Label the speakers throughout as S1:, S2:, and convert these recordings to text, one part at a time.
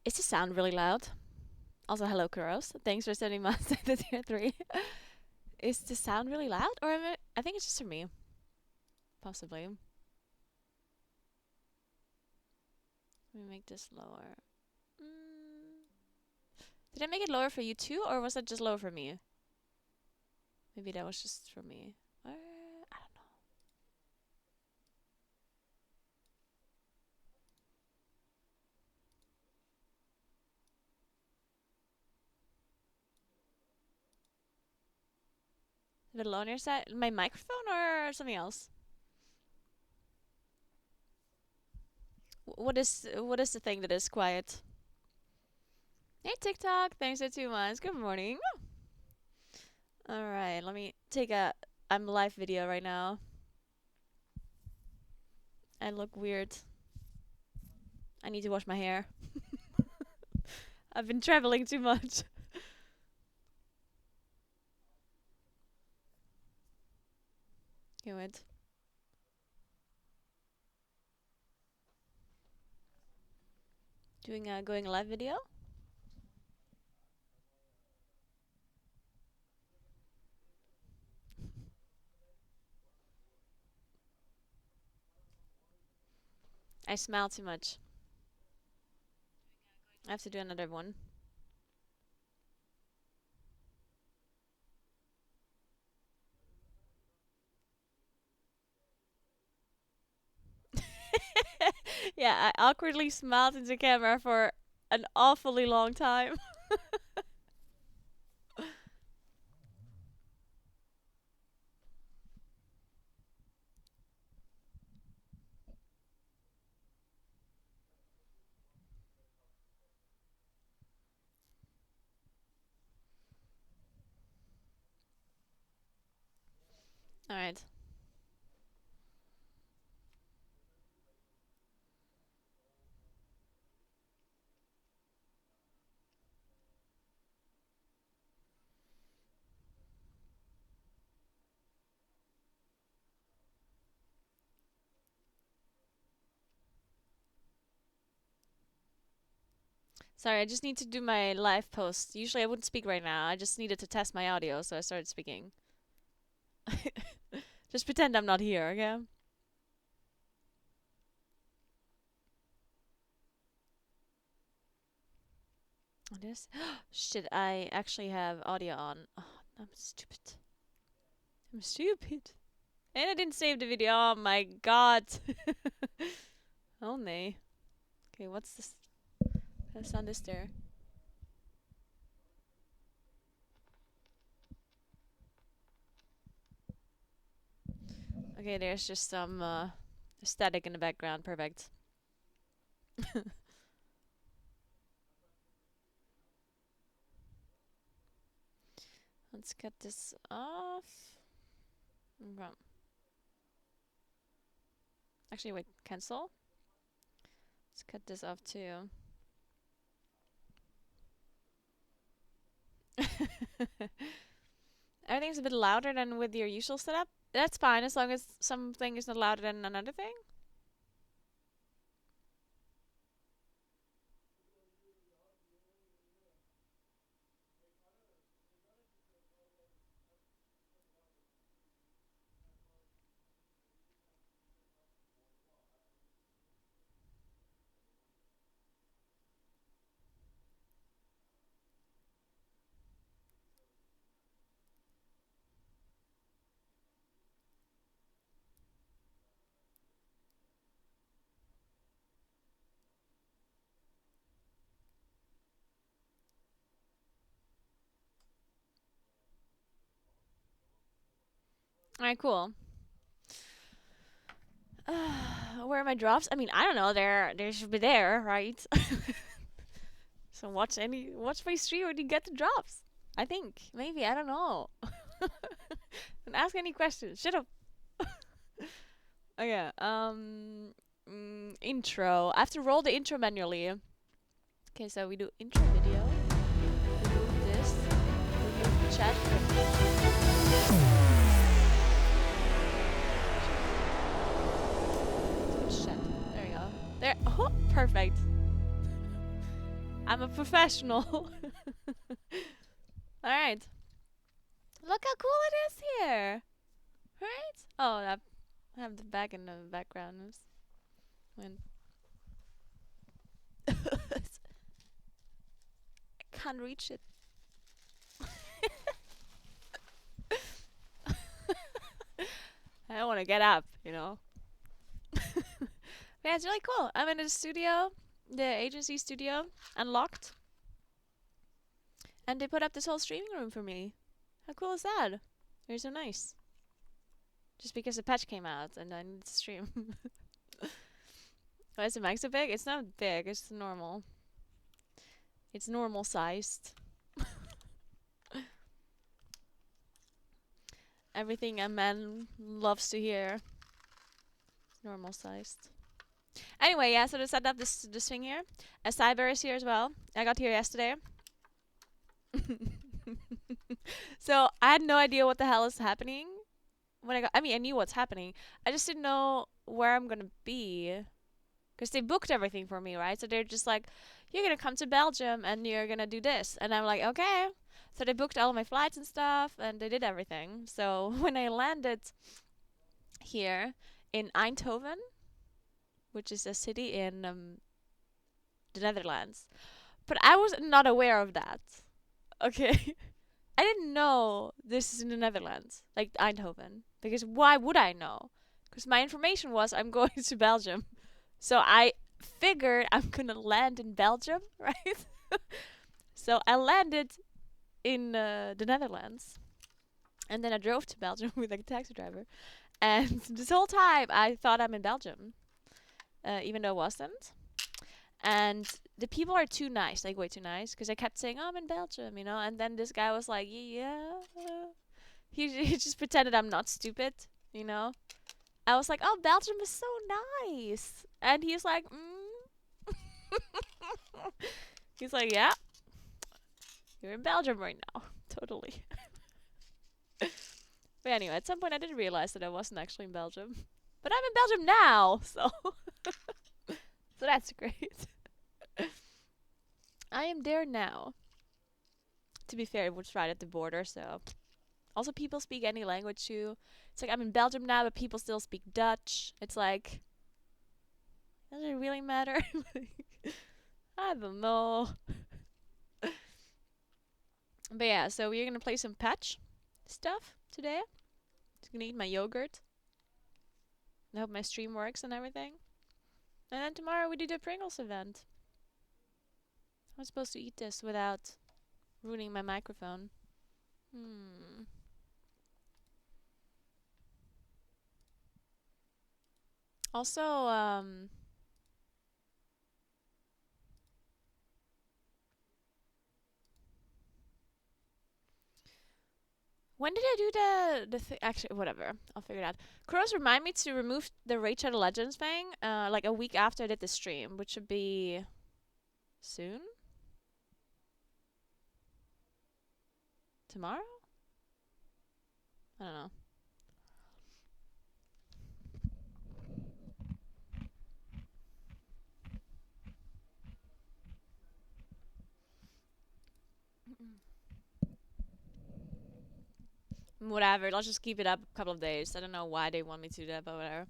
S1: Is the sound really loud? Also, hello, Kuros. Thanks for sending my to tier 3. Is the sound really loud? Or am I think it's just for me. Possibly. Let me make this lower. Did I make it lower for you too? Or was that just lower for me? Maybe that was just for me. Or, I don't know. Is it low on your side? My microphone or something else? What is the thing that is quiet? Hey TikTok, thanks for 2 months. Good morning. Alright, let me take a I'm live video right now. I look weird. I need to wash my hair. I've been traveling too much. Good. Doing a going live video? I smile too much. I have to do another one. Yeah, I awkwardly smiled into camera for an awfully long time. Alright. Sorry, I just need to do my live post. Usually I wouldn't speak right now. I just needed to test my audio, so I started speaking. Just pretend I'm not here, okay? This shit, I actually have audio on. Oh, I'm stupid. I'm stupid. And I didn't save the video. Oh my god. Oh nay. Okay, what's this? The sound is there. Okay, there's just some static in the background. Perfect. Let's cut this off. Okay. Actually, wait, cancel. Let's cut this off too. Everything's a bit louder than with your usual setup. That's fine as long as something is not louder than another thing. Alright, cool. Where are my drops? I mean, I don't know. They should be there, right? So watch my stream when you get the drops. I think maybe I don't know. Don't ask any questions. Shut up. Okay. Intro. I have to roll the intro manually. Okay, so we do intro video. Remove this. Remove chat. Chat. There you go. There. Oh, perfect. professional. Alright. Look how cool it is here. Right? Oh, I have the bag in the background. When I can't reach it. I don't want to get up, you know. Yeah, it's really cool. I'm in the studio, the agency studio, unlocked. And they put up this whole streaming room for me. How cool is that? They're so nice. Just because the patch came out and I need to stream. Why is the mic so big? It's not big, it's normal. It's normal sized. Everything a man loves to hear. Normal sized. Anyway, yeah, so to set up this thing here. A Cyber is here as well. I got here yesterday. So I had no idea what the hell is happening when I got. I mean, I knew what's happening. I just didn't know where I'm gonna be, because they booked everything for me, right? So they're just like, you're gonna come to Belgium and you're gonna do this, and I'm like, okay. So they booked all of my flights and stuff, and they did everything. So when I landed here in Eindhoven, which is a city in the Netherlands, but I was not aware of that. Okay. I didn't know this is in the Netherlands, like Eindhoven. Because why would I know? Because my information was I'm going to Belgium. So I figured I'm going to land in Belgium, right? So I landed in the Netherlands. And then I drove to Belgium with like a taxi driver. And this whole time I thought I'm in Belgium. Even though I wasn't. And the people are too nice, like way too nice, because I kept saying, oh, I'm in Belgium, you know, and then this guy was like, yeah. He just pretended I'm not stupid, you know. I was like, oh, Belgium is so nice. And he's like, He's like, yeah, you're in Belgium right now. Totally. But anyway, at some point I didn't realize that I wasn't actually in Belgium. But I'm in Belgium now, so... So that's great. I am there now. To be fair, it was right at the border, so... Also, people speak any language too. It's like, I'm in Belgium now, but people still speak Dutch. It's like... Does it really matter? I don't know. But yeah, so we're gonna play some patch stuff today. Just gonna eat my yogurt. I hope my stream works and everything. And then tomorrow we do the Pringles event. I'm supposed to eat this without ruining my microphone. Also, when did I do the thing? Actually, whatever. I'll figure it out. Crows remind me to remove the Raid Shadow Legends thing, like a week after I did the stream, which should be soon? Tomorrow? I don't know. Whatever, let's just keep it up a couple of days. I don't know why they want me to do that, but whatever.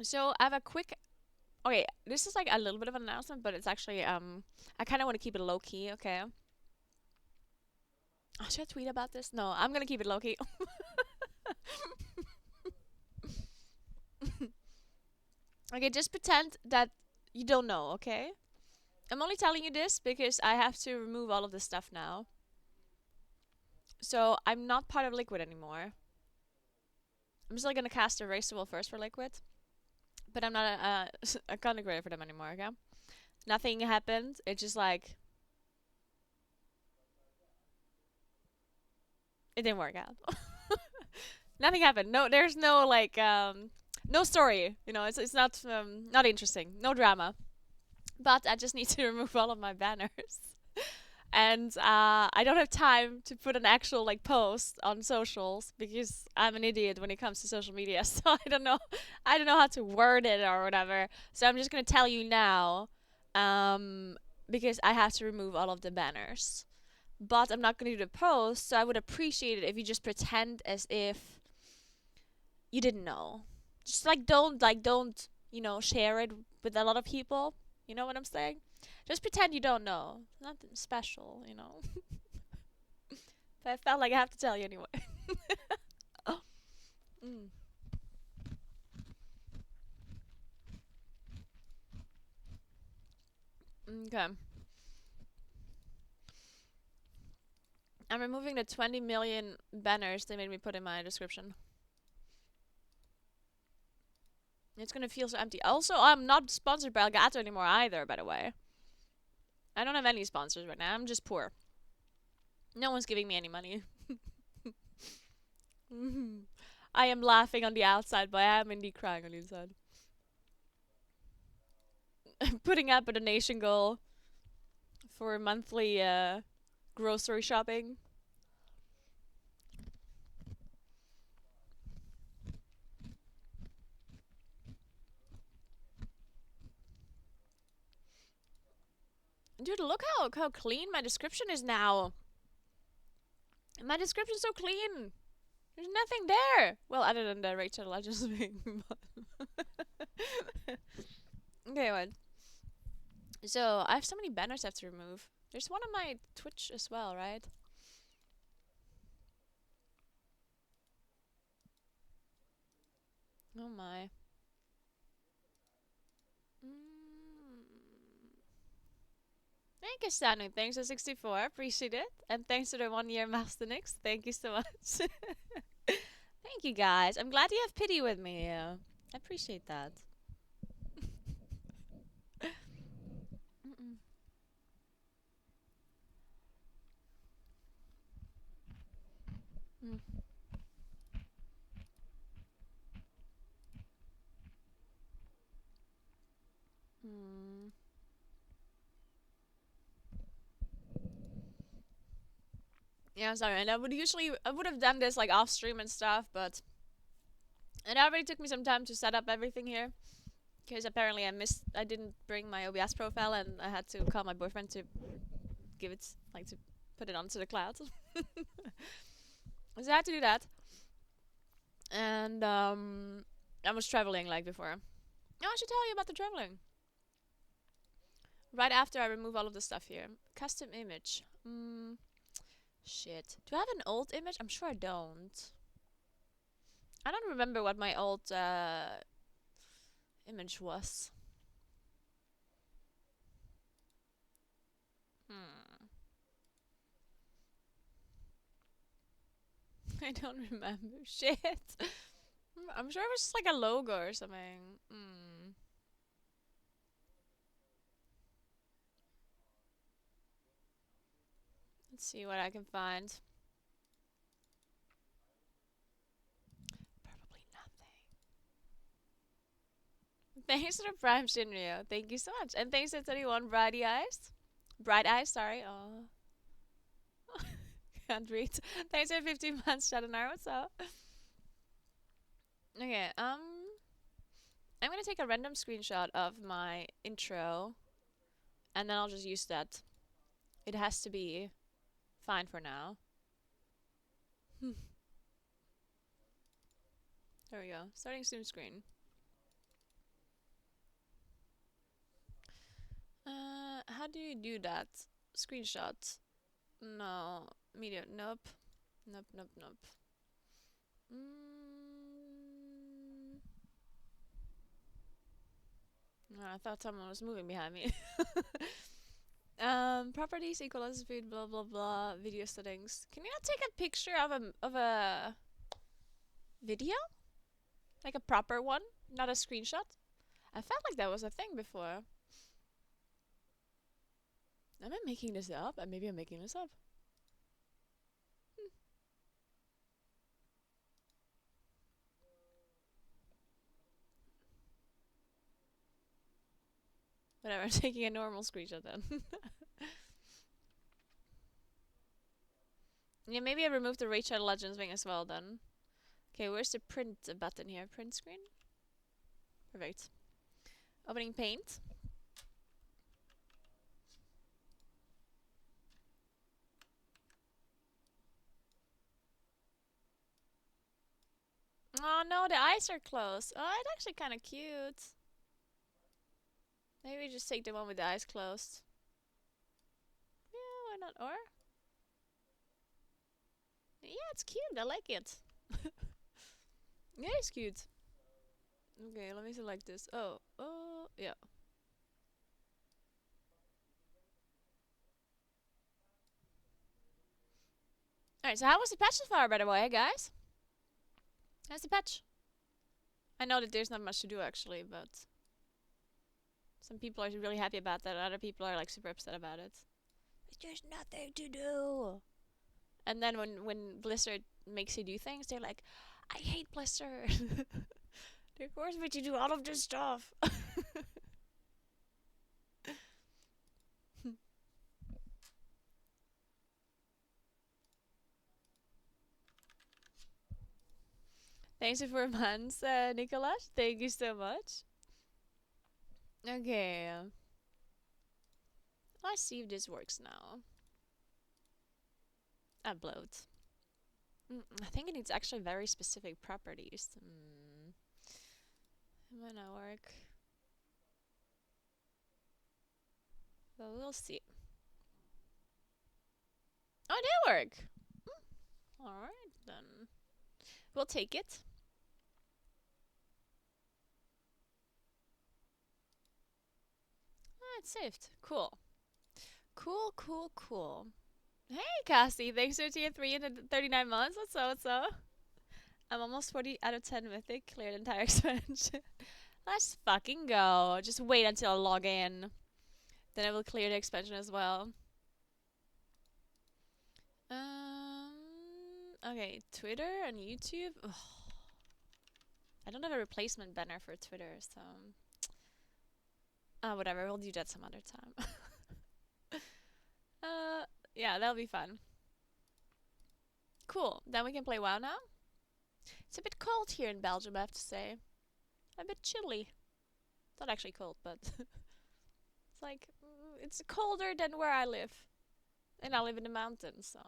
S1: So, I have a quick... Okay, this is like a little bit of an announcement, but it's actually, I kind of want to keep it low-key, okay? Oh, should I tweet about this? No, I'm gonna keep it low-key. Okay, just pretend that you don't know, okay? I'm only telling you this because I have to remove all of this stuff now. So, I'm not part of Liquid anymore. I'm still gonna cast Erasable first for Liquid. But I'm not a content creator for them anymore, okay? Nothing happened. It's just like... It didn't work out. Nothing happened. No, there's no, like, no story. You know, it's not, not interesting. No drama. But I just need to remove all of my banners. And I don't have time to put an actual like post on socials because I'm an idiot when it comes to social media. So I don't know how to word it or whatever. So I'm just gonna tell you now, because I have to remove all of the banners. But I'm not going to do the post, so I would appreciate it if you just pretend as if you didn't know. Just don't, you know, share it with a lot of people. You know what I'm saying? Just pretend you don't know. Nothing special, you know. But I felt like I have to tell you anyway. Oh. Mm. Okay. I'm removing the 20 million banners they made me put in my description. It's gonna feel so empty. Also, I'm not sponsored by Elgato anymore either, by the way. I don't have any sponsors right now. I'm just poor. No one's giving me any money. I am laughing on the outside, but I am indeed crying on the inside. Putting up a donation goal for monthly grocery shopping. Dude, look how clean my description is now. My description's so clean. There's nothing there. Well, other than the Rachel Legends being. Okay, what? So, I have so many banners I have to remove. There's one on my Twitch as well, right? Oh my. Thank you, Stanu. Thanks for 64. Appreciate it. And thanks to the 1 year Master Nix. Thank you so much. Thank you, guys. I'm glad you have pity with me. I appreciate that. Mm-mm. Mm. Mm. Yeah, sorry. And I would have done this like off stream and stuff, but it already took me some time to set up everything here. Because apparently I didn't bring my OBS profile and I had to call my boyfriend to give it, like to put it onto the cloud. So I had to do that. And I was traveling like before. Oh, I should tell you about the traveling. Right after I remove all of the stuff here. Custom image. Shit. Do I have an old image? I'm sure I don't. I don't remember what my old image was. Hmm. I don't remember. Shit. I'm sure it was just like a logo or something. Let's see what I can find. Probably nothing. Thanks to the Prime Shinryu. Thank you so much. And thanks to 21 Brighty Eyes. Bright Eyes, sorry. Oh. Can't read. Thanks for 15 months, Shadonar. What's up? Okay, I'm gonna take a random screenshot of my intro, and then I'll just use that. It has to be fine for now. There we go. Starting Zoom screen. How do you do that? Screenshot. No. Media. Nope. Nope, nope, nope. Oh, I thought someone was moving behind me. Properties equalize speed, blah blah blah. Video settings. Can you not take a picture of a video? Like a proper one, not a screenshot? I felt like that was a thing before. Am I making this up? Maybe I'm making this up. Whatever, I'm taking a normal screenshot then. Yeah, maybe I removed the Raid Shadow Legends thing as well then. Okay, where's the print button here? Print screen? Perfect. Opening paint. Oh no, the eyes are closed. Oh, it's actually kind of cute. Maybe just take the one with the eyes closed. Yeah, why not? Or yeah, it's cute. I like it. Yeah, it's cute. Okay, let me select this. Oh, yeah. Alright, so how was the patch so far, by the way, guys? How's the patch? I know that there's not much to do, actually, but some people are really happy about that, and other people are, like, super upset about it. There's nothing to do. And then when Blizzard makes you do things, they're like, I hate Blizzard. They force me to do all of this stuff. Thanks for 4 months, Nicholas. Thank you so much. Okay. Let's see if this works now. Upload. I think it needs actually very specific properties. It might not work. But we'll see. Oh, it did work! Alright, then. We'll take it. Ah, it's saved. Cool. Cool. Hey, Cassie. Thanks for tier 3 and 39 months. What's up, what's up? I'm almost 40 out of 10 mythic. Cleared entire expansion. Let's fucking go. Just wait until I log in. Then I will clear the expansion as well. Okay, Twitter and YouTube. Ugh. I don't have a replacement banner for Twitter, so whatever. We'll do that some other time. Yeah, that'll be fun. Cool. Then we can play WoW now. It's a bit cold here in Belgium, I have to say. A bit chilly. It's not actually cold, but it's like it's colder than where I live, and I live in the mountains, so.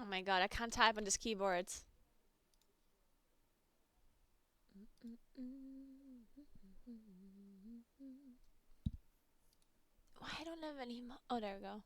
S1: Oh my god, I can't type on this keyboard. I don't have any oh, there we go.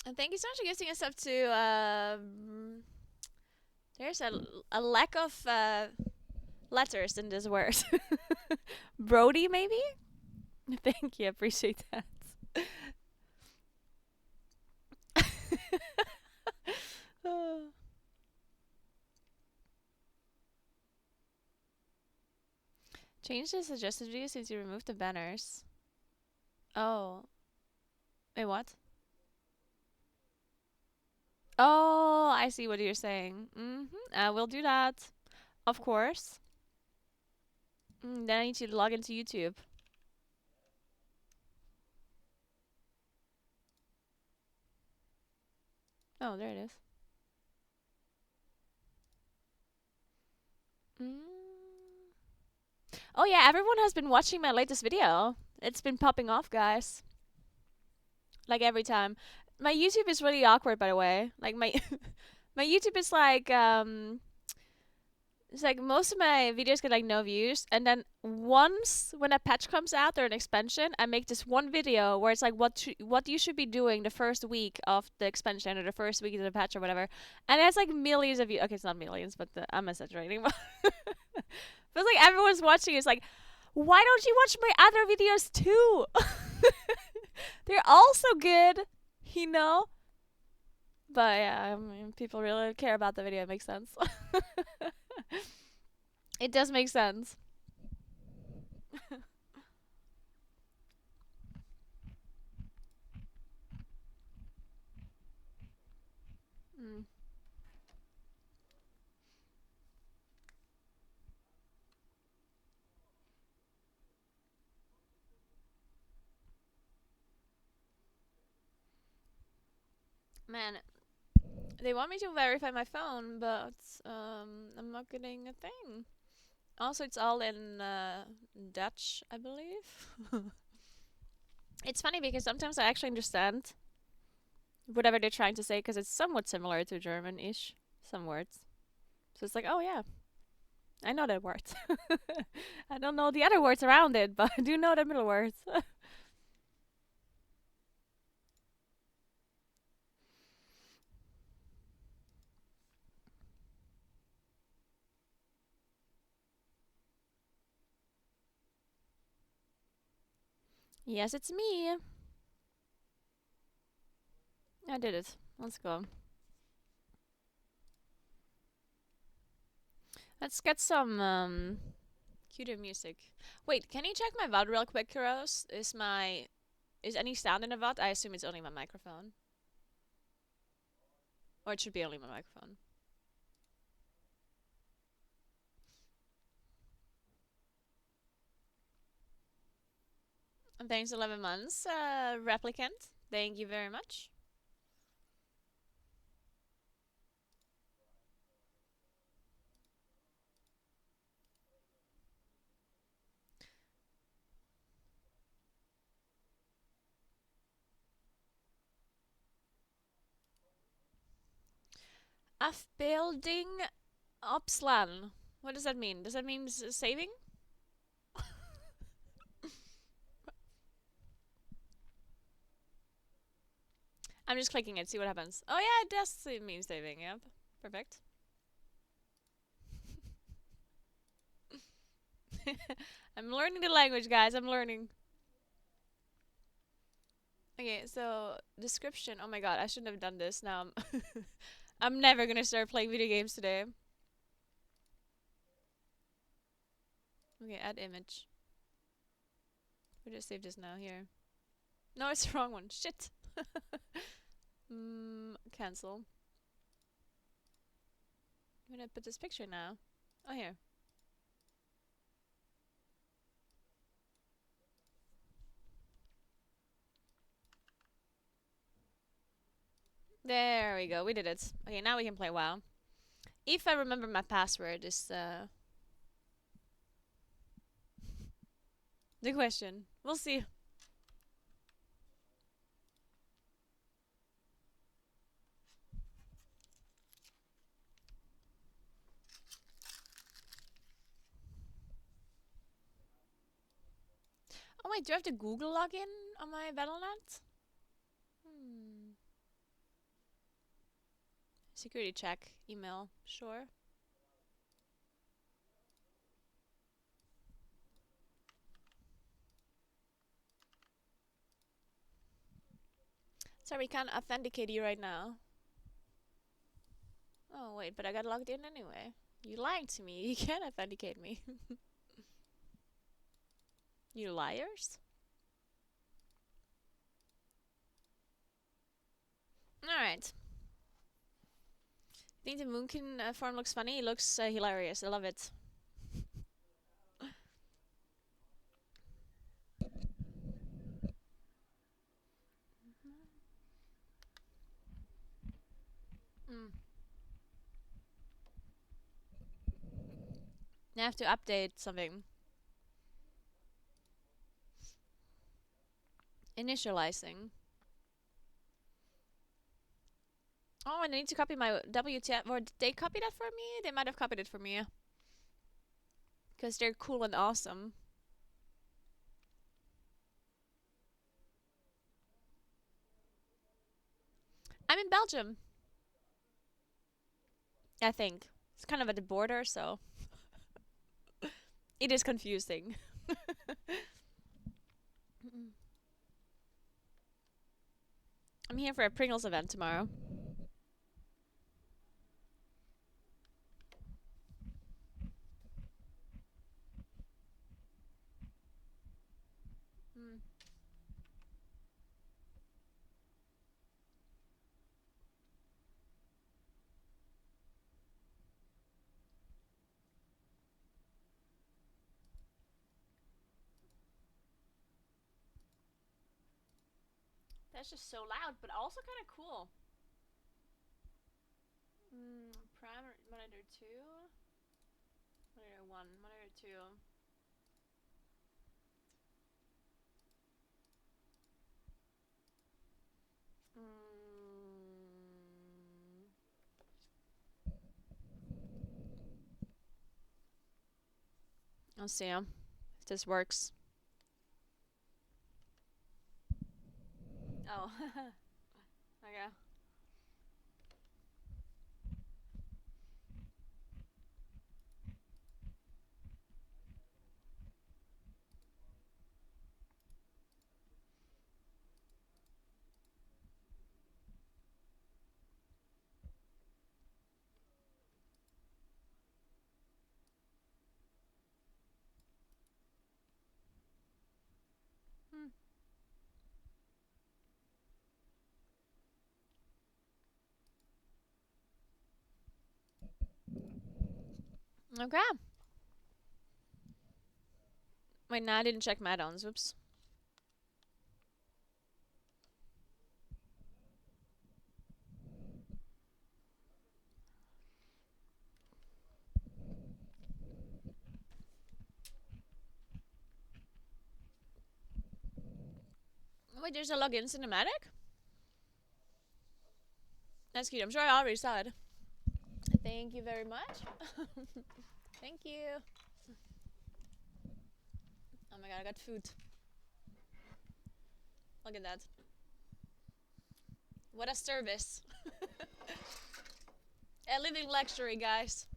S1: And thank you so much for gifting us up to there's a lack of letters in this word. Brody, maybe? Thank you, appreciate that. Change the suggested view since you removed the banners. Oh. Wait, what? Oh, I see what you're saying. I will do that. Of course. Then I need to log into YouTube. Oh, there it is. Oh yeah, everyone has been watching my latest video. It's been popping off, guys. Like every time. My YouTube is really awkward, by the way. Like my my YouTube is like It's like most of my videos get like no views, and then once when a patch comes out or an expansion, I make this one video where it's like what you should be doing the first week of the expansion or the first week of the patch or whatever, and it's like millions of views. Okay, it's not millions, but I'm exaggerating. But it's like everyone's watching. It's like, why don't you watch my other videos too? They're also good, you know. But yeah, I mean, people really care about the video. It makes sense. It does make sense. Mm. Man, they want me to verify my phone, but I'm not getting a thing. Also, it's all in Dutch, I believe. It's funny because sometimes I actually understand whatever they're trying to say because it's somewhat similar to German-ish, some words. So it's like, oh yeah, I know that word. I don't know the other words around it, but I do know the middle words. Yes, it's me. I did it. Let's go. Let's get some cuter music. Wait, can you check my VOD real quick, Kuros? Is any sound in a VOD? I assume it's only my microphone. Or it should be only my microphone. And thanks 11 months, replicant. Thank you very much. Afbeelding opslaan. What does that mean? Does that mean saving? I'm just clicking it, see what happens. Oh yeah, it does mean saving, yep. Perfect. I'm learning the language, guys. I'm learning. Okay, so description. Oh my god, I shouldn't have done this. Now I'm never gonna start playing video games today. Okay, add image. We just save this now here. No, it's the wrong one. Shit. Cancel. I'm gonna put this picture now. Oh, here. There we go. We did it. Okay, now we can play WoW. If I remember my password is the question. We'll see. Oh wait, do I have to Google login on my Battle.net? Security check. Email. Sure. Sorry, we can't authenticate you right now. Oh wait, but I got logged in anyway. You lied to me. You can't authenticate me. You liars. Alright. I think the Moonkin form looks funny. It looks hilarious. I love it. Mm. I have to update something. Initializing. Oh, and I need to copy my WTF. Or did they copy that for me? They might have copied it for me. Because they're cool and awesome. I'm in Belgium, I think. It's kind of at the border, so it is confusing. I'm here for a Pringles event tomorrow. Mm. That's just so loud, but also kind of cool. Prime monitor 2, monitor 1, monitor 2. I'll see if this works. Oh, okay. Hmm. Okay. Wait, no, I didn't check my add-ons. Whoops. Wait, there's a login cinematic? That's cute. I'm sure I already saw it. Thank you very much. Thank you. Oh my god, I got food. Look at that. What a service. A living luxury, guys.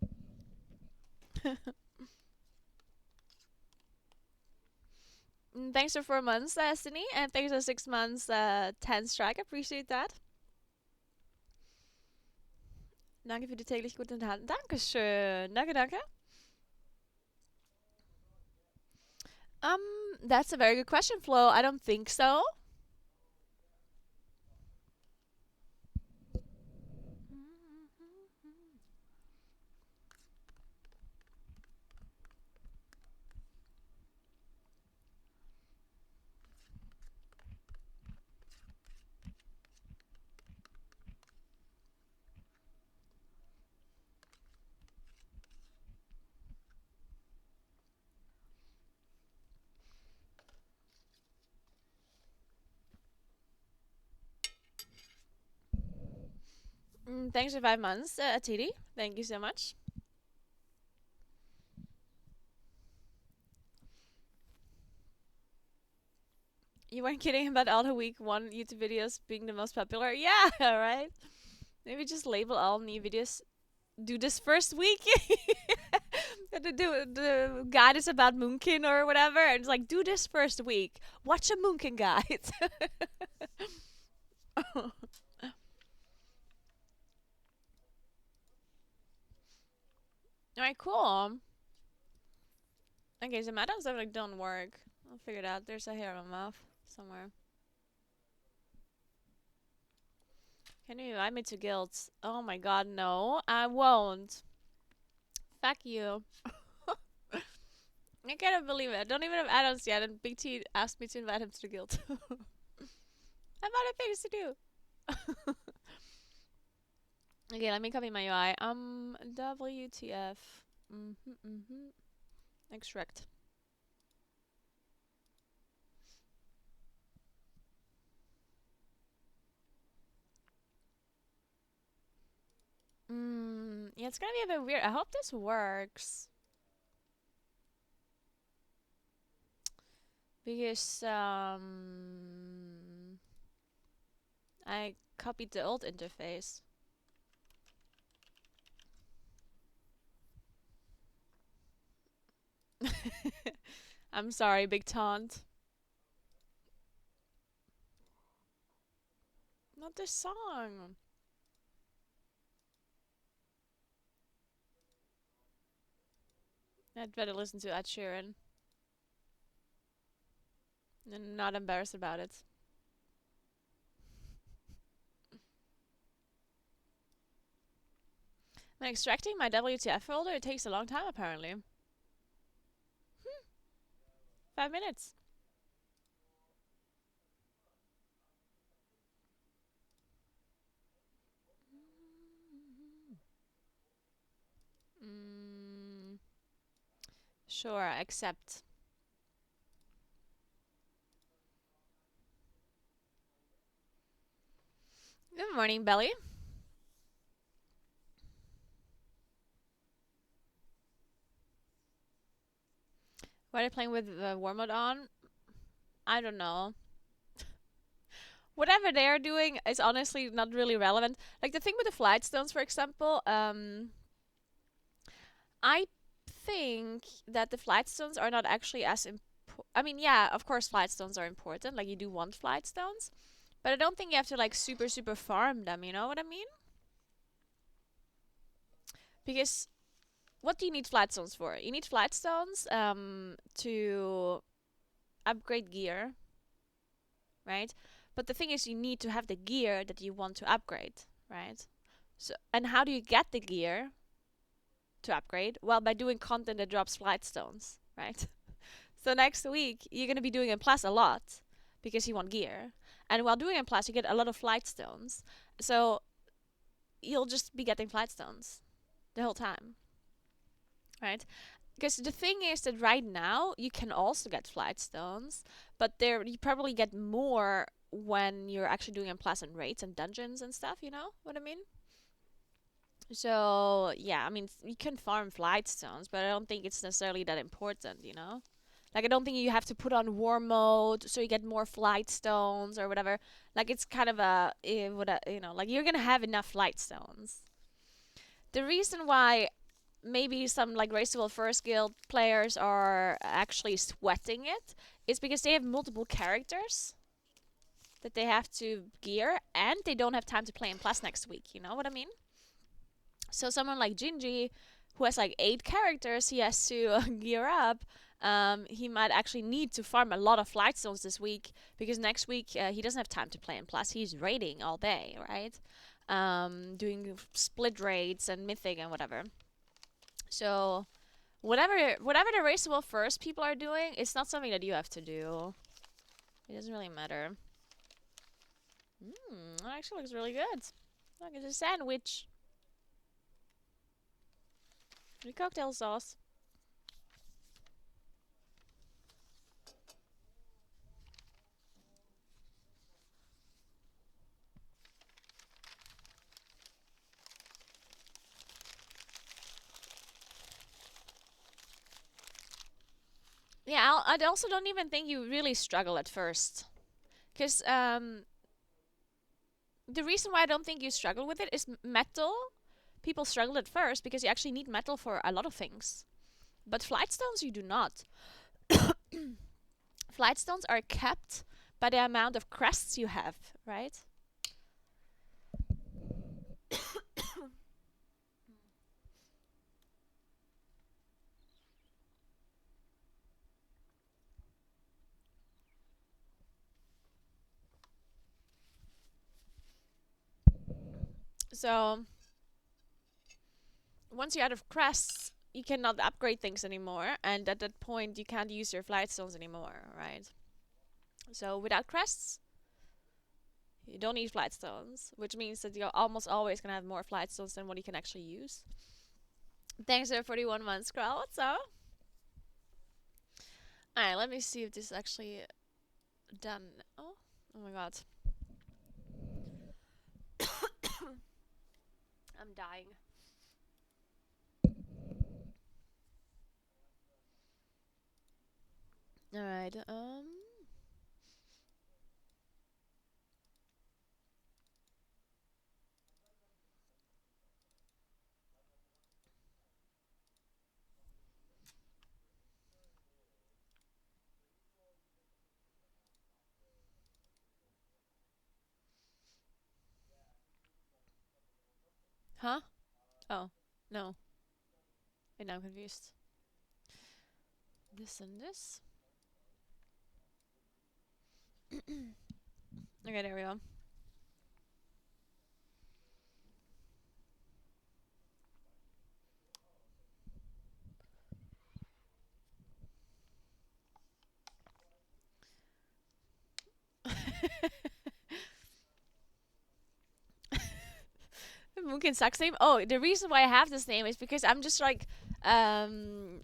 S1: Thanks for 4 months, Destiny. And thanks for 6 months, 10 Strike. Appreciate that. Danke für die täglich gute Unterhaltung. Dankeschön. Danke, danke. That's a very good question, Flo. I don't think so. Thanks for 5 months, Atiti. Thank you so much. You weren't kidding about all the week 1 YouTube videos being the most popular? Yeah, right? Maybe just label all new videos. Do this first week. The guide is about Moonkin or whatever. And it's like, do this first week. Watch a Moonkin guide. Alright, cool. Okay, so my tongues definitely don't work. I'll figure it out. There's a hair on my mouth somewhere. Can you invite me to guilds? Oh my god, no. I won't. Fuck you. I cannot believe it. I don't even have add-ons yet, and Big T asked me to invite him to the guild. I've other things to do. Okay, let me copy my UI. WTF. Extract. Yeah, it's gonna be a bit weird. I hope this works. Because I copied the old interface. I'm sorry, big taunt. Not this song. I'd better listen to Ed Sheeran. And not embarrassed about it. When extracting my WTF folder, it takes a long time apparently. 5 minutes. Mm, sure, accept. Good morning, Belly. Why are they playing with the war mode on? I don't know. Whatever they're doing is honestly not really relevant. Like the thing with the flight stones, for example, I think that the flight stones are not actually as important. I mean, yeah, of course, flight stones are important. Like, you do want flight stones. But I don't think you have to, like, super, super farm them. You know what I mean? Because what do you need flight stones for? You need flight stones to upgrade gear, right? But the thing is, you need to have the gear that you want to upgrade, right? So, and how do you get the gear to upgrade? Well, by doing content that drops flight stones, right? So next week you're gonna be doing M plus a lot because you want gear, and while doing M plus you get a lot of flight stones. So you'll just be getting flight stones the whole time, right? Because the thing is that right now you can also get flight stones, but there you probably get more when you're actually doing M plus and raids and dungeons and stuff. You know what I mean? So yeah, I mean you can farm flight stones, but I don't think it's necessarily that important. You know? Like I don't think you have to put on war mode so you get more flight stones or whatever. Like it's kind of a like you're gonna have enough flight stones. The reason why maybe some like raceable first guild players are actually sweating it is because they have multiple characters that they have to gear and they don't have time to play in plus next week. You know what I mean? So someone like Gingy, who has like 8 characters, he has to gear up. He might actually need to farm a lot of flight stones this week because next week he doesn't have time to play. And plus, he's raiding all day, right? Doing split raids and mythic and whatever. So whatever the raceable first people are doing, it's not something that you have to do. It doesn't really matter. That actually looks really good. Look, it's a sandwich. With cocktail sauce. Yeah, I also don't even think you really struggle at first. Because the reason why I don't think you struggle with it is metal. People struggle at first because you actually need metal for a lot of things. But flight stones, you do not. Flight stones are kept by the amount of crests you have, right? So once you're out of crests, you cannot upgrade things anymore, and at that point, you can't use your flight stones anymore, right? So without crests, you don't need flight stones, which means that you're almost always gonna have more flight stones than what you can actually use. Thanks for 41 months, Krell. What's up? Alright, let me see if this is actually done. Oh my god. I'm dying. Alright, Huh? Oh, no. Wait, now I'm confused. This and this. Okay, there we go. Moonkin sucks name. Oh, the reason why I have this name is because I'm just like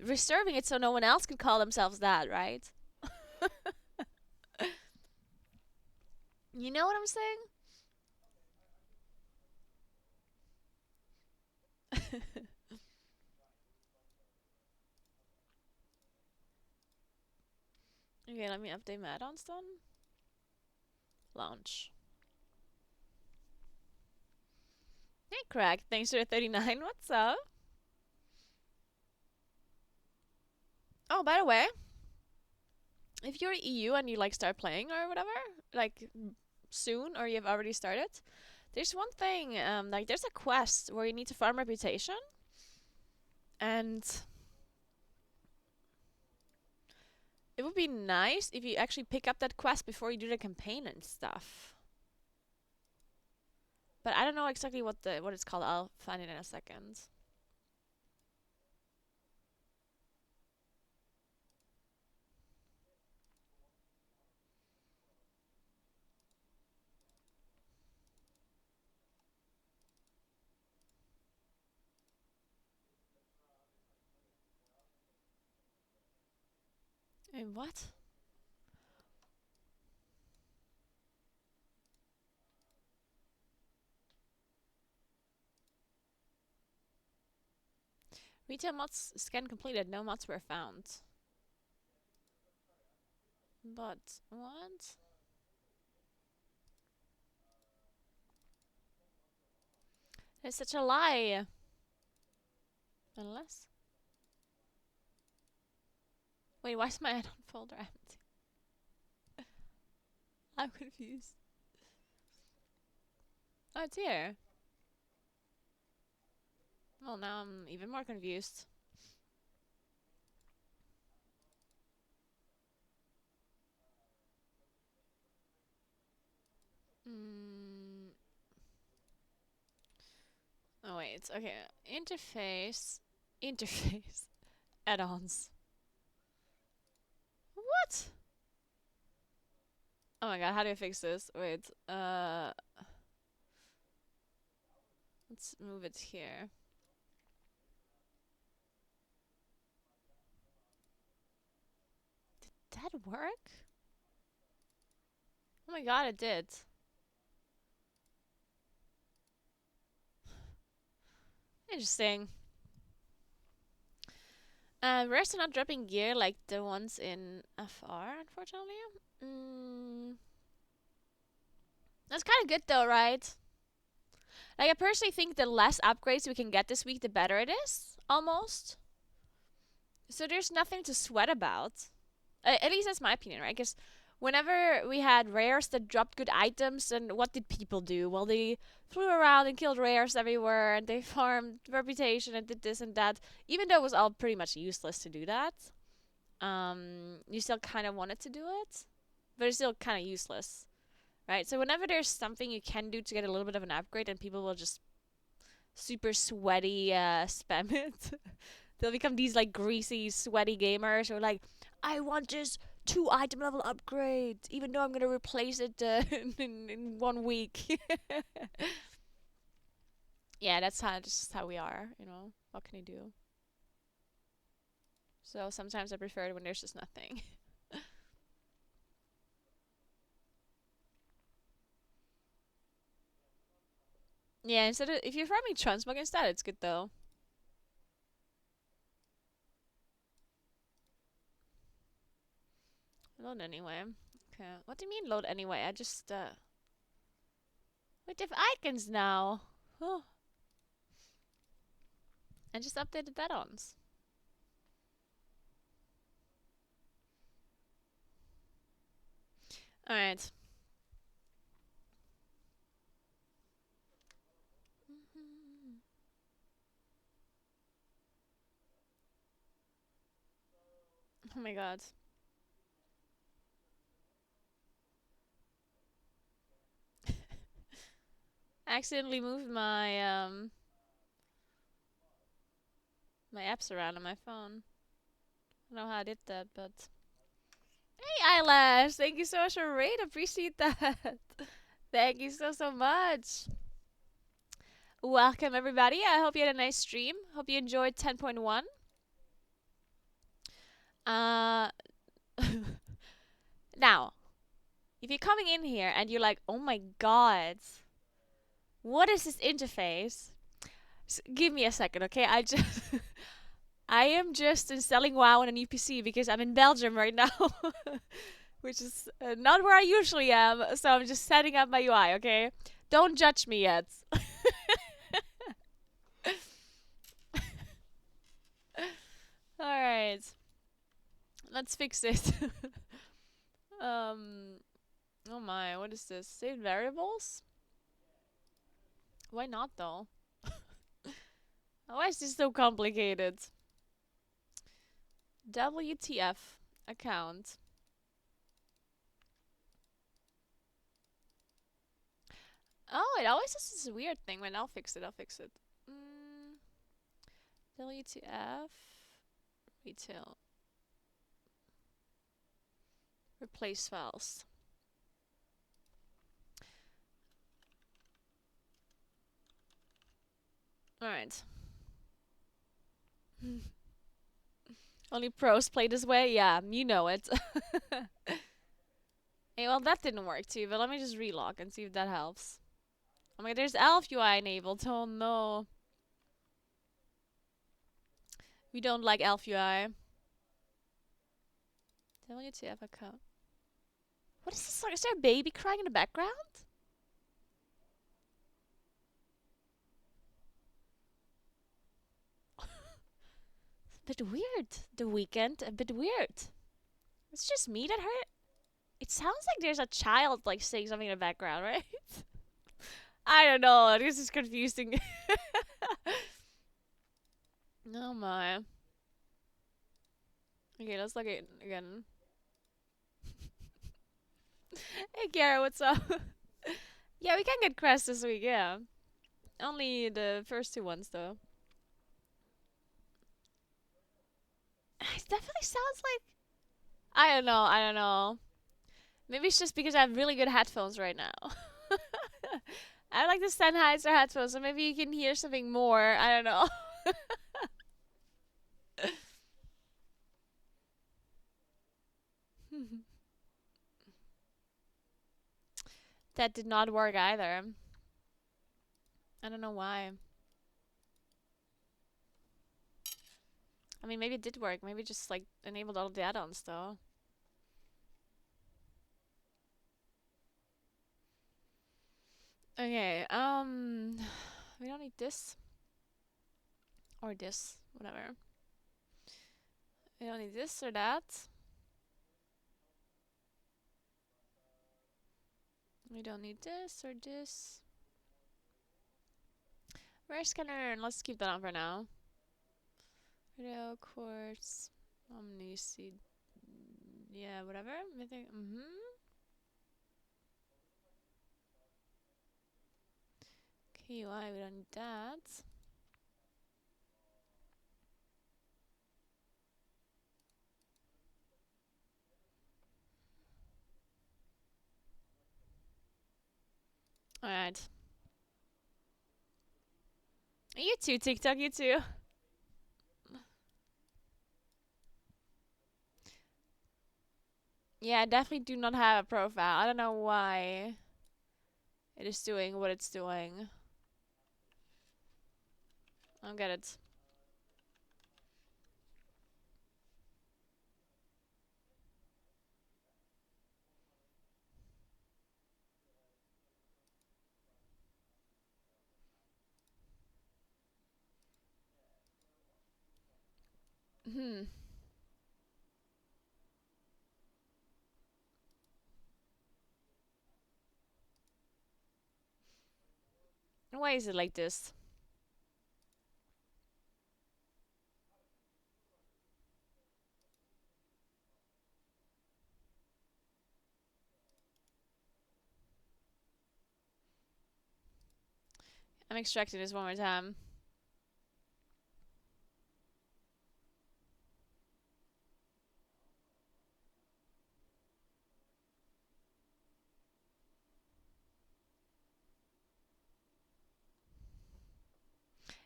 S1: reserving it so no one else can call themselves that, right? You know what I'm saying? Okay, let me update my add-ons then. Launch. Hey, Craig. Thanks for the 39. What's up? Oh, by the way, if you're EU and you like start playing or whatever, like soon, or you've already started, there's one thing. Like there's a quest where you need to farm reputation, and it would be nice if you actually pick up that quest before you do the campaign and stuff. But I don't know exactly what it's called. I'll find it in a second. And what? Retail mods scan completed. No mods were found. But what? It's such a lie. Unless. Wait, why is my add-on folder empty? I'm confused. Oh, it's here. Well, now I'm even more confused. Mm. Oh wait, okay. Interface. Interface. Add-ons. What? Oh my god, how do I fix this? Wait, let's move it here. Did that work? Oh my god, it did. Interesting. Rares are not dropping gear like the ones in FR, unfortunately. That's kind of good though, right? Like, I personally think the less upgrades we can get this week, the better it is. Almost. So there's nothing to sweat about. At least that's my opinion, right? Because whenever we had rares that dropped good items, and what did people do? Well, they flew around and killed rares everywhere, and they farmed reputation and did this and that. Even though it was all pretty much useless to do that, you still kind of wanted to do it, but it's still kind of useless, right? So whenever there's something you can do to get a little bit of an upgrade, and people will just super sweaty spam it. They'll become these like greasy, sweaty gamers who are like, I want this 2 item level upgrade, even though I'm gonna replace it in 1 week. Yeah, that's just how we are, you know. What can you do? So sometimes I prefer it when there's just nothing. Yeah, instead of if you're farming transmog instead, it's good though. Load anyway. Okay. What do you mean load anyway? I just we have icons now. Oh. And just updated that ons. Alright. Oh my god. I accidentally moved my apps around on my phone. I don't know how I did that, but hey Eyelash, thank you so much for raid. Appreciate that. Thank you so much. Welcome everybody. I hope you had a nice stream. Hope you enjoyed 10.1. Uh Now, if you're coming in here and you're like, "Oh my god, what is this interface?" Give me a second, okay? I am just installing WoW on a new PC because I'm in Belgium right now, which is not where I usually am. So I'm just setting up my UI, okay? Don't judge me yet. All right, let's fix it. um, oh my, what is this? Save variables? Why not though? Why is this so complicated? WTF account. Oh, it always does this weird thing. When I'll fix it. I'll fix it. WTF retail. Replace files. Alright. Only pros play this way? Yeah, you know it. Hey, well, that didn't work too, but let me just relog and see if that helps. Oh my god, there's Elf UI enabled. Oh no. We don't like Elf UI. WTF account. What is this song? Is there a baby crying in the background? A bit weird. The weekend, a bit weird. It's just me that heard it. It sounds like there's a child like saying something in the background, right? I don't know. This is confusing. Oh my. Okay, let's look at it again. Hey, Kara, what's up? Yeah, we can get crests this week, yeah. Only the first two ones, though. It definitely sounds like... I don't know. Maybe it's just because I have really good headphones right now. I like the Sennheiser headphones, so maybe you can hear something more. I don't know. That did not work either. I don't know why. I mean, maybe it did work. Maybe it just, like, enabled all of the add-ons, though. Okay, we don't need this. Or this. Whatever. We don't need this or that. We don't need this or this. Rare scanner. Let's keep that on for now. Radio, quartz, omniseed. Yeah, whatever. Mythic. KUI, we don't need that. Alright. You too, TikTok, you too. Yeah, I definitely do not have a profile. I don't know why it is doing what it's doing. I don't get it. Why is it like this? I'm extracting this one more time.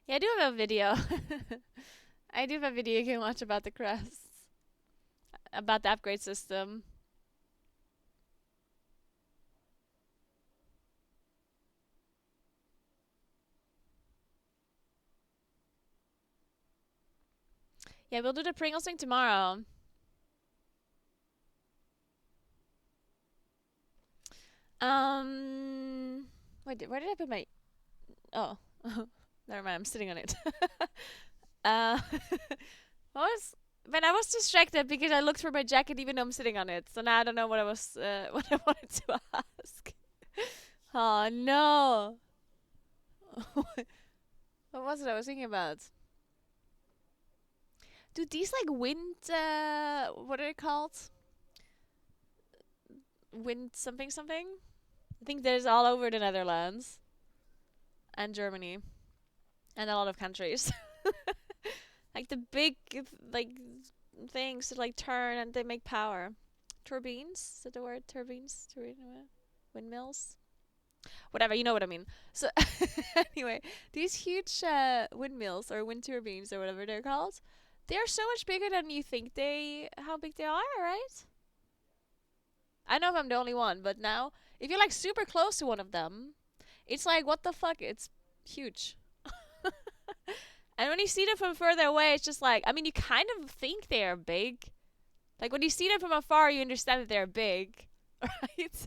S1: Yeah, I do have a video. I do have a video you can watch about the crests. About the upgrade system. Yeah, we'll do the Pringles thing tomorrow. Wait, where did I put my... Oh. Never mind, I'm sitting on it. uh, what was... But I was distracted because I looked for my jacket even though I'm sitting on it. So now I don't know what I was... what I wanted to ask. Oh, no. What was it I was thinking about? Do these like wind... what are they called? Wind something something? I think there's all over the Netherlands. And Germany. And a lot of countries. Like the big, like, things that like turn and they make power. Turbines? Is that the word? Turbines? Windmills? Whatever, you know what I mean. So, anyway, these huge windmills or wind turbines or whatever they're called, they're so much bigger than you think how big they are, right? I know if I'm the only one, but now, if you're like super close to one of them, it's like, what the fuck? It's huge. And when you see them from further away, it's just like, I mean, you kind of think they're big. Like, when you see them from afar, you understand that they're big, right?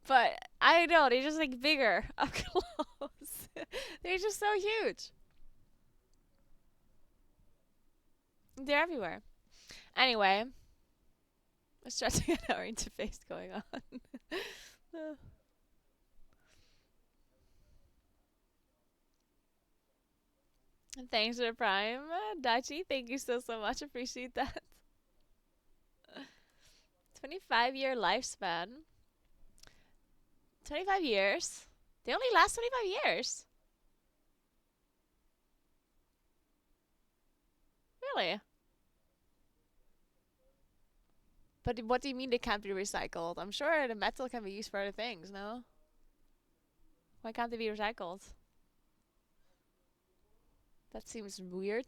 S1: But, I don't know, they're just, like, bigger up close. They're just so huge. They're everywhere. Anyway, let's try to get our interface going on. Thanks for the Prime, Dachi. Thank you so much. Appreciate that. 25-year lifespan. 25 years? They only last 25 years. Really? But what do you mean they can't be recycled? I'm sure the metal can be used for other things, no? Why can't they be recycled? That seems weird.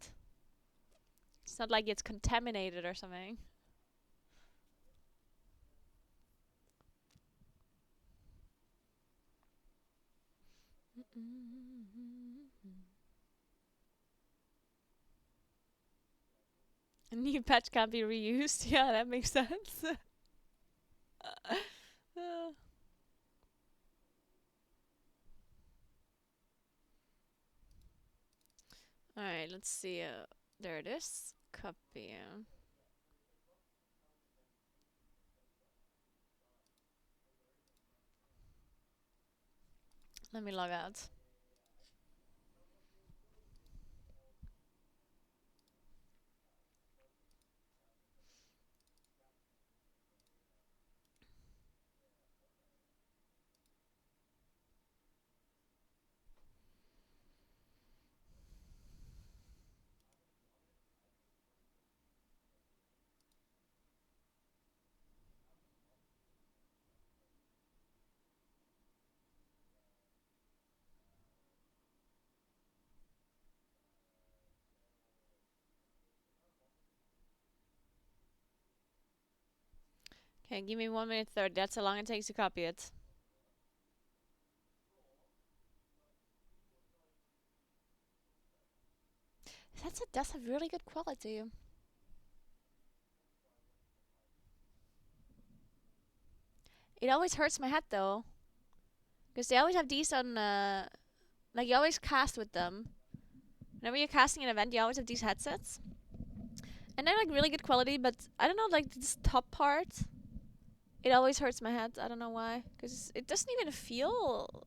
S1: It's not like it's contaminated or something. A new patch can't be reused. Yeah, that makes sense. Alright, let's see. There it is. Copy. Let me log out. Okay, give me 1 minute 30. That's how long it takes to copy it. That's a really good quality. It always hurts my head though. Because they always have these on, like you always cast with them. Whenever you're casting an event, you always have these headsets. And they're like really good quality, but I don't know, like this top part, it always hurts my head. I don't know why. Because it doesn't even feel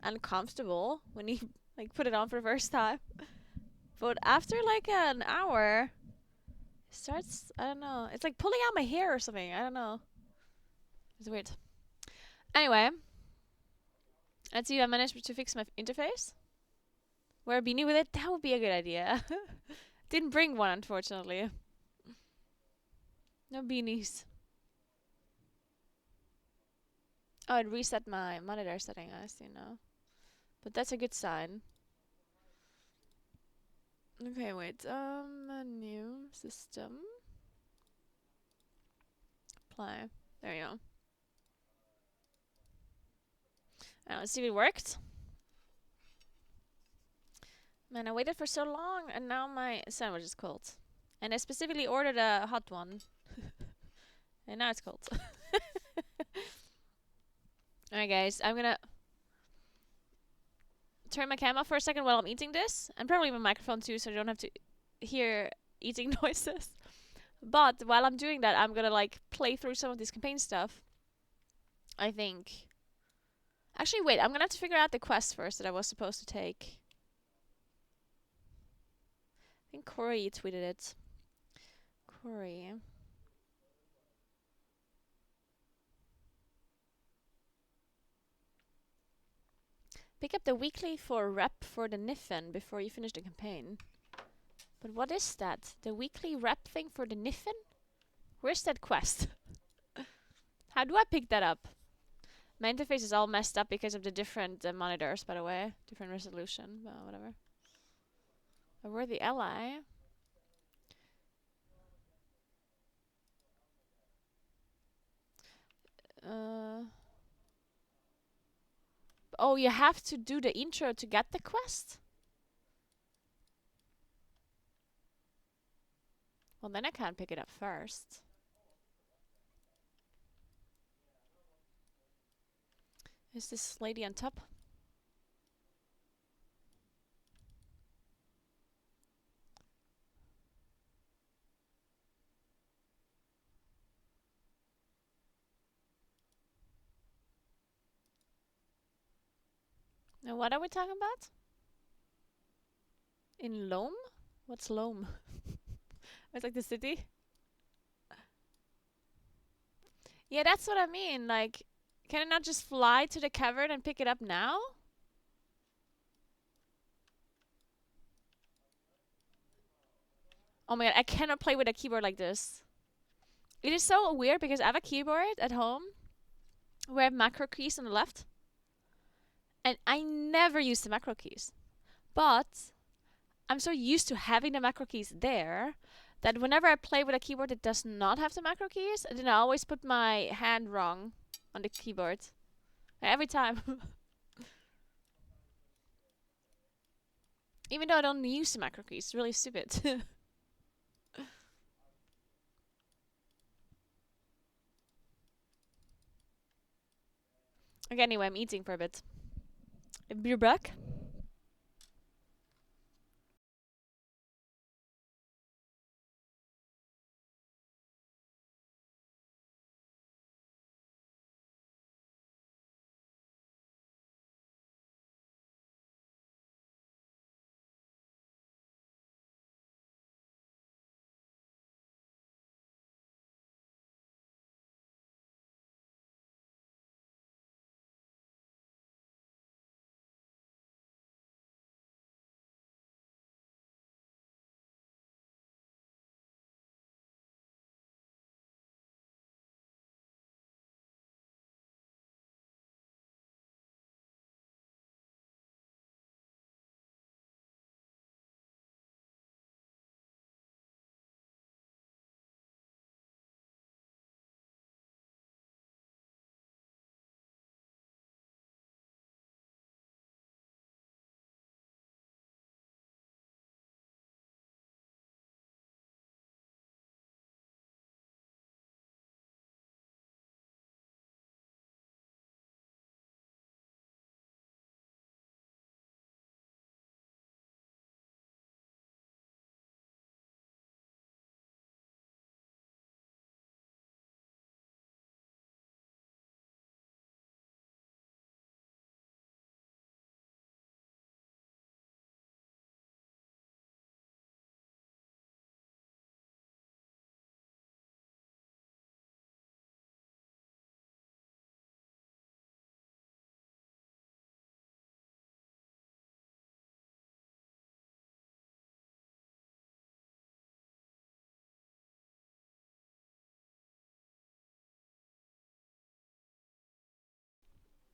S1: uncomfortable when you like put it on for the first time. But after like an hour, it starts, I don't know. It's like pulling out my hair or something. I don't know. It's weird. Anyway, let's see if I managed to fix my interface. Wear a beanie with it? That would be a good idea. Didn't bring one, unfortunately. No beanies. Oh, it reset my monitor setting, I see now. But that's a good sign. Okay, wait. Menu, system, play. There you go. Let's see if it worked. Man, I waited for so long, and now my sandwich is cold. And I specifically ordered a hot one. And now it's cold. Alright, guys. I'm gonna turn my cam off for a second while I'm eating this. And probably my microphone too, so I don't have to hear eating noises. But while I'm doing that, I'm gonna, like, play through some of this campaign stuff. I think. Actually, wait. I'm gonna have to figure out the quest first that I was supposed to take. I think Corey tweeted it. Corey. Pick up the weekly for rep for the Niffen before you finish the campaign. But what is that? The weekly rep thing for the Niffen? Where's that quest? How do I pick that up? My interface is all messed up because of the different monitors, by the way. Different resolution, but whatever. A worthy ally. Oh, you have to do the intro to get the quest? Well, then I can't pick it up first. Is this lady on top? Now, what are we talking about? In Loam? What's Loam? It's like the city? Yeah, that's what I mean. Like, can I not just fly to the cavern and pick it up now? Oh my god, I cannot play with a keyboard like this. It is so weird because I have a keyboard at home where I have macro keys on the left. And I never use the macro keys. But I'm so used to having the macro keys there that whenever I play with a keyboard that does not have the macro keys, then I always put my hand wrong on the keyboard. Every time. Even though I don't use the macro keys. It's really stupid. Okay, anyway, I'm eating for a bit. Be back.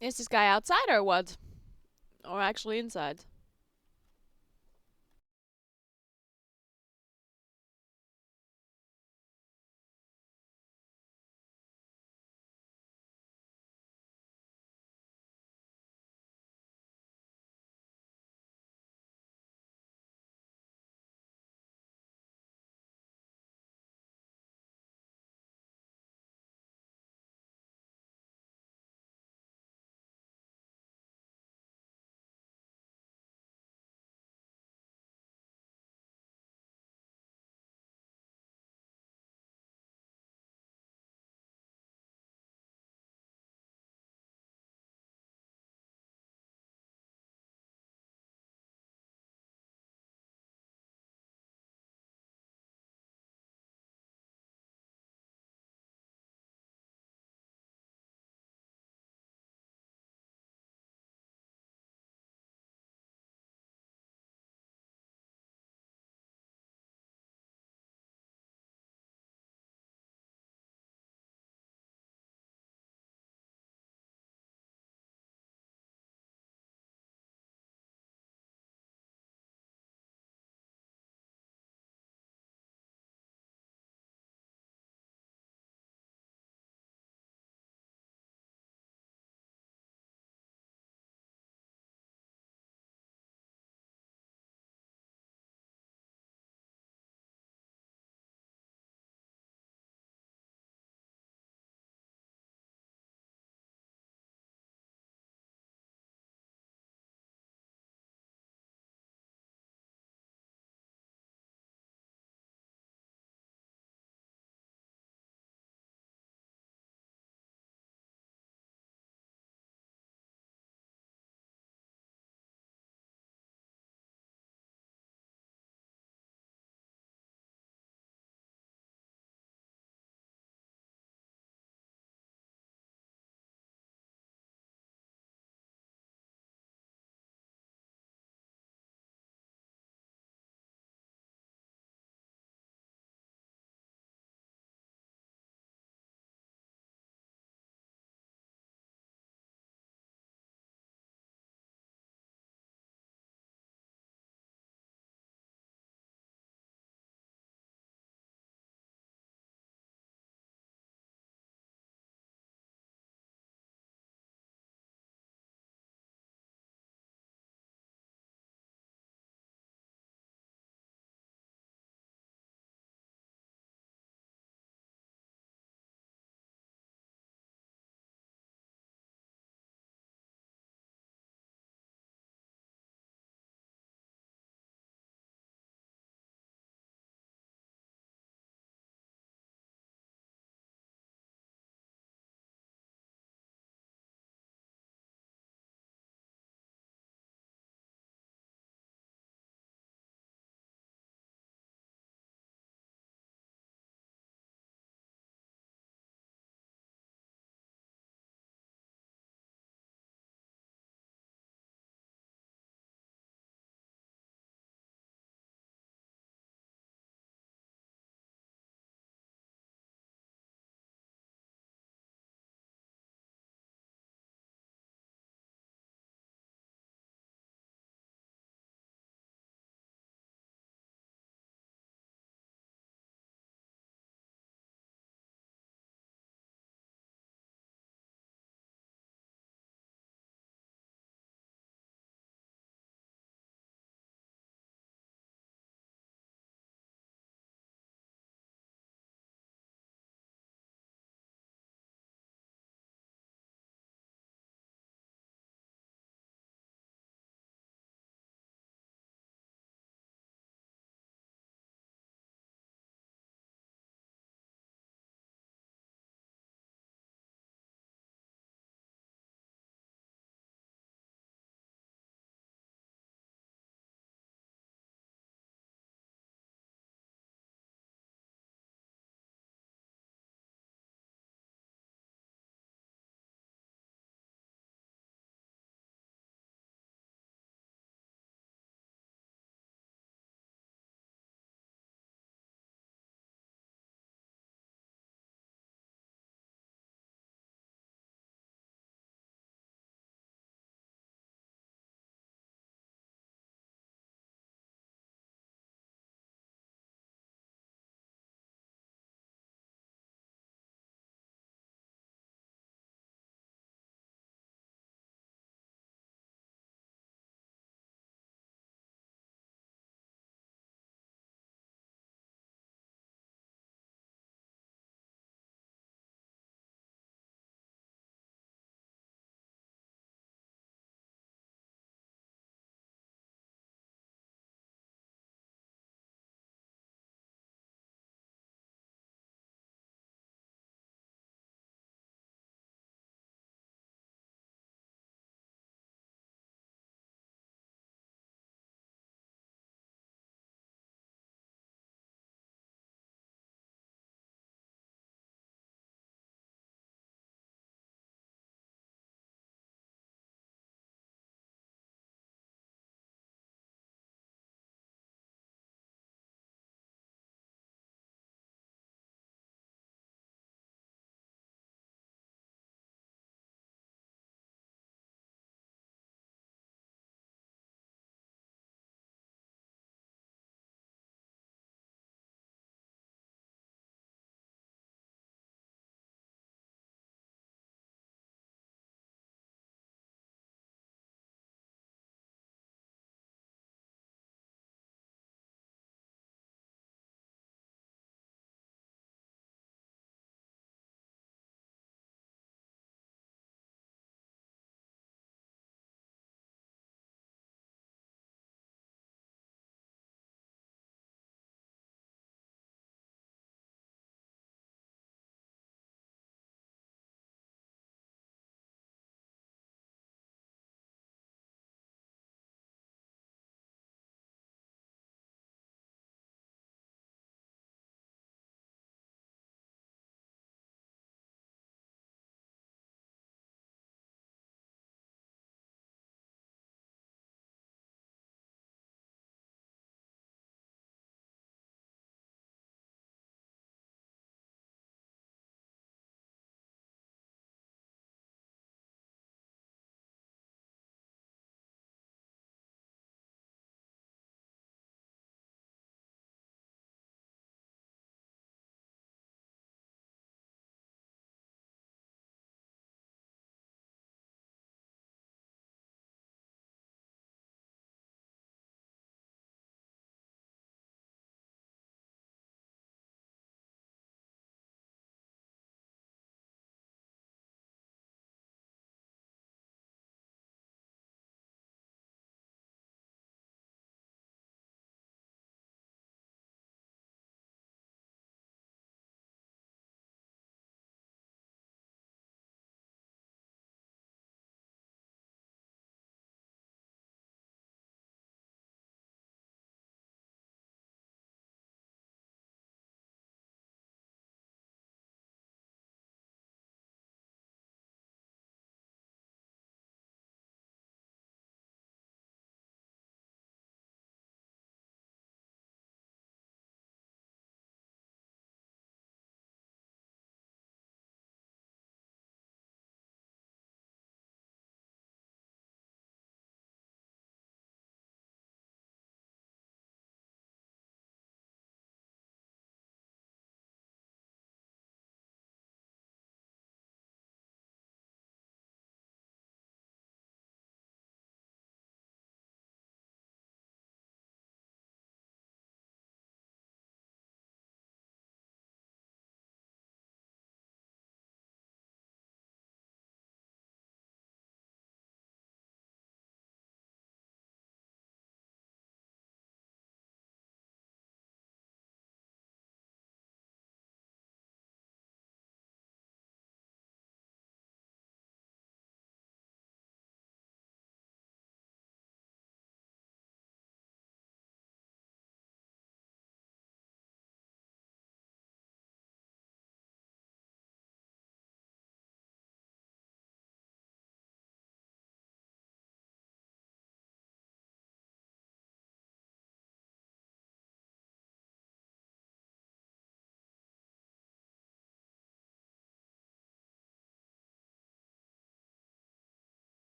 S1: Is this guy outside or what? Or actually inside?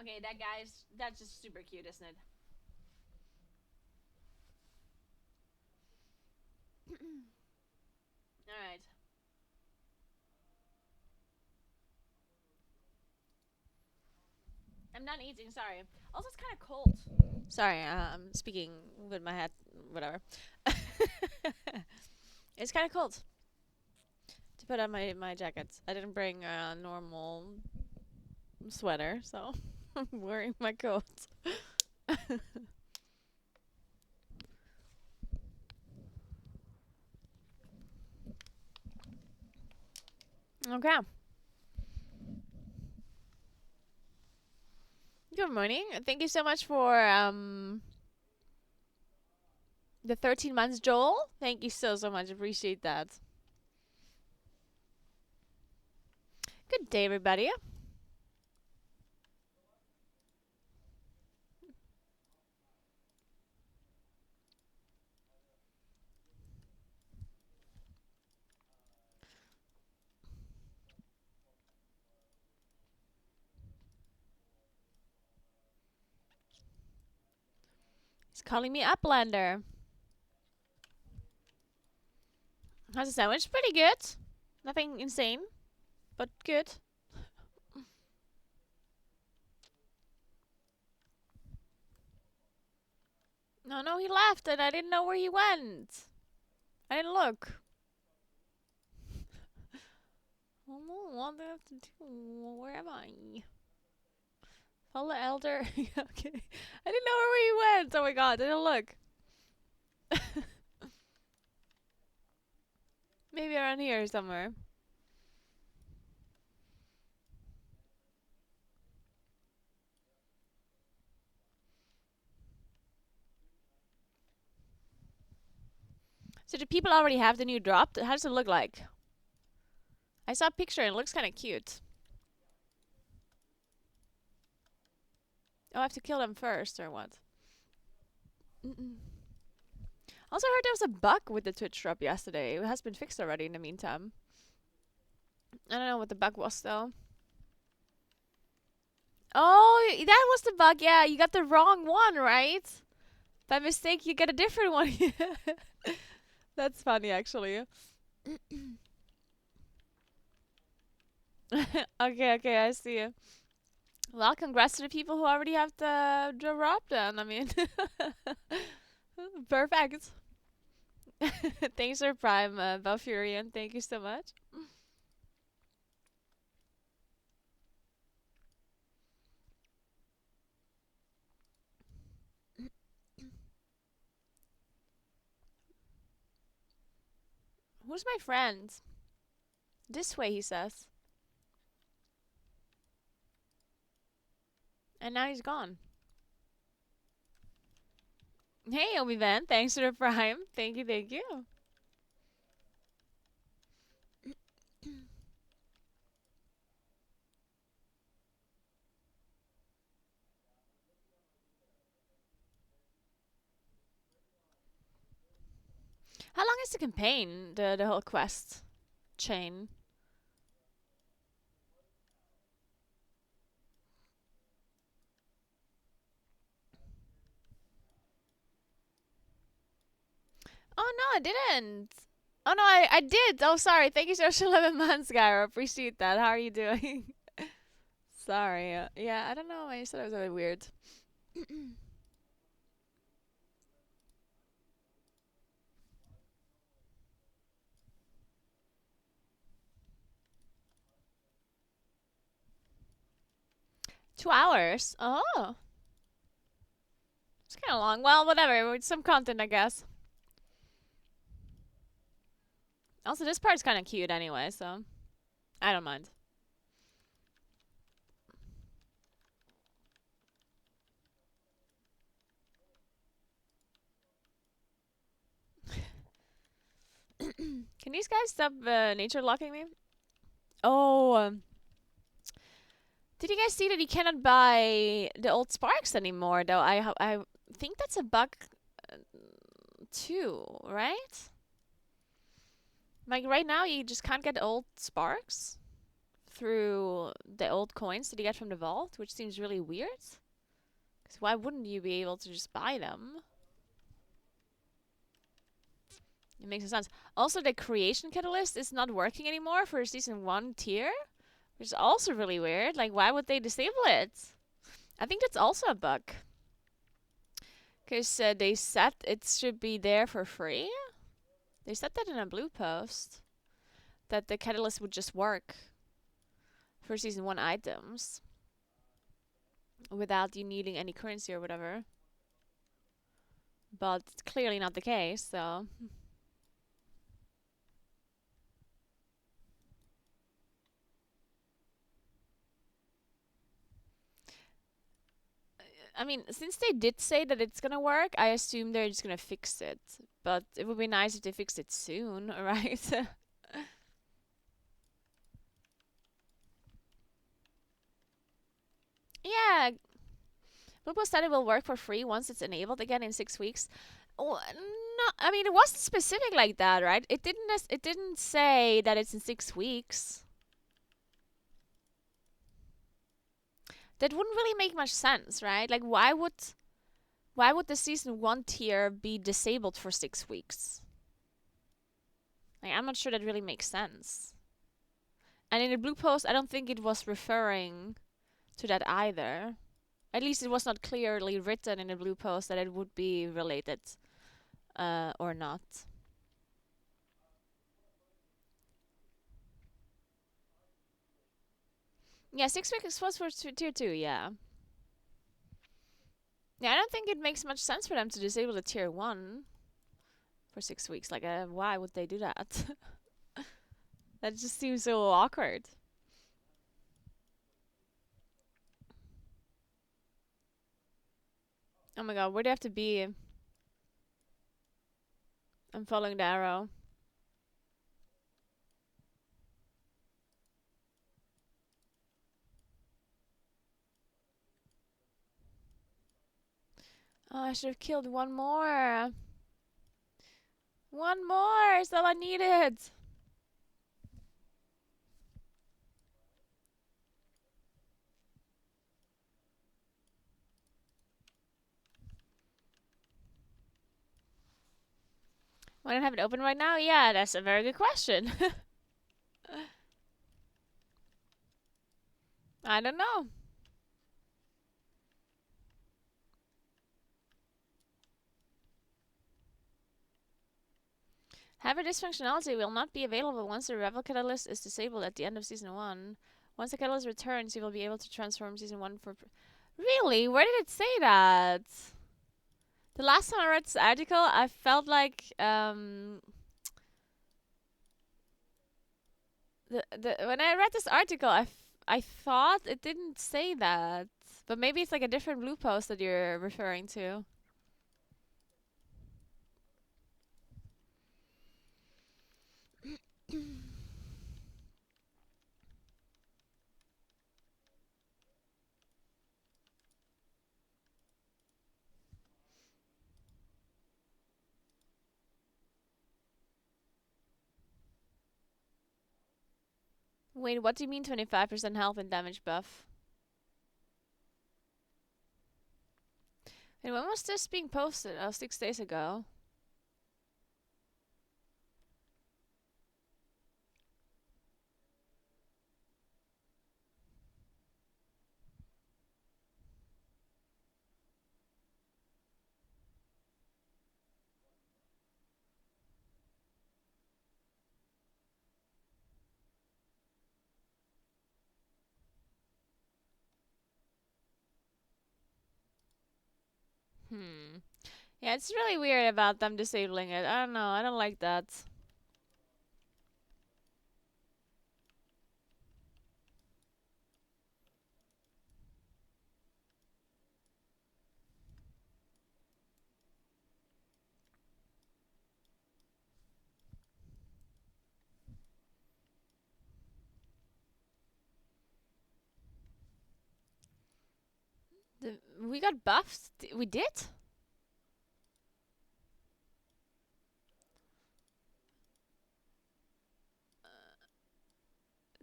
S1: Okay, that's just super cute, isn't it? Alright. I'm done eating, sorry. Also, it's kind of cold. Sorry, I'm speaking with my head, whatever. It's kind of cold to put on my jacket. I didn't bring a normal sweater, so I'm wearing my coat. Okay. Good morning. Thank you so much for the 13 months, Joel. Thank you so much. Appreciate that. Good day, everybody. He's calling me Uplander. How's the sandwich? Pretty good. Nothing insane, but good. No, he left and I didn't know where he went. I didn't look. Oh, what do I have to do? Where am I? Follow the elder. Okay. I didn't know where he went. Oh my god, I didn't look. Maybe around here somewhere. So do people already have the new drop? How does it look like? I saw a picture and it looks kind of cute. Oh, I have to kill them first or what? Also, I heard there was a bug with the Twitch drop yesterday. It has been fixed already in the meantime. I don't know what the bug was though. Oh, that was the bug. Yeah, you got the wrong one, right? By mistake, you get a different one. That's funny, actually. Okay, I see. Well, congrats to the people who already have the drop then. I mean, perfect. Thanks for Prime, Balfurian. Thank you so much. Who's my friend? This way, he says. And now he's gone. Hey, Obi Van. Thanks for the Prime. Thank you, thank you. How long is the campaign? The whole quest chain? Oh no, I didn't. Oh no, I did. Oh sorry. Thank you so much for 11 months, Gyro. Appreciate that. How are you doing? Sorry. Yeah, I don't know. I said it was a bit weird. 2 hours. Oh, it's kind of long. Well, whatever. It's some content, I guess. Also, this part's kind of cute anyway, so I don't mind. Can these guys stop nature locking me? Oh, did you guys see that you cannot buy the old Sparks anymore? Though I think that's a bug too, right? Like right now, you just can't get old Sparks through the old coins that you get from the vault, which seems really weird. Because why wouldn't you be able to just buy them? It makes no sense. Also, the creation catalyst is not working anymore for season 1 tier, which is also really weird. Like, why would they disable it? I think that's also a bug. Because they said it should be there for free. They said that in a blue post. That the catalyst would just work for season 1 items. Without you needing any currency or whatever. But it's clearly not the case, so... I mean, since they did say that it's gonna work, I assume they're just gonna fix it. But it would be nice if they fixed it soon, right? Yeah, Lupo said it will work for free once it's enabled again in 6 weeks. Oh, no, I mean, it wasn't specific like that, right? It didn't say that it's in 6 weeks. That wouldn't really make much sense, right? Like, why would the season 1 tier be disabled for 6 weeks? Like, I'm not sure that really makes sense. And in the blue post, I don't think it was referring to that either. At least it was not clearly written in the blue post that it would be related or not. Yeah, 6 weeks was for tier 2, yeah. Yeah, I don't think it makes much sense for them to disable the tier 1 for 6 weeks. Like, why would they do that? That just seems so awkward. Oh my god, where do I have to be? I'm following the arrow. Oh, I should have killed one more. One more is all I needed. Why don't I have it open right now? Yeah, that's a very good question. I don't know. Hyper dysfunctionality will not be available once the Revel Catalyst is disabled at the end of Season 1. Once the Catalyst returns, you will be able to transform Season 1 for... Really? Where did it say that? The last time I read this article, I felt like... when I read this article, I thought it didn't say that. But maybe it's like a different blue post that you're referring to. Wait, what do you mean 25% health and damage buff? And when was this being posted? Oh, 6 days ago. Yeah, it's really weird about them disabling it. I don't know. I don't like that. We got buffed? We did?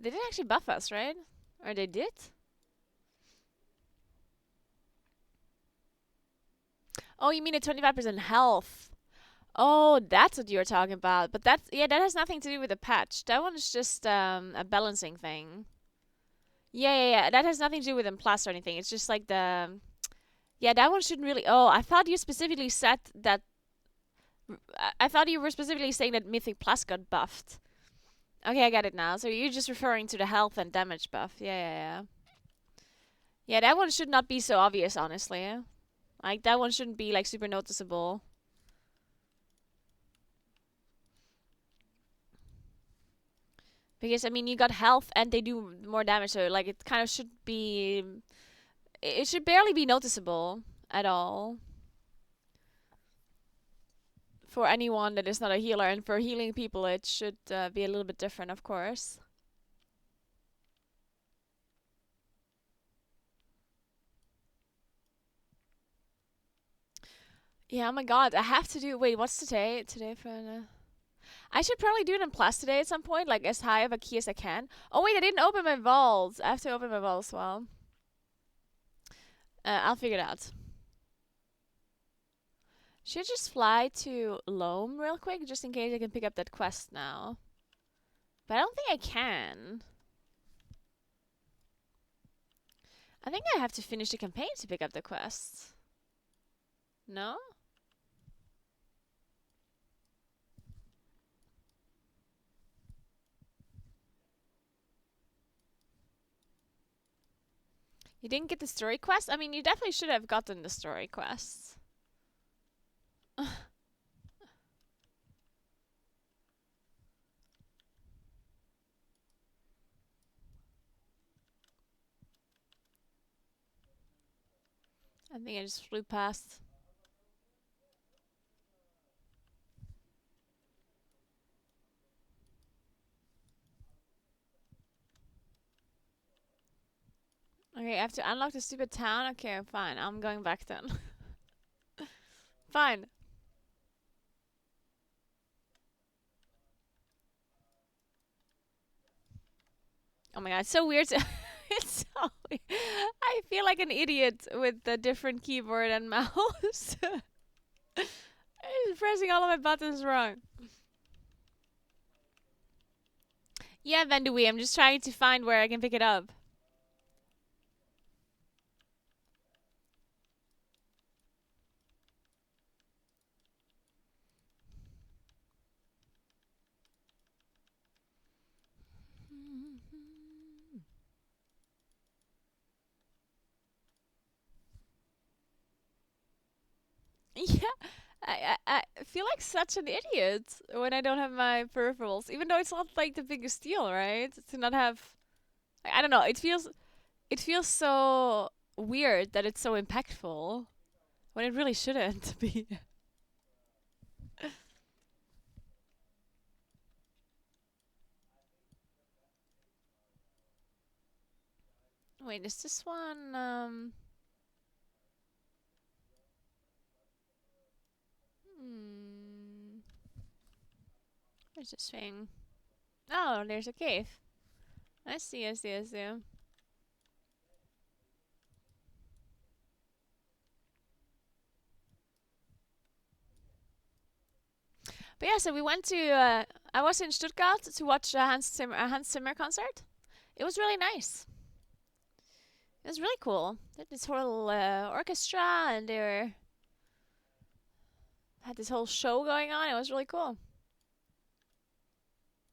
S1: They didn't actually buff us, right? Or they did? Oh, you mean a 25% health? Oh, that's what you're talking about. But that's yeah, that has nothing to do with the patch. That one is just a balancing thing. Yeah, yeah, yeah. That has nothing to do with M plus or anything. It's just like the yeah, that one shouldn't really. Oh, I thought you specifically said that. I thought you were specifically saying that Mythic Plus got buffed. Okay, I got it now. So you're just referring to the health and damage buff. Yeah, yeah, yeah. Yeah, that one should not be so obvious, honestly. Like that one shouldn't be like super noticeable. Because I mean, you got health and they do more damage, so like it kind of should be. It should barely be noticeable at all for anyone that is not a healer, and for healing people, it should be a little bit different, of course. Yeah, oh my god, I have to do. Wait, what's today? Today for. I should probably do it in plus today at some point, like as high of a key as I can. Oh wait, I didn't open my vaults. I have to open my vaults as well. I'll figure it out. Should just fly to Loam real quick, just in case I can pick up that quest now. But I don't think I can. I think I have to finish the campaign to pick up the quest. No? You didn't get the story quest? I mean, you definitely should have gotten the story quests. I think I just flew past. Okay, I have to unlock the stupid town? Okay, fine. I'm going back then. Fine. Oh my god, it's so weird. It's so weird. I feel like an idiot with the different keyboard and mouse. I'm pressing all of my buttons wrong. Yeah, Vendui, I'm just trying to find where I can pick it up. Yeah, I feel like such an idiot when I don't have my peripherals, even though it's not like the biggest deal, right? To not have, I don't know. It feels so weird that it's so impactful when it really shouldn't be. Wait, is this one? Hmm. Where's this thing? Oh, there's a cave. I see, I see, I see. But yeah, so we went to. I was in Stuttgart to watch a Hans Zimmer concert. It was really nice. It was really cool. They had this whole orchestra, and had this whole show going on. It was really cool.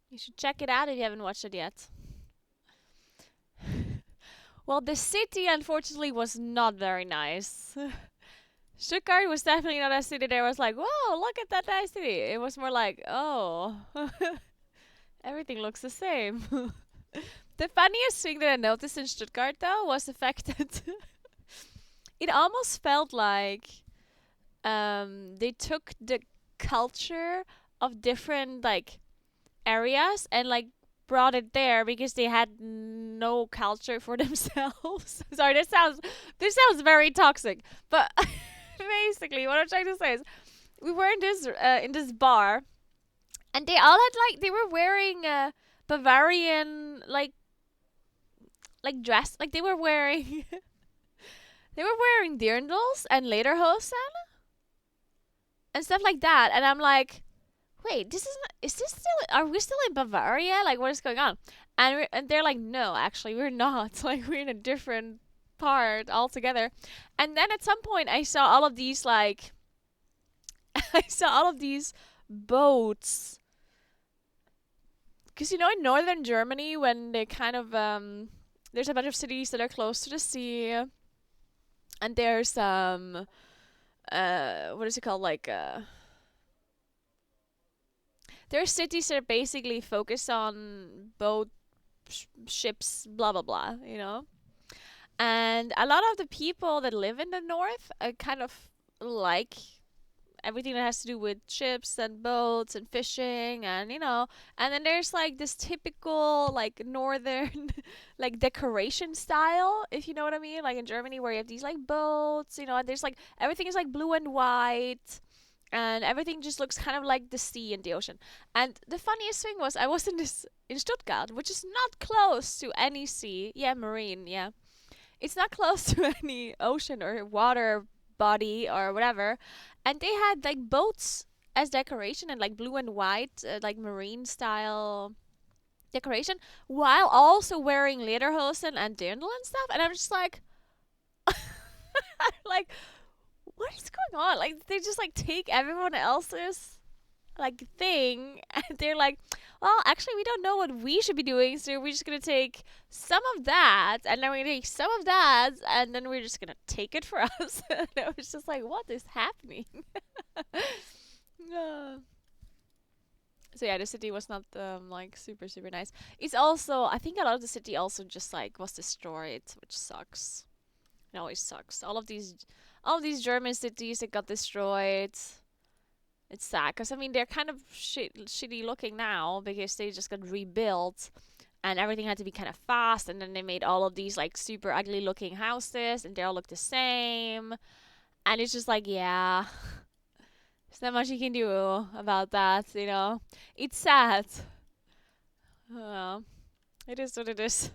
S1: You should check it out if you haven't watched it yet. Well, the city unfortunately was not very nice. Stuttgart was definitely not a city that was like, whoa, look at that nice city. It was more like, oh, everything looks the same. The funniest thing that I noticed in Stuttgart, though, was the fact that it almost felt like they took the culture of different like areas and like brought it there because they had no culture for themselves. Sorry, this sounds very toxic, but basically what I'm trying to say is we were in this bar, and they all had like they were wearing Bavarian like like dressed, like they were wearing they were wearing dirndls and lederhosen and stuff like that, and I'm like, wait, this is not, is this still, are we still in Bavaria? Like, what is going on? And they're like, no, actually, we're not. Like, we're in a different part altogether. And then at some point, I saw all of these, like, I saw all of these boats. Because, you know, in northern Germany, when they kind of, there's a bunch of cities that are close to the sea. And there's, what is it called? Like, there are cities that are basically focused on boat ships, blah blah blah, you know. And a lot of the people that live in the north kind of like everything that has to do with ships and boats and fishing, and you know. And then there's like this typical like northern like decoration style, if you know what I mean, like in Germany where you have these like boats, you know, and there's like everything is like blue and white, and everything just looks kind of like the sea and the ocean. And the funniest thing was I was in Stuttgart, which is not close to any sea. Yeah, marine, yeah. It's not close to any ocean or water body or whatever. And they had like boats as decoration and like blue and white, like marine style decoration, while also wearing lederhosen and dirndl and stuff. And I'm just like, like, what is going on? Like, they just like take everyone else's like thing, and they're like, well, actually, we don't know what we should be doing, so we're just gonna take some of that, and then we're gonna take some of that, and then we're just gonna take it for us. And I was just like, what is happening? Uh, so yeah, the city was not like super super nice. It's also, I think a lot of the city also just like was destroyed, which sucks. It always sucks. All of these German cities that got destroyed. It's sad because I mean they're kind of shitty looking now because they just got rebuilt and everything had to be kind of fast, and then they made all of these like super ugly looking houses and they all look the same, and it's just like, yeah, there's not much you can do about that, you know. It's sad. Uh, it is what it is.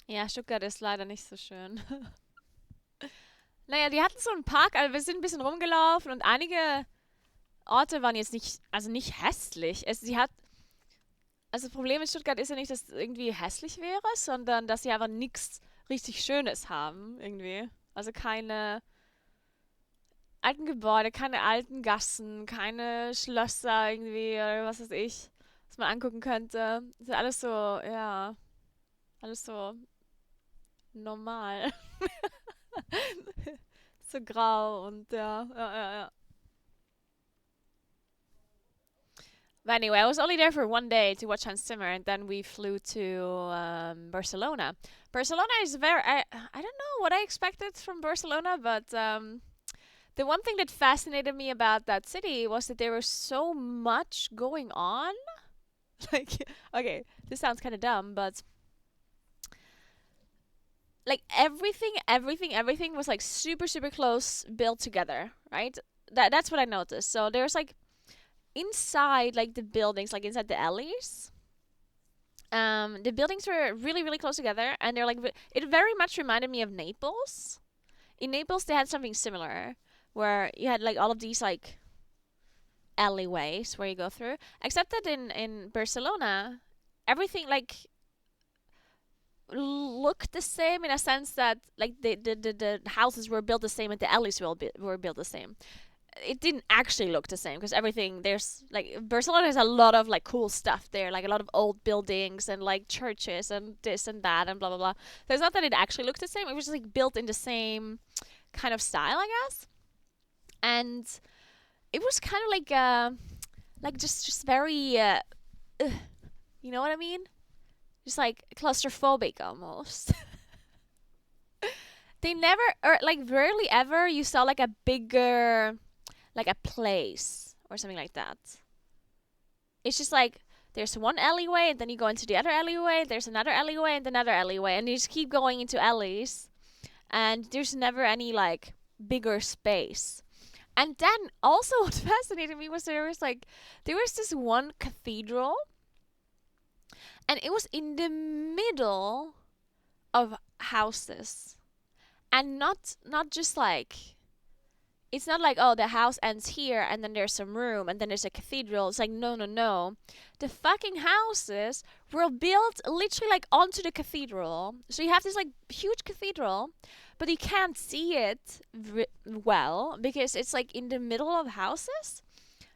S1: Ja, Stuttgart ist leider nicht so schön. Naja, die hatten so einen Park, also wir sind ein bisschen rumgelaufen und einige Orte waren jetzt nicht, also nicht hässlich. Also das Problem in Stuttgart ist ja nicht, dass es irgendwie hässlich wäre, sondern dass sie einfach nichts richtig Schönes haben, irgendwie. Also keine alten Gebäude, keine alten Gassen, keine Schlösser irgendwie oder was weiß ich, was man angucken könnte. Das ist alles so, ja, alles so normal. So grau und ja, ja, ja, ja. But anyway, I was only there for one day to watch Hans Zimmer, and then we flew to Barcelona. Barcelona is very. I don't know what I expected from Barcelona, but the one thing that fascinated me about that city was that there was so much going on. Like, okay, this sounds kind of dumb, but like everything was like super super close built together, right? That's what I noticed. So there's like inside like the buildings, like inside the alleys, the buildings were really really close together, and they're like it very much reminded me of Naples. In Naples they had something similar where you had like all of these like alleyways where you go through, except that in Barcelona everything like looked the same in a sense that like the houses were built the same and the alleys were built the same. It didn't actually look the same because everything there's like Barcelona has a lot of like cool stuff there, like a lot of old buildings and like churches and this and that and blah blah blah. So it's not that it actually looked the same; it was just like built in the same kind of style, I guess. And it was kind of like just very, you know what I mean? Just like claustrophobic almost. They never, or like rarely ever, you saw like a bigger like a place or something like that. It's just like there's one alleyway and then you go into the other alleyway, there's another alleyway and another alleyway, and you just keep going into alleys, and there's never any like bigger space. And then also what fascinated me was there was this one cathedral, and it was in the middle of houses. And not just like, it's not like, oh, the house ends here and then there's some room and then there's a cathedral. It's like, no, no, no. The fucking houses were built literally like onto the cathedral. So you have this like huge cathedral, but you can't see it well because it's like in the middle of houses.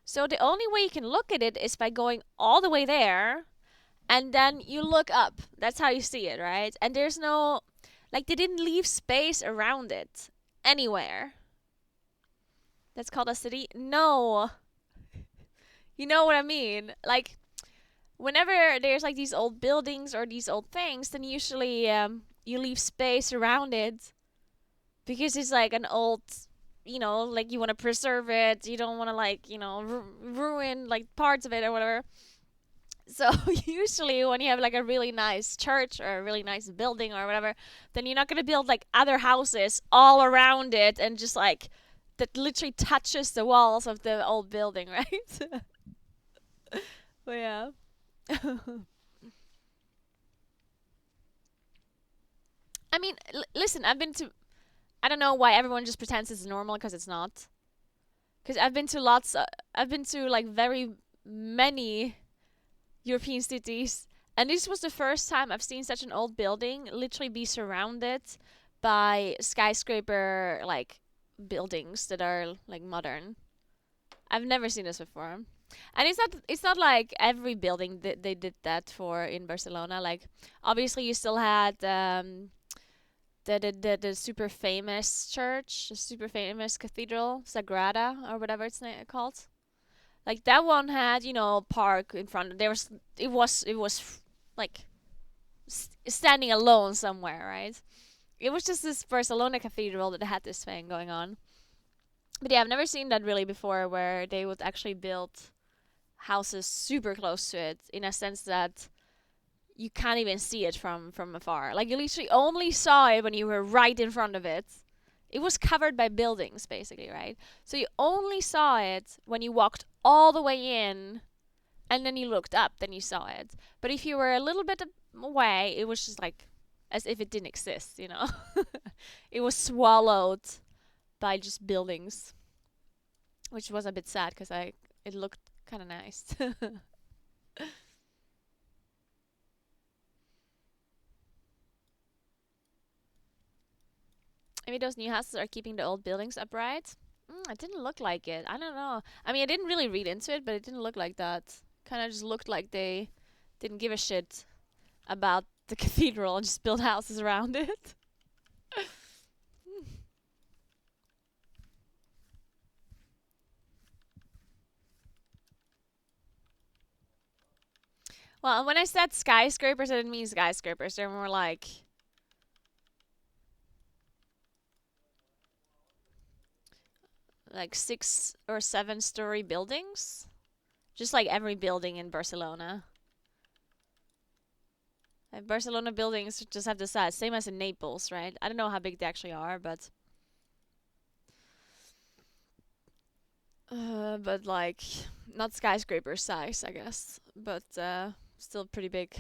S1: So the only way you can look at it is by going all the way there, and then you look up. That's how you see it, right? And there's no, like, they didn't leave space around it anywhere. That's called a city? No. You know what I mean? Like, whenever there's like these old buildings or these old things, then usually you leave space around it because it's like an old, like you want to preserve it. You don't want to, like, ruin like parts of it or whatever. So usually when you have like a really nice church or a really nice building or whatever, then you're not going to build like other houses all around it and just like that literally touches the walls of the old building, right? But yeah. I mean, listen, I don't know why everyone just pretends it's normal because it's not. Because I've been to like very many European cities, and this was the first time I've seen such an old building literally be surrounded by skyscraper like buildings that are like modern. I've never seen this before. And it's not like every building that they did that for in Barcelona. Like, obviously you still had the super famous church, the super famous cathedral, Sagrada or whatever it's called. Like that one had, park in front. It was like standing alone somewhere, right? It was just this Barcelona cathedral that had this thing going on. But yeah, I've never seen that really before, where they would actually build houses super close to it, in a sense that you can't even see it from afar. Like, you literally only saw it when you were right in front of it. It was covered by buildings, basically, right? So you only saw it when you walked all the way in, and then you looked up, then you saw it. But if you were a little bit away, it was just like as if it didn't exist. It was swallowed by just buildings, which was a bit sad because it looked kind of nice. Maybe those new houses are keeping the old buildings upright. It didn't look like it. I don't know. I mean, I didn't really read into it, but it didn't look like that. Kind of just looked like they didn't give a shit about the cathedral and just built houses around it. Well, when I said skyscrapers, I didn't mean skyscrapers. They're more like 6 or 7 story buildings, just like every building in Barcelona. Like, Barcelona buildings just have the size, same as in Naples, right? I don't know how big they actually are, but like not skyscraper size, I guess, but still pretty big.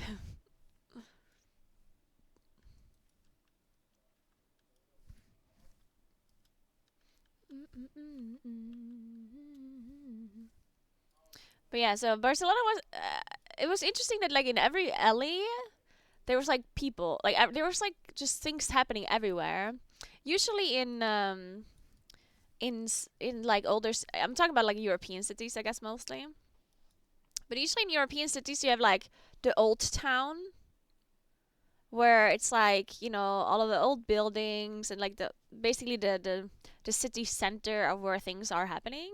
S1: But yeah, so Barcelona was. It was interesting that like in every alley there was like people, like there was like just things happening everywhere. Usually in like I'm talking about like European cities, I guess, mostly. But usually in European cities you have like the old town, where it's like, all of the old buildings and like the basically the city center of where things are happening.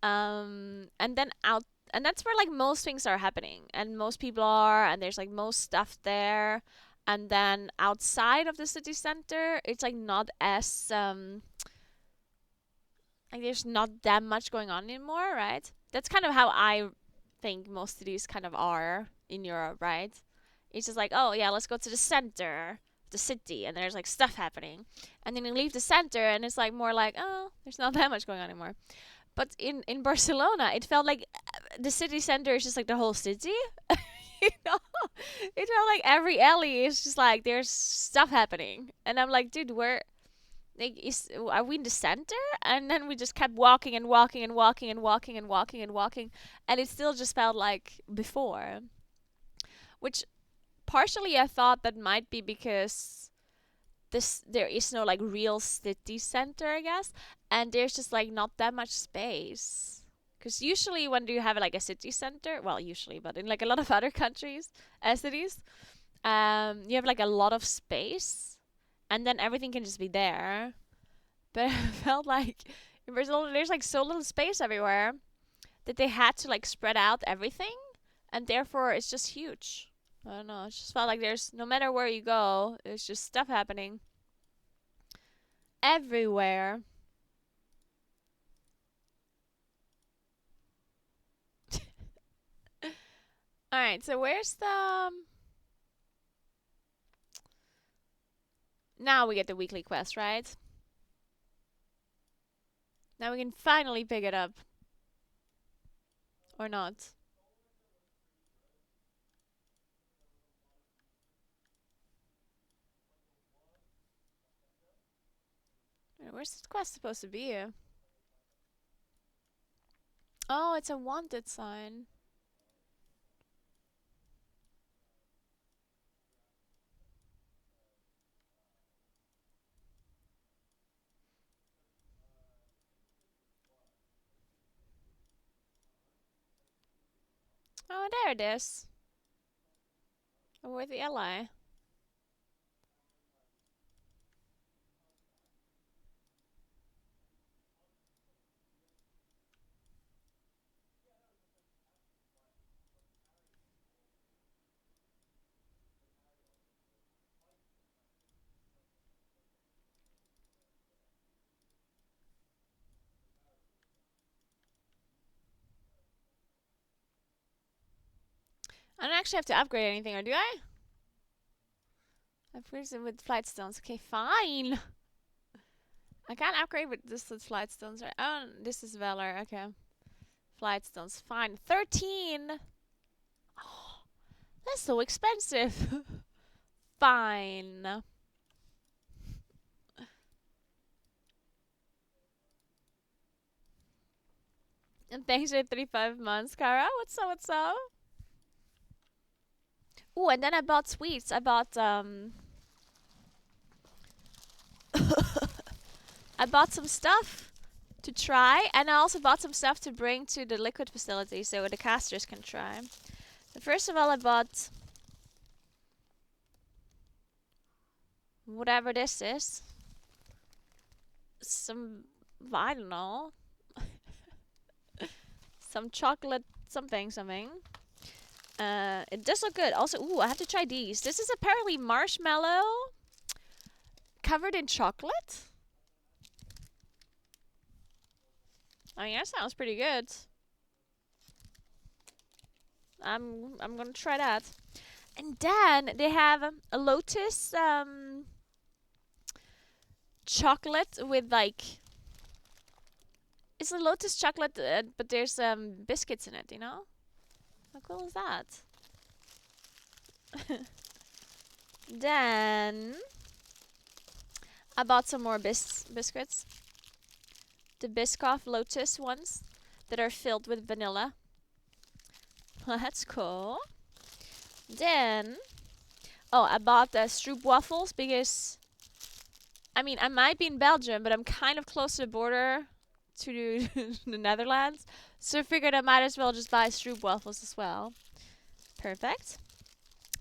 S1: And then out and that's where like most things are happening and most people are, and there's like most stuff there. And then outside of the city center, it's like not as like there's not that much going on anymore, right? That's kind of how I think most cities kind of are in Europe, right? It's just like, oh yeah, let's go to the center of the city and there's like stuff happening. And then you leave the center and it's like more like, oh, there's not that much going on anymore. But in Barcelona, it felt like the city center is just like the whole city. You know, it felt like every alley is just like there's stuff happening, and I'm like, dude, where? Like, are we in the center? And then we just kept walking and walking and walking and walking and walking and walking, and it still just felt like before. Which partially I thought that might be because there is no like real city center, I guess, and there's just like not that much space. Because usually when you have like a city center, well, usually, but in like a lot of other countries, cities, you have like a lot of space, and then everything can just be there. But I felt like there's like so little space everywhere that they had to like spread out everything, and therefore it's just huge. I don't know. It just felt like there's no matter where you go, there's just stuff happening everywhere. All right. So where's the? Now we get the weekly quest, right? Now we can finally pick it up. Or not. Where's this quest supposed to be? Oh, it's a wanted sign. Oh, there it is. A worthy ally. I don't actually have to upgrade anything, or do I? Upgrades it with flight stones. Okay, fine. I can't upgrade with this with flight stones, right? Oh, this is Valor. Okay. Flight stones. Fine. 13! Oh, that's so expensive. Fine. And thanks for 35 months, Kara. What's up, what's up? Ooh, and then I bought sweets. I bought, I bought some stuff to try, and I also bought some stuff to bring to the liquid facility so the casters can try. But first of all, I bought whatever this is. Some, I don't know. Some chocolate something. It does look good. Also, ooh, I have to try these. This is apparently marshmallow covered in chocolate. I mean, that sounds pretty good. I'm gonna try that. And then they have a lotus chocolate with like, it's a lotus chocolate, but there's biscuits in it. You know, how cool is that? Then I bought some more biscuits. The Biscoff Lotus ones that are filled with vanilla. That's cool. Then, oh, I bought the Stroop waffles because, I mean, I might be in Belgium, but I'm kind of close to the border to the Netherlands. So I figured I might as well just buy Stroop waffles as well. Perfect.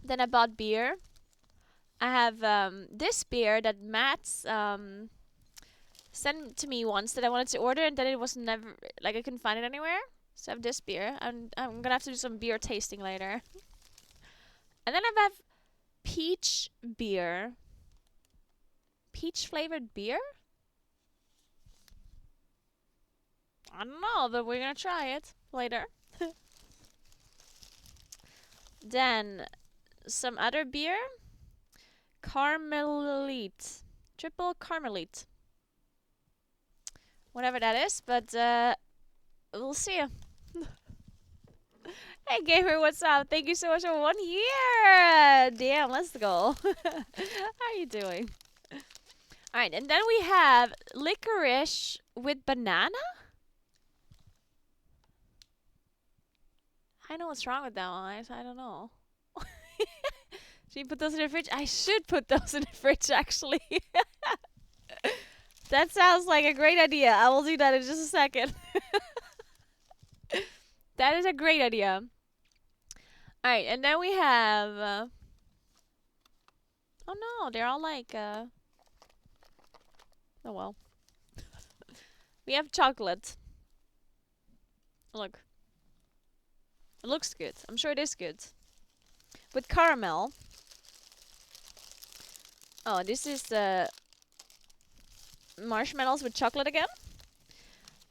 S1: Then I bought beer. I have this beer that Matt's sent to me once that I wanted to order, and then it was never, like, I couldn't find it anywhere. So I have this beer, and I'm gonna have to do some beer tasting later. And then I have peach beer. Peach flavored beer? I don't know, but we're gonna try it later. Then some other beer Carmelite. Triple Carmelite. Whatever that is, but we'll see. Hey gamer, what's up? Thank you so much for 1 year! Damn, let's go. How are you doing? Alright, and then we have licorice with banana? I know what's wrong with that one. I don't know. Should you put those in the fridge? I should put those in the fridge, actually. That sounds like a great idea. I will do that in just a second. That is a great idea. Alright, and then we have... oh no, they're all like... oh well. We have chocolate. Look. It looks good. I'm sure it is good. With caramel. Oh, this is the marshmallows with chocolate again.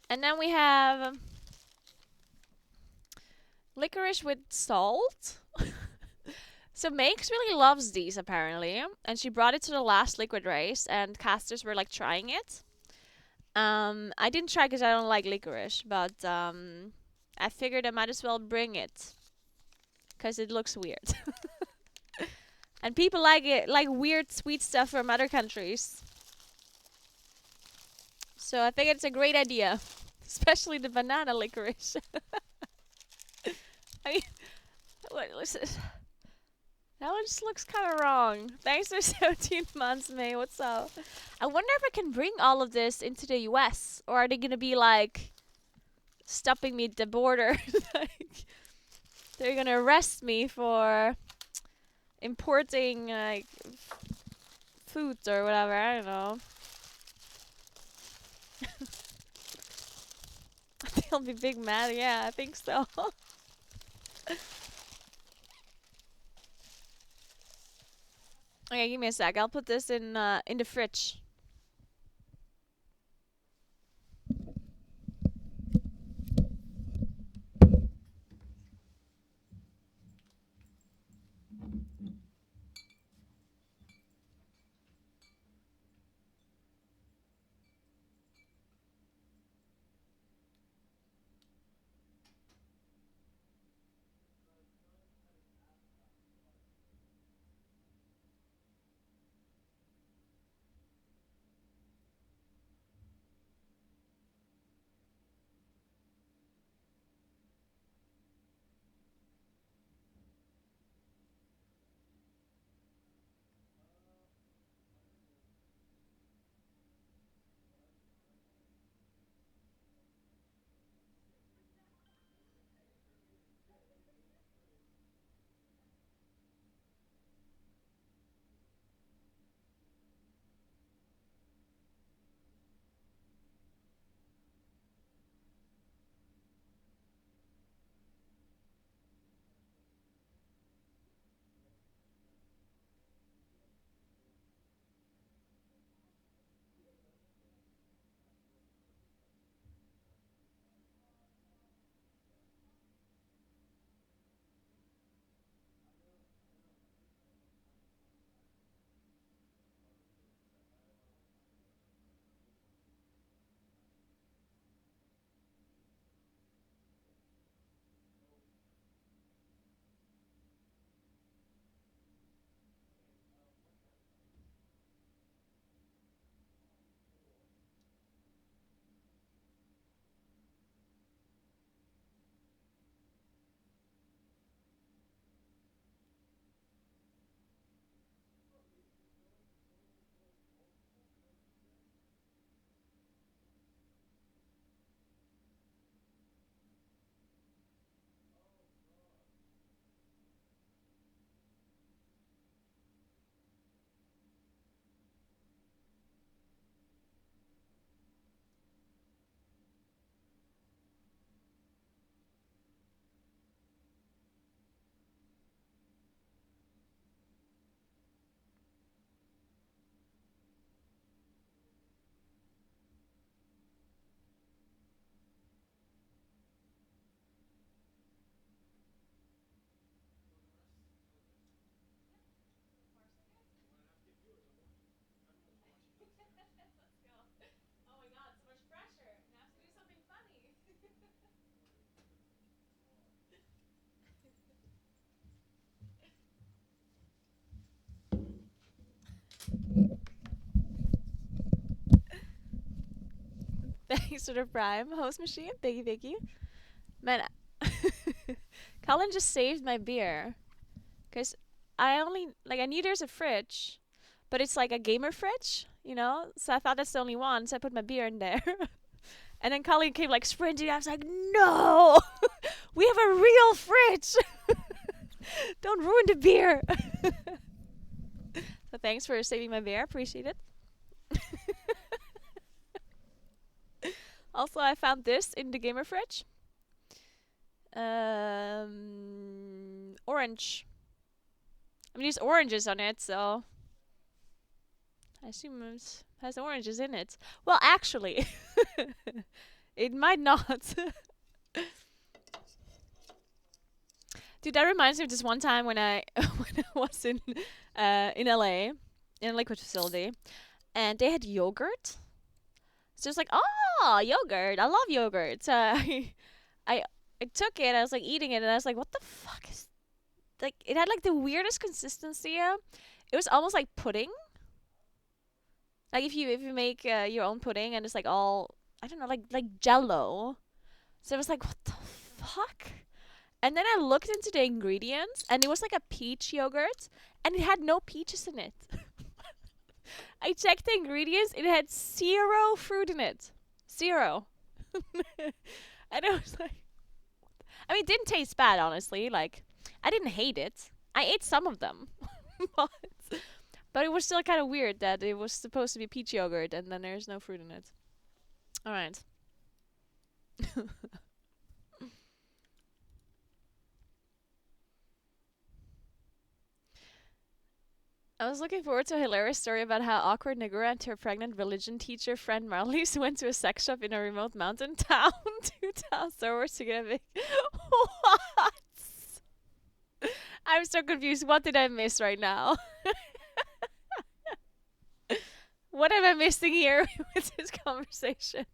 S1: And then we have licorice with salt. So Makes really loves these apparently, and she brought it to the last liquid race, and casters were like trying it. I didn't try because I don't like licorice, but I figured I might as well bring it because it looks weird. And people like it, like weird sweet stuff from other countries. So I think it's a great idea, especially the banana licorice. I mean, what was it? That one just looks kind of wrong. Thanks for 17 months, May. What's up? I wonder if I can bring all of this into the US, or are they gonna be like stopping me at the border? Like they're gonna arrest me for importing like food or whatever. I don't know. They'll be big mad. Yeah, I think so. Okay, give me a sec. I'll put this in the fridge. Thanks for the prime host machine. Thank you, thank you. Man, Colin just saved my beer. Because I knew there's a fridge, but it's like a gamer fridge, you know? So I thought that's the only one, so I put my beer in there. And then Colin came like sprinting. I was like, no! We have a real fridge! Don't ruin the beer! So thanks for saving my beer. Appreciate it. Also, I found this in the gamer fridge. Orange. I mean, there's oranges on it, so I assume it has oranges in it. Well, actually, it might not. Dude, that reminds me of this one time when I when I was in LA in a liquid facility, and they had yogurt. So it's like, oh, yogurt! I love yogurt. So I I took it. I was like eating it, and I was like, what the fuck is like? It had like the weirdest consistency. It was almost like pudding. Like if you make your own pudding and it's like all I don't know like Jello. So it was like what the fuck? And then I looked into the ingredients and it was like a peach yogurt and it had no peaches in it. I checked the ingredients, it had 0 fruit in it. 0. And I was like I mean it didn't taste bad honestly, like I didn't hate it. I ate some of them. But it was still kind of weird that it was supposed to be peach yogurt and then there's no fruit in it. Alright. I was looking forward to a hilarious story about how awkward Naguura and her pregnant religion teacher friend Marlies went to a sex shop in a remote mountain town 2,000 hours to get a big... What? I'm so confused. What did I miss right now? What am I missing here with this conversation?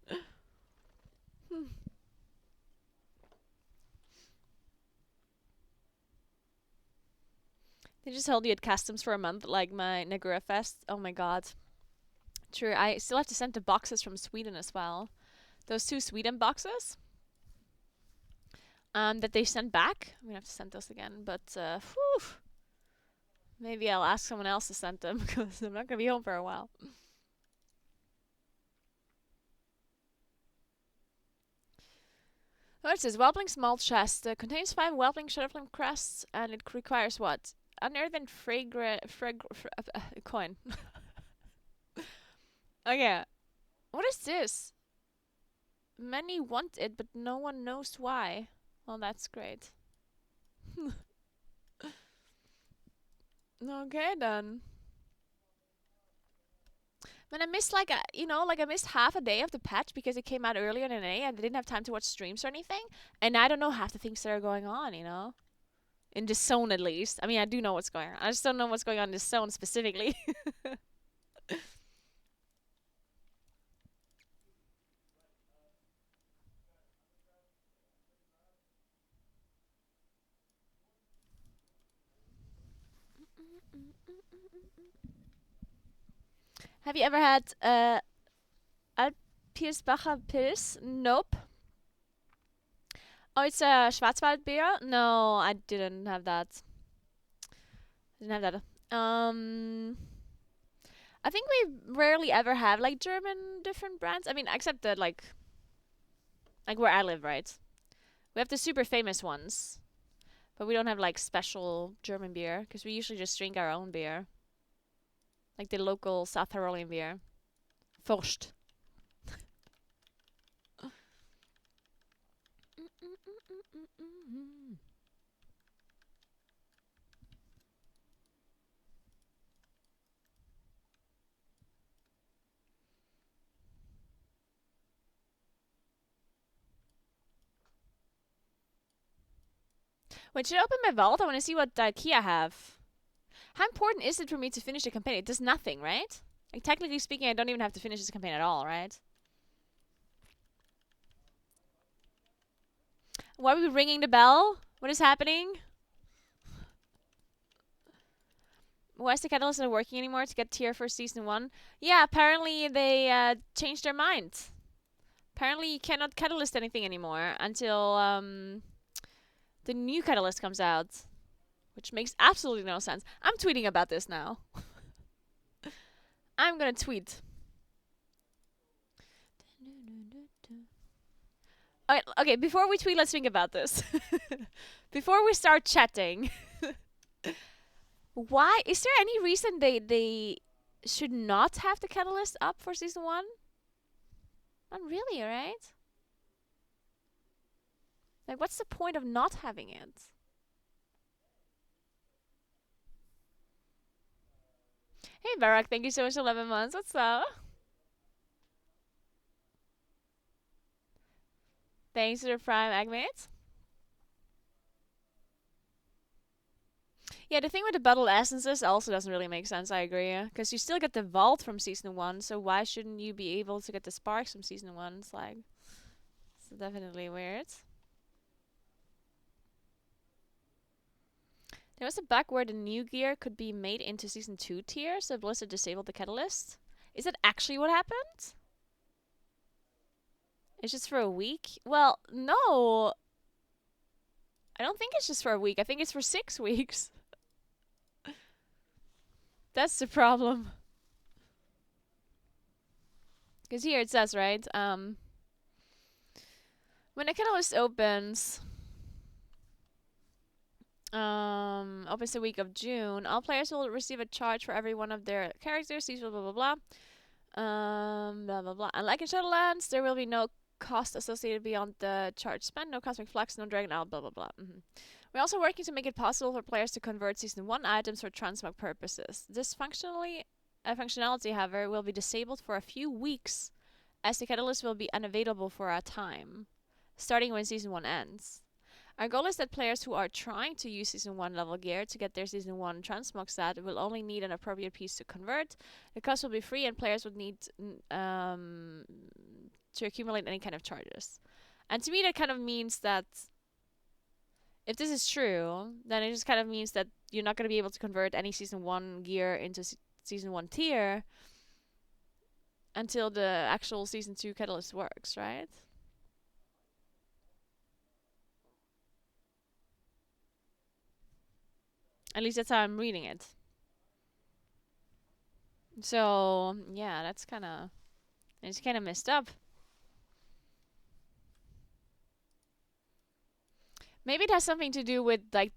S1: They just held you at customs for a month, like my Naguura Fest. Oh my god. True, I still have to send the boxes from Sweden as well. Those 2 Sweden boxes. That they sent back. I'm gonna have to send those again, but whew. Maybe I'll ask someone else to send them because I'm not gonna be home for a while. Oh, it says Whelpling small chest contains 5 Whelpling Shutterflame crests, and it requires what? Unearthed coin. Okay, what is this? Many want it, but no one knows why. Well, that's great. Okay then. Man, I missed like I missed half a day of the patch because it came out earlier than A and I didn't have time to watch streams or anything. And I don't know half the things that are going on, you know? In this zone at least. I mean, I do know what's going on. I just don't know what's going on in this zone specifically. Have you ever had Alpirsbacher Pils? Nope. Oh, it's a Schwarzwaldbeer? No, I didn't have that. Didn't have that. I think we rarely ever have like German different brands. I mean, except that like where I live, right? We have the super famous ones, but we don't have like special German beer because we usually just drink our own beer, like the local South Tyrolean beer. Furst. Wait, should I open my vault? I want to see what key I have. How important is it for me to finish the campaign? It does nothing, right? Like, technically speaking, I don't even have to finish this campaign at all, right? Why are we ringing the bell? What is happening? Why is the catalyst not working anymore to get tier for season 1? Yeah, apparently they changed their mind. Apparently you cannot catalyst anything anymore until the new catalyst comes out. Which makes absolutely no sense. I'm tweeting about this now. I'm gonna tweet. Okay, before we tweet, let's think about this. Before we start chatting. Why? Is there any reason they should not have the catalyst up for season 1? Not really, right? Like, what's the point of not having it? Hey, Barak, thank you so much for 11 months. What's up? Thanks to the Prime Agmate. Yeah, the thing with the battle essences also doesn't really make sense, I agree. Because you still get the vault from season 1, so why shouldn't you be able to get the sparks from season 1? It's like, it's definitely weird. There was a bug where the new gear could be made into season 2 tier, so Blizzard disabled the catalyst. Is that actually what happened? It's just for a week? Well, no. I don't think it's just for a week. I think it's for 6 weeks. That's the problem. Because here it says, right? When a catalyst opens the week of June, all players will receive a charge for every one of their characters. These blah blah blah blah blah blah. And like in Shadowlands, there will be no cost associated beyond the charge spent. No cosmic flux, no dragon out, blah blah blah. We're also working to make it possible for players to convert season 1 items for transmog purposes. This functionality, however, will be disabled for a few weeks, as the catalyst will be unavailable for a time, starting when season 1 ends. Our goal is that players who are trying to use season 1 level gear to get their season 1 transmog stat will only need an appropriate piece to convert. The cost will be free, and players would need to accumulate any kind of charges. And to me, that kind of means that if this is true, then it just kind of means that you're not going to be able to convert any season 1 gear into season 1 tier until the actual season 2 catalyst works, right? At least that's how I'm reading it. So, yeah, that's kind of... It's kind of messed up. Maybe it has something to do with, like,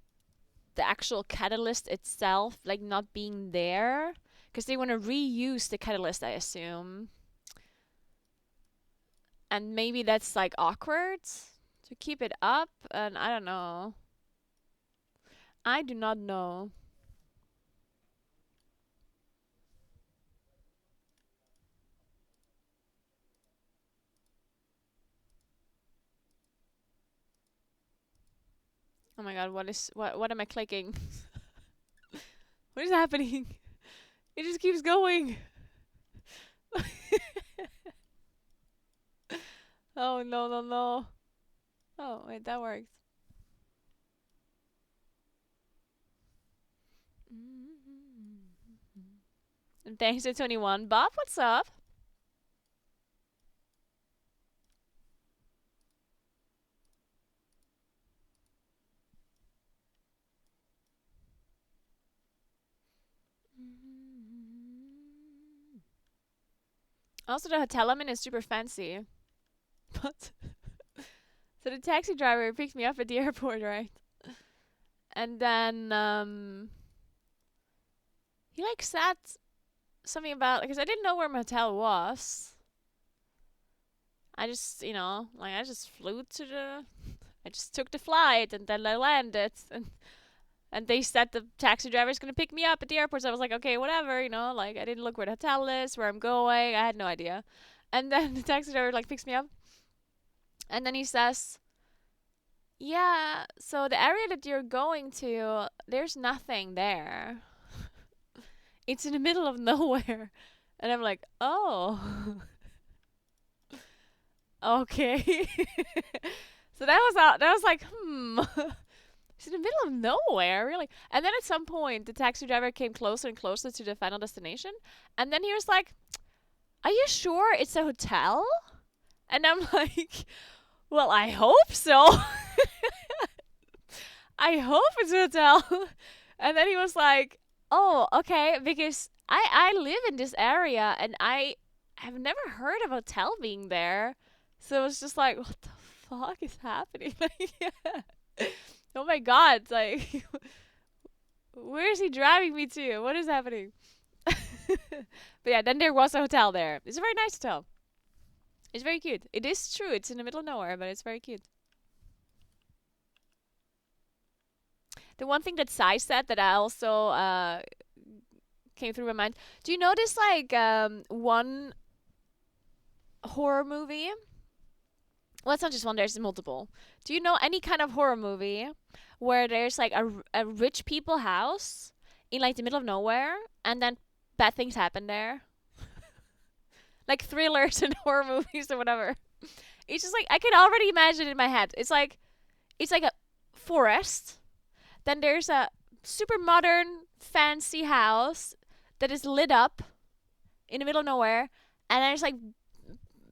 S1: the actual catalyst itself, like, not being there. Because they want to reuse the catalyst, I assume. And maybe that's, like, awkward to keep it up. And I don't know. I do not know. Oh my god, what am I clicking? What is happening? It just keeps going. Oh no no no. Oh wait, that worked. And thanks to 21. Bob, what's up? Also, the hotel I'm in is super fancy. But so the taxi driver picked me up at the airport, right? And then he like said something about, because I didn't know where my hotel was. I just, you know, like I just flew to the, I just took the flight and then I landed and they said the taxi driver's gonna pick me up at the airport. So I was like, okay, whatever, you know, like I didn't look where the hotel is, where I'm going. I had no idea. And then the taxi driver like picks me up. And then he says, yeah, so the area that you're going to, there's nothing there. It's in the middle of nowhere. And I'm like, oh. Okay. So that was like, it's in the middle of nowhere, really. And then at some point, the taxi driver came closer and closer to the final destination. And then he was like, are you sure it's a hotel? And I'm like, well, I hope so. I hope it's a hotel. And then he was like, oh, okay, because I live in this area and I have never heard of a hotel being there. So it was just like, what the fuck is happening? Like, yeah. Oh my god, like, where is he driving me to? What is happening? But yeah, then there was a hotel there. It's a very nice hotel. It's very cute. It is true. It's in the middle of nowhere, but it's very cute. The one thing that Sai said that I also came through my mind. Do you notice like one horror movie? Well, it's not just one. There's multiple. Do you know any kind of horror movie where there's like a rich people house in like the middle of nowhere, and then bad things happen there? Like thrillers and horror movies or whatever. It's just like I can already imagine it in my head. It's like a forest. Then there's a super modern, fancy house that is lit up in the middle of nowhere, and then it's like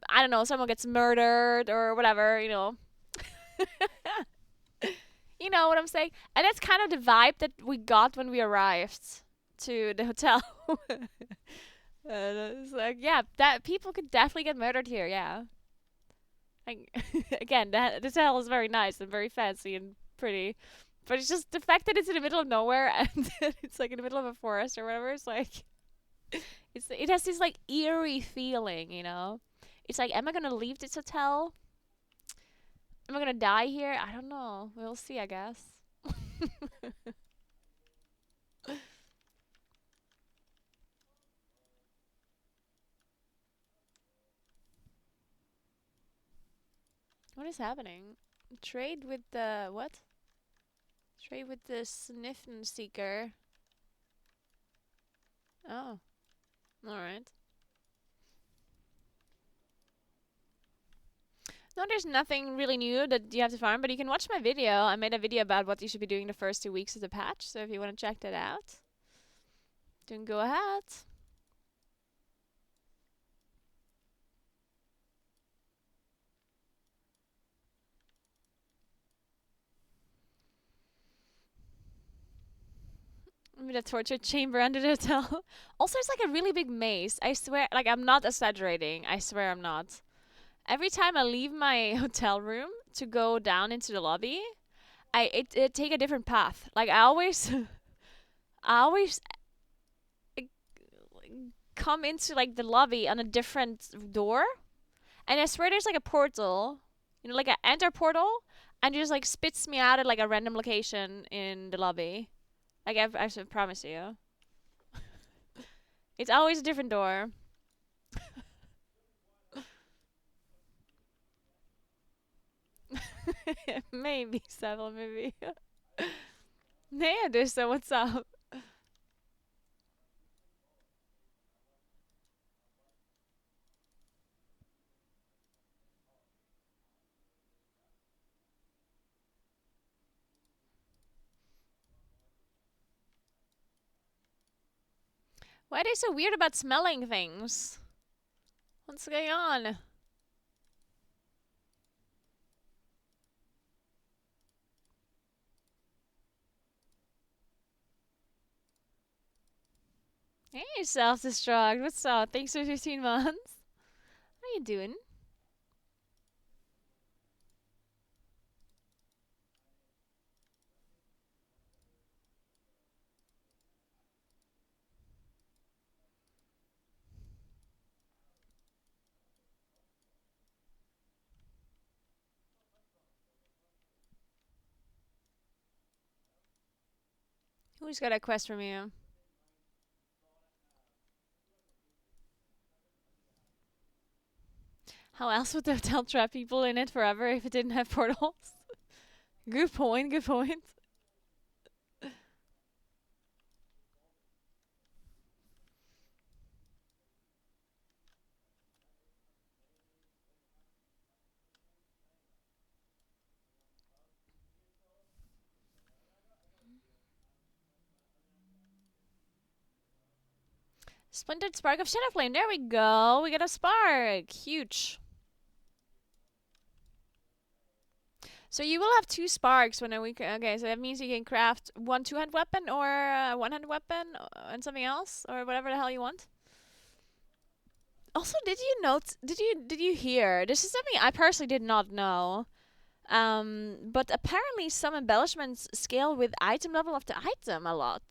S1: I don't know, someone gets murdered or whatever, you know. You know what I'm saying? And that's kind of the vibe that we got when we arrived to the hotel. It's like, yeah, that people could definitely get murdered here. Yeah. Like, again, that this hotel is very nice and very fancy and pretty, but it's just the fact that it's in the middle of nowhere and it's like in the middle of a forest or whatever. It's like it has this like eerie feeling, you know. It's like, am I gonna leave this hotel? Am I gonna die here? I don't know. We'll see, I guess. What is happening? Trade with the what? Trade with the Sniffen Seeker. Oh, alright. No, there's nothing really new that you have to farm, but you can watch my video. I made a video about what you should be doing the first 2 weeks of the patch, so if you want to check that out, then go ahead. Maybe the torture chamber under the hotel. Also, it's like a really big maze. I swear, like, I'm not exaggerating. I swear I'm not. Every time I leave my hotel room to go down into the lobby, it take a different path. Like I always, I always uh, come into like the lobby on a different door, and I swear there's like a portal, you know, like an enter portal, and it just like spits me out at like a random location in the lobby. Like I should promise you, it's always a different door. Maybe several, maybe. Yeah, there's so what's up? Why are they so weird about smelling things? What's going on? Hey, self-destruct. What's up? Thanks for 15 months. How you doing? Who's got a quest from you? How else would the hotel trap people in it forever if it didn't have portals? Good point, good point. Splintered Spark of Shadowflame. There we go. We got a spark. Huge. So you will have 2 sparks when a week. Okay, so that means you can craft one two-hand weapon or a one-hand weapon and something else or whatever the hell you want. Also, did you note? Did you hear? This is something I personally did not know. But apparently some embellishments scale with item level of the item a lot.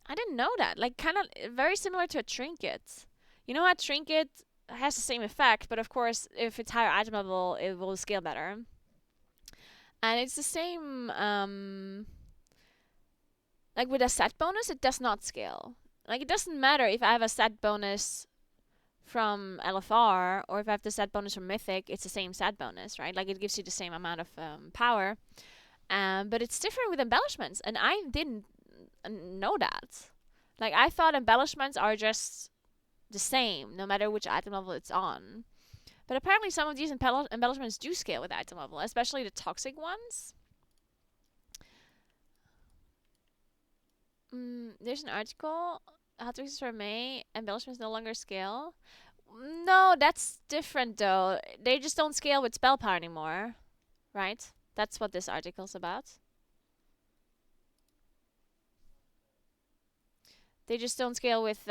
S1: I didn't know that. Like, kind of very similar to a trinket. You know how a trinket has the same effect, but of course, if it's higher item level, it will scale better. And it's the same, like with a set bonus, it does not scale. Like, it doesn't matter if I have a set bonus from LFR or if I have the set bonus from Mythic, it's the same set bonus, right? Like, it gives you the same amount of power. But it's different with embellishments, and I didn't know that. Like, I thought embellishments are just the same, no matter which item level it's on. But apparently some of these embellishments do scale with item level, especially the toxic ones. There's an article, How to Fix for May, embellishments no longer scale. No, that's different though. They just don't scale with spell power anymore, right? That's what this article's about. They just don't scale with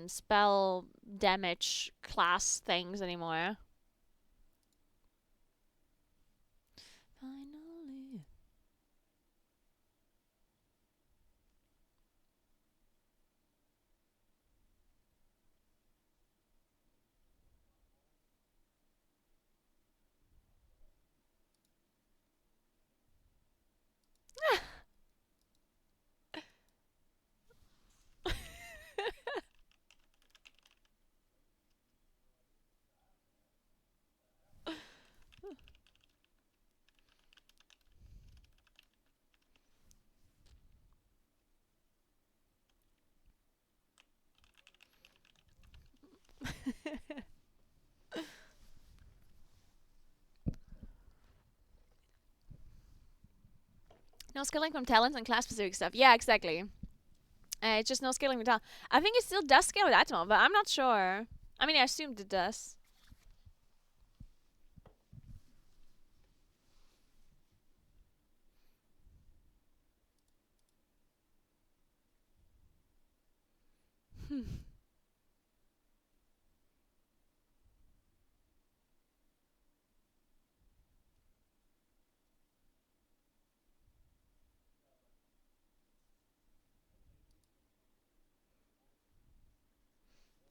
S1: spell damage class things anymore. Finally. No scaling from talents and class specific stuff. Yeah, exactly. It's just no scaling with talent. I think it still does scale with item, but I'm not sure. I mean, I assumed it does.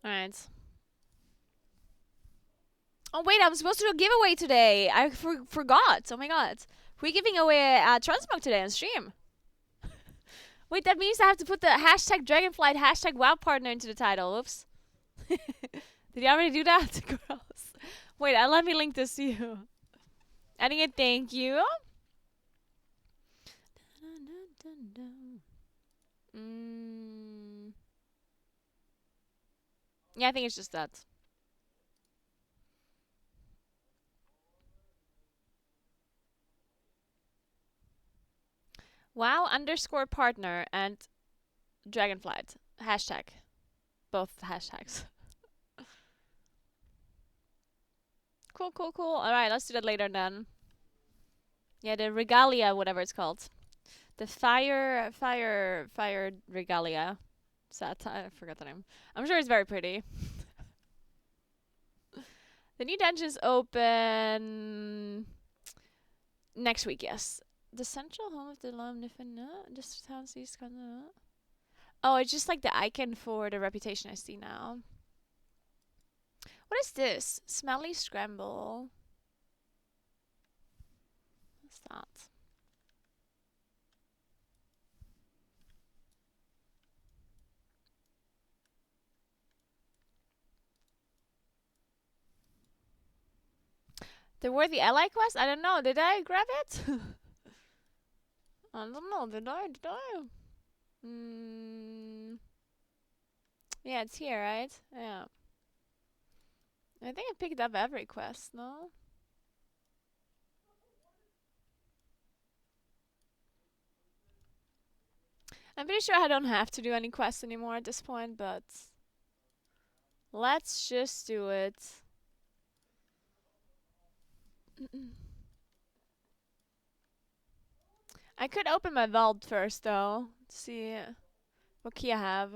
S1: Alright. Oh wait, I'm supposed to do a giveaway today. I forgot. Oh my god. We're giving away a transmog today on stream. Wait, that means I have to put the hashtag Dragonflight hashtag WoW partner into the title. Oops. Did you already do that? Gross. Wait, let me link this to you. Adding a thank you. Yeah, I think it's just that. WoW underscore partner and Dragonflight. Hashtag. Both hashtags. Cool, cool, cool. Alright, let's do that later then. Yeah, the regalia, whatever it's called. The fire regalia. I forgot the name. I'm sure it's very pretty. The new dungeons open next week, yes. The central home of the Lomnifina. This town sees kind of. Oh, it's just like the icon for the reputation I see now. What is this? Smelly scramble. What's that? The worthy ally quest? I don't know. Did I grab it? I don't know. Did I? Yeah, it's here, right? Yeah. I think I picked up every quest, no? I'm pretty sure I don't have to do any quests anymore at this point, but let's just do it. I could open my vault first, though. To see what key I have.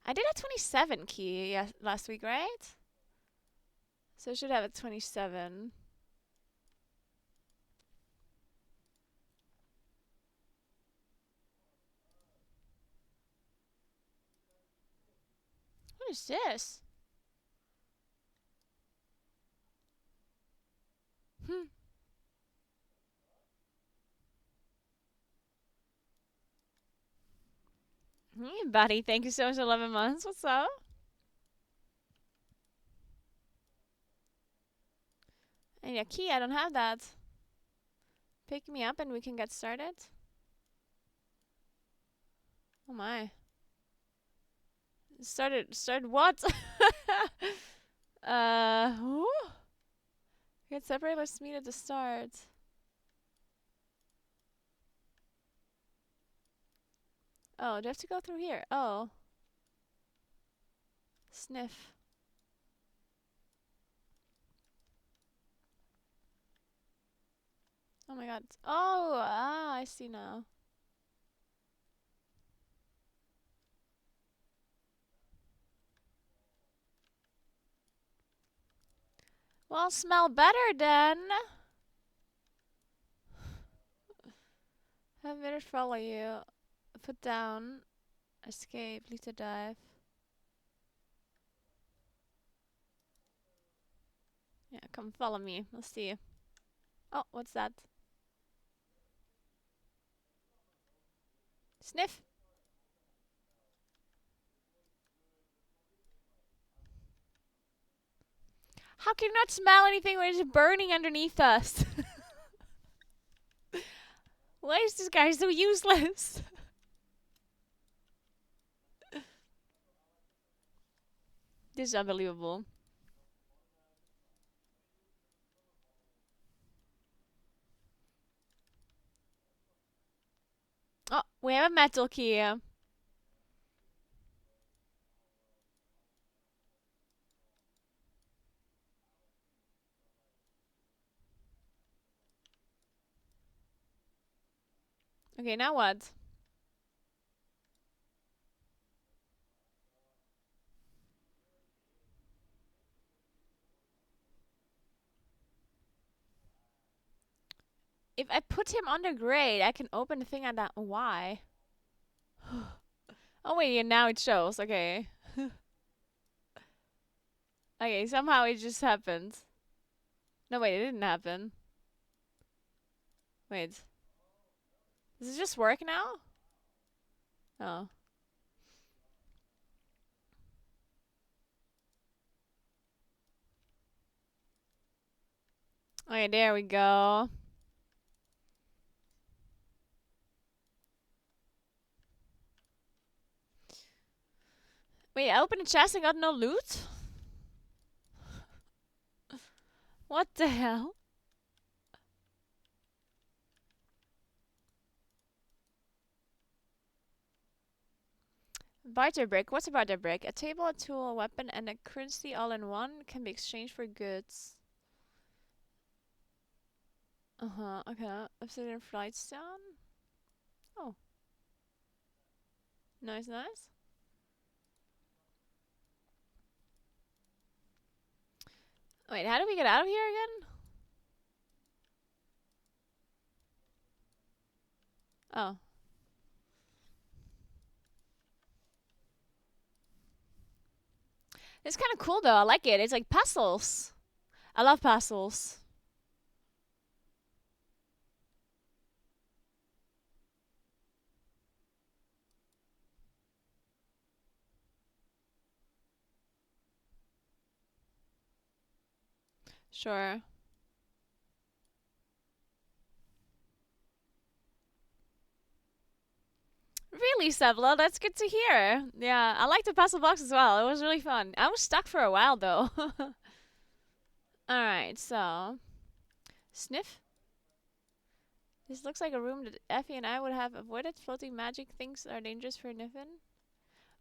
S1: I did a 27 key last week, right? So I should have a 27. What is this? Hmm. Hey, buddy. Thank you so much for 11 months. What's up? I need a key. I don't have that. Pick me up and we can get started. Oh my. Start what? Who? Get separate. Let's meet at the start. Oh, do I have to go through here? Oh. Sniff. Oh my god. Oh, I see now. Well, smell better then. Have better follow you. Put down. Escape. Lead to dive. Yeah, come follow me. Let's see. Oh, what's that? Sniff. How can you not smell anything when it's burning underneath us? Why is this guy so useless? This is unbelievable. Oh, we have a metal key. Okay, now what? If I put him under grade, I can open the thing at that. Why? Oh wait, yeah, now it shows. Okay. Okay, somehow it just happened. No, wait, it didn't happen. Wait. Does it just work now? Oh. Okay, there we go. Wait, I opened a chest and got no loot? What the hell? Barter brick. What's a barter brick? A table, a tool, a weapon, and a currency all in one can be exchanged for goods. Uh-huh, okay. Obsidian flightstone. Oh. Nice, nice. Wait, how do we get out of here again? Oh. It's kind of cool though. I like it. It's like puzzles. I love puzzles. Sure. Really, Sebla? That's good to hear. Yeah, I like the puzzle box as well. It was really fun. I was stuck for a while though. Alright, so. Sniff? This looks like a room that Effie and I would have avoided. Floating magic things are dangerous for Niffin.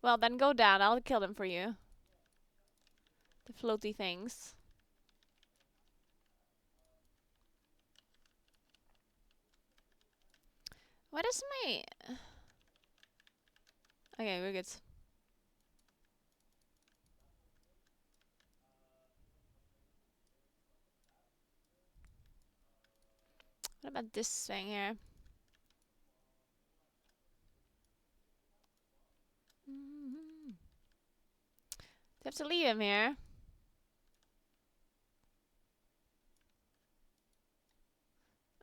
S1: Well, then go down. I'll kill them for you. The floaty things. What is my... Okay, we're good. What about this thing here? Do I have to leave him here?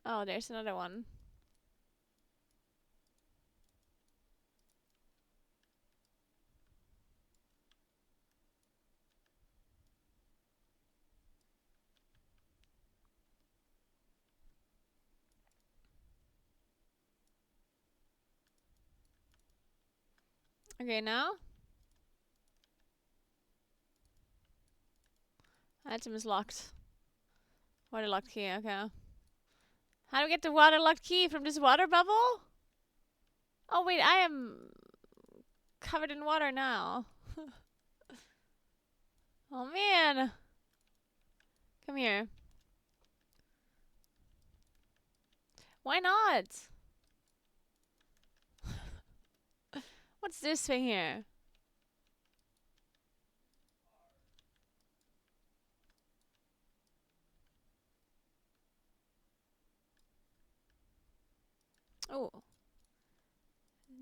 S1: Oh, there's another one. Okay, now? Item is locked. Water locked key, okay. How do we get the water locked key from this water bubble? Oh wait, I am covered in water now. Oh man. Come here. Why not? What's this thing here? Oh.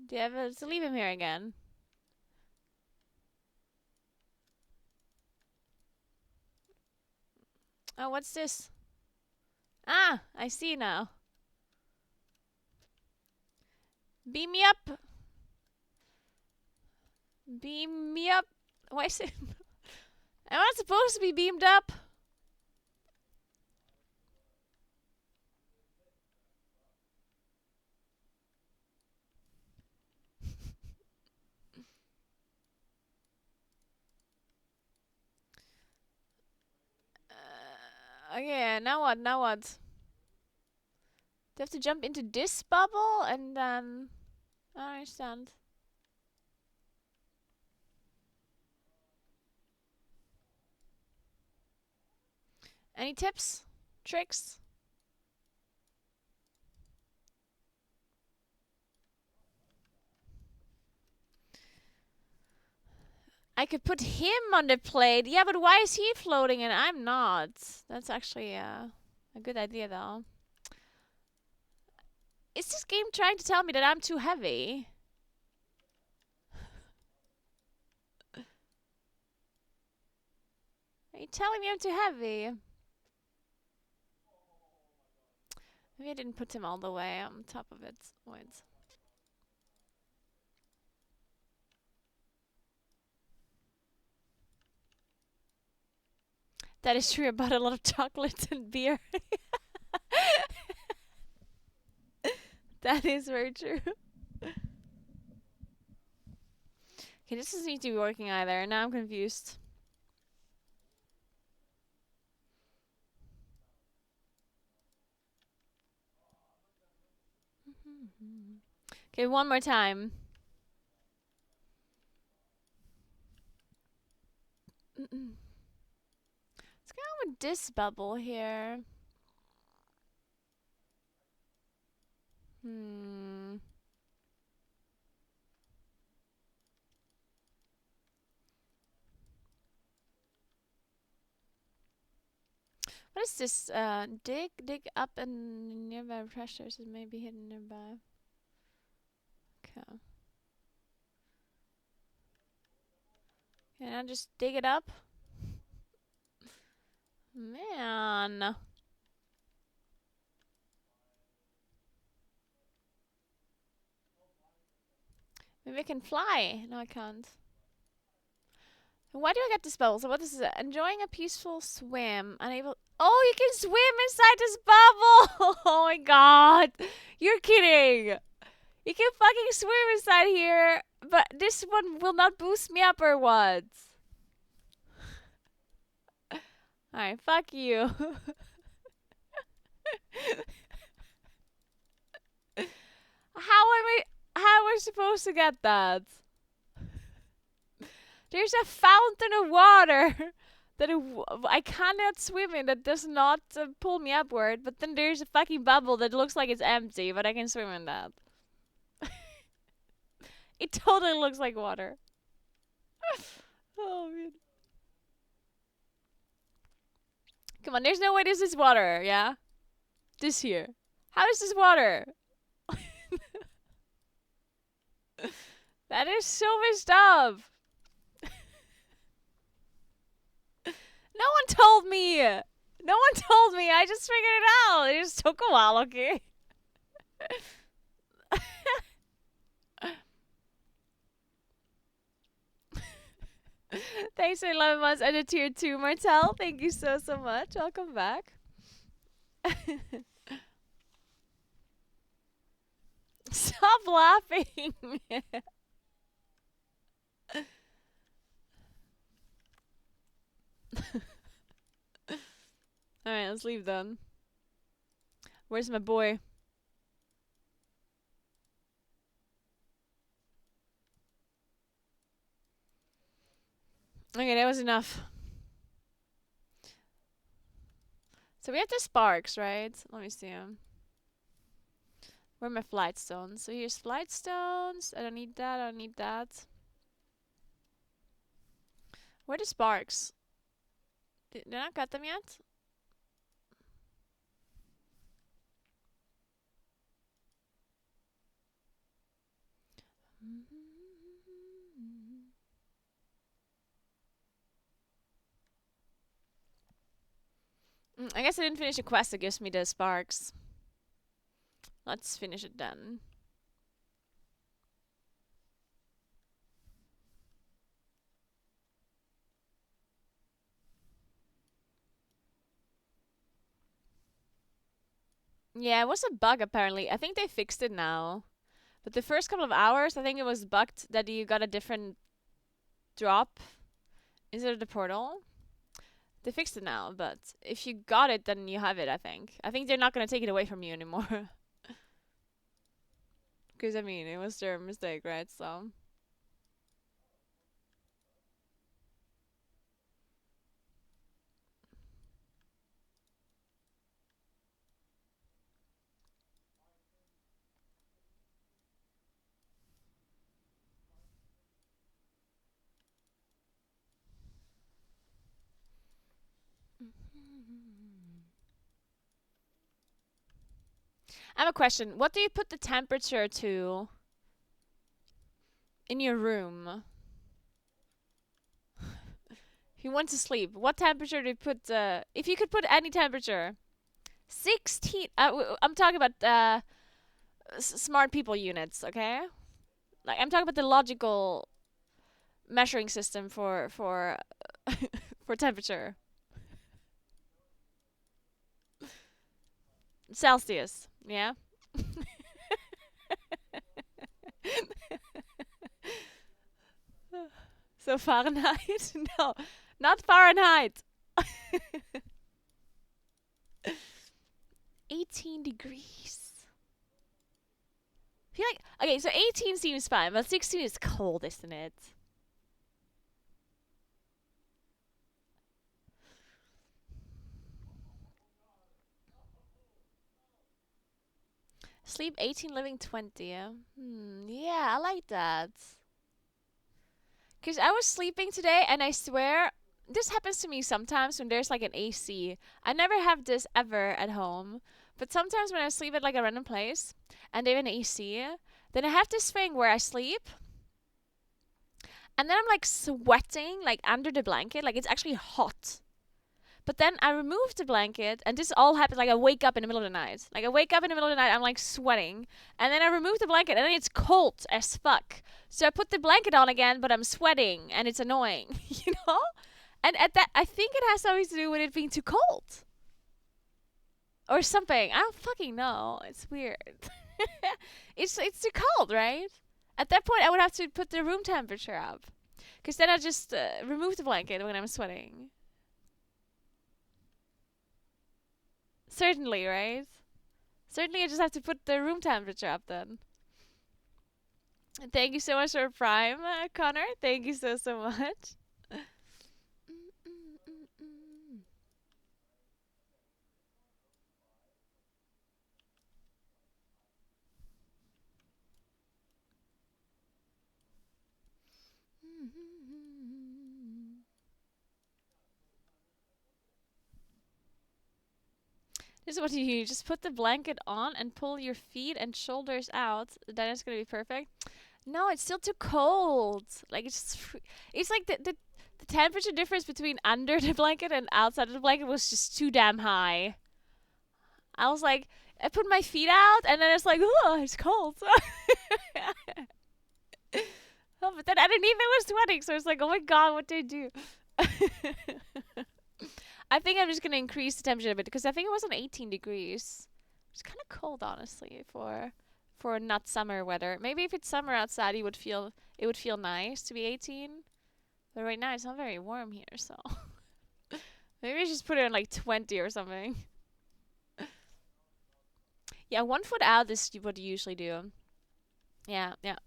S1: Do you have to leave him here again? Oh, what's this? Ah, I see now. Beam me up. Beam me up. Why is it? Am I supposed to be beamed up? Okay, now what? Now what? Do I have to jump into this bubble and then... I don't understand. Any tips? Tricks? I could put him on the plate. Yeah, but why is he floating and I'm not? That's actually a good idea, though. Is this game trying to tell me that I'm too heavy? Are you telling me I'm too heavy? Maybe I didn't put him all the way on top of it. Wait. That is true. I bought a lot of chocolate and beer. That is very true. Okay, this doesn't need to be working either. Now I'm confused. Okay, one more time. Let's go with this bubble here. What is this? Dig up and nearby pressures is maybe hidden nearby. Okay. Can I just dig it up? Man. Maybe I can fly. No, I can't. Why do I get this bubble? So what is it? Enjoying a peaceful swim. Unable... Oh, you can swim inside this bubble! Oh my god. You're kidding. You can fucking swim inside here, but this one will not boost me up or what? Alright, fuck you. How am I supposed to get that? There's a fountain of water that I cannot swim in that does not pull me upward, but then there's a fucking bubble that looks like it's empty, but I can swim in that. It totally looks like water. Oh man. Come on, there's no way this is water, yeah? This here. How is this water? That is so messed up. No one told me. No one told me. I just figured it out. It just took a while, okay? Thanks for 11 months and a tier 2, Martel. Thank you so, so much. Welcome back. Stop laughing. Alright, let's leave then. Where's my boy? Okay, that was enough. So we have the sparks, right? Let me see them. Where are my flight stones? So here's flight stones. I don't need that. I don't need that. Where are the sparks? Did I not got them yet? I guess I didn't finish a quest that gives me the sparks. Let's finish it then. Yeah, it was a bug apparently. I think they fixed it now. But the first couple of hours, I think it was bugged that you got a different drop instead of the portal. They fixed it now, but if you got it, then you have it, I think. I think they're not going to take it away from you anymore. Because, I mean, it was their mistake, right? So. I have a question. What do you put the temperature to in your room? If you want to sleep, what temperature do you put? If you could put any temperature, 16. I'm talking about smart people units, okay? Like I'm talking about the logical measuring system for for temperature. Celsius, yeah. So Fahrenheit? No, not Fahrenheit. 18 degrees. I feel like okay, so 18 seems fine, but 16 is cold, isn't it? Sleep 18, living 20. Yeah, I like that. Because I was sleeping today, and I swear, this happens to me sometimes when there's like an AC. I never have this ever at home. But sometimes when I sleep at like a random place, and they have an AC, then I have this thing where I sleep, and then I'm like sweating, like under the blanket. Like it's actually hot. But then I remove the blanket, and this all happens like I wake up in the middle of the night. Like I wake up in the middle of the night, I'm like sweating, and then I remove the blanket, and then it's cold as fuck. So I put the blanket on again, but I'm sweating, and it's annoying, you know. And at that, I think it has something to do with it being too cold, or something. I don't fucking know. It's weird. It's too cold, right? At that point, I would have to put the room temperature up, because then I just remove the blanket when I'm sweating. Certainly, right? Certainly, I just have to put the room temperature up then. Thank you so much for Prime, Connor. Thank you so, so much. This is what you just put the blanket on and pull your feet and shoulders out. Then it's gonna be perfect. No, it's still too cold. Like it's like the temperature difference between under the blanket and outside of the blanket was just too damn high. I was like, I put my feet out and then it's like, oh, it's cold. Oh, but then underneath it was sweating, so it's like, oh my god, what did I do? I think I'm just gonna increase the temperature a bit because I think it was on 18 degrees. It's kind of cold, honestly, for not summer weather. Maybe if it's summer outside, it would feel nice to be 18. But right now it's not very warm here, so maybe I just put it on like 20 or something. Yeah, 1 foot out is what you usually do. Yeah, yeah.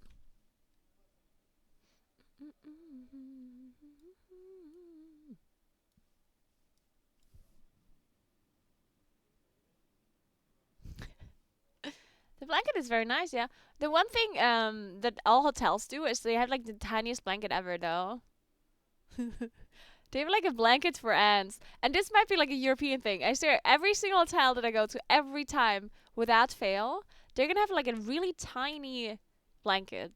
S1: The blanket is very nice, yeah. The one thing that all hotels do is they have like the tiniest blanket ever, though. They have like a blanket for ants. And this might be like a European thing. I swear, every single hotel that I go to, every time, without fail, they're gonna have like a really tiny blanket.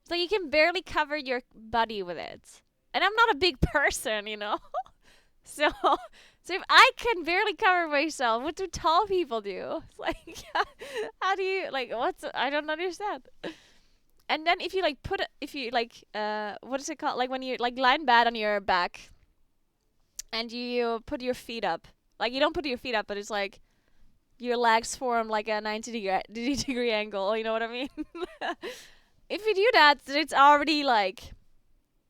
S1: So you can barely cover your body with it. And I'm not a big person, you know? So, so if I can barely cover myself, what do tall people do? It's like, how do you like? What's I don't understand. And then if you like if you like what is it called? Like when you like lie in bed on your back, and you put your feet up. Like you don't put your feet up, but it's like your legs form like a 90-degree angle. You know what I mean? If you do that, it's already like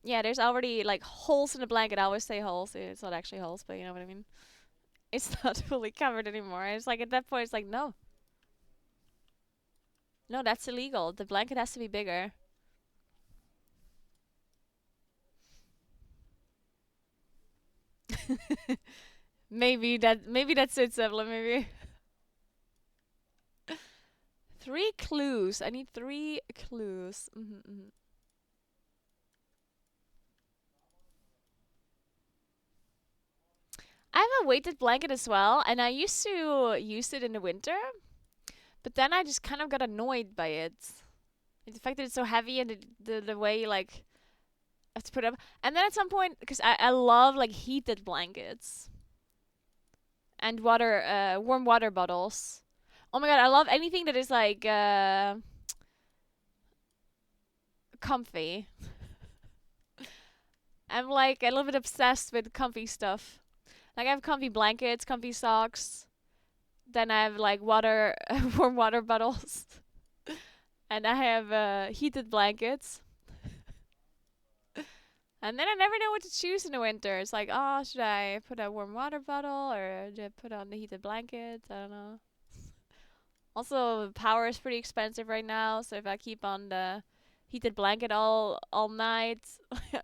S1: yeah, there's already like holes in the blanket. I always say holes. It's not actually holes, but you know what I mean. It's not fully covered anymore. It's like at that point, it's like no, no, that's illegal. The blanket has to be bigger. Maybe that's it, Sevla. Maybe 3 clues. I need 3 clues. I have a weighted blanket as well, and I used to use it in the winter, but then I just kind of got annoyed by it. The fact that it's so heavy and the way you like have to put it up. And then at some point, because I love like heated blankets and warm water bottles. Oh my god, I love anything that is like comfy. I'm like a little bit obsessed with comfy stuff. Like I have comfy blankets, comfy socks. Then I have like warm water bottles, and I have heated blankets. And then I never know what to choose in the winter. It's like, oh, should I put a warm water bottle or should I put on the heated blankets? I don't know. Also, power is pretty expensive right now, so if I keep on the heated blanket all night,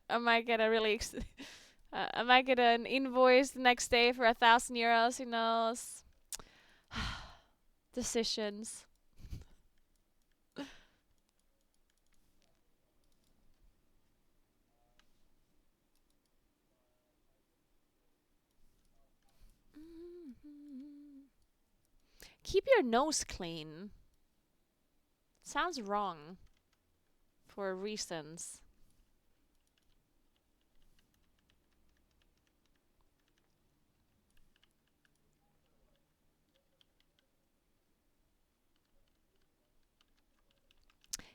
S1: I might get a I might get an invoice the next day for €1,000. Who knows? Decisions. Keep your nose clean. Sounds wrong. For reasons.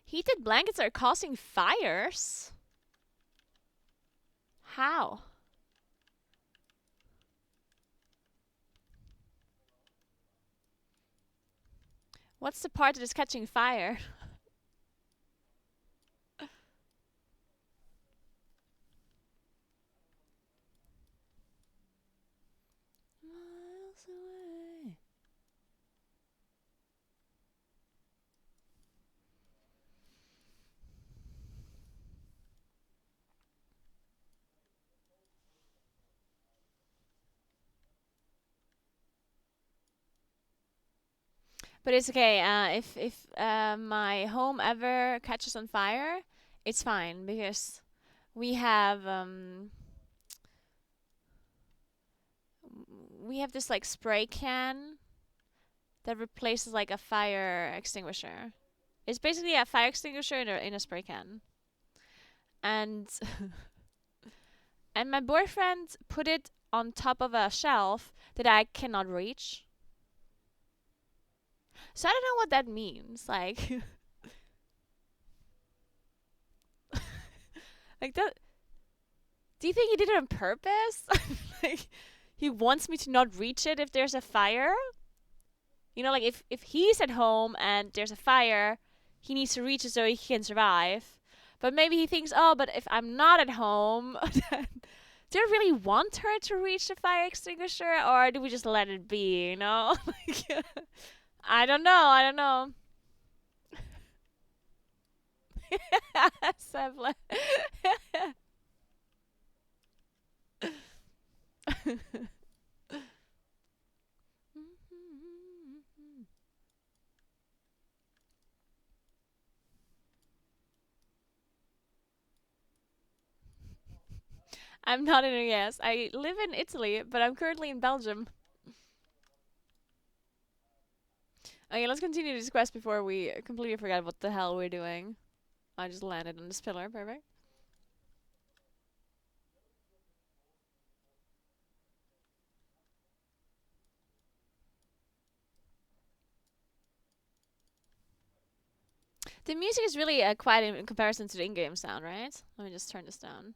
S1: Heated blankets are causing fires? How? What's the part that is catching fire? Miles away. But it's okay. If my home ever catches on fire, it's fine because we have we have this like spray can that replaces like a fire extinguisher. It's basically a fire extinguisher in a spray can. And and my boyfriend put it on top of a shelf that I cannot reach. So I don't know what that means. Like like that. Do you think he did it on purpose? Like he wants me to not reach it if there's a fire? You know, like if he's at home and there's a fire, he needs to reach it so he can survive. But maybe he thinks, oh, but if I'm not at home, do I really want her to reach the fire extinguisher, or do we just let it be? You know, like, I don't know. I don't know. Sevle. I'm not in a yes. I live in Italy, but I'm currently in Belgium. Okay, let's continue this quest before we completely forget what the hell we're doing. I just landed on this pillar. Perfect. The music is really quiet in comparison to the in-game sound, right? Let me just turn this down.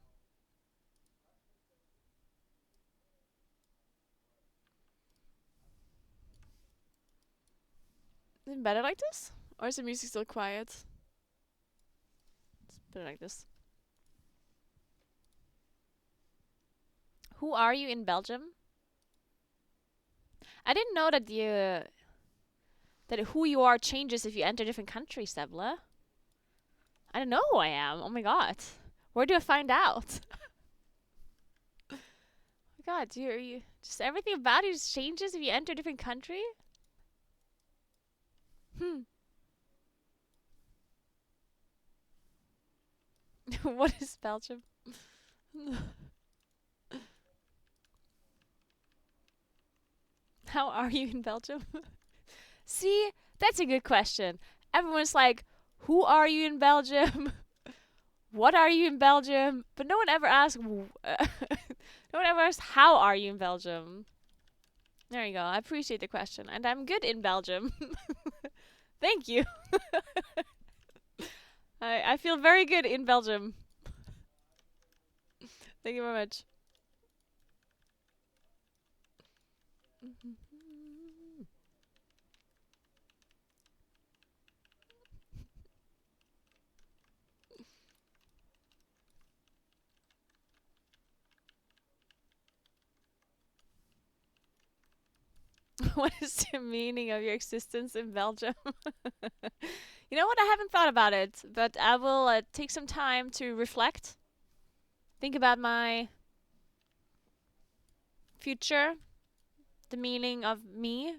S1: Is it better like this? Or is the music still quiet? It's better like this. Who are you in Belgium? I didn't know that who you are changes if you enter different countries, Sebla. I don't know who I am. Oh my god. Where do I find out? Oh my god, you just everything about you just changes if you enter a different country? What is Belgium? How are you in Belgium? See, that's a good question. Everyone's like, who are you in Belgium? What are you in Belgium? But no one ever asks, no one ever asks, how are you in Belgium? There you go. I appreciate the question. And I'm good in Belgium. Thank you. I feel very good in Belgium. Thank you very much. What is the meaning of your existence in Belgium? You know what? I haven't thought about it, but I will take some time to reflect. Think about my future, the meaning of me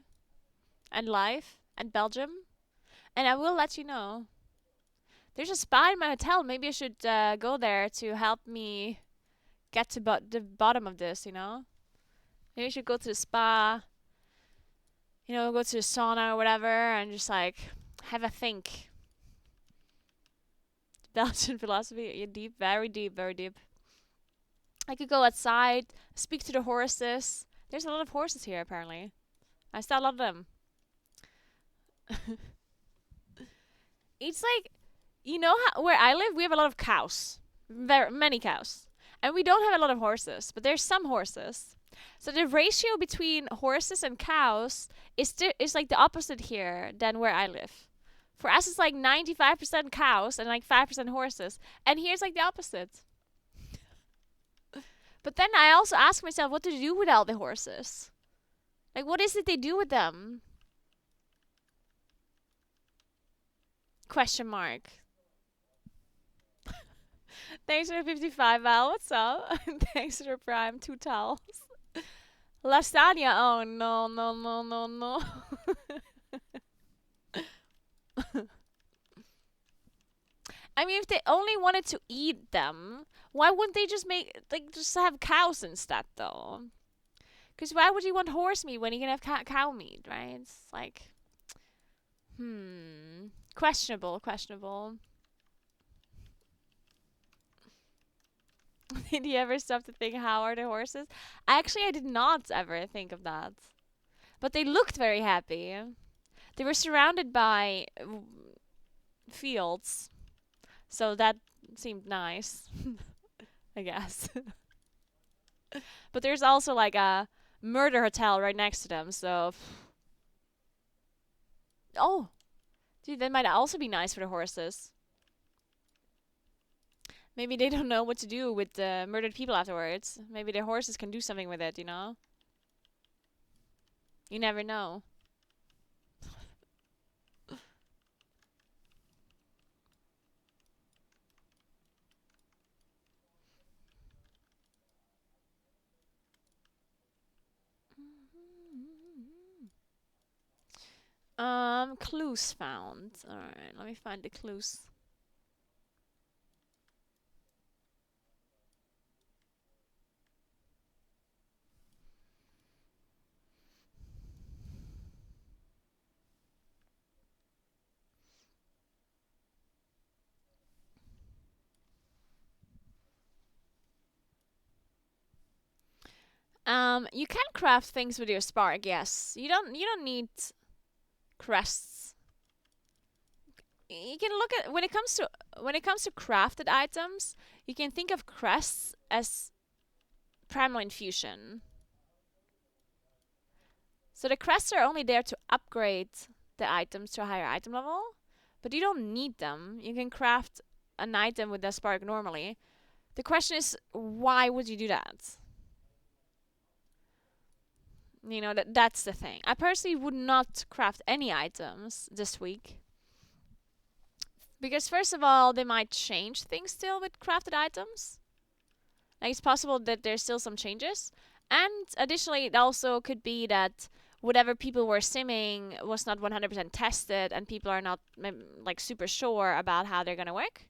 S1: and life and Belgium, and I will let you know. There's a spa in my hotel. Maybe I should go there to help me get to the bottom of this, you know? Maybe I should go to the spa, you know, go to the sauna or whatever, and just like have a think. Belgian philosophy, yeah, deep, very deep, very deep. I could go outside, speak to the horses. There's a lot of horses here, apparently. I saw a lot of them. It's like, you know how where I live, we have a lot of cows. Very many cows. And we don't have a lot of horses, but there's some horses. So the ratio between horses and cows is like the opposite here than where I live. For us, it's like 95% cows and like 5% horses. And here's like the opposite. But then I also ask myself, what do they do with all the horses? Like, what is it they do with them? Question mark. Thanks for the 55, Val. What's up? Thanks for the prime. 2 towels. Lasagna. Oh, no, no, no, no, no. I mean, if they only wanted to eat them, why wouldn't they just just have cows instead, though? Because why would you want horse meat when you can have cow meat, right? It's like, questionable, questionable. Did you ever stop to think, how are the horses? I did not ever think of that. But they looked very happy. They were surrounded by fields, so that seemed nice, I guess. But there's also like a murder hotel right next to them, so. Oh, dude, that might also be nice for the horses. Maybe they don't know what to do with the murdered people afterwards. Maybe the horses can do something with it, you know? You never know. Clues found. Alright, let me find the clues. You can craft things with your spark, yes. You don't need crests. You can look at when it comes to crafted items, you can think of crests as primal infusion. So the crests are only there to upgrade the items to a higher item level, but you don't need them. You can craft an item with the spark normally. The question is, why would you do that? You know, that's the thing. I personally would not craft any items this week. Because first of all, they might change things still with crafted items. Like, it's possible that there's still some changes. And additionally, it also could be that whatever people were simming was not 100% tested and people are not like super sure about how they're gonna work.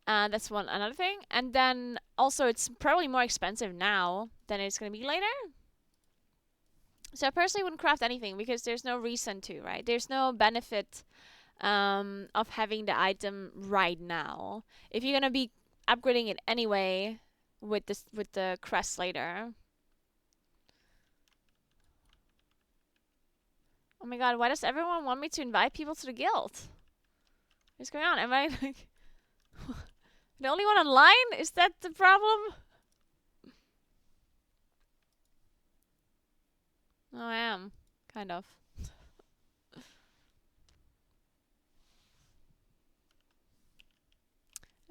S1: That's another thing. And then also it's probably more expensive now than it's gonna be later. So I personally wouldn't craft anything because there's no reason to, right? There's no benefit of having the item right now. If you're gonna be upgrading it anyway with the crest later. Oh my god, why does everyone want me to invite people to the guild? What's going on? Am I like the only one online? Is that the problem? Oh, I am. Kind of.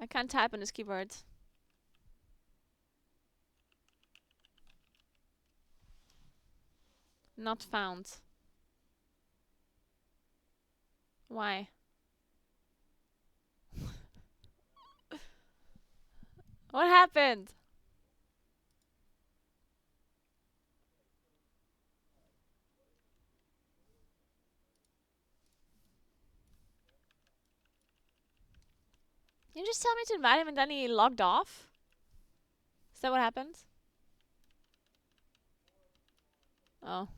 S1: I can't type on this keyboard. Not found. Why? What happened? You just tell me to invite him and then he logged off? Is that what happened? Oh.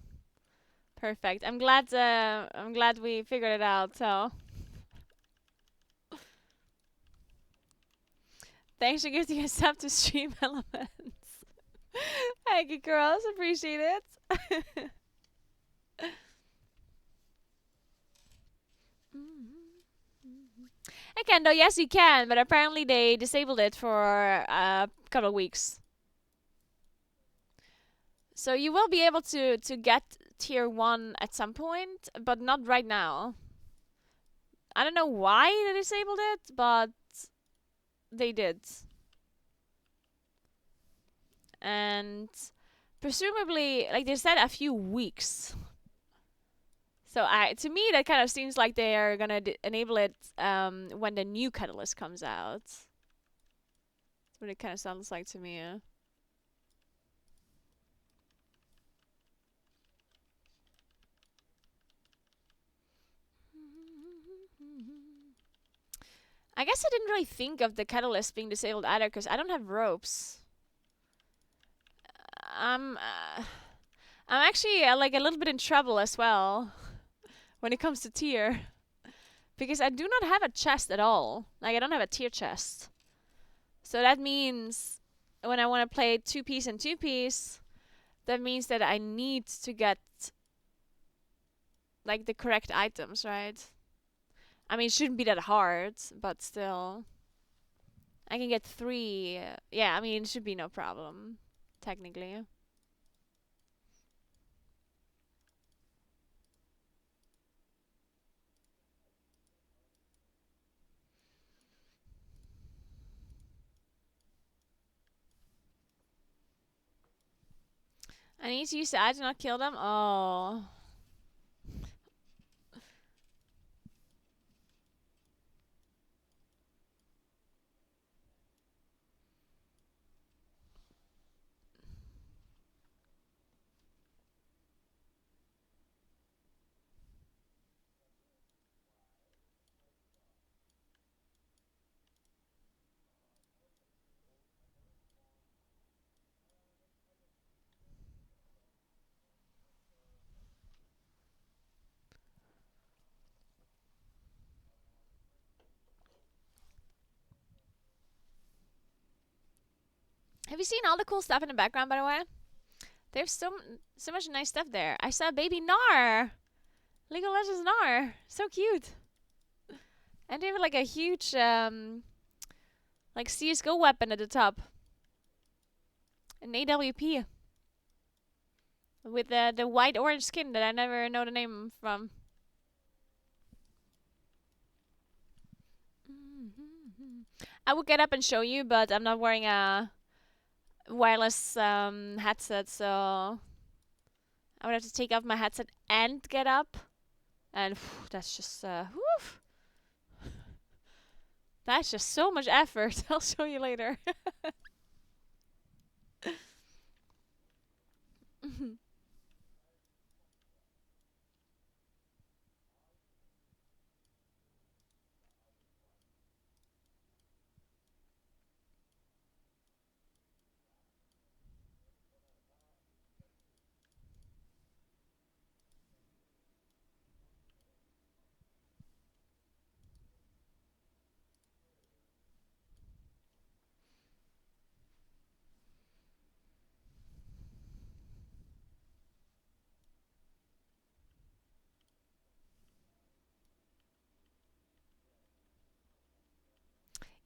S1: Perfect. I'm glad we figured it out, so. Thanks for giving us up to stream elements. Thank you, girls. Appreciate it. Again, though, yes, you can, but apparently they disabled it for a couple of weeks. So you will be able to get tier 1 at some point, but not right now. I don't know why they disabled it, but they did. And presumably, like they said, a few weeks. So to me, that kind of seems like they are gonna enable it when the new catalyst comes out. That's what it kind of sounds like to me. I guess I didn't really think of the catalyst being disabled either, because I don't have ropes. I'm actually like a little bit in trouble as well when it comes to tier. Because I do not have a chest at all. Like, I don't have a tier chest. So that means when I want to play 2-piece and 2-piece, that means that I need to get, like, the correct items, right? I mean, it shouldn't be that hard, but still. I can get 3. Yeah, I mean, it should be no problem, technically. I need to use the I do not kill them. Oh. Have you seen all the cool stuff in the background, by the way? There's so much nice stuff there. I saw baby Nar. League of Legends Nar. So cute. And they have like a huge like CS:GO weapon at the top. An AWP. With the white orange skin that I never know the name from. I would get up and show you, but I'm not wearing a wireless headset, so I would have to take off my headset and get up. And that's just that's just so much effort. I'll show you later.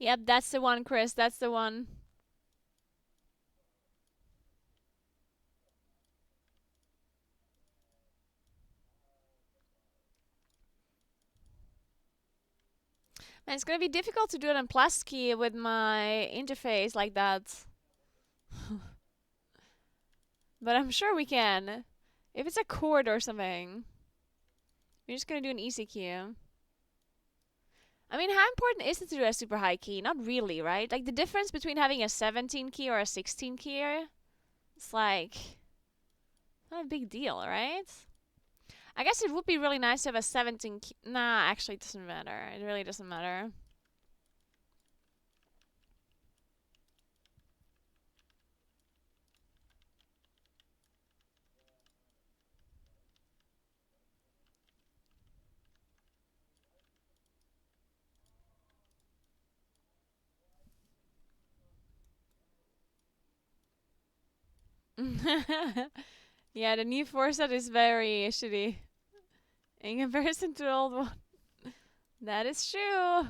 S1: Yep, that's the one, Chris. That's the one. Man, it's gonna be difficult to do it on plus key with my interface like that. But I'm sure we can. If it's a chord or something. We're just gonna do an easy key. I mean, how important is it to do a super high key? Not really, right? Like, the difference between having a 17 key or a 16 key, it's like, not a big deal, right? I guess it would be really nice to have a 17 key. Nah, actually, it doesn't matter. It really doesn't matter. Yeah, the new 4 set is very shitty in comparison to the old one. That is true.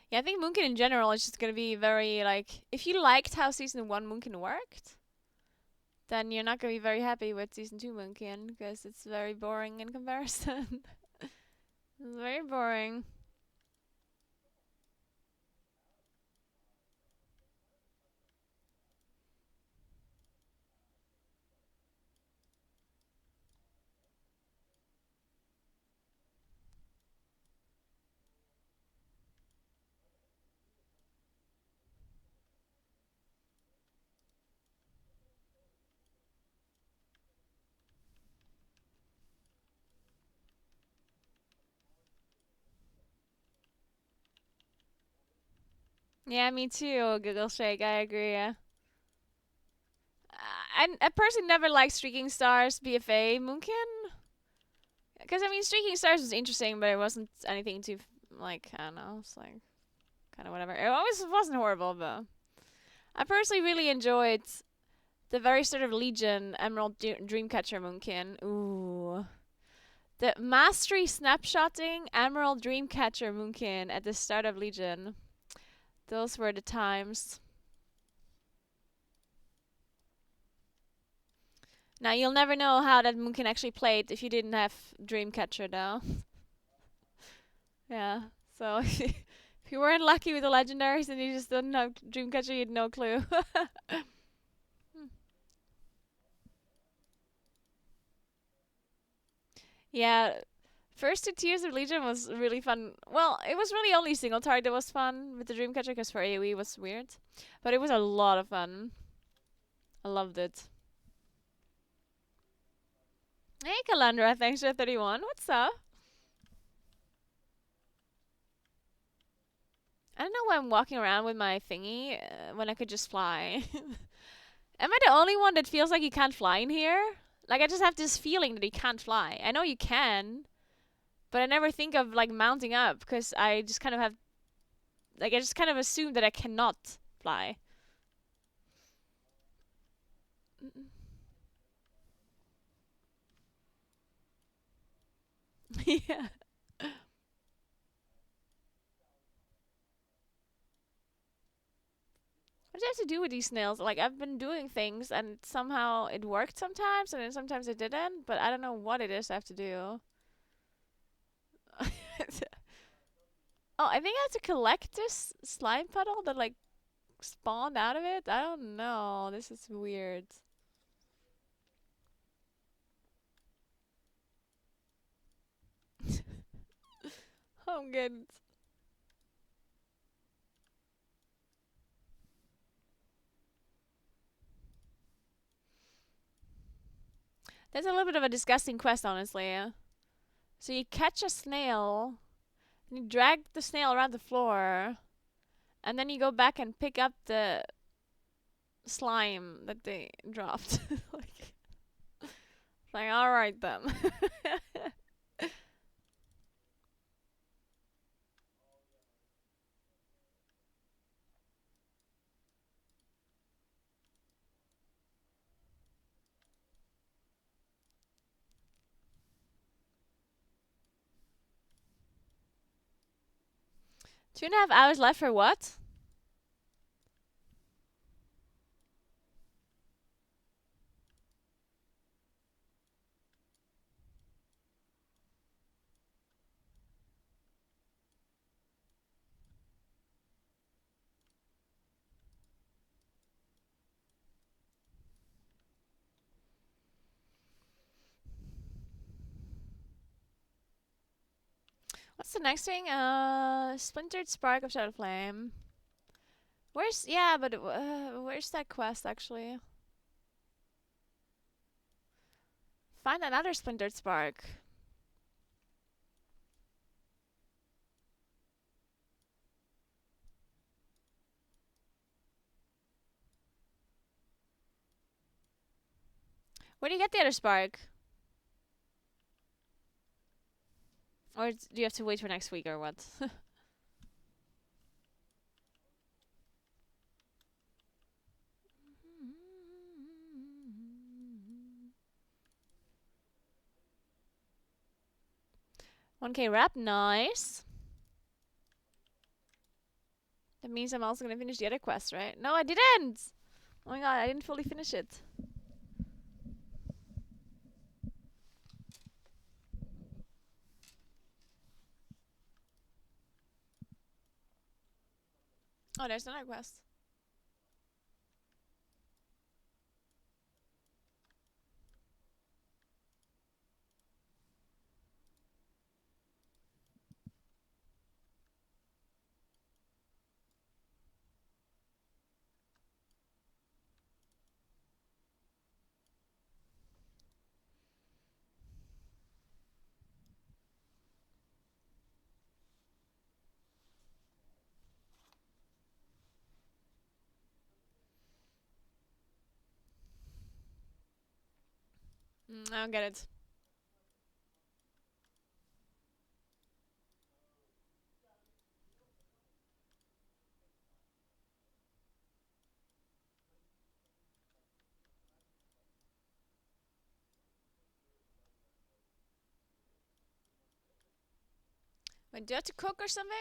S1: Yeah, I think Moonkin in general is just gonna be very, like, if you liked how Season 1 Moonkin worked, then you're not gonna be very happy with Season 2 Moonkin, because it's very boring in comparison. It's very boring. Yeah, me too. Google Shake. I agree. I personally never liked Streaking Stars BFA Moonkin. Because, I mean, Streaking Stars was interesting, but it wasn't anything too, like, I don't know. It's like, kind of whatever. It always wasn't horrible, but I personally really enjoyed the very start of Legion Emerald Dreamcatcher Moonkin. Ooh. The Mastery Snapshotting Emerald Dreamcatcher Moonkin at the start of Legion. Those were the times. Now, you'll never know how that Moonkin actually played if you didn't have Dreamcatcher, though. Yeah. So, if you weren't lucky with the legendaries and you just didn't have Dreamcatcher, you had no clue. Yeah, first 2 tiers of Legion was really fun. Well, it was really only single target that was fun with the Dreamcatcher because for AoE was weird. But it was a lot of fun. I loved it. Hey, Calandra, thanks for 31. What's up? I don't know why I'm walking around with my thingy when I could just fly. Am I the only one that feels like you can't fly in here? Like, I just have this feeling that you can't fly. I know you can, but I never think of, like, mounting up because I just kind of have. Like, I just kind of assume that I cannot fly. Yeah. What do I have to do with these snails? Like, I've been doing things and somehow it worked sometimes and then sometimes it didn't, but I don't know what it is I have to do. Oh, I think I have to collect this slime puddle that, like, spawned out of it? I don't know. This is weird. I'm good. That's a little bit of a disgusting quest, honestly. So you catch a snail, and you drag the snail around the floor, and then you go back and pick up the slime that they dropped. Like, alright then. Two and a half hours left for what? What's the next thing? Splintered Spark of Shadow Flame. Where's yeah, but where's that quest actually? Find another Splintered Spark. Where do you get the other spark? Or do you have to wait for next week or what? 1K rep, nice. That means I'm also gonna finish the other quest, right? No, I didn't! Oh my god, I didn't fully finish it. Oh, there's another quest. I don't get it. Wait, do you have to cook or something?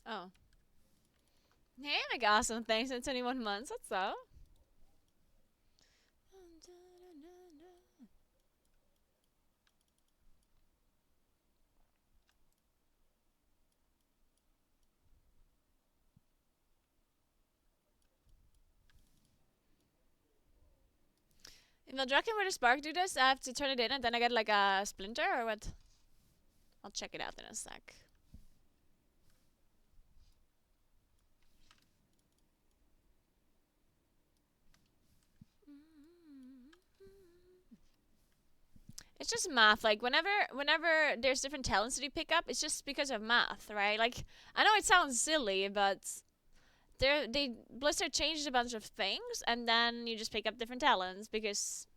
S1: Oh. Hey, make awesome. Thanks in 21 months. What's up? If the Draken were to spark do this, I have to turn it in and then I get like a splinter or what? I'll check it out in a sec. It's just math. Like whenever there's different talents that you pick up, it's just because of math, right? Like I know it sounds silly, but they Blizzard changed a bunch of things, and then you just pick up different talents because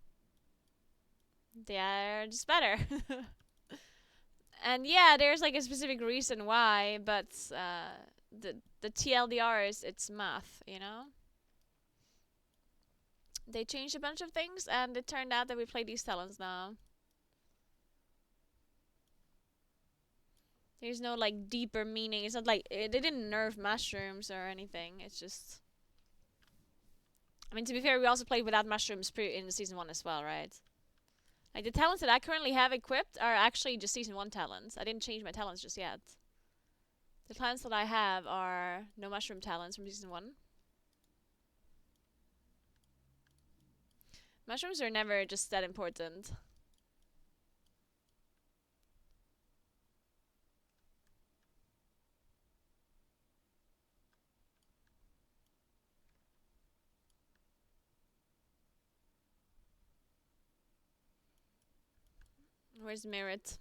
S1: they're just better. And yeah, there's like a specific reason why, but the TLDR is it's math, you know. They changed a bunch of things, and it turned out that we play these talents now. There's no like deeper meaning. It's not like they didn't nerf mushrooms or anything. It's just. I mean, to be fair, we also played without mushrooms in season 1 as well, right? Like the talents that I currently have equipped are actually just season 1 talents. I didn't change my talents just yet. The talents that I have are no mushroom talents from season 1. Mushrooms are never just that important. Where's Merit?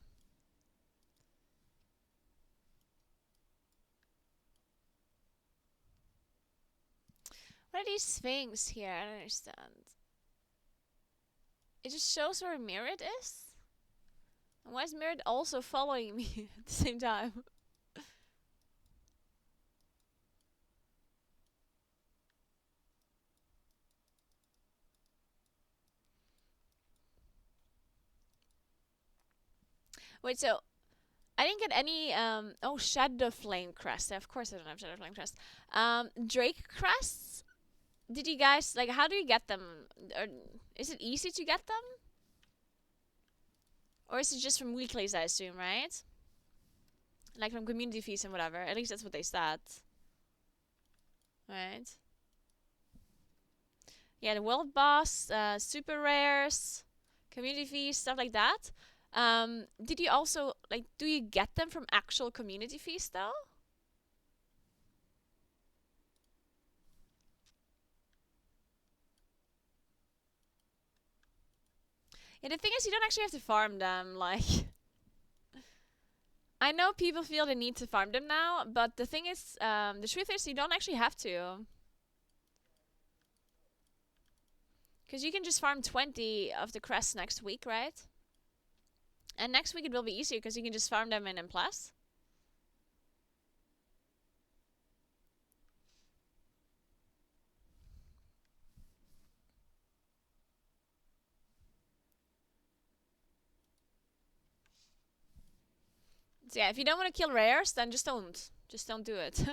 S1: What are these things here? I don't understand. It just shows where Merit is? And why is Merit also following me at the same time? Wait, so I didn't get any oh, Shadow Flame crest. Of course I don't have Shadow Flame crest. Drake crests? Did you guys like how do you get them? Or is it easy to get them? Or is it just from weeklies, I assume, right? Like from community fees and whatever. At least that's what they said. Right? Yeah, the world boss, super rares, community fees, stuff like that. Did you also like? Do you get them from actual community fees though? Yeah, the thing is, you don't actually have to farm them. Like, I know people feel the need to farm them now, but the thing is, the truth is, you don't actually have to. Because you can just farm 20 of the crests next week, right? And next week it will be easier because you can just farm them in M+. So yeah, if you don't want to kill rares, then just don't. Just don't do it.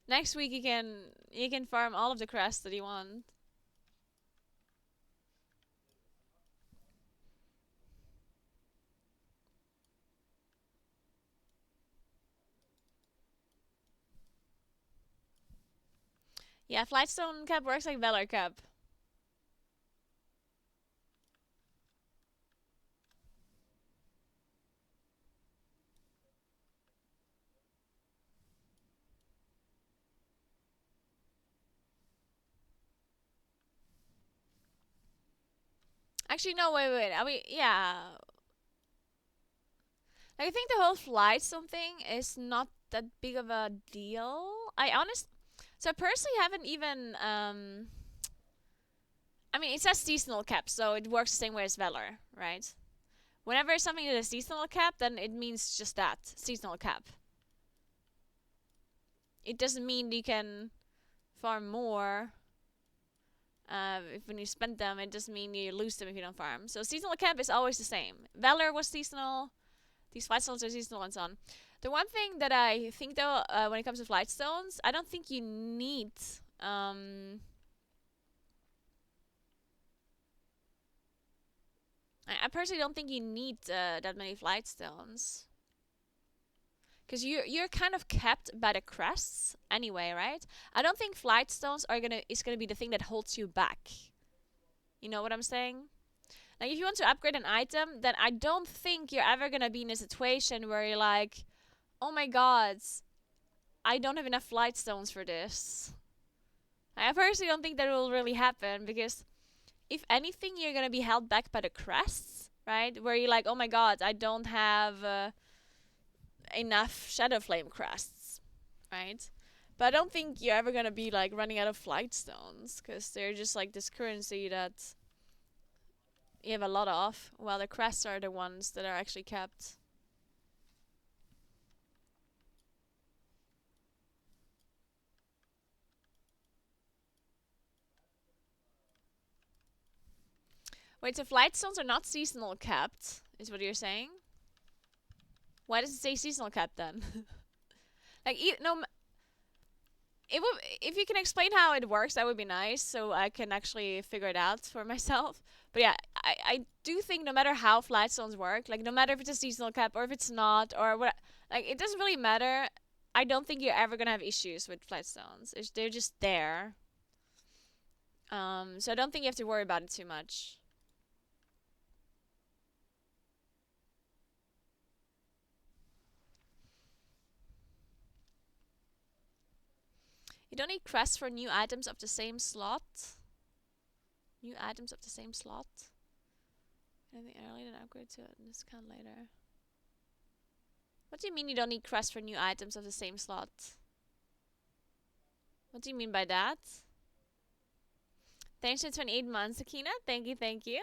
S1: Next week you can farm all of the crests that you want. Yeah, Flightstone cap works like Valor cap. Actually, no, wait. I mean, yeah. Like, I think the whole flight something is not that big of a deal. So I personally haven't even I mean, it says seasonal cap, so it works the same way as Valor, right? Whenever something is a seasonal cap, then it means just that, seasonal cap. It doesn't mean you can farm more. If when you spend them, it doesn't mean you lose them if you don't farm. So seasonal cap is always the same. Valor was seasonal. These flight stones are seasonal and so on. The one thing that I think though, when it comes to flight stones, I don't think you need. I personally don't think you need that many flight stones. Because you're kind of kept by the crests anyway, right? I don't think flight stones is gonna be the thing that holds you back. You know what I'm saying? Like if you want to upgrade an item, then I don't think you're ever gonna be in a situation where you're like, oh my god, I don't have enough flight stones for this. I personally don't think that will really happen because if anything, you're gonna be held back by the crests, right? Where you're like, oh my god, I don't have enough Shadow Flame crests, right? But I don't think you're ever gonna be like running out of flight stones because they're just like this currency that you have a lot of, while the crests are the ones that are actually kept. Wait, so flight stones are not seasonal kept, is what you're saying? Why does it say seasonal kept then? Like, no, it would, if you can explain how it works, that would be nice, so I can actually figure it out for myself. But yeah, I do think no matter how flight stones work, like no matter if it's a seasonal cap or if it's not, or what, like it doesn't really matter. I don't think you're ever gonna have issues with flight stones. They're just there. So I don't think you have to worry about it too much. You don't need crests for new items of the same slot. New items of the same slot. Anything early, then upgrade to it and discount later. What do you mean you don't need crests for new items of the same slot? What do you mean by that? Thanks for 28 months, Akina. Thank you, thank you.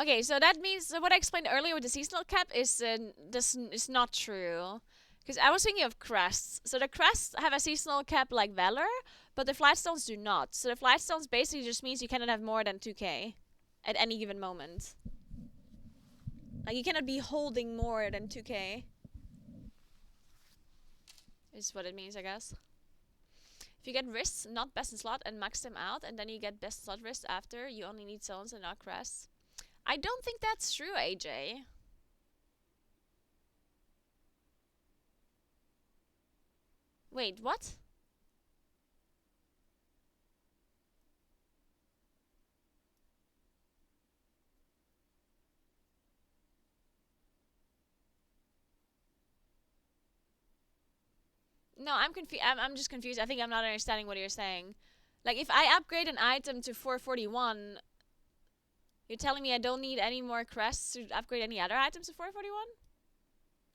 S1: Okay, so that means so what I explained earlier with the seasonal cap is this is not true. Because I was thinking of crests. So the crests have a seasonal cap like Valor, but the flightstones do not. So the flightstones basically just means you cannot have more than 2k at any given moment. Like you cannot be holding more than 2k. Is what it means, I guess. If you get wrists, not best in slot, and max them out, and then you get best in slot wrists after, you only need zones and not crests. I don't think that's true, AJ. Wait, what? No, I'm confused. I'm just confused. I think I'm not understanding what you're saying. Like, if I upgrade an item to 441, you're telling me I don't need any more crests to upgrade any other items to 441?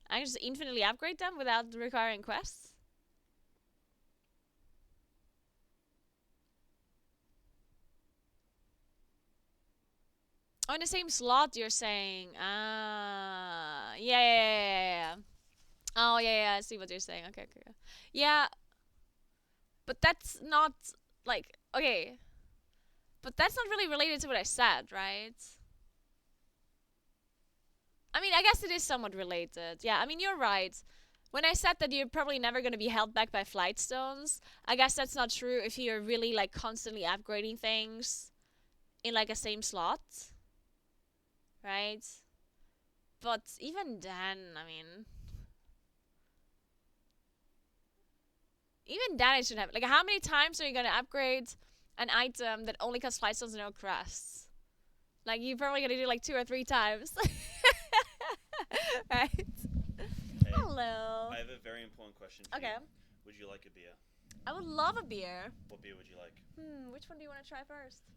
S1: I can just infinitely upgrade them without requiring quests? Oh, in the same slot, you're saying. Yeah. Oh, yeah, I see what you're saying. Okay. Yeah, but that's not, like, okay. But that's not really related to what I said, right? I mean, I guess it is somewhat related. Yeah, I mean, you're right. When I said that you're probably never going to be held back by flight stones, I guess that's not true if you're really, like, constantly upgrading things in, like, a same slot. Right? But even then, I mean... Even then it should have... Like, how many times are you going to upgrade an item that only costs flight stones and no crests? Like, you're probably going to do, like, 2 or 3 times. Right?
S2: Hey,
S1: Hello.
S2: I have a very important question for
S1: Okay.
S2: you. Would you like a beer?
S1: I would love a beer.
S2: What beer would you like?
S1: Which one do you want to try first?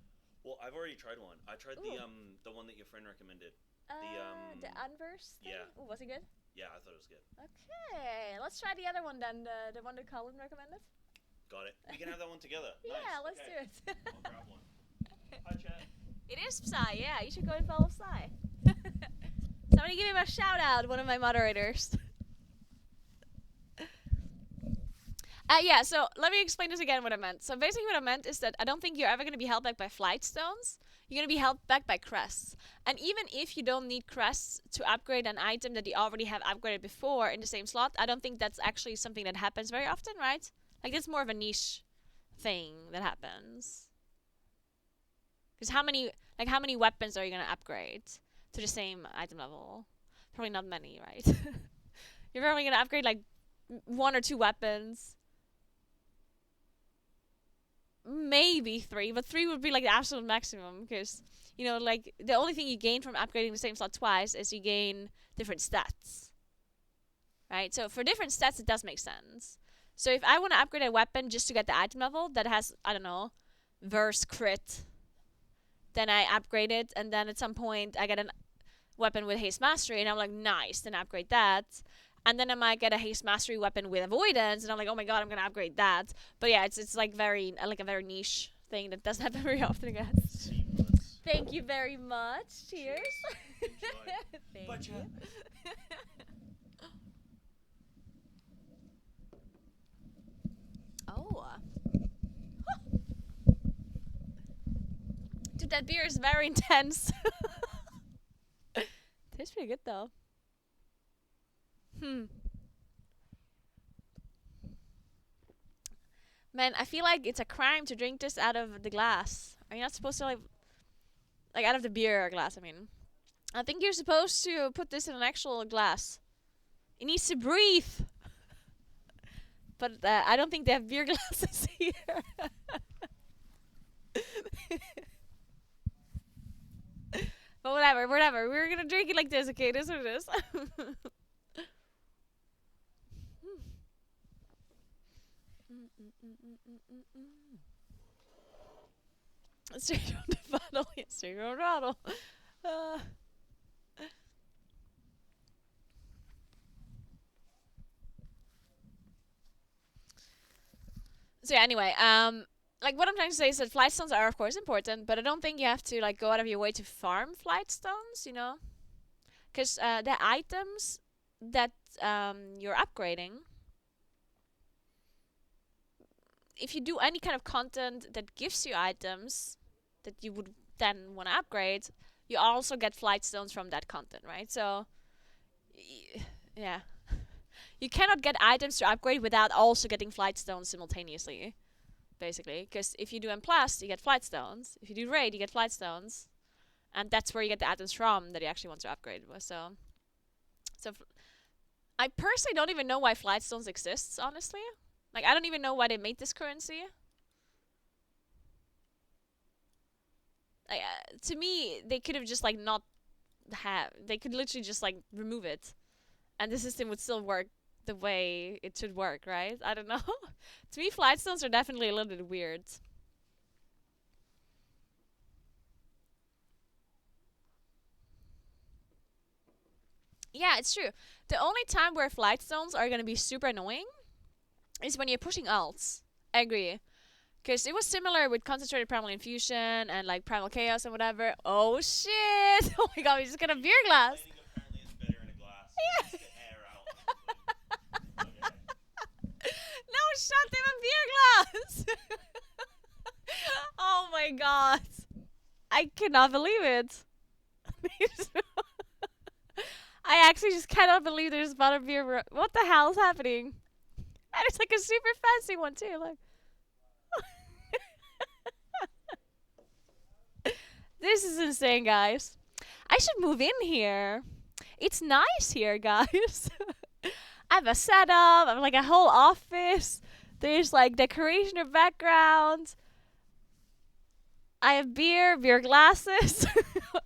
S2: Well, I've already tried one. I tried
S1: Ooh.
S2: the one that your friend recommended.
S1: The Anvers thing?
S2: Yeah.
S1: Ooh, was it good?
S2: Yeah, I thought it was good.
S1: Okay, let's try the other one then, the one that Colin recommended.
S2: Got it. We can have that one together.
S1: Yeah,
S2: Nice.
S1: let's do it.
S2: I'll grab one. Hi, chat.
S1: It is Psy, yeah, you should go and follow Psy. Somebody give him a shout out, one of my moderators. Yeah, so let me explain this again what I meant. So basically what I meant is that I don't think you're ever going to be held back by flight stones. You're going to be held back by crests. And even if you don't need crests to upgrade an item that you already have upgraded before in the same slot, I don't think that's actually something that happens very often, right? Like, that's more of a niche thing that happens. Because how many weapons are you going to upgrade to the same item level? Probably not many, right? You're probably going to upgrade like 1 or 2 weapons. Maybe 3, but 3 would be like the absolute maximum because, you know, like the only thing you gain from upgrading the same slot twice is you gain different stats. Right? So for different stats, it does make sense. So if I want to upgrade a weapon just to get the item level that has, I don't know, verse crit, then I upgrade it, and then at some point I get a weapon with haste mastery, and I'm like, nice, then I upgrade that. And then I might get a haste mastery weapon with avoidance, and I'm like, oh my god, I'm gonna upgrade that. But yeah, it's like very like a very niche thing that doesn't happen very often, I guess.
S2: Seamless.
S1: Thank you very much. Cheers.
S2: Enjoy.
S1: Thank
S2: Bye,
S1: you.
S2: chat.
S1: Oh. Dude, that beer is very intense. Tastes pretty good though. Man, I feel like it's a crime to drink this out of the glass. Are you not supposed to like out of the beer glass, I mean. I think you're supposed to put this in an actual glass. It needs to breathe. But I don't think they have beer glasses here. But whatever. We're gonna drink it like this, okay? This is what it is. Straight from the bottle. Yeah, straight from the bottle. So yeah, anyway, like what I'm trying to say is that flight stones are of course important, but I don't think you have to like go out of your way to farm flight stones, you know? Because the items that you're upgrading, if you do any kind of content that gives you items that you would then want to upgrade, you also get flight stones from that content, right? So, yeah. You cannot get items to upgrade without also getting flight stones simultaneously, basically. Because if you do M+, you get flight stones. If you do raid, you get flight stones. And that's where you get the items from that you actually want to upgrade with. So I personally don't even know why flight stones exists, honestly. Like, I don't even know why they made this currency. Like, to me, they could have just, like, not have... They could literally just, like, remove it. And the system would still work the way it should work, right? I don't know. To me, flight stones are definitely a little bit weird. Yeah, it's true. The only time where flight stones are going to be super annoying is when you're pushing alts. I agree. Because it was similar with concentrated primal infusion and like primal chaos and whatever. Oh shit! Oh my god, we just got a beer glass.
S2: Apparently it's better in a glass.
S1: Yeah.
S2: It gets the air out or something. Okay.
S1: No, shut them a beer glass! Oh my god. I cannot believe it. I actually just cannot believe there's bottom beer. What the hell is happening? And it's like a super fancy one too. Look. This is insane, guys. I should move in here. It's nice here, guys. I have a setup. I have like a whole office. There's like decoration or background. I have beer glasses.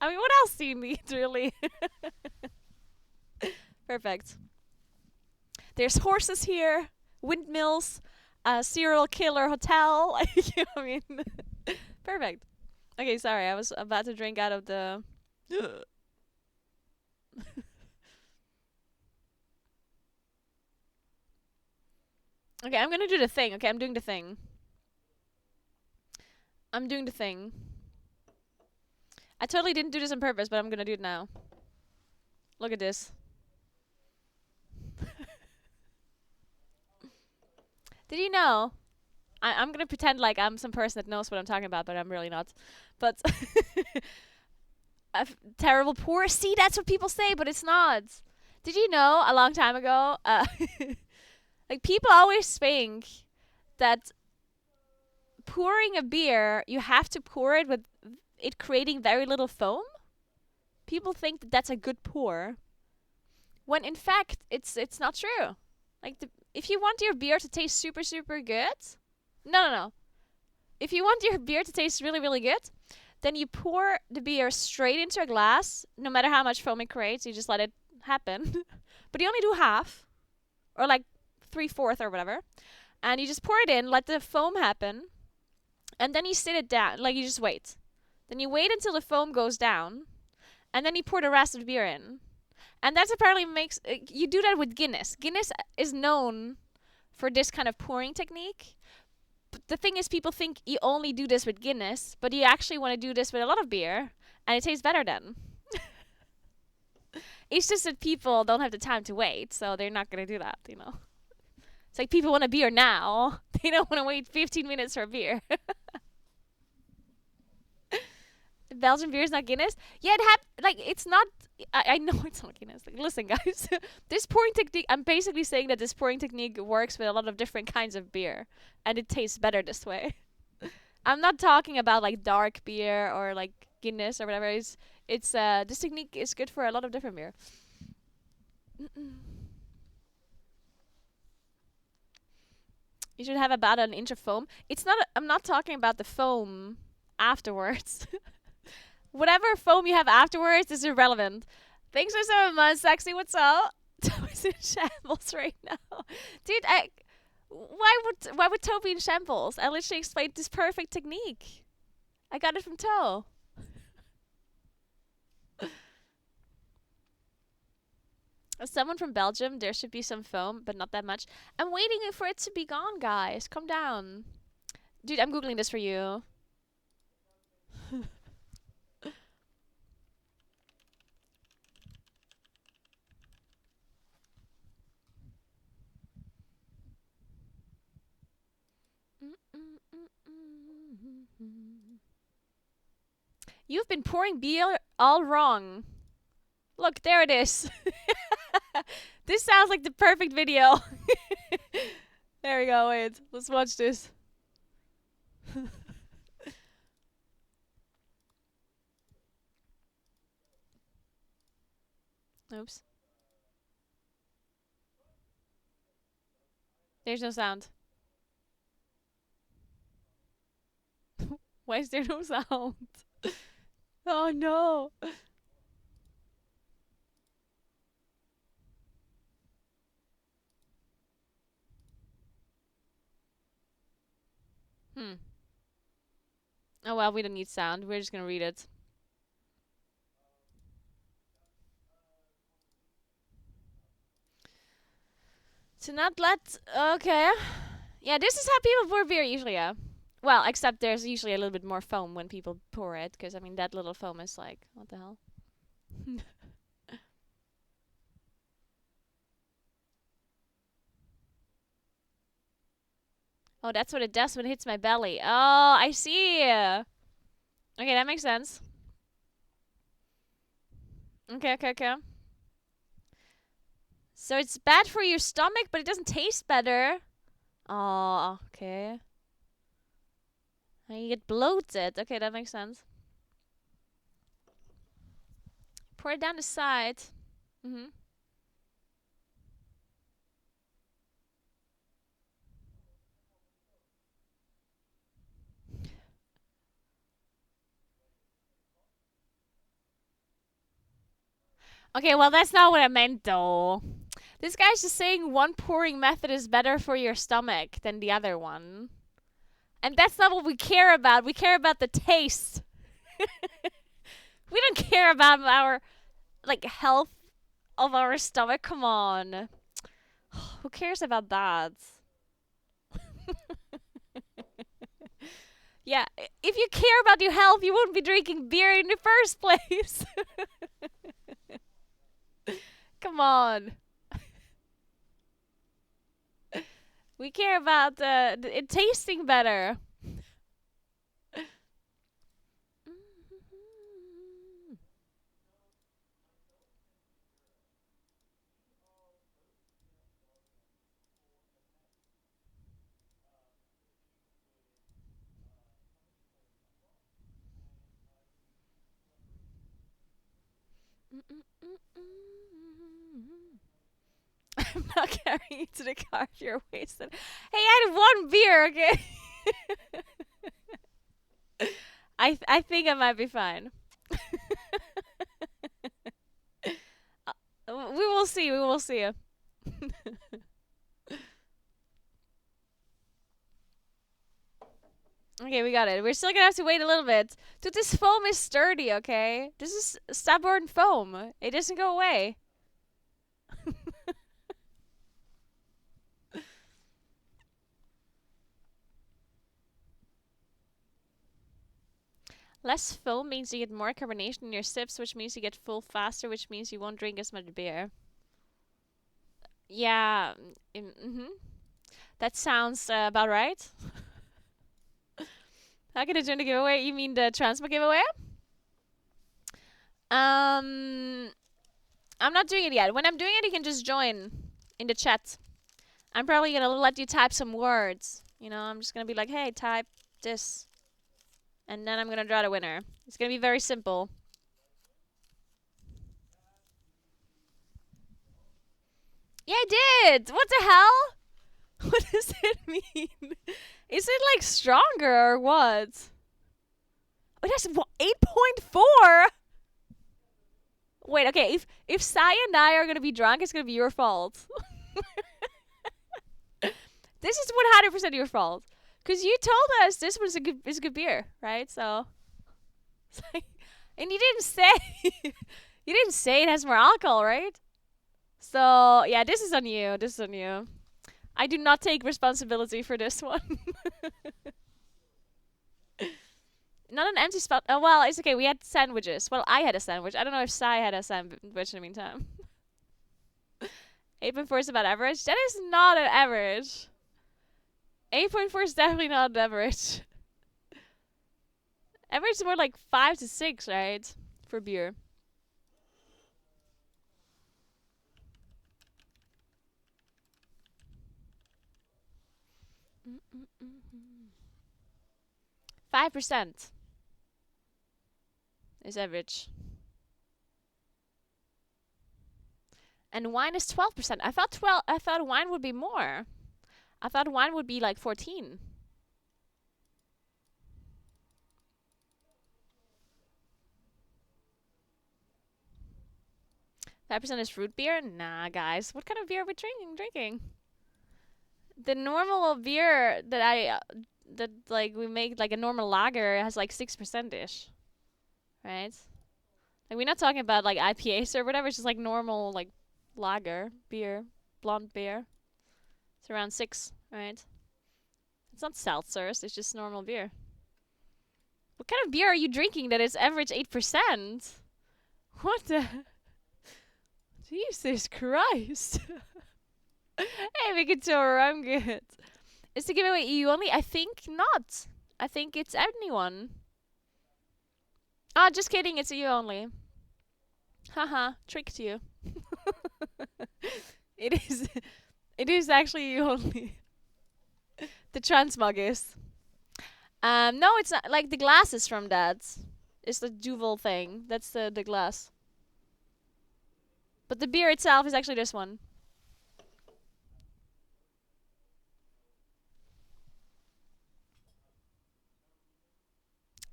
S1: I mean, what else do you need, really? Perfect. There's horses here, windmills, a serial killer hotel. You know what I mean? Perfect. Okay, sorry, I was about to drink out of the. Okay, I'm gonna do the thing. Okay, I'm doing the thing. I'm doing the thing. I totally didn't do this on purpose, but I'm gonna do it now. Look at this. Did you know? I'm gonna pretend like I'm some person that knows what I'm talking about, but I'm really not. But terrible poor. See, that's what people say, but it's not. Did you know a long time ago? Like people always think that pouring a beer, you have to pour it with it creating very little foam. People think that that's a good pour, when in fact it's not true. Like if you want your beer to taste super super good, no. If you want your beer to taste really really good, then you pour the beer straight into a glass. No matter how much foam it creates, you just let it happen. But you only do half, or like 3/4 or whatever, and you just pour it in, let the foam happen, and then you sit it down. Like you just wait. Then you wait until the foam goes down, and then you pour the rest of the beer in. And that apparently makes you do that with Guinness. Guinness is known for this kind of pouring technique. But the thing is, people think you only do this with Guinness, but you actually want to do this with a lot of beer, and it tastes better then. It's just that people don't have the time to wait, so they're not gonna do that. You know, it's like people want a beer now. They don't want to wait 15 minutes for a beer. Belgian beer is not Guinness. Yeah, like it's not. I know it's not Guinness. Like, listen, guys, this pouring technique. I'm basically saying that this pouring technique works with a lot of different kinds of beer, and it tastes better this way. I'm not talking about like dark beer or like Guinness or whatever. It's this technique is good for a lot of different beer. Mm-mm. You should have about an inch of foam. It's not. I'm not talking about the foam afterwards. Whatever foam you have afterwards is irrelevant. Thanks for so much, Sexy. What's up? Toby's in shambles right now. Dude, why would Toby be in shambles? I literally explained this perfect technique. I got it from Toe. As someone from Belgium, there should be some foam, but not that much. I'm waiting for it to be gone, guys. Calm down. Dude, I'm googling this for you. You've been pouring beer all wrong. Look, there it is. This sounds like the perfect video. There we go, wait. Let's watch this. Oops. There's no sound. Why is there no sound? Oh no. Hmm. Oh well, we don't need sound. We're just gonna read it. To not let. Okay. Yeah, this is how people pour beer usually, yeah. Well, except there's usually a little bit more foam when people pour it, because I mean, that little foam is like, what the hell? Oh, that's what it does when it hits my belly. Oh, I see. Okay, that makes sense. Okay. So it's bad for your stomach, but it doesn't taste better. Oh, okay. And you get bloated. Okay, that makes sense. Pour it down the side. Mhm. Okay, well that's not what I meant though. This guy's just saying one pouring method is better for your stomach than the other one. And that's not what we care about. We care about the taste. We don't care about our like health of our stomach. Come on. Who cares about that? Yeah, if you care about your health, you wouldn't be drinking beer in the first place. Come on. We care about it tasting better. I'm not carrying you to the car if you're wasted. Hey, I had one beer, okay? I think I might be fine. We will see. We will see. Okay, we got it. We're still gonna have to wait a little bit. Dude, this foam is sturdy, okay? This is stubborn foam. It doesn't go away. Less foam means you get more carbonation in your sips, which means you get full faster, which means you won't drink as much beer. Yeah, that sounds about right. How can I join the giveaway? You mean the transfer giveaway? I'm not doing it yet. When I'm doing it, you can just join in the chat. I'm probably gonna let you type some words. You know, I'm just gonna be like, hey, type this. And then I'm gonna draw the winner. It's gonna be very simple. Yeah, I did! What the hell? What does it mean? Is it like stronger or what? Oh, that's 8.4? Wait, okay, if Sai and I are gonna be drunk, it's gonna be your fault. This is 100% your fault. Because you told us this was a good beer, right? So, and you didn't say you didn't say it has more alcohol, right? So yeah, this is on you. This is on you. I do not take responsibility for this one. Not an empty spot. Oh well, it's okay. We had sandwiches. Well, I had a sandwich. I don't know if Sai had a sandwich in the meantime. 8.4 is about average. That is not an average. 8.4 is definitely not an average. Average is more like 5 to 6, right? For beer. Mm-mm-mm. 5% is average. And wine is 12%. I thought wine would be more. I thought wine would be like 14. 5% is fruit beer? Nah, guys. What kind of beer are we drinking? The normal beer that like we make like a normal lager has like 6% ish. Right? Like we're not talking about like IPAs or whatever, it's just like normal like lager, beer, blonde beer. It's around 6, right? It's not seltzers, it's just normal beer. What kind of beer are you drinking that is average 8%? What the? Jesus Christ. Hey, make it tour, I'm good. Is the giveaway EU only? I think not. I think it's anyone. Ah, just kidding, it's EU only. Haha, tricked you. It is actually EU only. The transmog is. No, it's not. Like the glass is from that. It's the Duvel thing. That's the glass. But the beer itself is actually this one.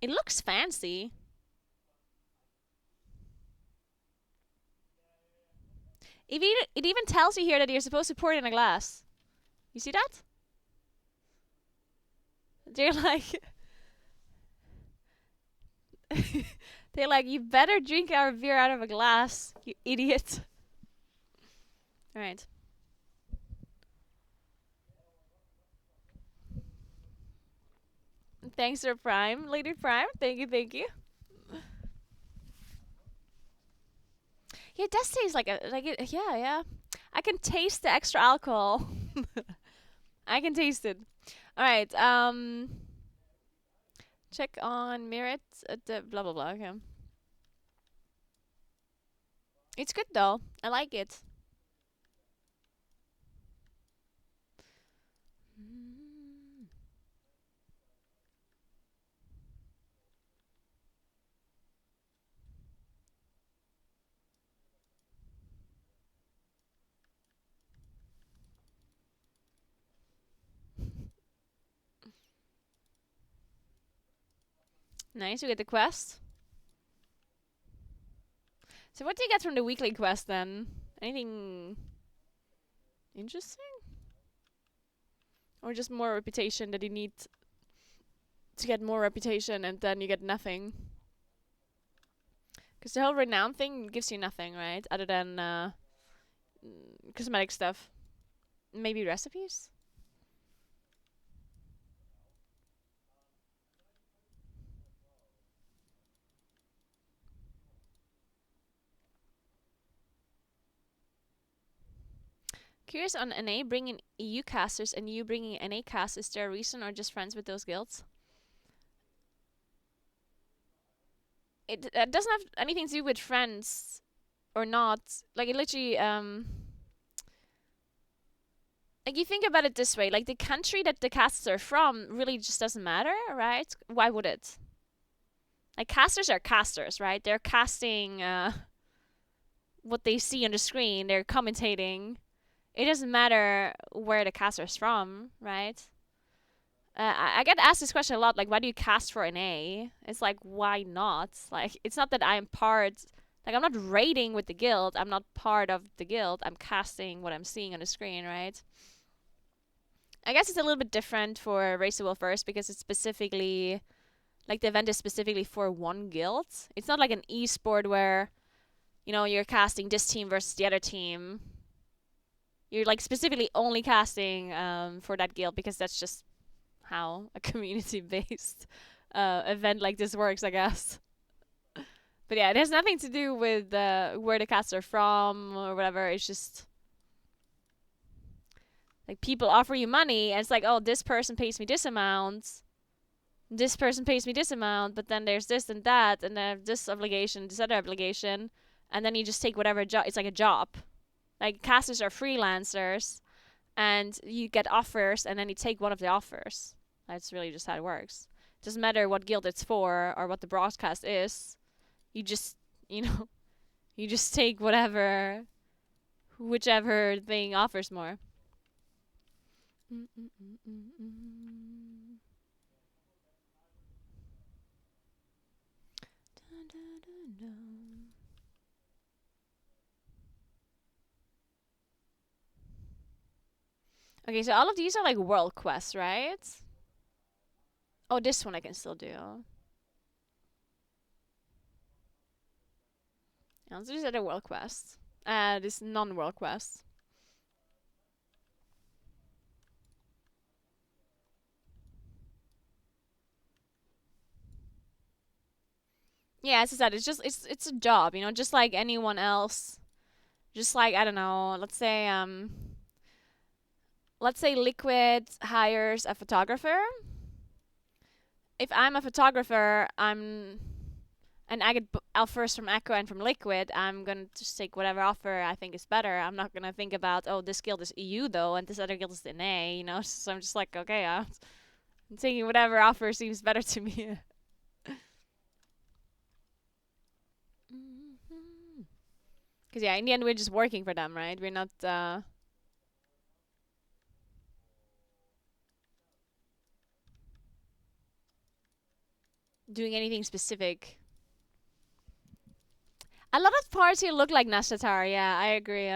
S1: It looks fancy. It even tells you here that you're supposed to pour it in a glass. You see that? They're like, they're like, you better drink our beer out of a glass, you idiot. All right. Thanks for Prime, Lady Prime. Thank you, thank you. Yeah, it does taste like it. Yeah, yeah. I can taste the extra alcohol. I can taste it. All right. Check on merit. The blah blah blah. Okay. It's good though. I like it. Nice. We get the quest. So what do you get from the weekly quest then? Anything interesting? Or just more reputation that you need to get more reputation and then you get nothing? Because the whole renown thing gives you nothing, right? Other than cosmetic stuff. Maybe recipes? Curious on NA bringing EU casters and you bringing NA casters. Is there a reason or just friends with those guilds? It doesn't have anything to do with friends or not. Like, it literally, like, you think about it this way. Like, the country that the casters are from really just doesn't matter, right? Why would it? Like, casters are casters, right? They're casting what they see on the screen. They're commentating. It doesn't matter where the caster's from, right? I get asked this question a lot, like, why do you cast for an A? It's like, why not? Like, it's not that I'm part, like, I'm not raiding with the guild. I'm not part of the guild. I'm casting what I'm seeing on the screen, right? I guess it's a little bit different for Race the Wolf First because it's specifically, like, the event is specifically for one guild. It's not like an esport where, you know, you're casting this team versus the other team. You're, like, specifically only casting for that guild because that's just how a community-based event like this works, I guess. But yeah, it has nothing to do with where the cats are from or whatever. It's just like people offer you money, and it's like, oh, this person pays me this amount, this person pays me this amount, but then there's this and that, and then this obligation, this other obligation, and then you just take whatever job. It's like a job. Like, casters are freelancers, and you get offers, and then you take one of the offers. That's really just how it works. It doesn't matter what guild it's for or what the broadcast is. You just, you know, you just take whatever, whichever thing offers more. Okay, so all of these are like world quests, right? Oh, this one I can still do. Yeah, so these are the world quests. This non-world quest. Yeah, as I said, it's a job, you know, just like anyone else. Just like, I don't know, let's say Liquid hires a photographer. If I'm a photographer, and I get offers from Echo and from Liquid, I'm gonna just take whatever offer I think is better. I'm not gonna think about, oh, this guild is EU though, and this other guild is NA, you know. So I'm just like, okay, I'm taking whatever offer seems better to me. Because yeah, in the end, we're just working for them, right? We're not doing anything specific. A lot of parts here look like Nashtatar. Yeah, I agree.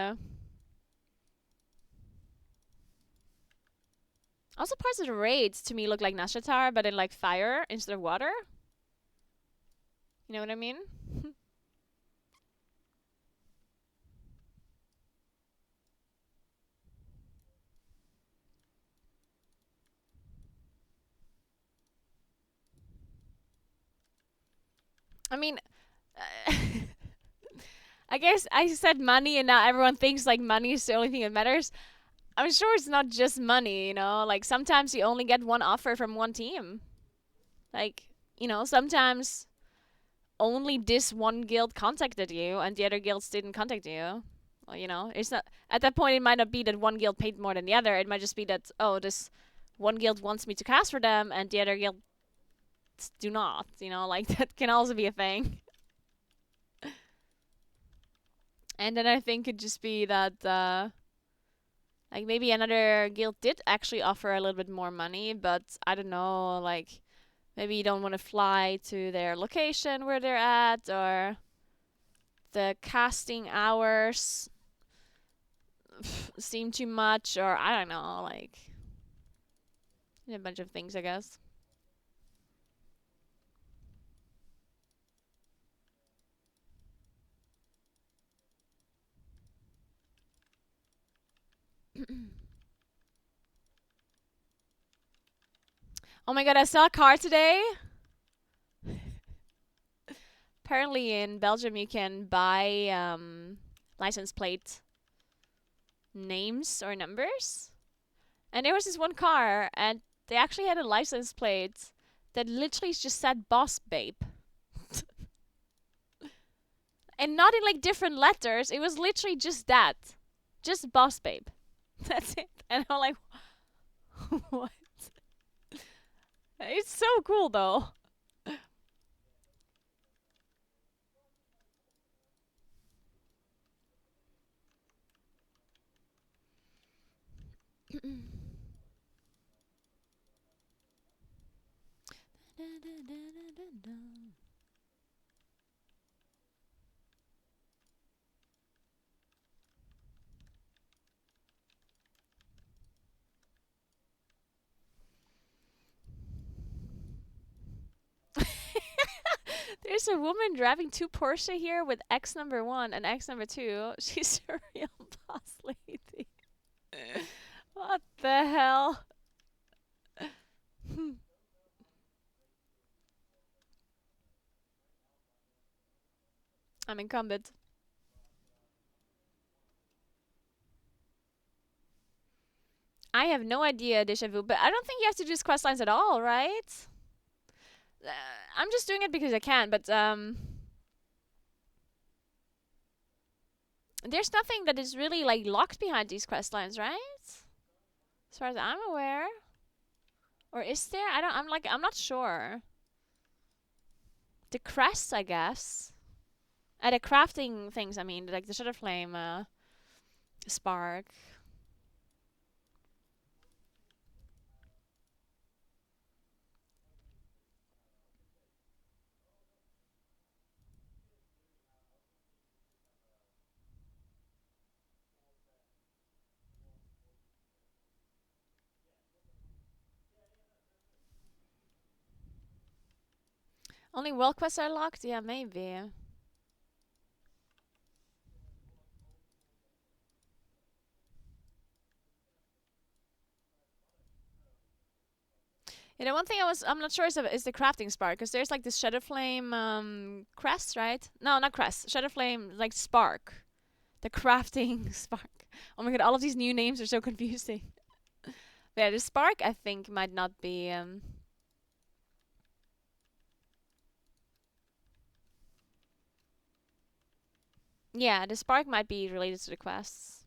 S1: Also, parts of the raids to me look like Nashtatar, but in like fire instead of water. You know what I mean? I mean, I guess I said money, and now everyone thinks like money is the only thing that matters. I'm sure it's not just money, you know? Like, sometimes you only get one offer from one team. Like, sometimes only this one guild contacted you and the other guilds didn't contact you. Well, it's not, at that point, it might not be that one guild paid more than the other. It might just be that, oh, this one guild wants me to cast for them and the other guilds do not, like that can also be a thing. And then I think it'd just be that, like, maybe another guild did actually offer a little bit more money, but I don't know, like, maybe you don't want to fly to their location where they're at, or the casting hours seem too much, or I don't know, like, a bunch of things, I guess. Oh my god, I saw a car today. Apparently, in Belgium, you can buy license plate names or numbers. And there was this one car, and they actually had a license plate that literally just said Boss Babe. And not in like different letters, it was literally just that. Just Boss Babe. That's it. And I'm like, what? It's so cool though. There's a woman driving two Porsche here with X number one and X number two. She's a real boss lady. What the hell? I'm incumbent. I have no idea, Deja Vu, but I don't think you have to do quest lines at all, right? Uh, I'm just doing it because I can, but there's nothing that is really like locked behind these quest lines, right? As far as I'm aware. Or is there? I'm not sure. The crests, I guess. The crafting things, I mean, like the Shutter Flame, Spark. Only world quests are locked? Yeah, maybe. You know, one thing I'm not sure is the crafting spark, because there's like this Shadow Flame crest, right? No, not crest. Shadow Flame like spark. The crafting spark. Oh my god, all of these new names are so confusing. Yeah, the spark I think might not be yeah, the spark might be related to the quests.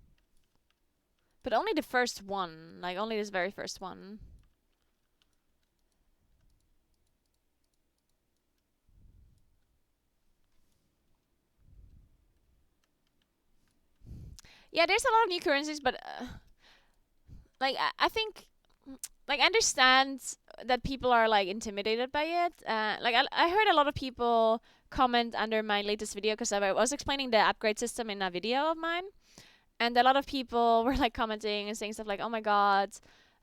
S1: But only the first one, like only this very first one. Yeah, there's a lot of new currencies, but like I think like I understand that people are like intimidated by it. Like I heard a lot of people comment under my latest video because I was explaining the upgrade system in a video of mine, and a lot of people were like commenting and saying stuff like, "Oh my god,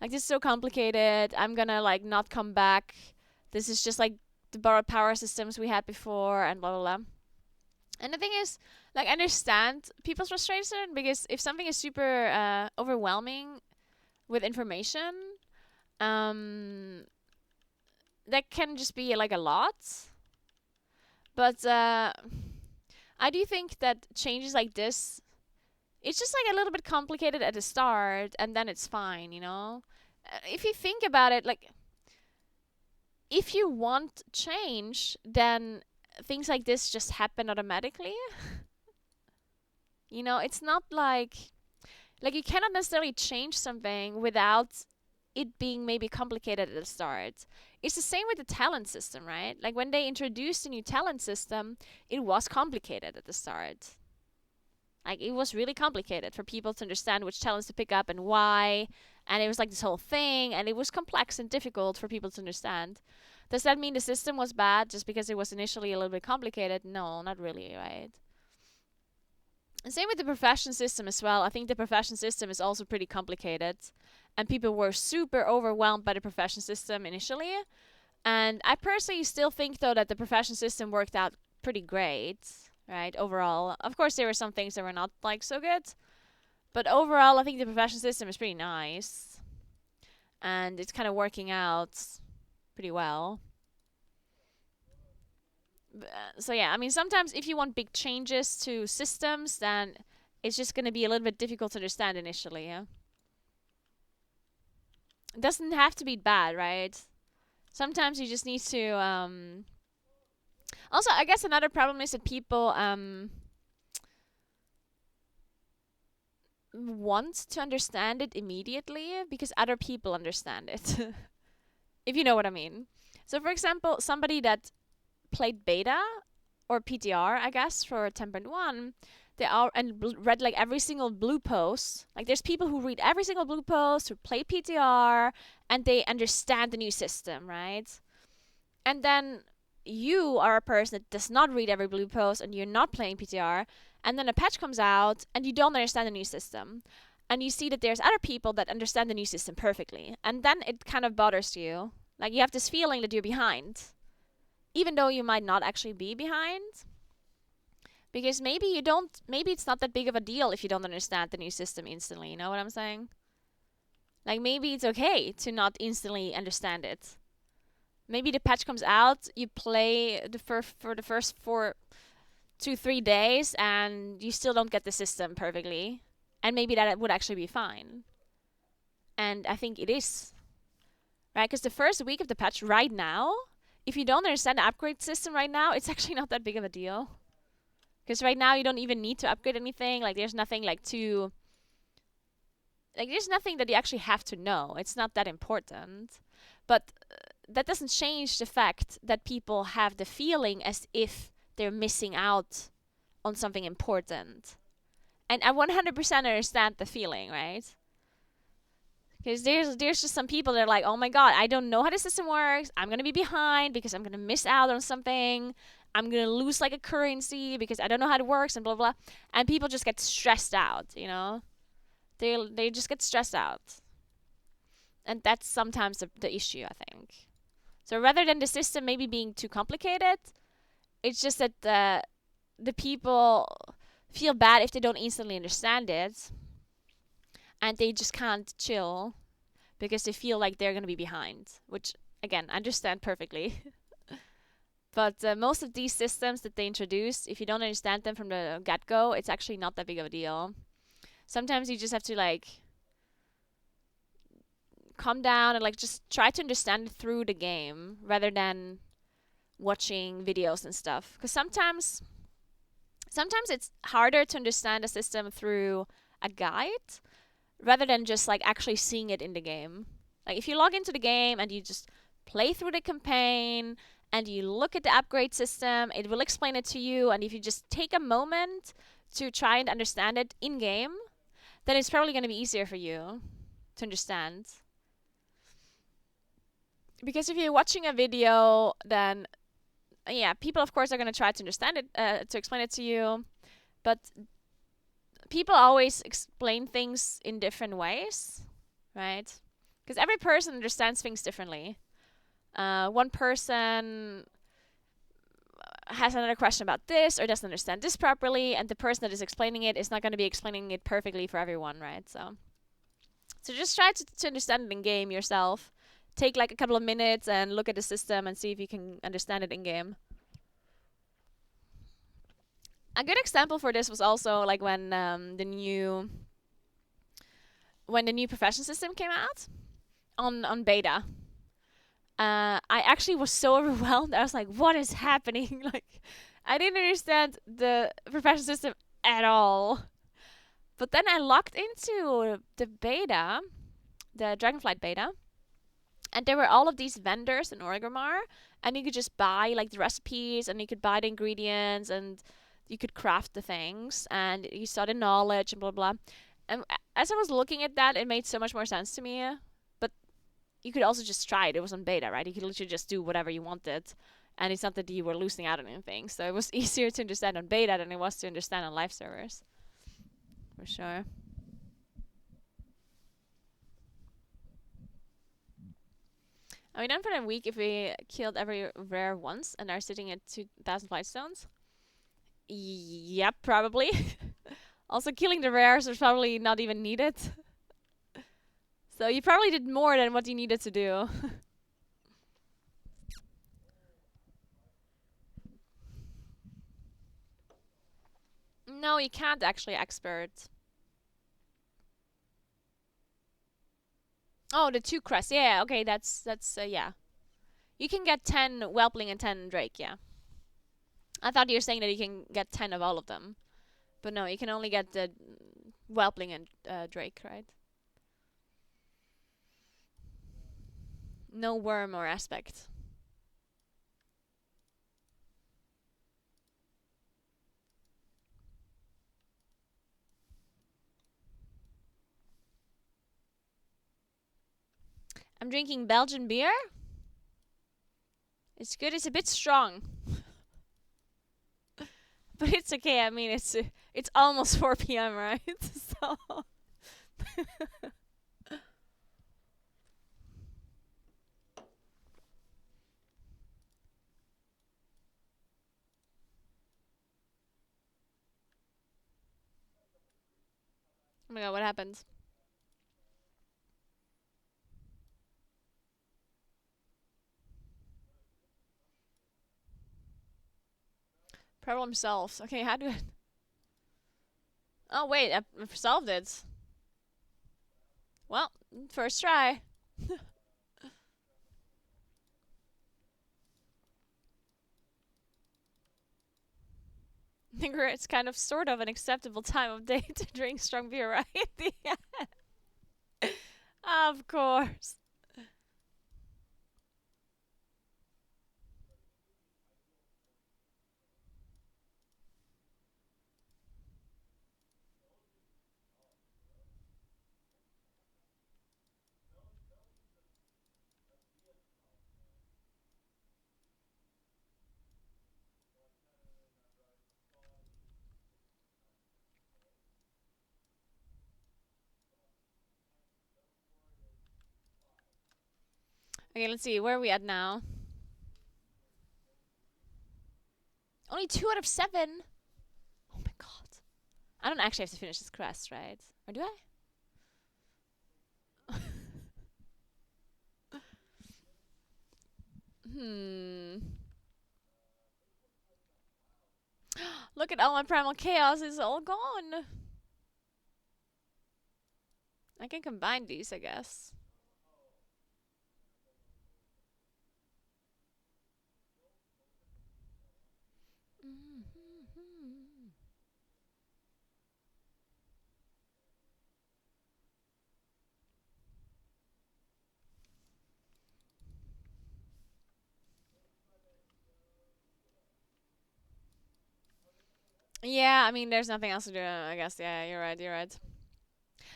S1: like this is so complicated. I'm gonna like not come back. This is just like the borrowed power systems we had before," and blah blah blah. And the thing is, like, I understand people's frustration because if something is super overwhelming with information, um, that can just be like a lot. But I do think that changes like this, it's just like a little bit complicated at the start, and then it's fine, you know? If you think about it, like, if you want change, then things like this just happen automatically. You know, it's not like you cannot necessarily change something without it being maybe complicated at the start. It's the same with the talent system, right? Like when they introduced the new talent system, it was complicated at the start. Like it was really complicated for people to understand which talents to pick up and why. And it was like this whole thing, and it was complex and difficult for people to understand. Does that mean the system was bad just because it was initially a little bit complicated? No, not really, right? And same with the profession system as well. I think the profession system is also pretty complicated, and people were super overwhelmed by the profession system initially. And I personally still think though that the profession system worked out pretty great, right? Overall, of course there were some things that were not like so good, but overall I think the profession system is pretty nice, and it's kind of working out pretty well. So yeah, I mean sometimes if you want big changes to systems, then it's just going to be a little bit difficult to understand initially. Yeah, it doesn't have to be bad, right? Sometimes you just need to. Also, I guess another problem is that people want to understand it immediately because other people understand it. If you know what I mean. So, for example, somebody that played beta or PTR, I guess, for 10.1, they are and read like every single blue post. Like, there's people who read every single blue post, who play PTR, and they understand the new system, right? And then you are a person that does not read every blue post and you're not playing PTR, and then a patch comes out and you don't understand the new system. And you see that there's other people that understand the new system perfectly. And then it kind of bothers you. Like you have this feeling that you're behind. Even though you might not actually be behind. Because maybe it's not that big of a deal if you don't understand the new system instantly, you know what I'm saying? Like maybe it's okay to not instantly understand it. Maybe the patch comes out, you play for the first 2-3 days, and you still don't get the system perfectly, and maybe that would actually be fine. And I think it is, right? Because the first week of the patch right now, if you don't understand the upgrade system right now, it's actually not that big of a deal. Because right now you don't even need to upgrade anything. Like there's nothing there's nothing that you actually have to know. It's not that important. But that doesn't change the fact that people have the feeling as if they're missing out on something important. And I 100% understand the feeling, right? Because there's just some people that are like, oh my god, I don't know how the system works. I'm going to be behind because I'm going to miss out on something. I'm going to lose like a currency because I don't know how it works and blah, blah. And people just get stressed out, you know? They just get stressed out. And that's sometimes the issue, I think. So rather than the system maybe being too complicated, it's just that the people feel bad if they don't instantly understand it, and they just can't chill because they feel like they're going to be behind, which, again, I understand perfectly. But most of these systems that they introduce, if you don't understand them from the get-go, it's actually not that big of a deal. Sometimes you just have to, like, calm down and, like, just try to understand it through the game rather than watching videos and stuff. Because sometimes it's harder to understand a system through a guide rather than just like actually seeing it in the game. Like if you log into the game and you just play through the campaign and you look at the upgrade system, it will explain it to you. And if you just take a moment to try and understand it in game, then it's probably going to be easier for you to understand. Because if you're watching a video, then yeah, people of course are gonna try to understand it, to explain it to you, but people always explain things in different ways, right? Because every person understands things differently. One person has another question about this or doesn't understand this properly, and the person that is explaining it is not going to be explaining it perfectly for everyone, right? So just try to understand it in game yourself. Take like a couple of minutes and look at the system and see if you can understand it in game. A good example for this was also like when the new profession system came out on beta. I actually was so overwhelmed. I was like, "What is happening?" Like, I didn't understand the profession system at all. But then I logged into the beta, the Dragonflight beta, and there were all of these vendors in Orgrimmar, and you could just buy like the recipes, and you could buy the ingredients, and you could craft the things, and you saw the knowledge and blah blah. And as I was looking at that, it made so much more sense to me. But you could also just try it. It was on beta, right? You could literally just do whatever you wanted, and it's not that you were losing out on anything. So it was easier to understand on beta than it was to understand on live servers, for sure. Are we done for the week if we killed every rare once and are sitting at 2,000 flight stones? Yep, probably. Also, killing the rares was probably not even needed. So you probably did more than what you needed to do. No, you can't actually expert. Oh, the two crests. Yeah, okay, that's yeah. You can get 10 Whelpling and 10 Drake, yeah. I thought you were saying that you can get 10 of all of them. But no, you can only get the Whelpling and Drake, right? No worm or aspect. I'm drinking Belgian beer. It's good. It's a bit strong, but it's okay. I mean, it's almost 4 p.m., right? So. Oh my god, what happened? Problem solved. Okay, how do I... Oh, wait, I solved it. Well, first try. Naguura, it's kind of sort of an acceptable time of day to drink strong beer, right? Yeah. Of course. Okay, let's see. Where are we at now? Only 2 out of 7? Oh my god. I don't actually have to finish this quest, right? Or do I? Hmm. Look at all my primal chaos. It's all gone. I can combine these, I guess. Yeah, I mean, there's nothing else to do, I guess. Yeah, you're right, you're right.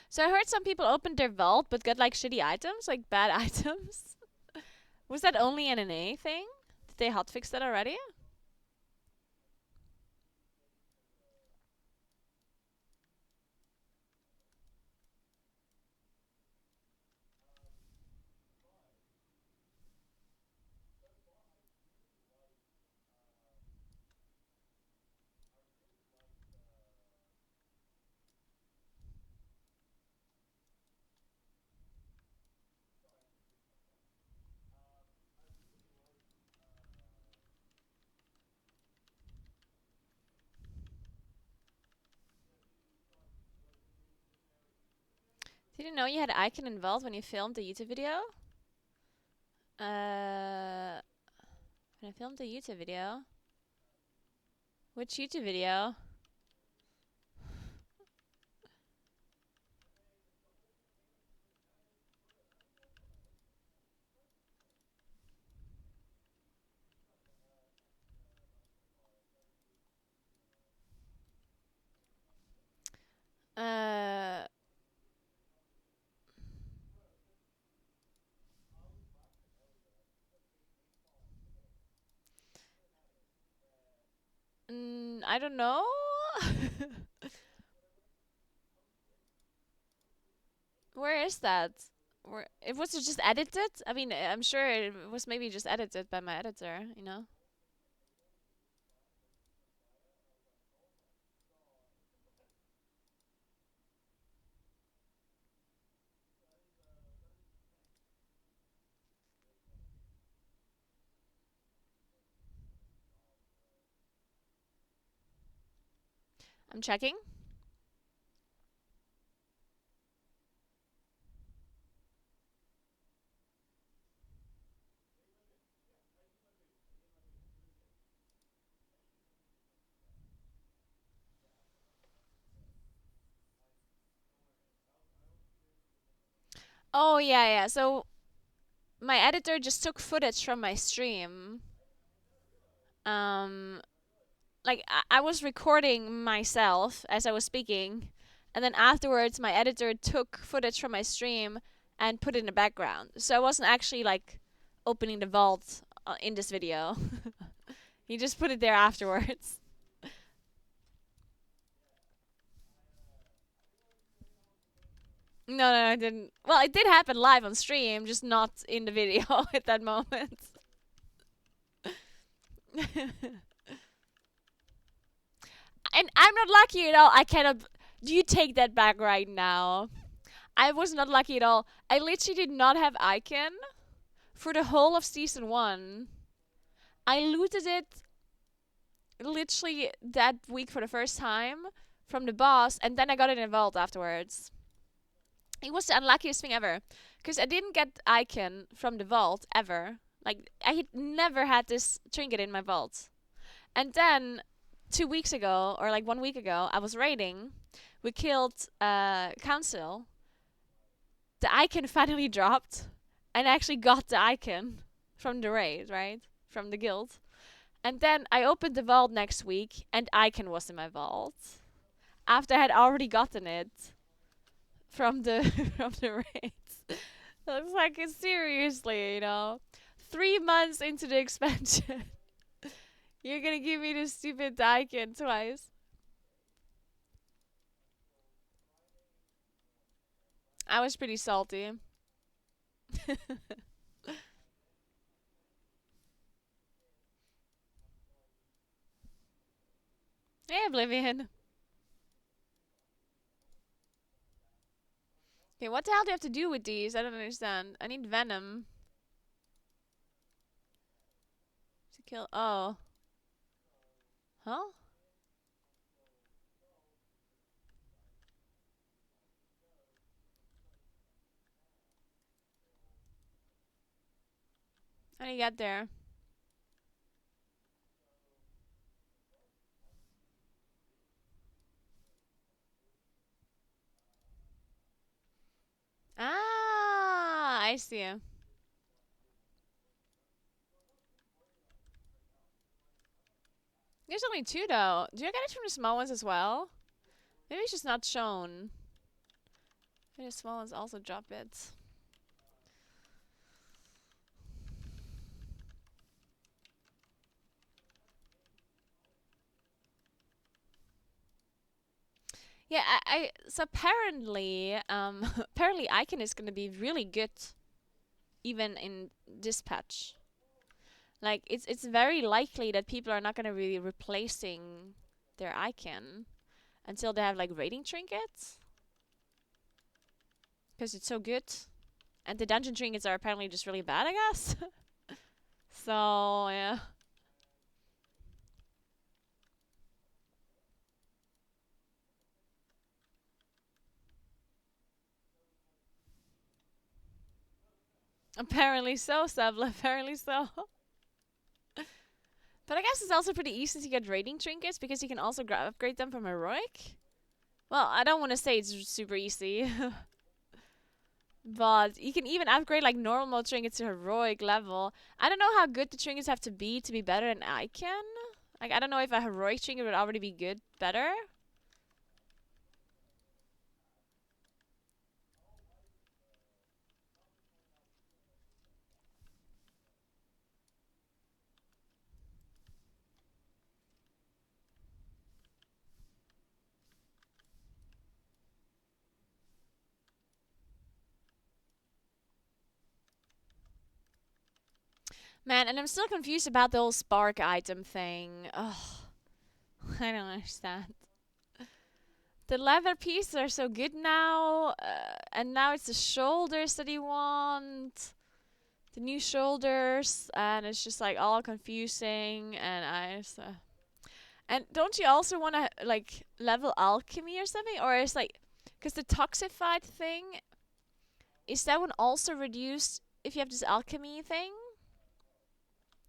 S1: So I heard some people opened their vault but got like shitty items, like bad items. Was that only an NA thing? Did they hotfix that already? Didn't know you had icon involved when you filmed the YouTube video. When I filmed the YouTube video. Which YouTube video? Uh, I don't know. Where is that? Where it was just edited? I mean, I'm sure it was maybe just edited by my editor, you know? I'm checking. Oh, yeah, yeah. So my editor just took footage from my stream. Um, like I was recording myself as I was speaking, and then afterwards my editor took footage from my stream and put it in the background. So I wasn't actually like opening the vault in this video. He just put it there afterwards. No, no, I didn't. Well, it did happen live on stream, just not in the video at that moment. And I'm not lucky at all. I cannot. Do you take that back right now? I was not lucky at all. I literally did not have icon for the whole of season one. I looted it literally that week for the first time from the boss, and then I got it in vault afterwards. It was the unluckiest thing ever, because I didn't get icon from the vault ever. Like I had never had this trinket in my vault, and then 2 weeks ago, or like 1 week ago, I was raiding. We killed council. The icon finally dropped, and I actually got the icon from the raid, right? From the guild. And then I opened the vault next week, and icon was in my vault after I had already gotten it from the from the raids. I was like, seriously, 3 months into the expansion, you're gonna give me this stupid icon twice. I was pretty salty. Hey, Oblivion. Okay, what the hell do I have to do with these? I don't understand. I need venom to kill. Oh. Huh? How do you get there? Ah, I see. There's only two though. Do you get it from the small ones as well? Maybe it's just not shown. Maybe the small ones also drop it. Yeah, so apparently, apparently Icon is gonna be really good even in this patch. Like it's very likely that people are not gonna be replacing their Icon until they have like rating trinkets. Because it's so good. And the dungeon trinkets are apparently just really bad, I guess. So yeah. Apparently so, Sabla. Apparently so. But I guess it's also pretty easy to get rating trinkets because you can also upgrade them from heroic. Well, I don't want to say it's super easy, but you can even upgrade like normal trinkets to heroic level. I don't know how good the trinkets have to be better than I can. Like I don't know if a heroic trinket would already be good, better. Man, and I'm still confused about the whole spark item thing. Oh, I don't understand. The leather pieces are so good now, and now it's the shoulders that you want. The new shoulders, and it's just like all confusing, and I just, and don't you also want to like level alchemy or something, or is like, because the toxified thing is that one also reduced if you have this alchemy thing?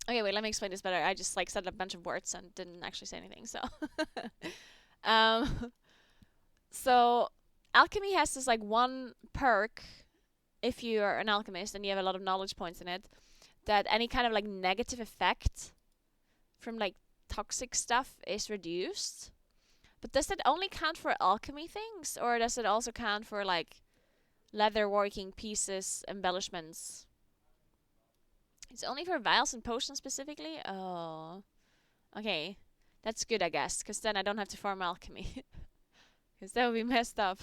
S1: Okay, wait, let me explain this better. I just like said a bunch of words and didn't actually say anything. So, um, so alchemy has this like one perk if you are an alchemist and you have a lot of knowledge points in it, that any kind of like negative effect from like toxic stuff is reduced. But does that only count for alchemy things, or does it also count for like leather working pieces, embellishments? It's only for vials and potions specifically? Oh. Okay. That's good, I guess, because then I don't have to farm alchemy. Because that would be messed up.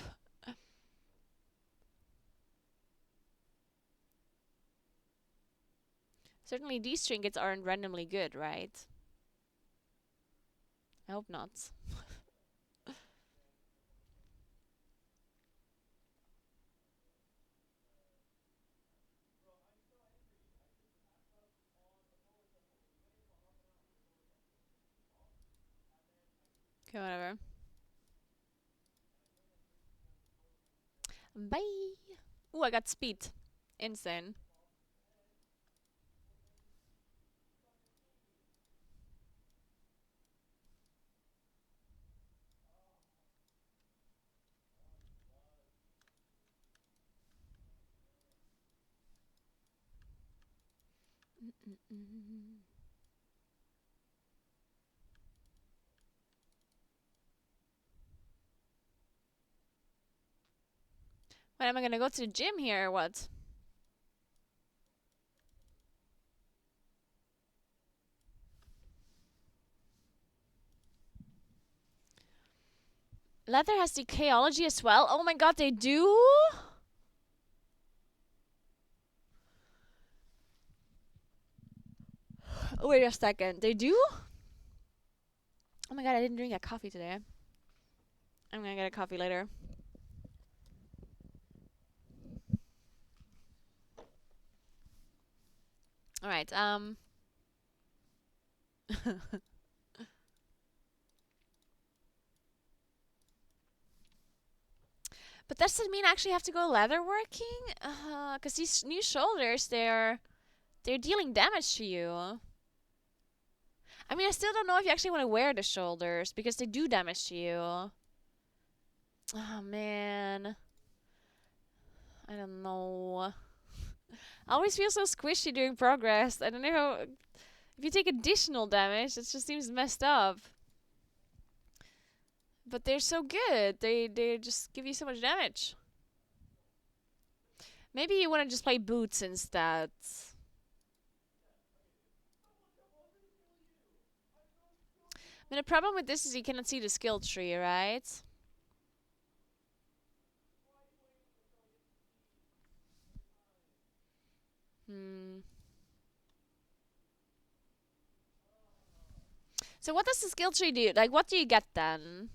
S1: Certainly these trinkets aren't randomly good, right? I hope not. Okay, whatever. Bye! Ooh, I got speed. Insane. Mm-mm-mm. What, am I gonna go to the gym here or what? Leather has decayology as well? Oh my god, they do? Wait a second. They do? Oh my god, I didn't drink that coffee today. I'm gonna get a coffee later. Alright, but does it mean I actually have to go leather working? Cause these new shoulders, they're dealing damage to you. I mean, I still don't know if you actually want to wear the shoulders because they do damage to you. Oh man, I don't know. I always feel so squishy during progress. I don't know if you take additional damage, it just seems messed up. But they're so good. They just give you so much damage. Maybe you want to just play boots instead. I mean, the problem with this is you cannot see the skill tree, right? Hmm. So what does the skill tree do? Like, what do you get then?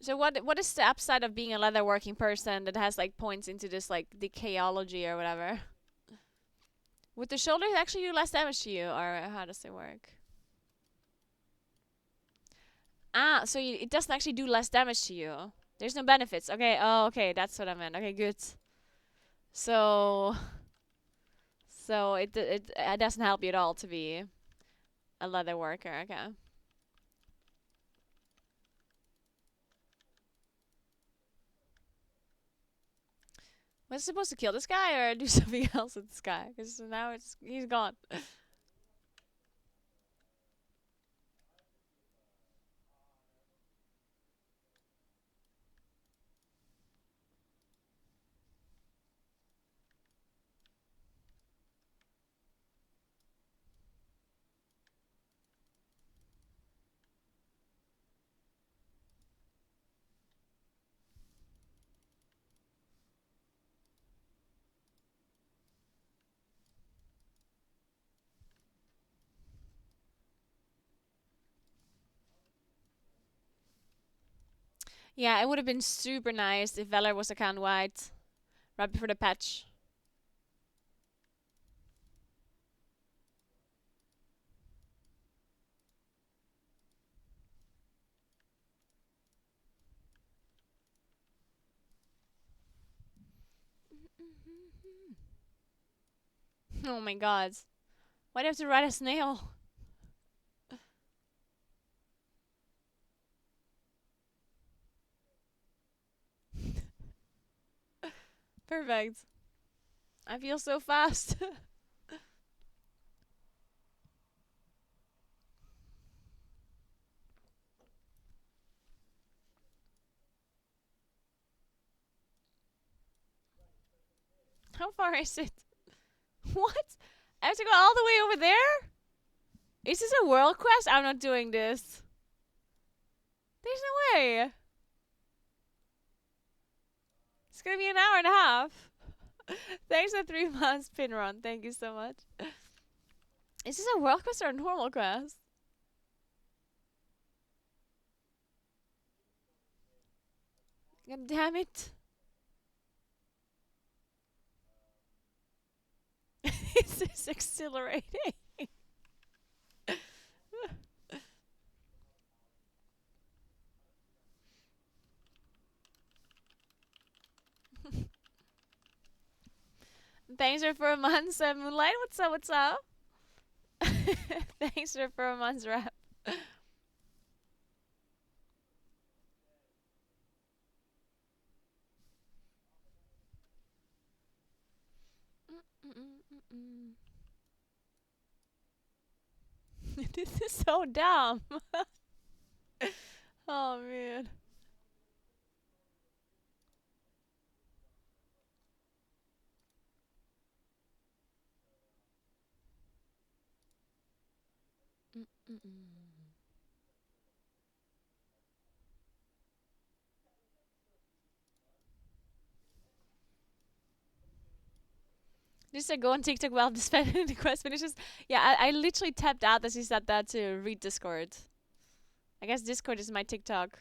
S1: So what is the upside of being a leatherworking person that has like points into this like decayology or whatever? Would the shoulders actually do less damage to you, or how does it work? Ah, so it doesn't actually do less damage to you. There's no benefits. Okay. Oh, okay. That's what I meant. Okay, good. So, so it doesn't help you at all to be a leather worker. Okay. Was I supposed to kill this guy or do something else with this guy? Because now he's gone. Yeah, it would have been super nice if Valor was account wide right before the patch. Oh my god. Why do you have to ride a snail? Perfect. I feel so fast. How far is it? What? I have to go all the way over there? Is this a world quest? I'm not doing this. There's no way. It's gonna be an hour and a half. Thanks for 3 months, Pinron. Thank you so much. Is this a world quest or a normal quest? God damn it. This is exhilarating. Thanks for 4 months, Moonlight. What's up? What's up? Thanks for 4 months, rap. This is so dumb. Oh man. Just go on TikTok while the quest finishes. Yeah, I literally tapped out as he said that to read Discord. I guess Discord is my TikTok.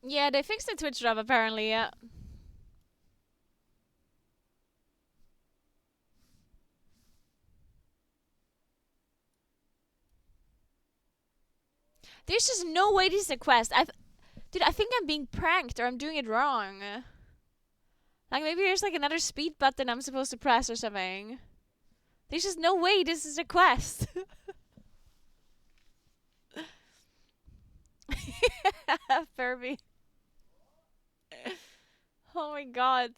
S1: Yeah, they fixed the Twitch drop apparently, yeah. There's just no way this is a quest. Dude, I think I'm being pranked or I'm doing it wrong. Like maybe there's like another speed button I'm supposed to press or something. There's just no way this is a quest. Furby. Oh my god.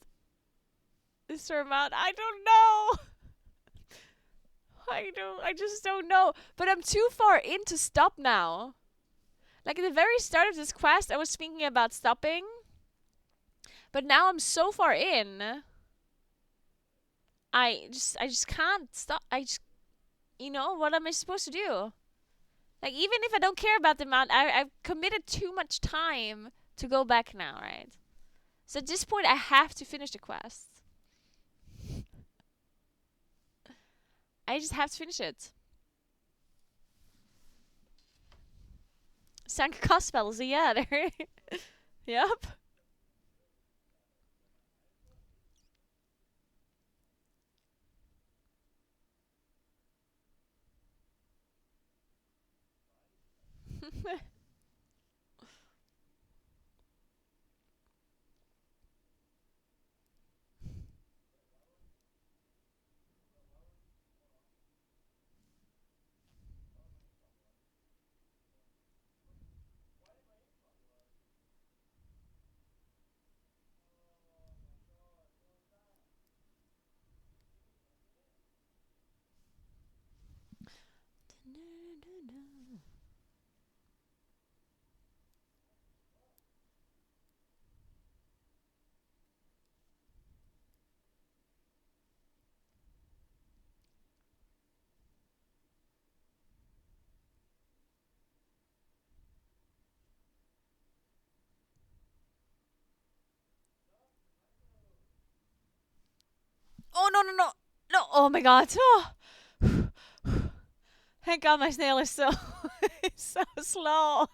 S1: This amount, I don't know. I just don't know. But I'm too far in to stop now. Like at the very start of this quest, I was thinking about stopping. But now I'm so far in. I just can't stop. What am I supposed to do? Like, even if I don't care about the amount, I've committed too much time to go back now, right? So at this point, I have to finish the quest. I just have to finish it. Sank Kaspel, so yeah, there. Yep. Oh, no, no, no. No. Oh my god. Oh. Thank god my snail is so, so slow.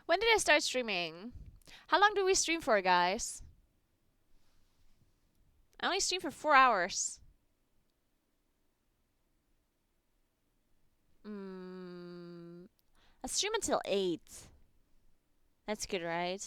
S1: When did I start streaming? How long do we stream for, guys? I only stream for 4 hours. Mm, I stream until 8. That's good, right?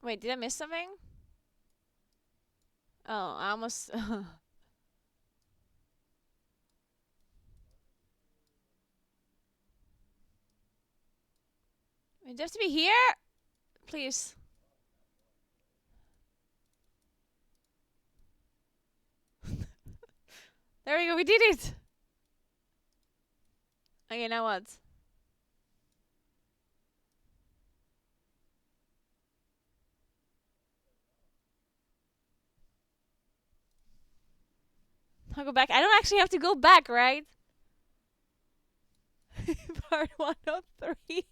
S1: Wait, did I miss something? Oh, I almost. Wait, do I have to be here? Please. There we go, we did it! Okay, now what? I'll go back. I don't actually have to go back, right? Part 103.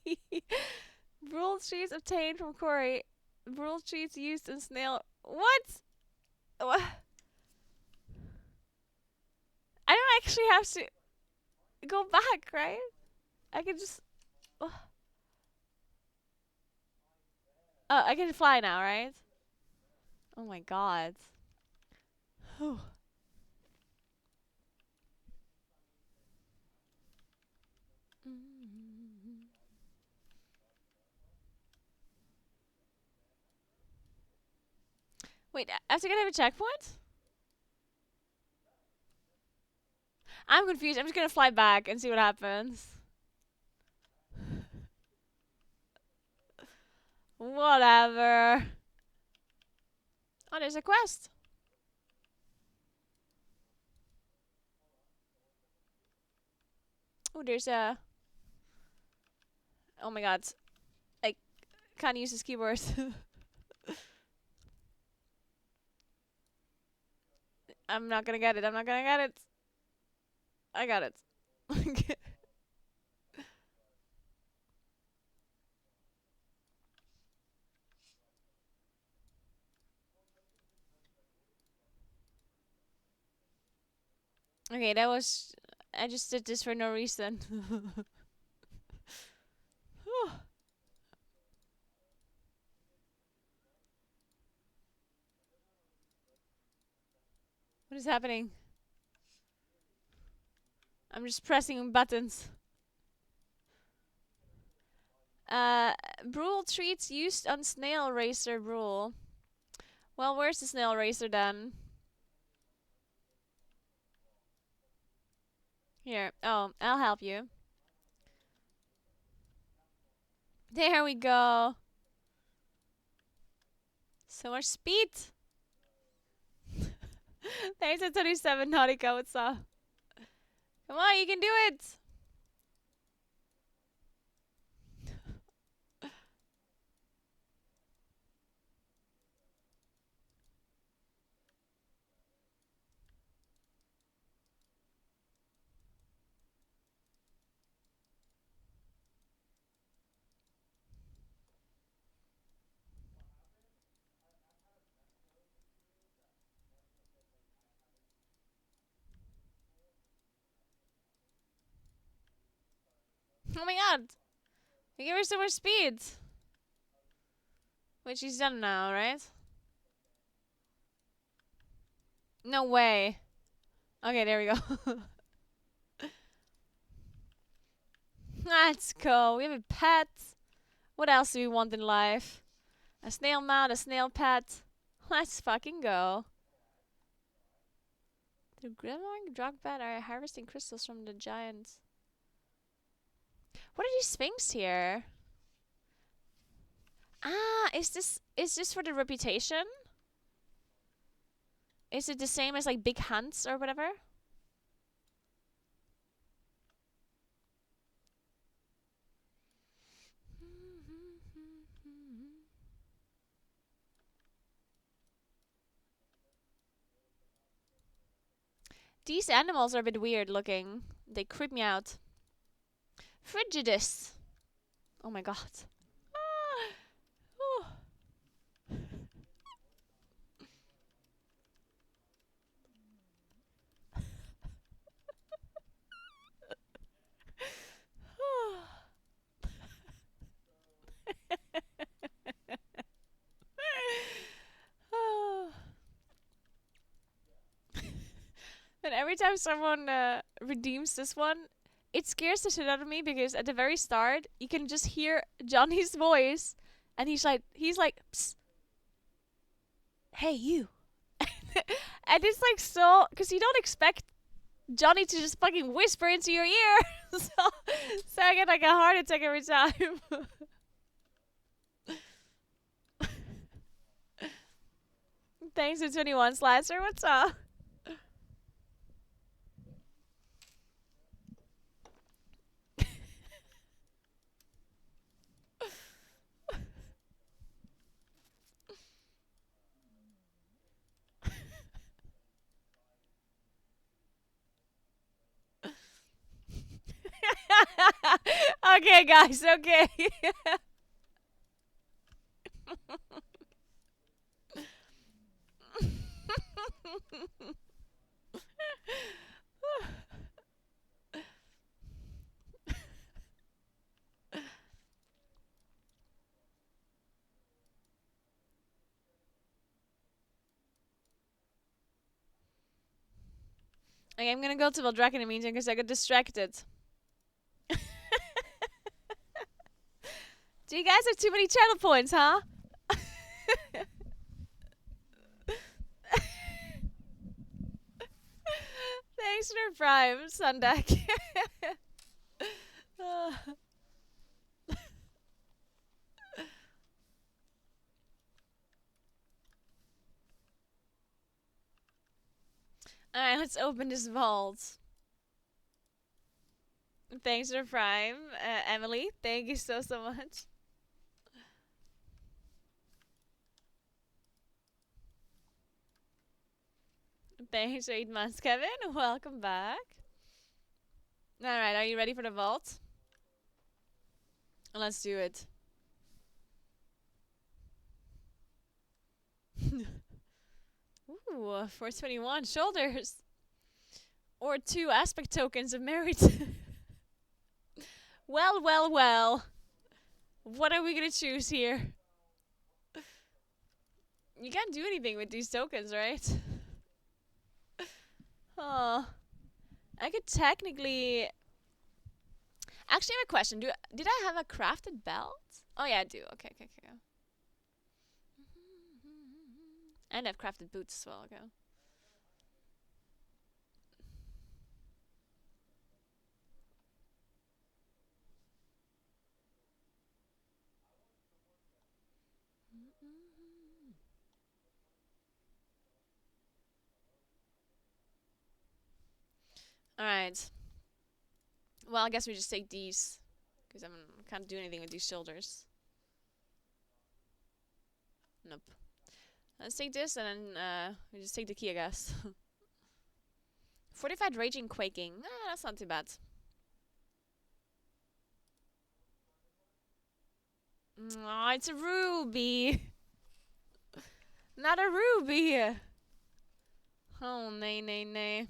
S1: Rule sheets obtained from Corey. Rule sheets used in snail. What? What? I don't actually have to go back, right? I can just. Oh, I can fly now, right? Oh my god. Wait, I have to get a checkpoint? I'm confused. I'm just gonna fly back and see what happens. Whatever. Oh, there's a quest. Oh, there's a. Oh my god. I can't use this keyboard. I'm not gonna get it. I'm not gonna get it. I got it. Okay, that was. I just did this for no reason. What is happening? I'm just pressing buttons. Uh, Brule treats used on snail racer Brule. Well, where's the snail racer then? Here. Oh, I'll help you. There we go. So much speed. There's a 27 Nautica. What's up? Come on, you can do it. Oh my god. You give her so much speed. Which she's done now, right? No way. Okay, there we go. Let's go. We have a pet. What else do we want in life? A snail mount, a snail pet. Let's fucking go. The Grimlock Drogbat are harvesting crystals from the giants. What are these sphinx here? Ah, is this for the reputation? Is it the same as like big hunts or whatever? These animals are a bit weird looking. They creep me out. Frigidus. Oh my god. And every time someone redeems this one, it scares the shit out of me because at the very start you can just hear Johnny's voice, and he's like, Psst, hey you, and it's like so because you don't expect Johnny to just fucking whisper into your ear, so I get like a heart attack every time. Thanks for 21 Slicer. What's up? Okay, guys. Okay. Okay, I'm gonna go to Valdrake in the meantime because I got distracted. Do you guys have too many channel points, huh? Thanks for Prime, Sundak. Alright, let's open this vault. Thanks for Prime, Emily. Thank you so much. Thanks for 8 months, Kevin. Welcome back. Alright, are you ready for the vault? Let's do it. Ooh, 421 shoulders. Or 2 aspect tokens of merit. Well, well, well. What are we gonna choose here? You can't do anything with these tokens, right? Oh. I could technically... Actually, I have a question. Did I have a crafted belt? Oh, yeah, I do. Okay, okay, okay. And I've crafted boots as well, okay. Alright. Well, I guess we just take these. Because I can't do anything with these shoulders. Nope. Let's take this and then we just take the key, I guess. Fortified Raging Quaking. Ah, that's not too bad. Oh, it's a ruby. Not a ruby. Oh, nay, nay, nay.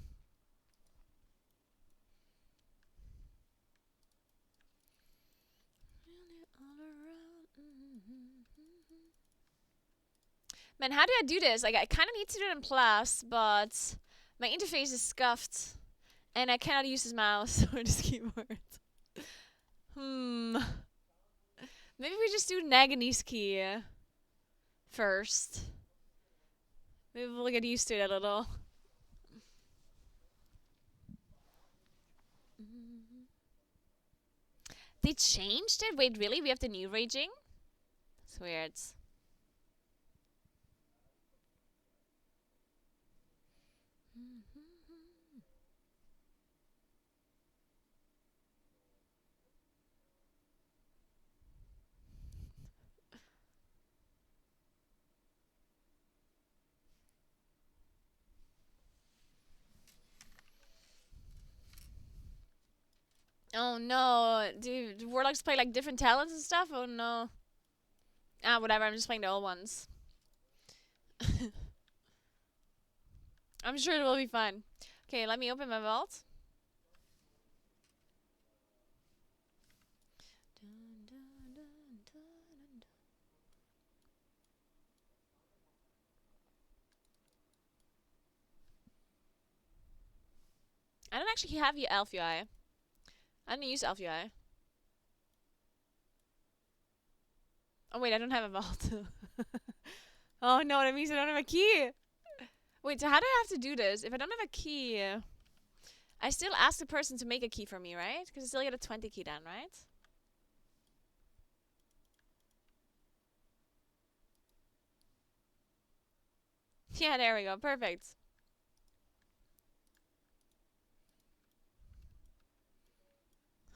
S1: Man, how do I do this? Like, I kind of need to do it in Plus, but my interface is scuffed, and I cannot use this mouse or this keyboard. Maybe we just do Nagani's key first. Maybe we'll get used to it a little. They changed it? Wait, really? We have the new raging? It's weird. Oh no, do warlocks play like different talents and stuff? Oh no. Ah, whatever, I'm just playing the old ones. I'm sure it will be fun. Okay, let me open my vault. I don't actually have your Elf UI. I don't use Elf UI. Oh wait, I don't have a vault. Oh no, that means I don't have a key. Wait, so how do I have to do this? If I don't have a key, I still ask the person to make a key for me, right? Because I still get a 20 key then, right? Yeah, there we go. Perfect.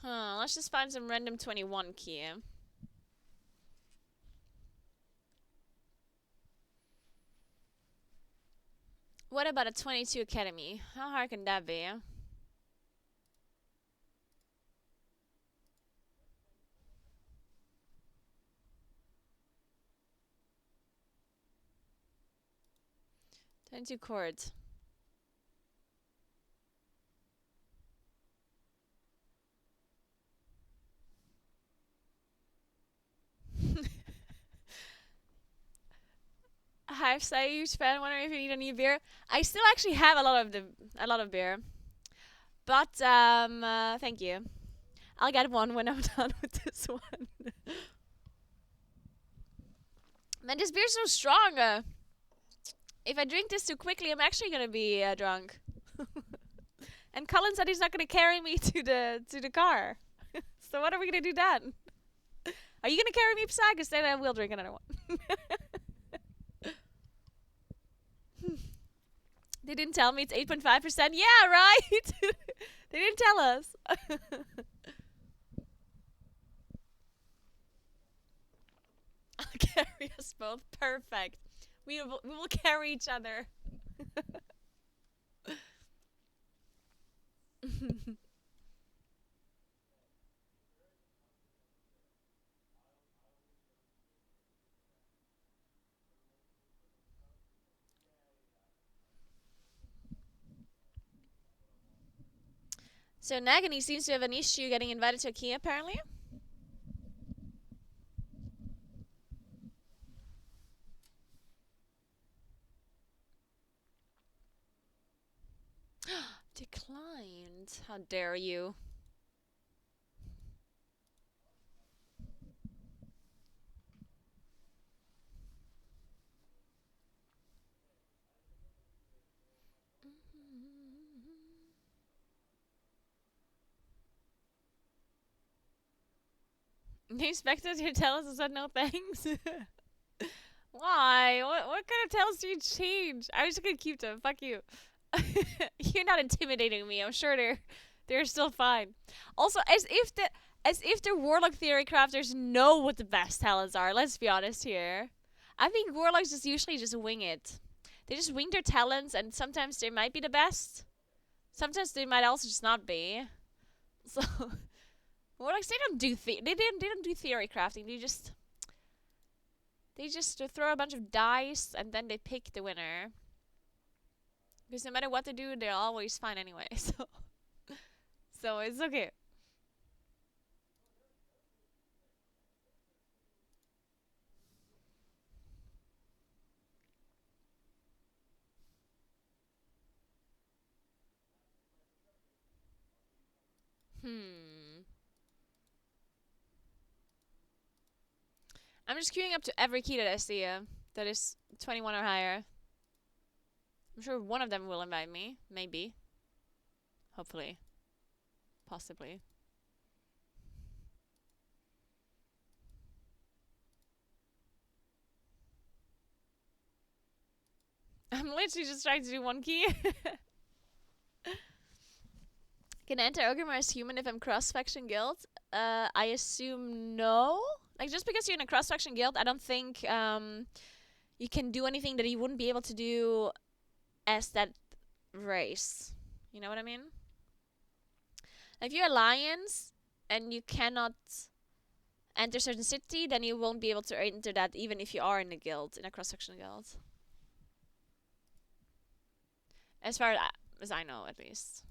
S1: Huh, let's just find some random 21 key. What about a 22 academy? How hard can that be? Twenty-two chords. Hi, say huge fan. Wondering if you need a new beer. I still actually have a lot of beer, but thank you. I'll get one when I'm done with this one. Man, this beer's so strong. If I drink this too quickly, I'm actually gonna be drunk. And Colin said he's not gonna carry me to the car. So what are we gonna do then? Are you gonna carry me, Psy? Because then I will drink another one. They didn't tell me it's 8.5%. Yeah, right? They didn't tell us. I'll carry us both. Perfect. We will carry each other. So Nagini seems to have an issue getting invited to IKEA, apparently. Declined. How dare you? They expected you to tell us and said no thanks. Why? What kind of tales do you change? I'm just gonna keep them. Fuck you. You're not intimidating me. I'm sure they're still fine. Also, as if the warlock theory crafters know what the best talents are. Let's be honest here. I think warlocks just usually just wing it. They just wing their talents, and sometimes they might be the best. Sometimes they might also just not be. So warlocks they don't do theory crafting. They just throw a bunch of dice and then they pick the winner. Because no matter what they do, they're always fine anyway. So it's okay. Hmm. I'm just queuing up to every key that I see that is 21 or higher. I'm sure one of them will invite me. Maybe. Hopefully. Possibly. I'm literally just trying to do one key. Can I enter Ogrimmar as human if I'm cross-faction guild? I assume no. Like, just because you're in a cross-faction guild, I don't think you can do anything that you wouldn't be able to do as that race. You know what I mean? If you're alliance and you cannot enter a certain city, then you won't be able to enter that even if you are in a guild, in a cross-section guild. As far as I know, at least.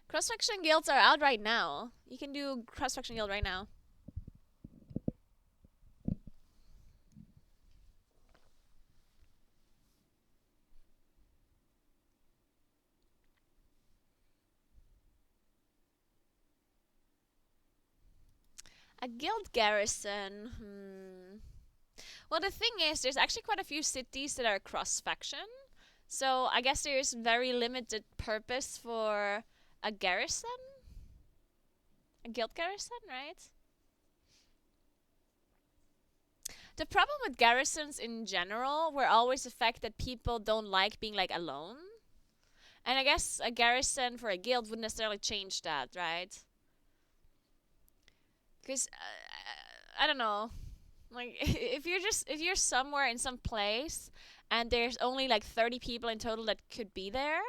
S1: Cross-faction guilds are out right now. You can do cross-faction guild right now. A guild garrison. Well, the thing is, there's actually quite a few cities that are cross-faction. So I guess there's very limited purpose for a garrison? A guild garrison, right? The problem with garrisons in general were always the fact that people don't like being like alone. And I guess a garrison for a guild wouldn't necessarily change that, right? Because I don't know. Like if you're somewhere in some place and there's only like 30 people in total that could be there,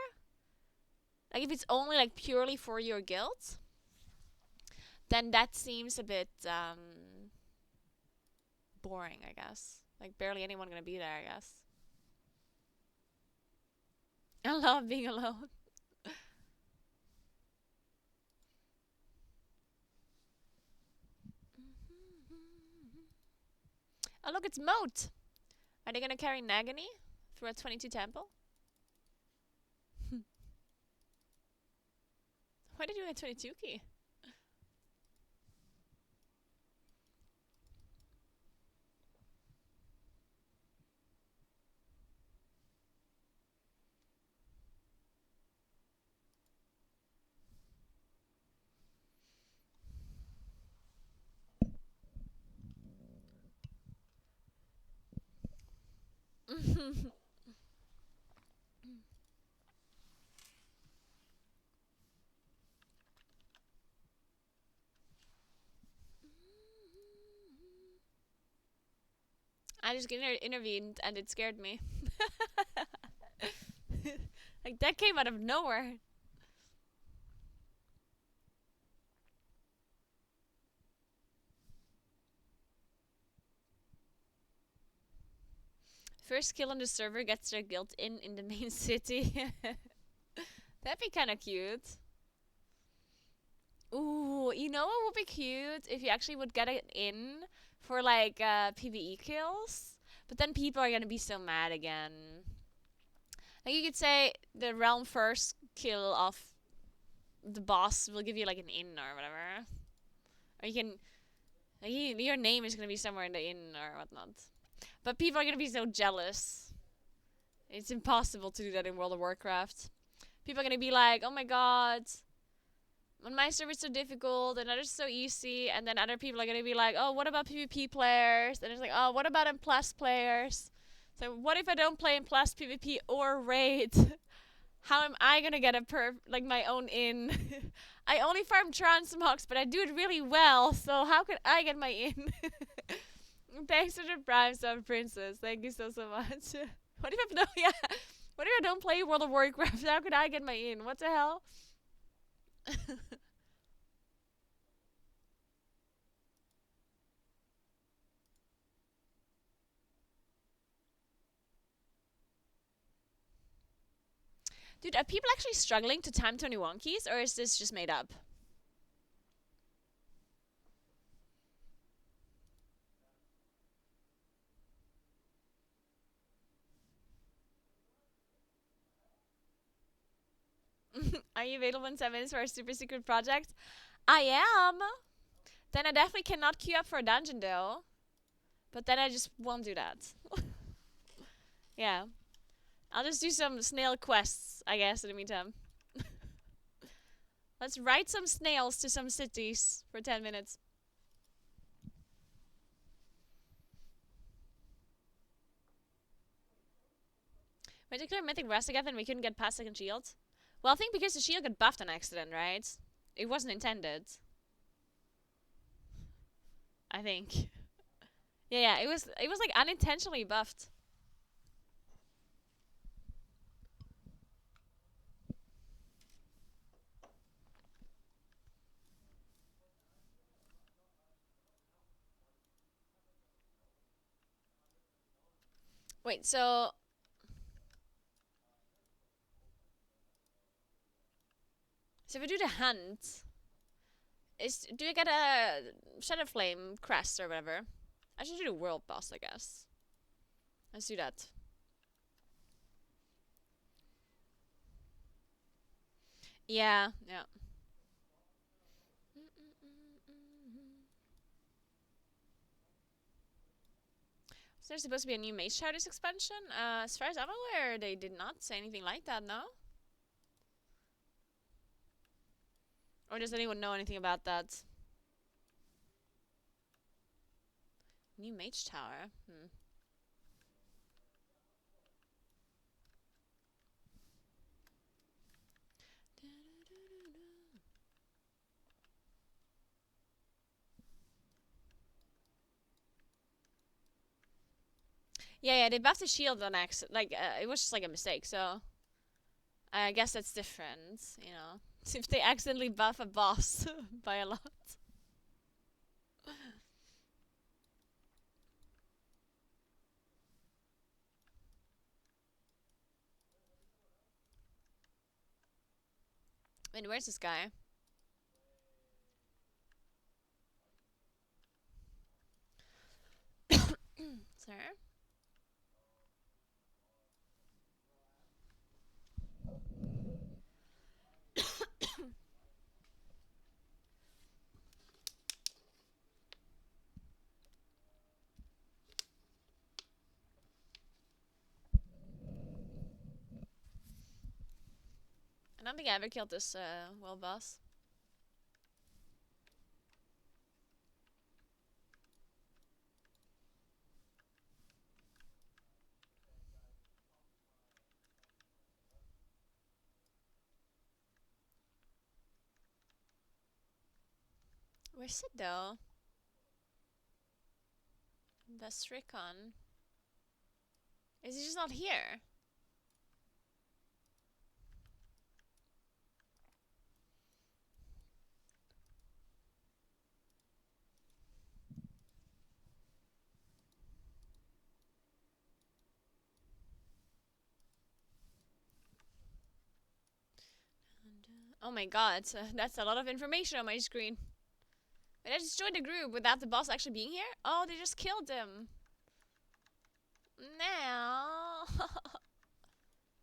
S1: like if it's only like purely for your guild, then that seems a bit boring, I guess. Like barely anyone gonna be there, I guess. I love being alone. Oh look, it's Moat. Are they gonna carry Nagini through a 22 temple? Why did you get 22 key? I just intervened and it scared me. Like that came out of nowhere. First kill on the server gets their guild in the main city. That'd be kind of cute. Ooh, you know what would be cute if you actually would get it in for like PvE kills, but then people are gonna be so mad again. Like you could say the realm first kill of the boss will give you like an inn or whatever, or you can like, your name is gonna be somewhere in the inn or whatnot. But people are gonna be so jealous. It's impossible to do that in World of Warcraft. People are gonna be like, "Oh my god, on my server it's so difficult and others so easy," and then other people are gonna be like, "Oh, what about PvP players?" And it's like, "Oh, what about in plus players?" So what if I don't play in plus PvP or raid? How am I gonna get like my own in? I only farm transmogs, but I do it really well. So how can I get my in? Thanks for the prime sub, princess. Thank you so much. What if I no yeah? What if I don't play World of Warcraft? How could I get my in? What the hell? Dude, are people actually struggling to time 21 keys, or is this just made up? Are you available in 7 minutes for a super secret project? I am. Then I definitely cannot queue up for a dungeon though. But then I just won't do that. Yeah. I'll just do some snail quests, I guess, in the meantime. Let's ride some snails to some cities for 10 minutes. We declared Mythic Rest again and we couldn't get past second shield. Well, I think because the shield got buffed on accident, right? It wasn't intended. I think. Yeah, it was like unintentionally buffed. Wait, so if we do the hunt, do you get a Shadow Flame crest or whatever? I should do the world boss, I guess. Let's do that. Yeah, yeah. So there's supposed to be a new Mage Shouters expansion. As far as I'm aware, they did not say anything like that, no? Or does anyone know anything about that? New Mage Tower? Yeah, they buffed the shield on accident. Like, it was just like a mistake, so I guess that's different, you know. If they accidentally buff a boss by a lot. Wait, where's this guy? Sir? I don't think I ever killed this world boss. Where's it though? Best Recon. Is he just not here? Oh my god, that's a lot of information on my screen. Wait, I just joined the group without the boss actually being here? Oh, they just killed him. No.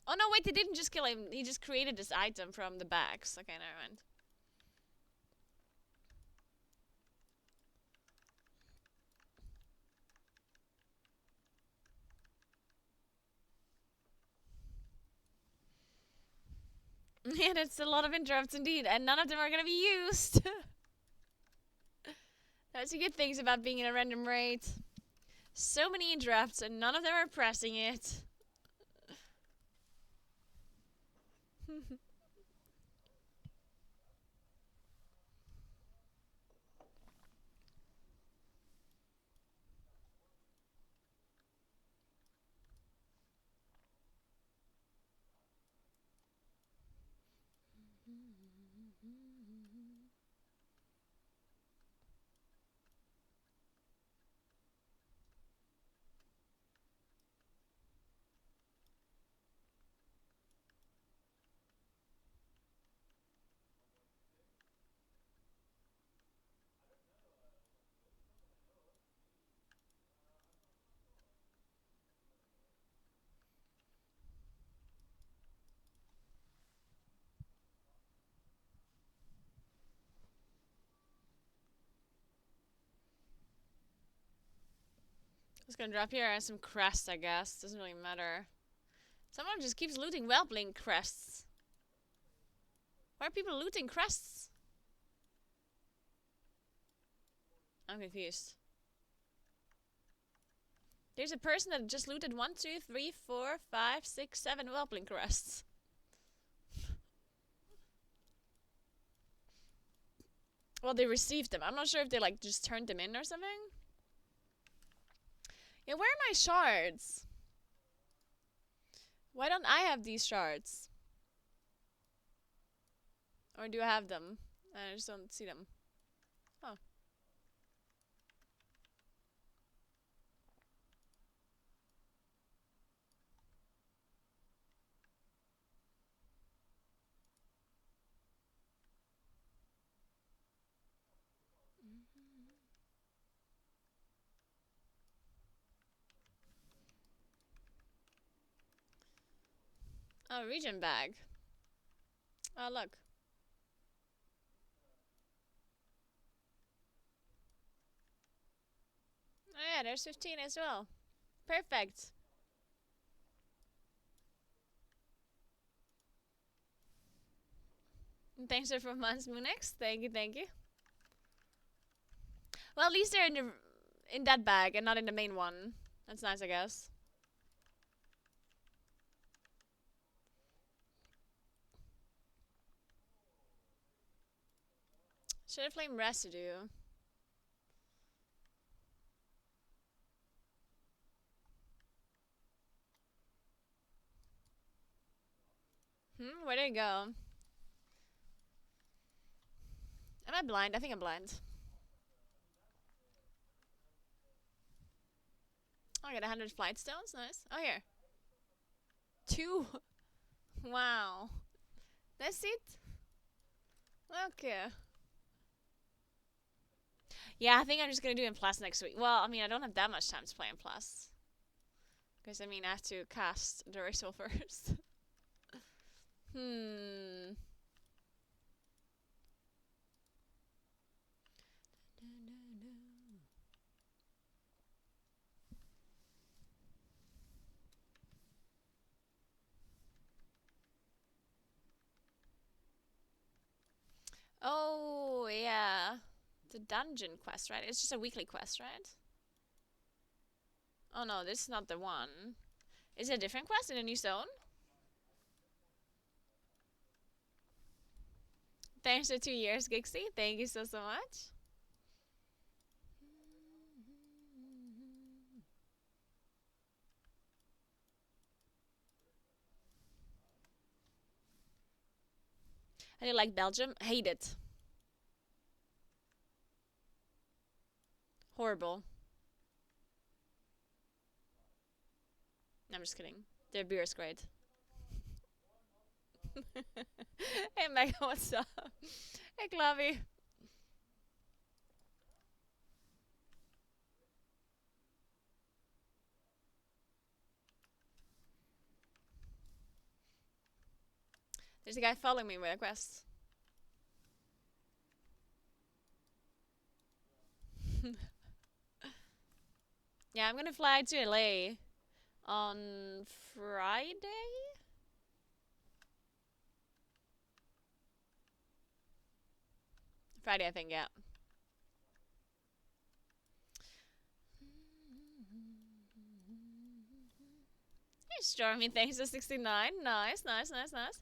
S1: Oh no, wait, they didn't just kill him. He just created this item from the bags. Okay, never mind. Yeah, that's a lot of interrupts indeed, and none of them are gonna be used. That's the good things about being in a random raid. So many interrupts, and none of them are pressing it. It's gonna drop here and some crests, I guess. Doesn't really matter. Someone just keeps looting Whelpling crests. Why are people looting crests? I'm confused. There's a person that just looted 1, 2, 3, 4, 5, 6, 7 Whelpling crests. Well, they received them. I'm not sure if they like just turned them in or something. Yeah, where are my shards? Why don't I have these shards? Or do I have them? I just don't see them. Oh. Oh, region bag. Oh, look. Oh yeah, there's 15 as well. Perfect. And thanks for 4 months, Moonex. Thank you, thank you. Well, at least they're in that bag and not in the main one. That's nice, I guess. Should I flame residue? Where did it go? Am I blind? I think I'm blind. Oh, I got 100 flight stones. Nice. Oh, here. 2. Wow. That's it? Okay. Yeah, I think I'm just gonna do it in Plus next week. Well, I mean, I don't have that much time to play in Plus. Because, I mean, I have to cast the ritual first. Oh, yeah. The dungeon quest, right? It's just a weekly quest, right? Oh no, this is not the one. Is it a different quest in a new zone? Thanks for 2 years, Gixie. Thank you so much. How do you like Belgium? Hate it. Horrible. No, I'm just kidding. Their beer is great. Hey Megan, what's up? Hey Clavy. There's a guy following me with a quest. Yeah, I'm gonna fly to LA on Friday? Friday, I think, yeah. Hey, Stormy, thanks for 69. Nice, nice, nice, nice.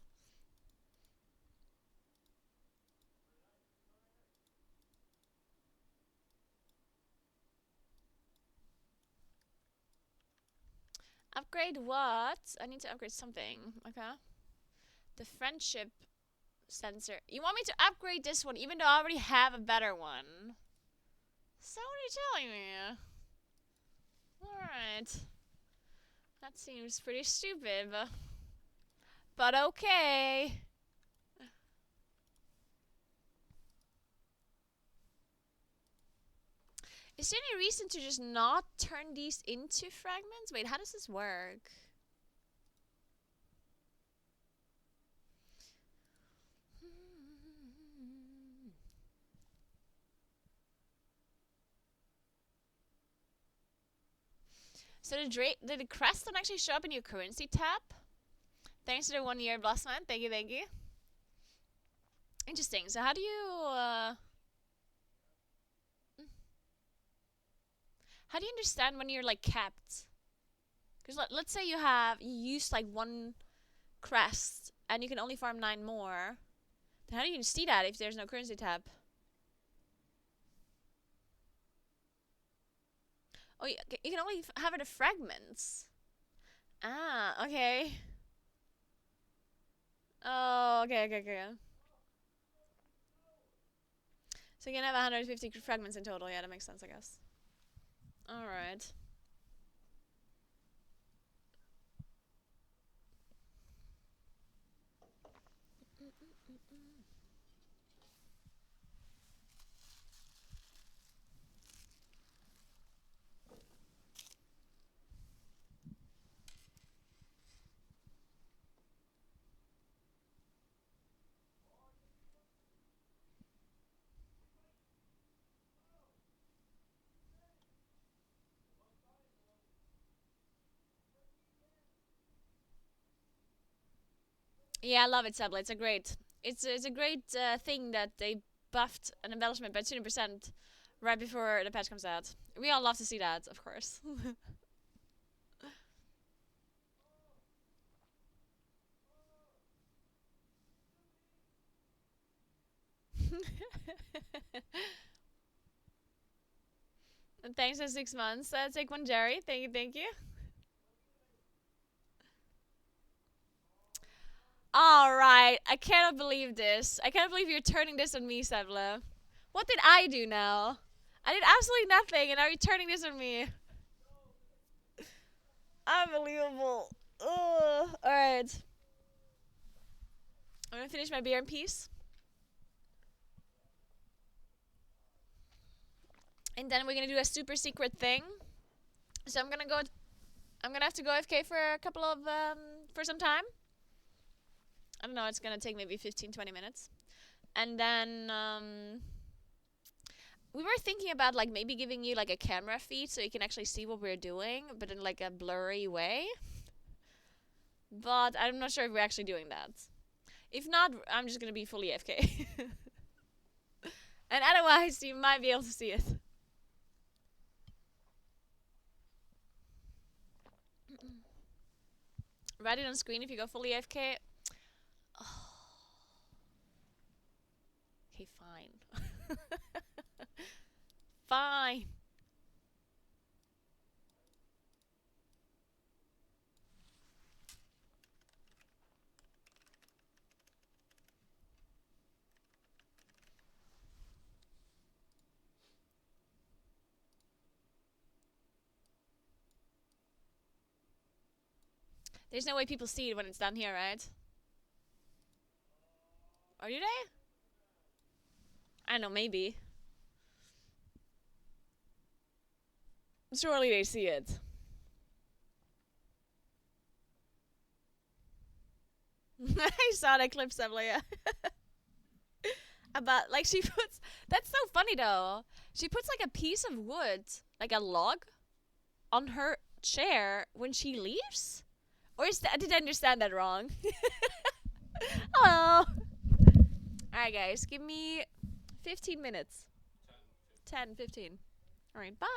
S1: Upgrade what? I need to upgrade something. Okay. The friendship sensor. You want me to upgrade this one even though I already have a better one? So what are you telling me? Alright. That seems pretty stupid, but okay. Is there any reason to just not turn these into fragments? Wait, how does this work? So the crest don't actually show up in your currency tab? Thanks to the 1 year Blossman. Thank you, thank you. Interesting. So how do you how do you understand when you're like capped? Because let's say you used like one crest and you can only farm 9 more. Then how do you see that if there's no currency tab? Oh, you can only have it as fragments. Ah, okay. Oh, okay, okay, okay. So you can have 150 fragments in total. Yeah, that makes sense, I guess. Alright. Yeah, I love it, Sabla. It's a great thing that they buffed an embellishment by 20% right before the patch comes out. We all love to see that, of course. And thanks for 6 months. Take one, Jerry. Thank you, thank you. Alright, I cannot believe this. I cannot believe you're turning this on me, Sebla. What did I do now? I did absolutely nothing, and now you're turning this on me. Unbelievable. Ugh. Alright. I'm gonna finish my beer in peace. And then we're gonna do a super secret thing. So I'm gonna have to go AFK for a couple of, for some time. I don't know, it's gonna take maybe 15-20 minutes. And then, we were thinking about like maybe giving you like a camera feed so you can actually see what we're doing, but in like a blurry way. But I'm not sure if we're actually doing that. If not, I'm just gonna be fully AFK. And otherwise, you might be able to see it. Write it on screen if you go fully AFK. Oh. Okay, fine. Fine. There's no way people see it when it's done here, right? Are you there? I don't know, maybe. Surely they see it. I saw that clip somewhere. About like she puts. That's so funny though. She puts like a piece of wood, like a log, on her chair when she leaves. Or is that? Did I understand that wrong? Hello. All right, guys. Give me 15 minutes. 10, 15. All right. Bye.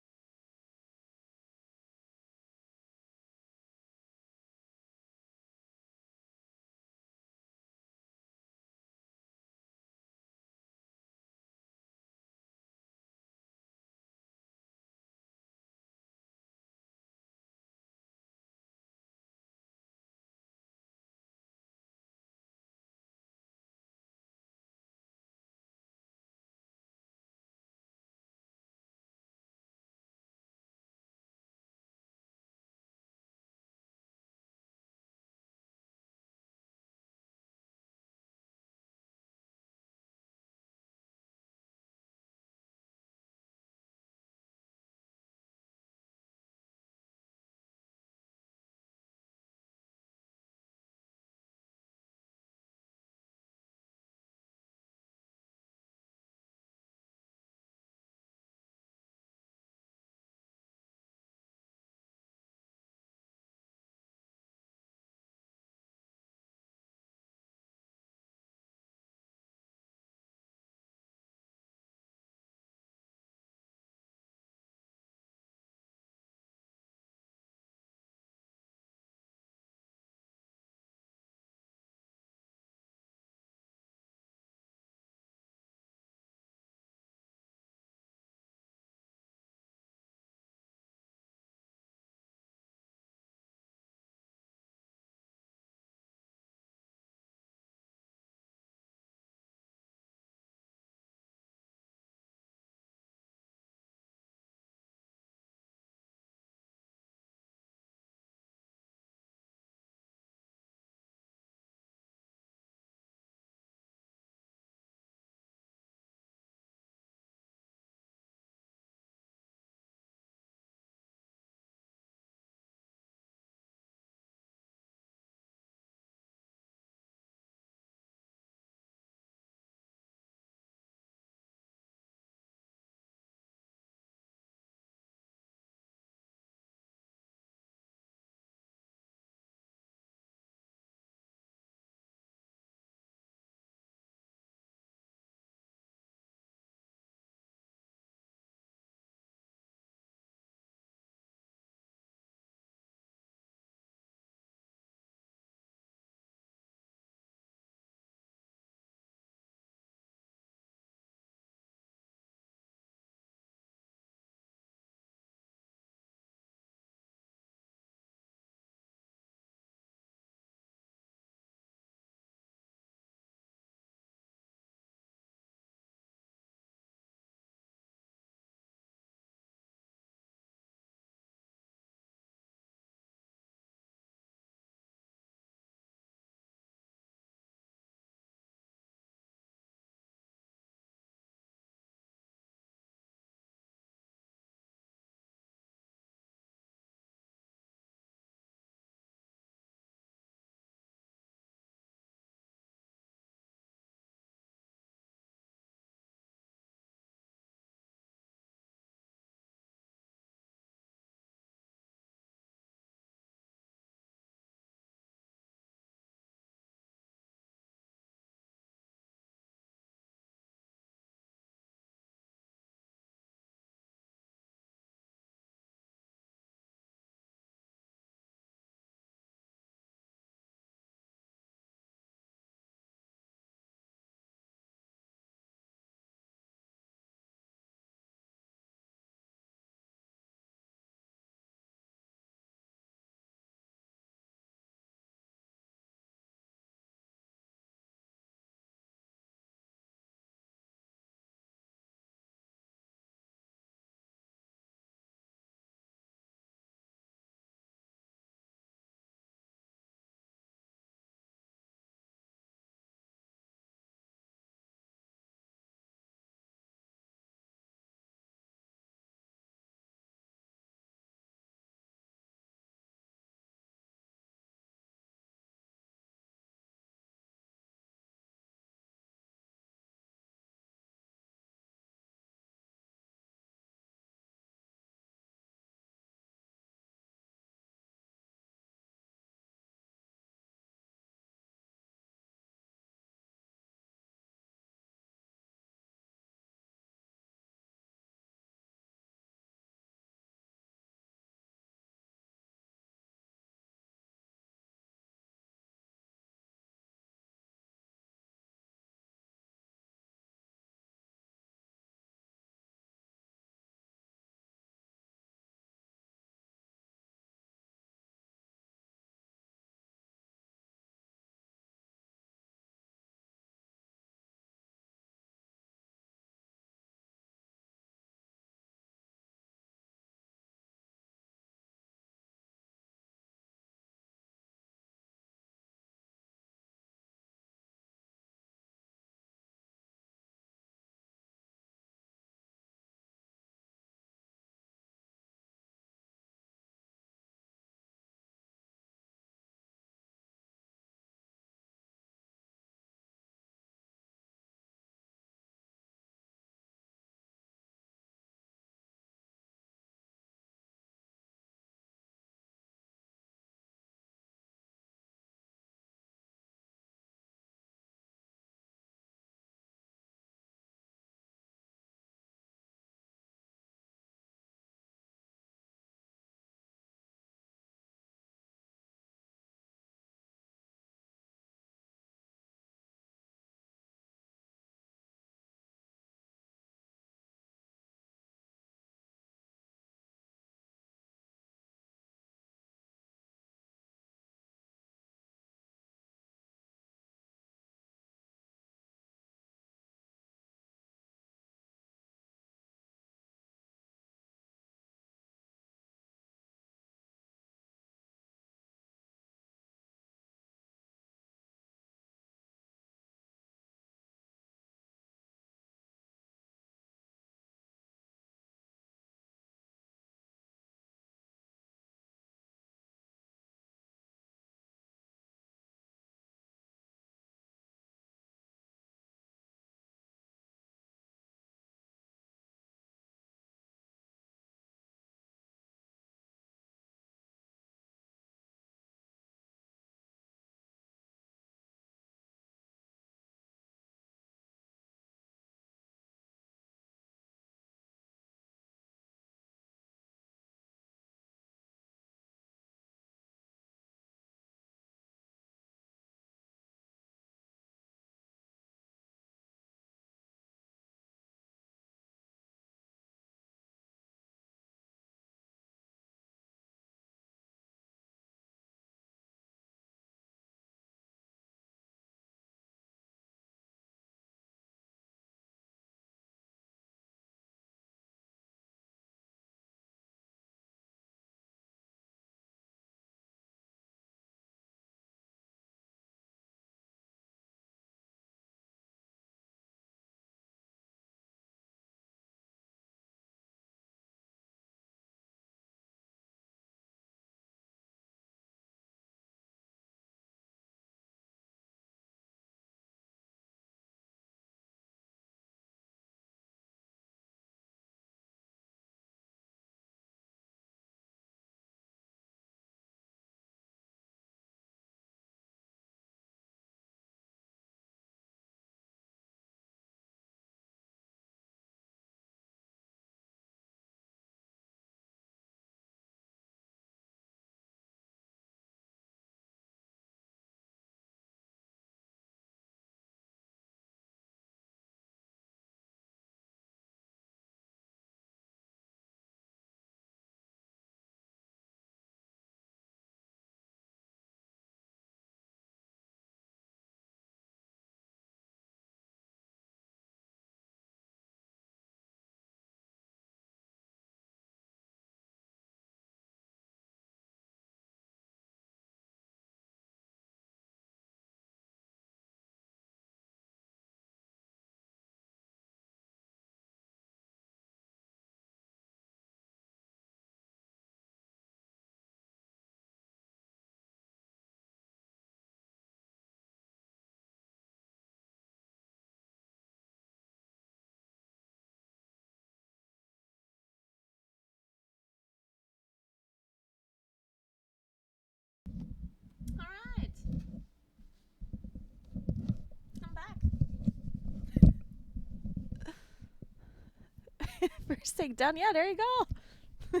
S1: First take done. Yeah, there you go.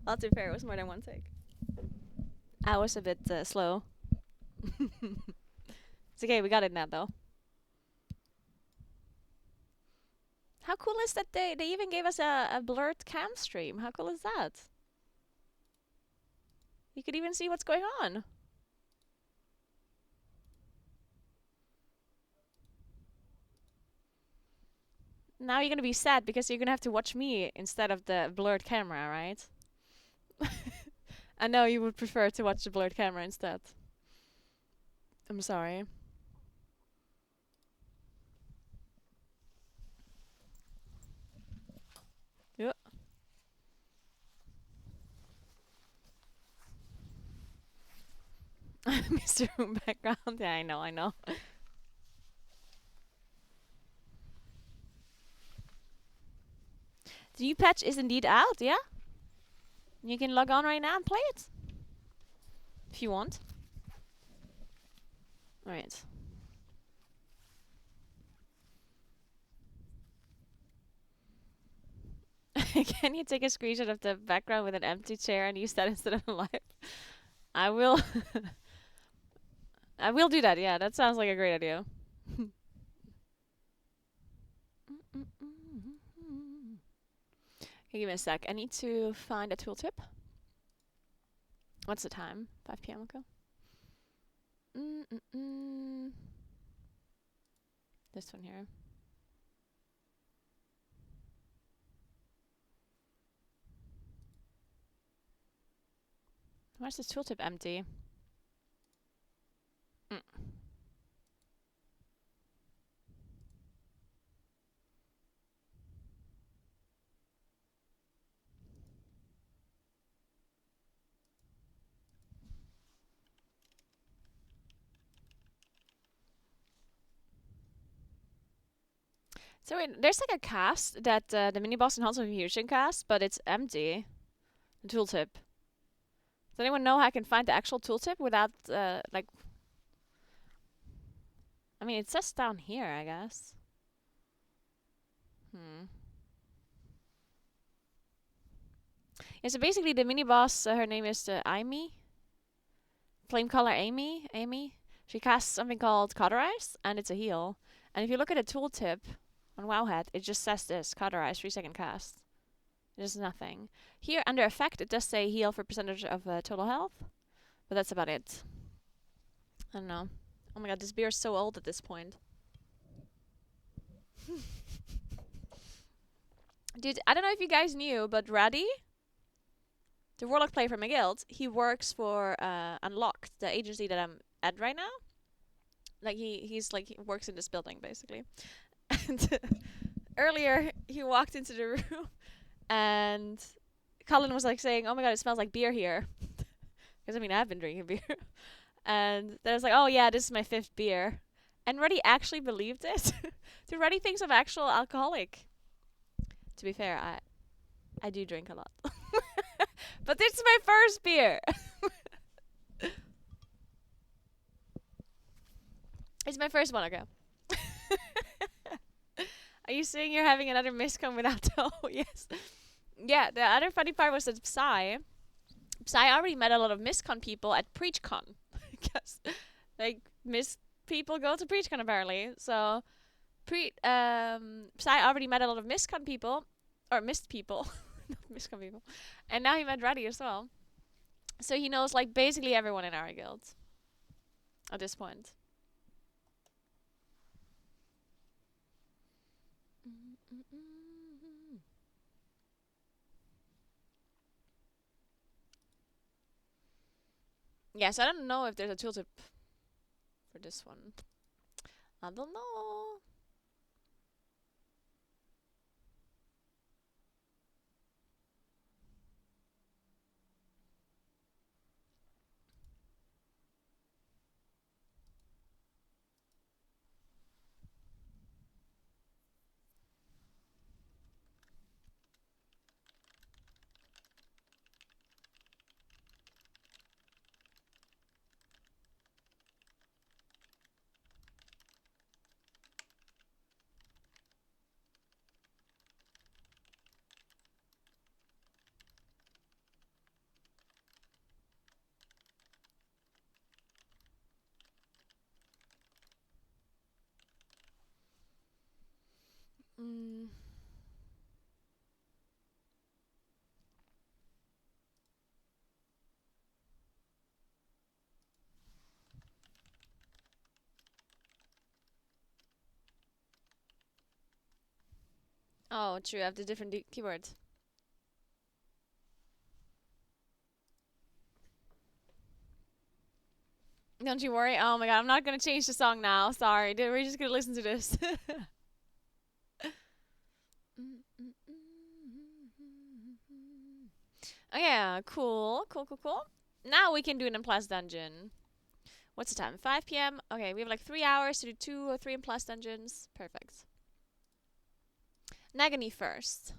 S1: Not too fair. It was more than one take. I was a bit slow. It's okay. We got it now, though. How cool is that they even gave us a blurred cam stream? How cool is that? You could even see what's going on. Now you're gonna be sad because you're gonna have to watch me instead of the blurred camera, right? I know you would prefer to watch the blurred camera instead. I'm sorry. Yeah. Mr. Room background. Yeah, I know, I know. The new patch is indeed out, yeah? You can log on right now and play it. If you want. Right. Can you take a screenshot of the background with an empty chair and use that instead of a live? I will. I will do that, yeah. That sounds like a great idea. Okay, give me a sec. I need to find a tooltip. What's the time? 5 p.m. Okay. This one here. Why is this tooltip empty? So wait, there's like a cast that the mini boss and Halls of Fusion cast, but it's empty. The tooltip. Does anyone know how I can find the actual tooltip without like? I mean, it says down here, I guess. Yeah, so basically the mini boss, her name is Amy. Flame color Amy. Amy. She casts something called Cauterize, and it's a heal. And if you look at a tooltip on Wowhead, it just says this, Cauterize, 3-second cast. There's nothing. Here, under effect, it does say heal for percentage of total health. But that's about it. I don't know. Oh my god, this beer is so old at this point. Dude, I don't know if you guys knew, but Raddy, the warlock player from my guild, he works for Unlocked, the agency that I'm at right now. Like he works in this building basically. And earlier he walked into the room and Colin was like saying, "Oh my god, it smells like beer here." Because I mean, I've been drinking beer. And then I was like, "Oh yeah, this is my 5th beer." And Reddy actually believed it. Dude, Reddy thinks I'm actual alcoholic. To be fair, I do drink a lot. But this is my first beer. It's my first one, okay. Are you saying you're having another miscon without toe? Yes. Yeah, the other funny part was that Psy already met a lot of miscon people at PreachCon. Because, like, people go to PreachCon apparently. So, Psy already met a lot of miscon people. Or mist people. Not miscon people. And now he met Reddy as well. So he knows, like, basically everyone in our guild. At this point. Yes, I don't know if there's a tooltip for this one. I don't know. Oh, true. I have the different keywords. Don't you worry. Oh my god, I'm not gonna change the song now. Sorry. We're just gonna listen to this. Oh yeah, cool, cool, cool, cool. Now we can do an Implast dungeon. What's the time? 5 p.m. Okay, we have like 3 hours to do 2 or 3 Implast dungeons. Perfect. Nagany first.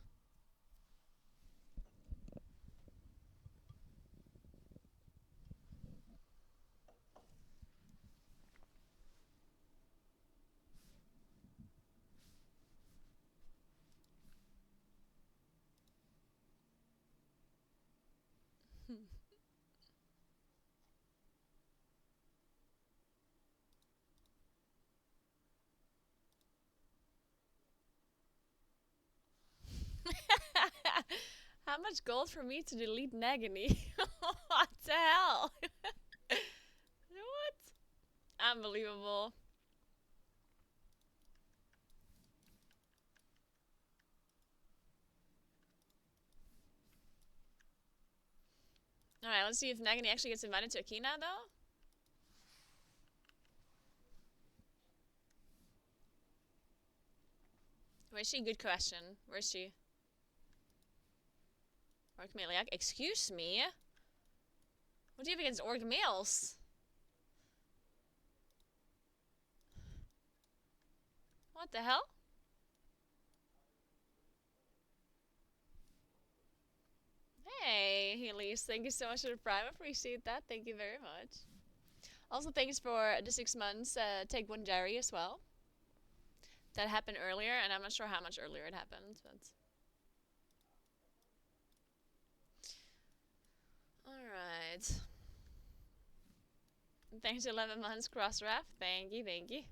S1: How much gold for me to delete Nagany? What the hell? What? Unbelievable. Alright, let's see if Nagany actually gets invited to Akina, though. Where's she? Good question. Where's she? Orgmaliac? Excuse me? What do you have against org males? What the hell? Hey, Heelys, thank you so much for the prime. Appreciate that. Thank you very much. Also, thanks for the 6 months. Take one, Jerry, as well. That happened earlier, and I'm not sure how much earlier it happened, but. Alright. Thanks 11 months, Crossref. Thank you, thank you.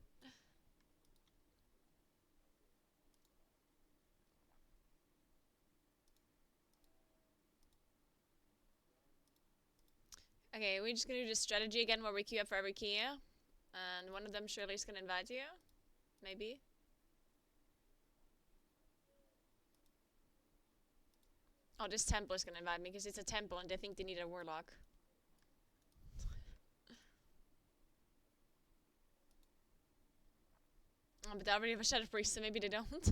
S1: Okay, we're just gonna do this strategy again where we queue up for every key. And one of them surely is gonna invite you. Maybe. Oh, this temple is gonna invite me because it's a temple and they think they need a warlock. Oh, but they already have a Shadow Priest, so maybe they don't.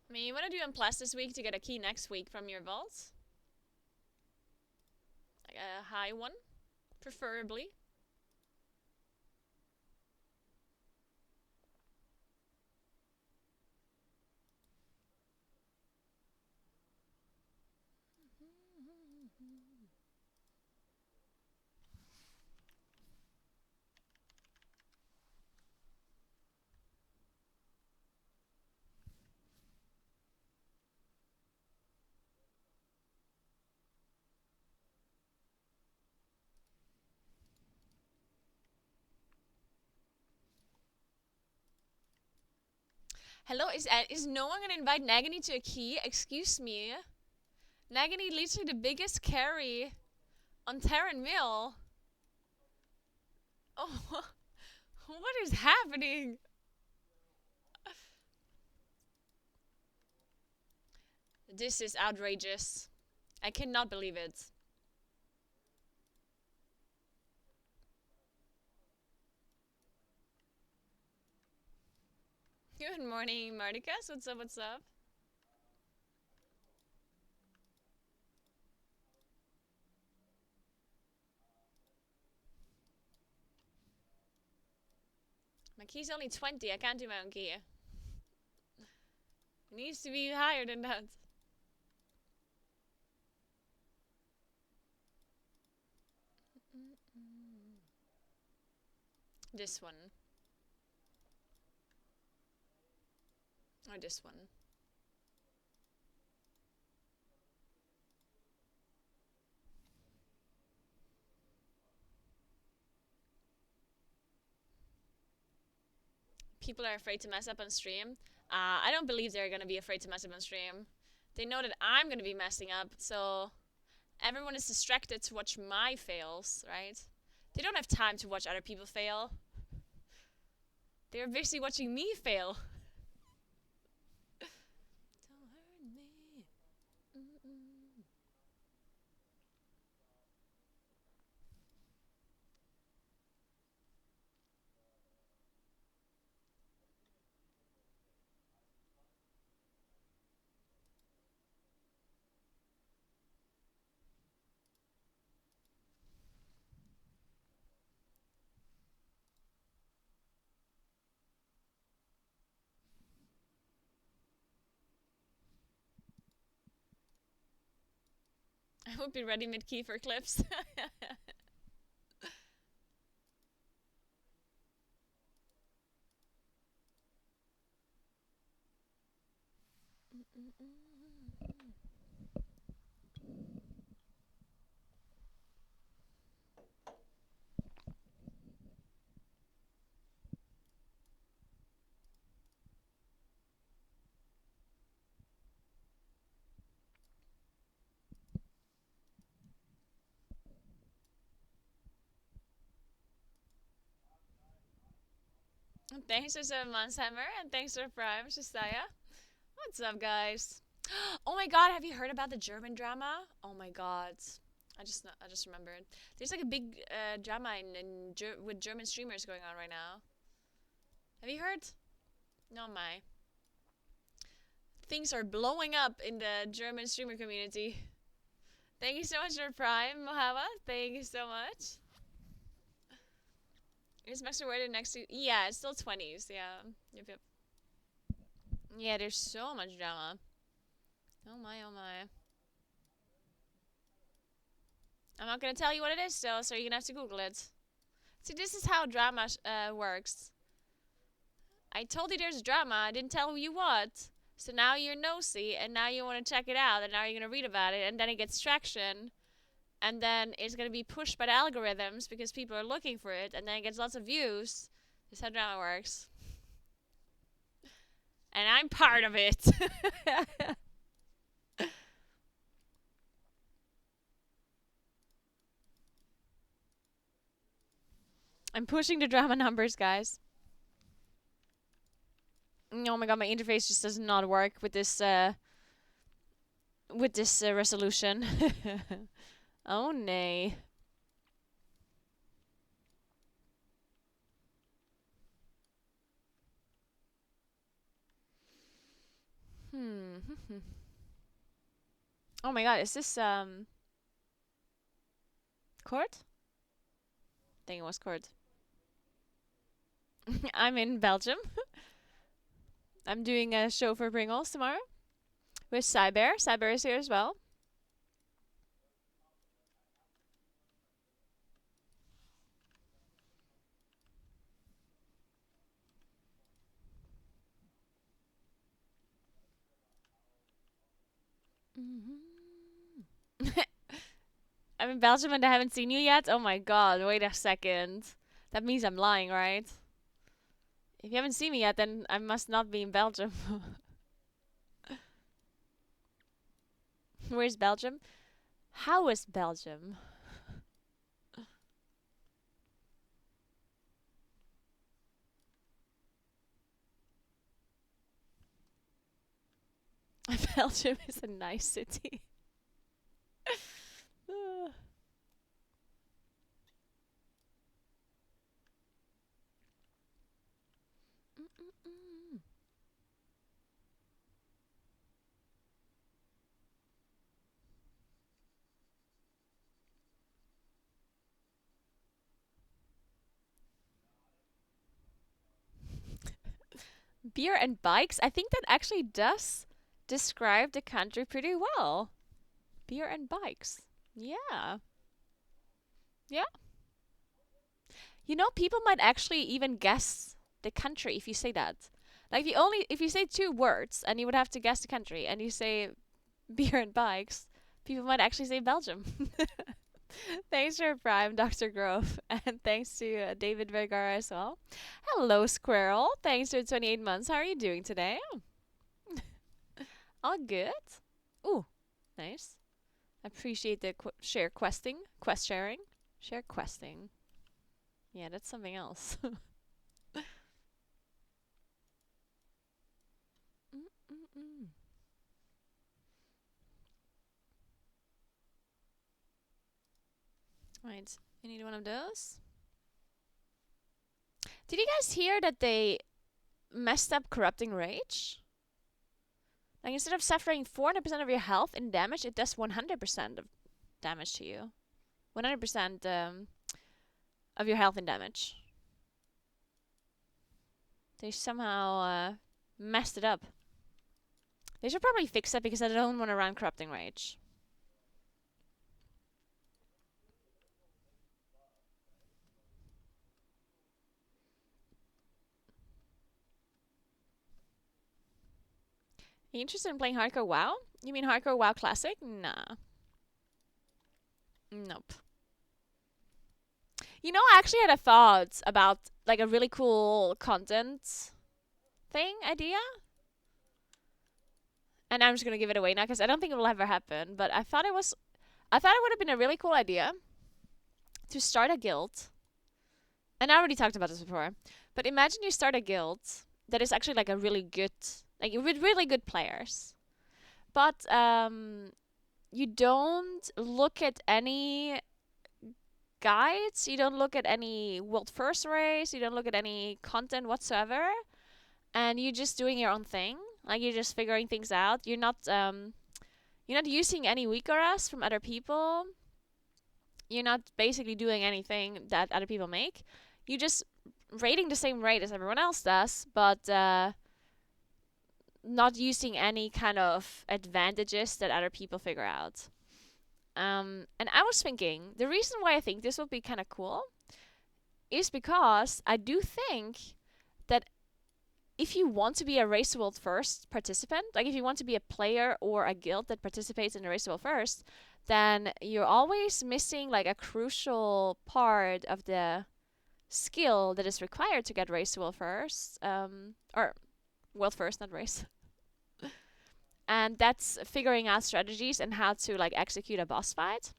S1: I mean, you wanna do Unplast this week to get a key next week from your vault? Like a high one, preferably. Hello, is no one gonna invite Nagany to a key? Excuse me. Nagany literally the biggest carry on Terran Mill. Oh, what is happening? This is outrageous. I cannot believe it. Good morning, Marticus. What's up, what's up? My key's only 20. I can't do my own key. It needs to be higher than that. This one. Or this one. People are afraid to mess up on stream. I don't believe they're gonna be afraid to mess up on stream. They know that I'm gonna be messing up, so Everyone is distracted to watch my fails, right? They don't have time to watch other people fail. They're busy watching me fail. Don't hurt me. Mm-mm. I would be ready mid-key for clips. Thanks for 7 months, Hammer, and thanks for Prime, Shastaya. What's up, guys? Oh my god, have you heard about the German drama? Oh my god. I just remembered. There's like a big drama with German streamers going on right now. Have you heard? No, my. Things are blowing up in the German streamer community. Thank you so much for Prime, Mohammed. Thank you so much. Is Master Word next to? Yeah, it's still 20s. Yeah. Yep. Yeah, there's so much drama. Oh my, oh my. I'm not gonna tell you what it is though, so you're gonna have to Google it. See, this is how drama works. I told you there's drama, I didn't tell you what. So now you're nosy, and now you want to check it out, and now you're gonna read about it, and then it gets traction. And then it's gonna be pushed by the algorithms because people are looking for it, and then it gets lots of views. This is how drama works. And I'm part of it. I'm pushing the drama numbers, guys. Oh my god, my interface just does not work with this resolution. Oh nay. Hmm. Oh my god, is this court? I think it was court. I'm in Belgium. I'm doing a show for Pringles tomorrow with Cyber. Cyber is here as well. I'm in Belgium and I haven't seen you yet. Oh my god, wait a second. That means I'm lying, right? If you haven't seen me yet, then I must not be in Belgium. Where's Belgium? How is Belgium? Belgium is a nice city. Beer and bikes? I think that actually does describe the country pretty well. Beer and bikes. Yeah. Yeah. You know, people might actually even guess the country if you say that. Like if you say two words and you would have to guess the country and you say beer and bikes, people might actually say Belgium. Thanks for Prime, Dr. Grove, and thanks to David Vergara as well. Hello, Squirrel. Thanks for 28 months. How are you doing today? All good. Ooh, nice. Appreciate the share questing, quest sharing, share questing. Yeah, that's something else. Mm-mm-mm. Right, you need one of those. Did you guys hear that they messed up corrupting rage? Like instead of suffering 400% of your health in damage, it does 100% of damage to you. 100% of your health in damage. They somehow messed it up. They should probably fix that because I don't want to run corrupting rage. Are you interested in playing Hardcore WoW? You mean Hardcore WoW Classic? Nah. Nope. You know, I actually had a thought about like a really cool content thing idea. And I'm just gonna give it away now because I don't think it will ever happen. But I thought it would have been a really cool idea to start a guild. And I already talked about this before. But imagine you start a guild that is actually like a really good, like with really good players. But you don't look at any guides, you don't look at any world first race, you don't look at any content whatsoever, and you're just doing your own thing. Like you're just figuring things out. You're not using any weak auras from other people. You're not basically doing anything that other people make. You just rating the same rate as everyone else does, but not using any kind of advantages that other people figure out. And I was thinking, the reason why I think this would be kind of cool is because I do think that if you want to be a Race the World First participant, like if you want to be a player or a guild that participates in the Race the World First, then you're always missing like a crucial part of the skill that is required to get Race the World First, or World First, not Race. And that's figuring out strategies and how to like execute a boss fight.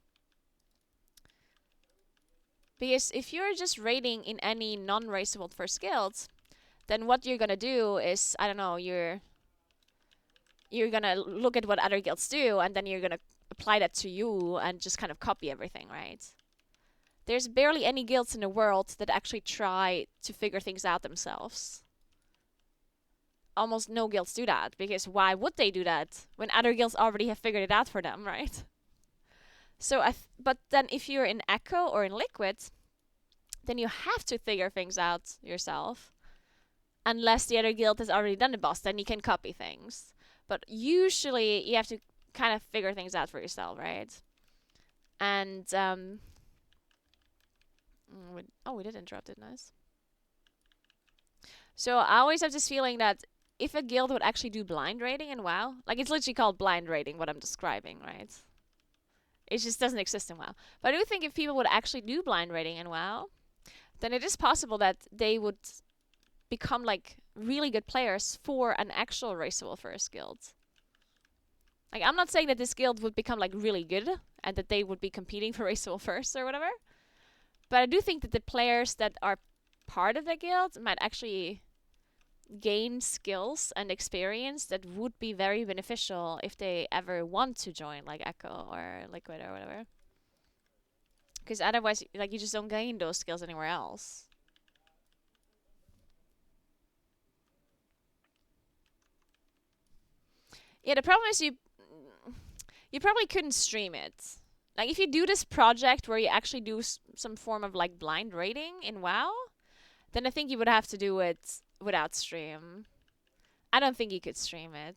S1: Because if you're just raiding in any non-Race the World First guilds, then what you're gonna do is, I don't know, you're gonna look at what other guilds do, and then you're gonna apply that to you and just kind of copy everything, right? There's barely any guilds in the world that actually try to figure things out themselves. Almost no guilds do that, because why would they do that when other guilds already have figured it out for them, right? So, but then if you're in Echo or in Liquid, then you have to figure things out yourself. Unless the other guild has already done the boss, then you can copy things. But usually you have to kind of figure things out for yourself, right? And we did interrupt it, nice. So I always have this feeling that if a guild would actually do blind raiding in WoW, like it's literally called blind raiding, what I'm describing, right? It just doesn't exist in WoW. But I do think if people would actually do blind raiding in WoW, then it is possible that they would become like really good players for an actual Race the World First guild. Like I'm not saying that this guild would become like really good and that they would be competing for Race the World First or whatever. But I do think that the players that are part of the guild might actually gain skills and experience that would be very beneficial if they ever want to join like Echo or Liquid or whatever. Because otherwise, like you just don't gain those skills anywhere else. Yeah, the problem is you probably couldn't stream it. Like if you do this project where you actually do some form of like blind rating in WoW, then I think you would have to do it without stream. I don't think you could stream it.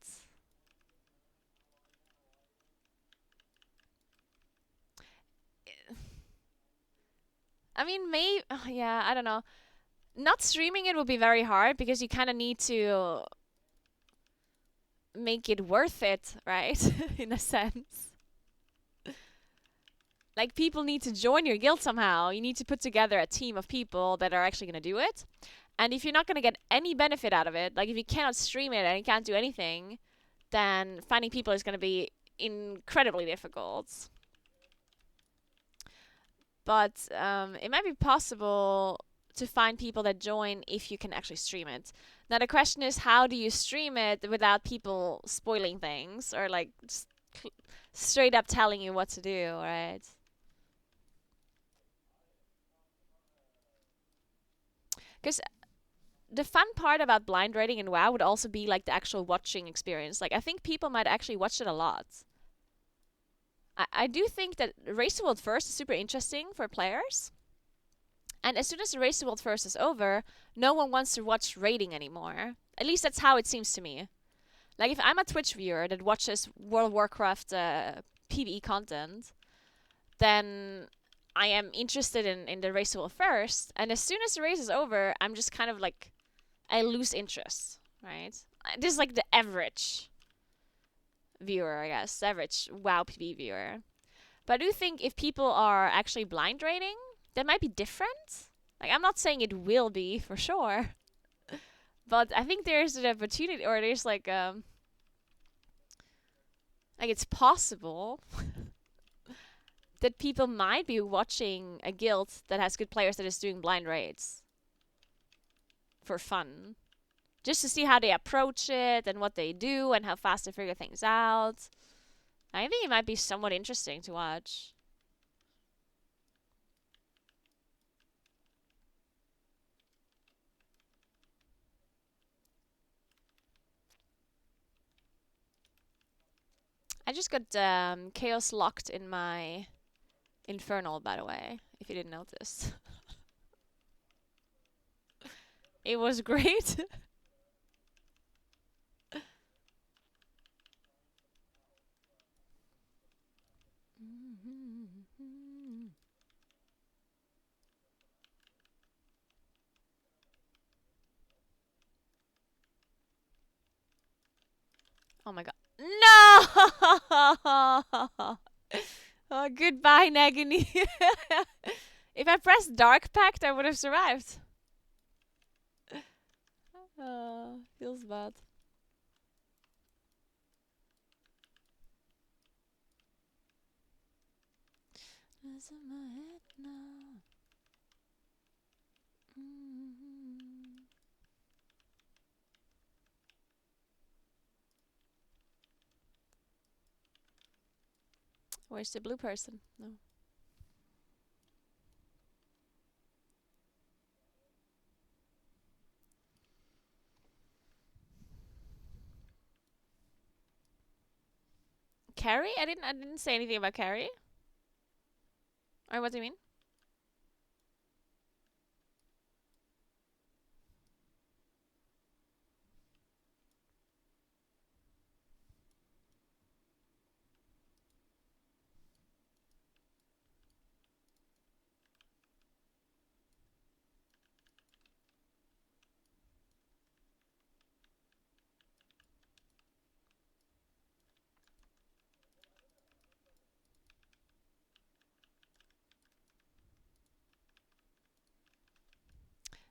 S1: I mean, maybe yeah, I don't know. Not streaming it would be very hard because you kind of need to make it worth it, right? In a sense. Like people need to join your guild somehow. You need to put together a team of people that are actually going to do it. And if you're not going to get any benefit out of it, like if you cannot stream it and you can't do anything, then finding people is going to be incredibly difficult. But it might be possible to find people that join if you can actually stream it. Now the question is, how do you stream it without people spoiling things or like straight up telling you what to do, right? Because the fun part about blind rating in WoW would also be like the actual watching experience. Like I think people might actually watch it a lot. I do think that Race to World First is super interesting for players. And as soon as the Race to World First is over, no one wants to watch rating anymore. At least that's how it seems to me. Like if I'm a Twitch viewer that watches World of Warcraft PvE content, then I am interested in the Race to World First. And as soon as the race is over, I'm just kind of like, I lose interest, right? This is like the average viewer, I guess. The average WoW PvE viewer. But I do think if people are actually blind rating, that might be different. Like, I'm not saying it will be for sure, but I think there's an opportunity, or there's like it's possible that people might be watching a guild that has good players that is doing blind raids for fun, just to see how they approach it and what they do and how fast they figure things out. I think it might be somewhat interesting to watch. I just got chaos locked in my infernal, by the way, if you didn't notice. It was great. Oh my god. No! Oh, goodbye, Nagini. If I pressed Dark Pact, I would have survived. Feels bad. It's in my head now. Where's the blue person? No. Carrie? I didn't say anything about Carrie. Or what do you mean?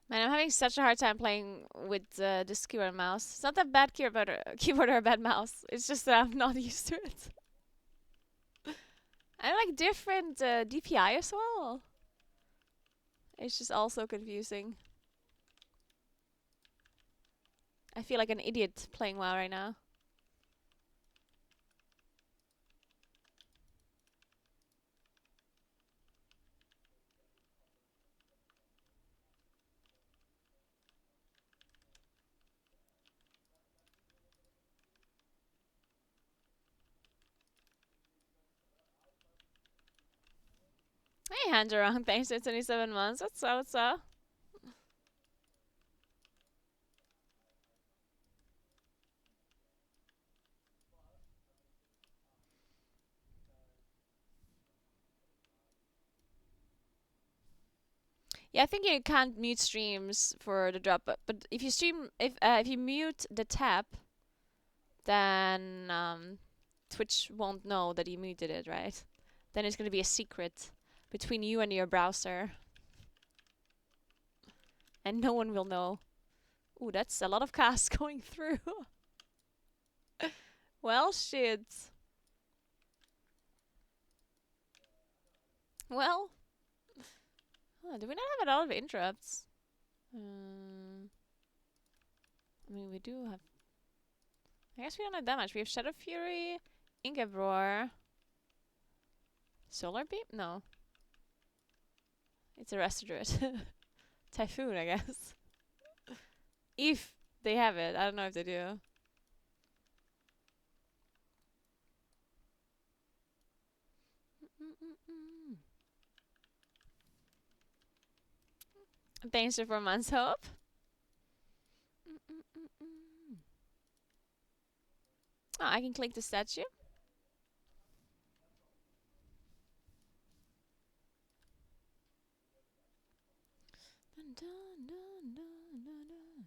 S1: Man, I'm having such a hard time playing with this keyboard and mouse. It's not that bad keyboard or a bad mouse. It's just that I'm not used to it. I like different DPI as well. It's just also confusing. I feel like an idiot playing WoW right now. Hey, hand around. Thanks for 27 months. What's up? What's up? Yeah, I think you can't mute streams for the drop, but if you stream, if you mute the tab, then Twitch won't know that you muted it, right? Then it's gonna be a secret between you and your browser, and no one will know. Ooh, that's a lot of casts going through. Well, shit. Well, do we not have a lot of interrupts? I mean, we do have. I guess we don't have that much. We have Shadow Fury, Inga Roar, Solar Beam? No. It's a Resto Druid. Typhoon, I guess. If they have it. I don't know if they do. Thanks for months hope. Oh, I can click the statue. Dun, dun, dun, dun, dun, dun.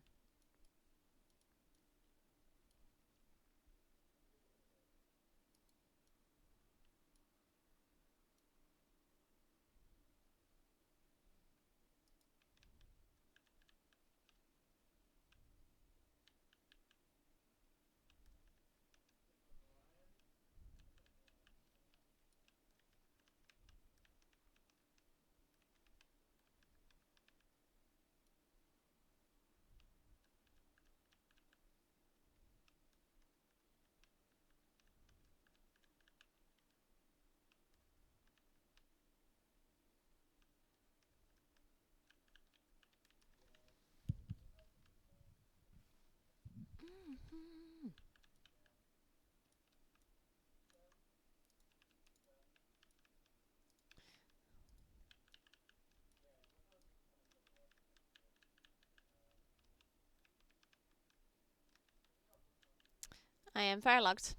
S1: I am firelocked.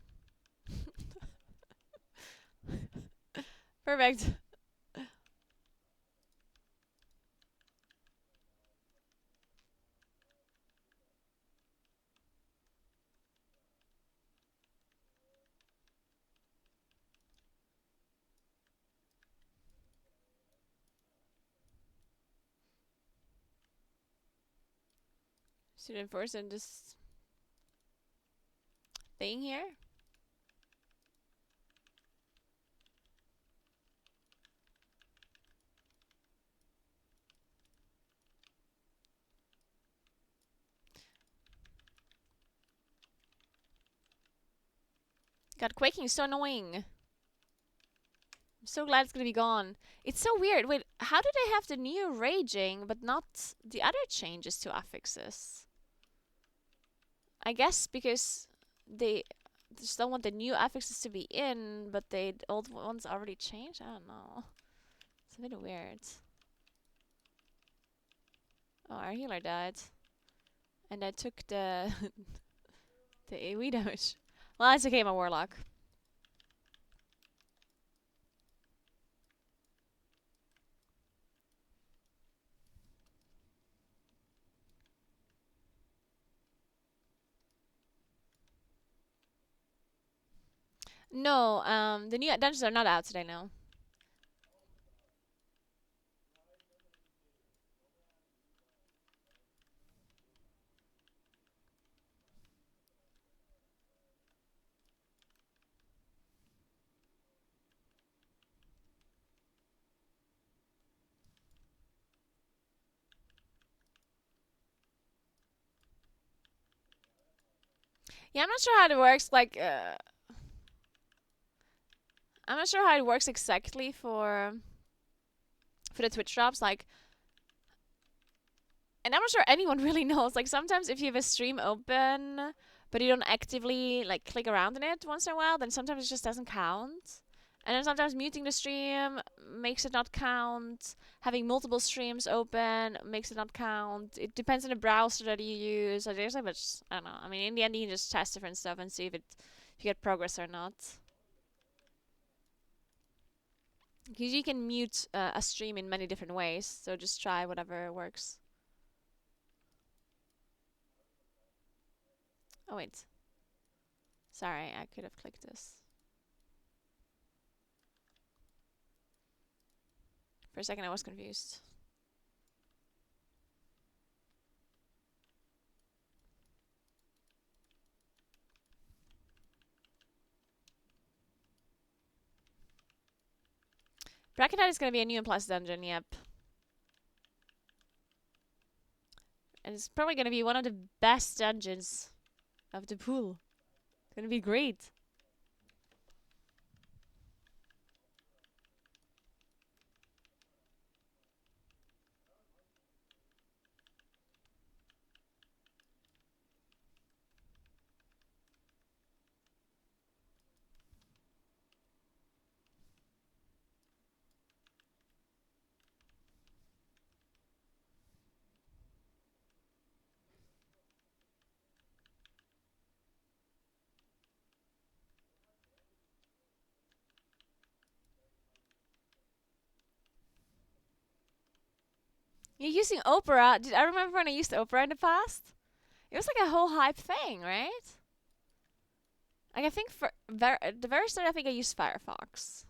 S1: Perfect. Student force and this thing here. God, quaking is so annoying. I'm so glad it's gonna be gone. It's so weird. Wait, how do they have the new raging but not the other changes to affixes? I guess because they just don't want the new affixes to be in, but the old ones already changed? I don't know. It's a bit weird. Oh, our healer died. And I took the the AoE damage. Well, it's okay, my warlock. No, the new dungeons are not out today now. Yeah, I'm not sure how it works. Like, I'm not sure how it works exactly for the Twitch drops. Like, and I'm not sure anyone really knows. Like, sometimes if you have a stream open, but you don't actively like click around in it once in a while, then sometimes it just doesn't count. And then sometimes muting the stream makes it not count. Having multiple streams open makes it not count. It depends on the browser that you use. So there's like much. I don't know. I mean, in the end, you can just test different stuff and see if you get progress or not. Because you can mute a stream in many different ways. So just try whatever works. Oh wait. Sorry, I could have clicked this. For a second, I was confused. Brackenhide is gonna be a new and plus dungeon, yep. And it's probably gonna be one of the best dungeons of the pool. It's gonna be great. You're using Opera. Did I remember when I used Opera in the past? It was like a whole hype thing, right? Like I think for the very start, I think I used Firefox,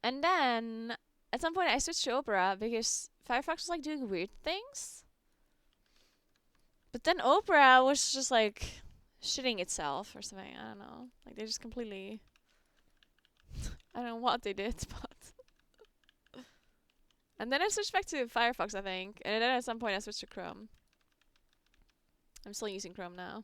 S1: and then at some point I switched to Opera because Firefox was like doing weird things. But then Opera was just like shitting itself or something. I don't know. Like they just completely. I don't know what they did, but. And then I switched back to Firefox, I think, and then at some point I switched to Chrome. I'm still using Chrome now.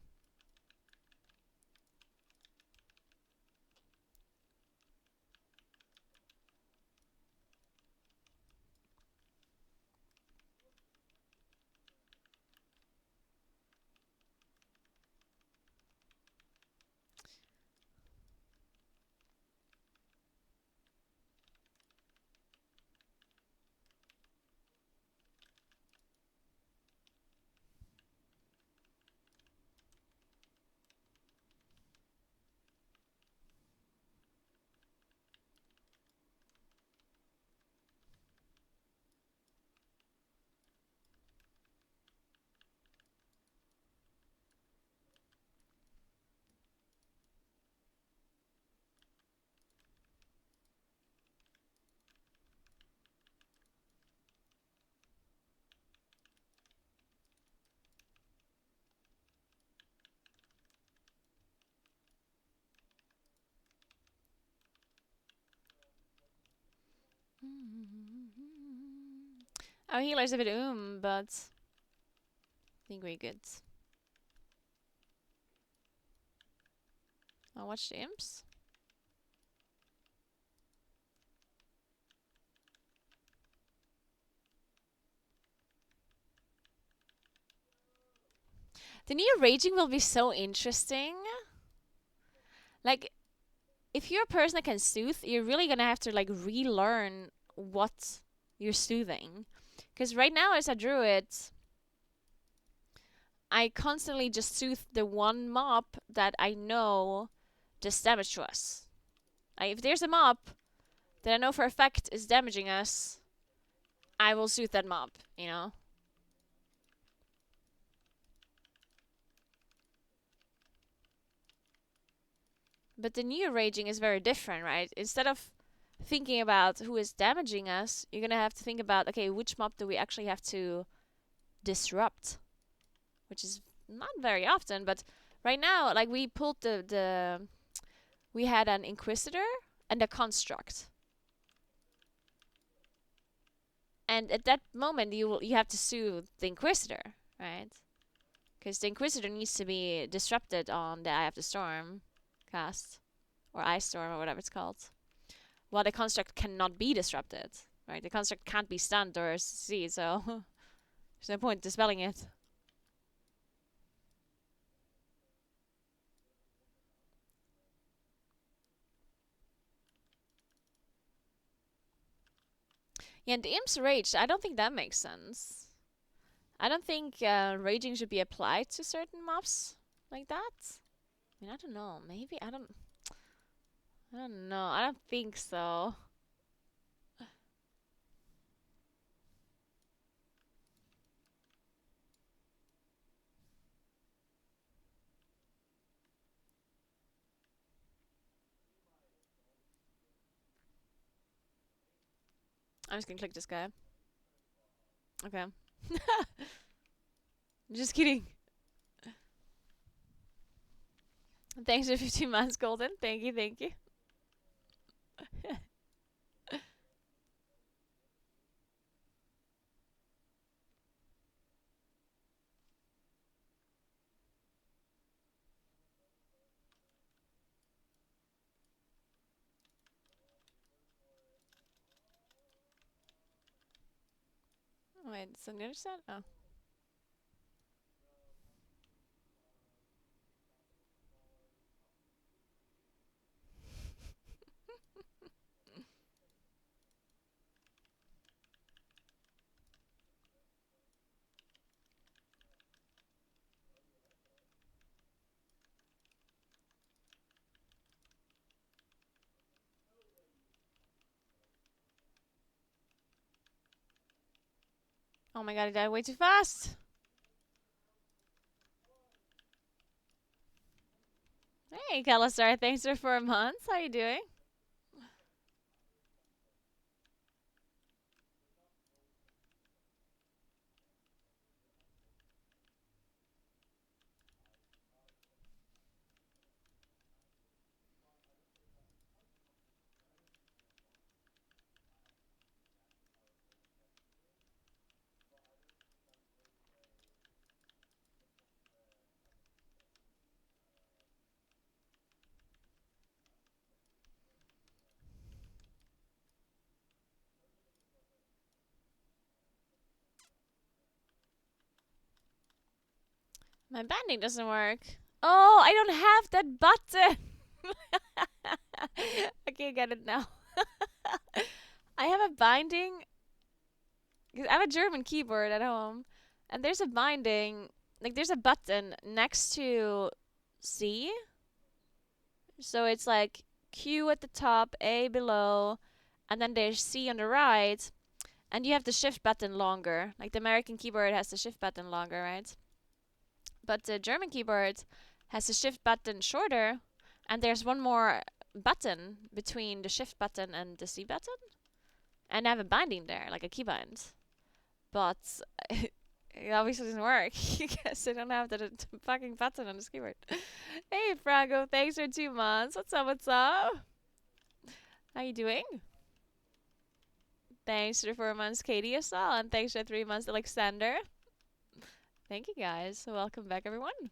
S1: Our healer's a bit but I think we're good. I'll watch the imps. The new raging will be so interesting. Like, if you're a person that can soothe, you're really gonna have to like relearn what you're soothing. Because right now, as a druid, I constantly just soothe the one mob that I know does damage to us. If there's a mob that I know for a fact is damaging us, I will soothe that mob, you know? But the new raging is very different, right? Instead of thinking about who is damaging us, you're gonna have to think about, okay, which mob do we actually have to disrupt? Which is not very often, but right now, like we pulled we had an Inquisitor and a Construct. And at that moment, you have to soothe the Inquisitor, right? Because the Inquisitor needs to be disrupted on the Eye of the Storm cast, or Ice Storm, or whatever it's called. While the Construct cannot be disrupted, right? The Construct can't be stunned or see, so there's no point dispelling it. Yeah, and the Imps raged. I don't think that makes sense. I don't think raging should be applied to certain mobs like that. I mean, I don't know. Maybe I don't. I don't know. I don't think so. I'm just gonna click this guy. Okay. Just kidding. Thanks for 15 months, Golden. Thank you, thank you. Wait, it's on the other side? Oh. Oh my god, I died way too fast! Hey, Kalistar, thanks for 4 months. How you doing? My banding doesn't work. Oh, I don't have that button! I can't get it now. I have a binding. 'Cause I have a German keyboard at home, and there's a binding. Like, there's a button next to C. So it's like Q at the top, A below, and then there's C on the right. And you have the shift button longer. Like, the American keyboard has the shift button longer, right? But the German keyboard has the shift button shorter, and there's one more button between the shift button and the C button. And I have a binding there, like a keybind. But it obviously doesn't work because I don't have the fucking button on this keyboard. Hey, Franco, thanks for 2 months. What's up? What's up? How you doing? Thanks for 4 months, Katie, as well, and thanks for 3 months, Alexander. Thank you, guys. Welcome back, everyone.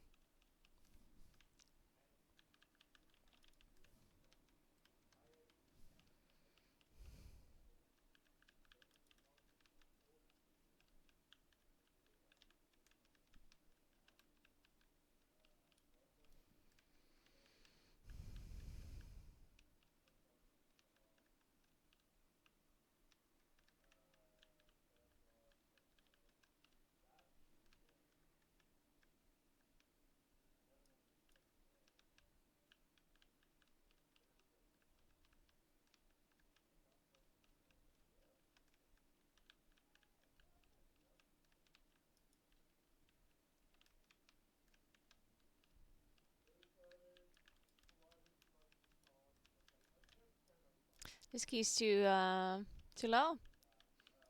S1: This key's too low.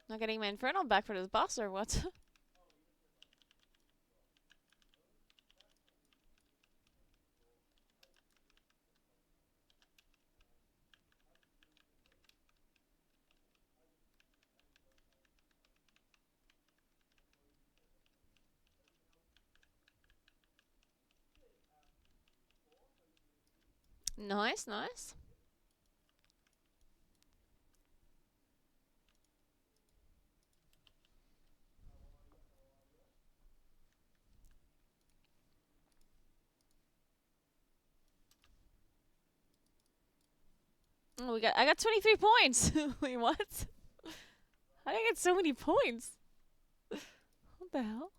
S1: Not getting my infernal back for this boss or what? Nice, nice. Oh, I got 23 points. Wait, what? How did I get so many points? What the hell?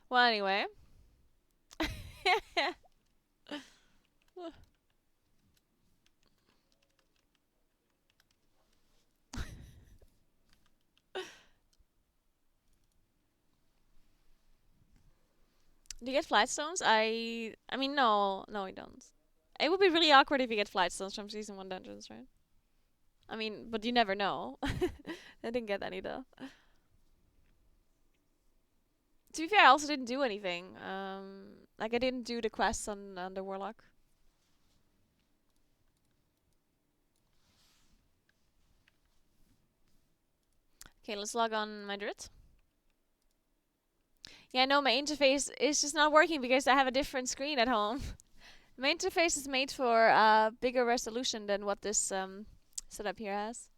S1: Well, anyway. Do you get flight stones? I mean, no, we don't. It would be really awkward if you get flight stones from season 1 dungeons, right? I mean, but you never know. I didn't get any though. To be fair, I also didn't do anything. Like, I didn't do the quests on the warlock. Okay, let's log on my druid. Yeah, no, my interface is just not working because I have a different screen at home. My interface is made for bigger resolution than what this setup here has.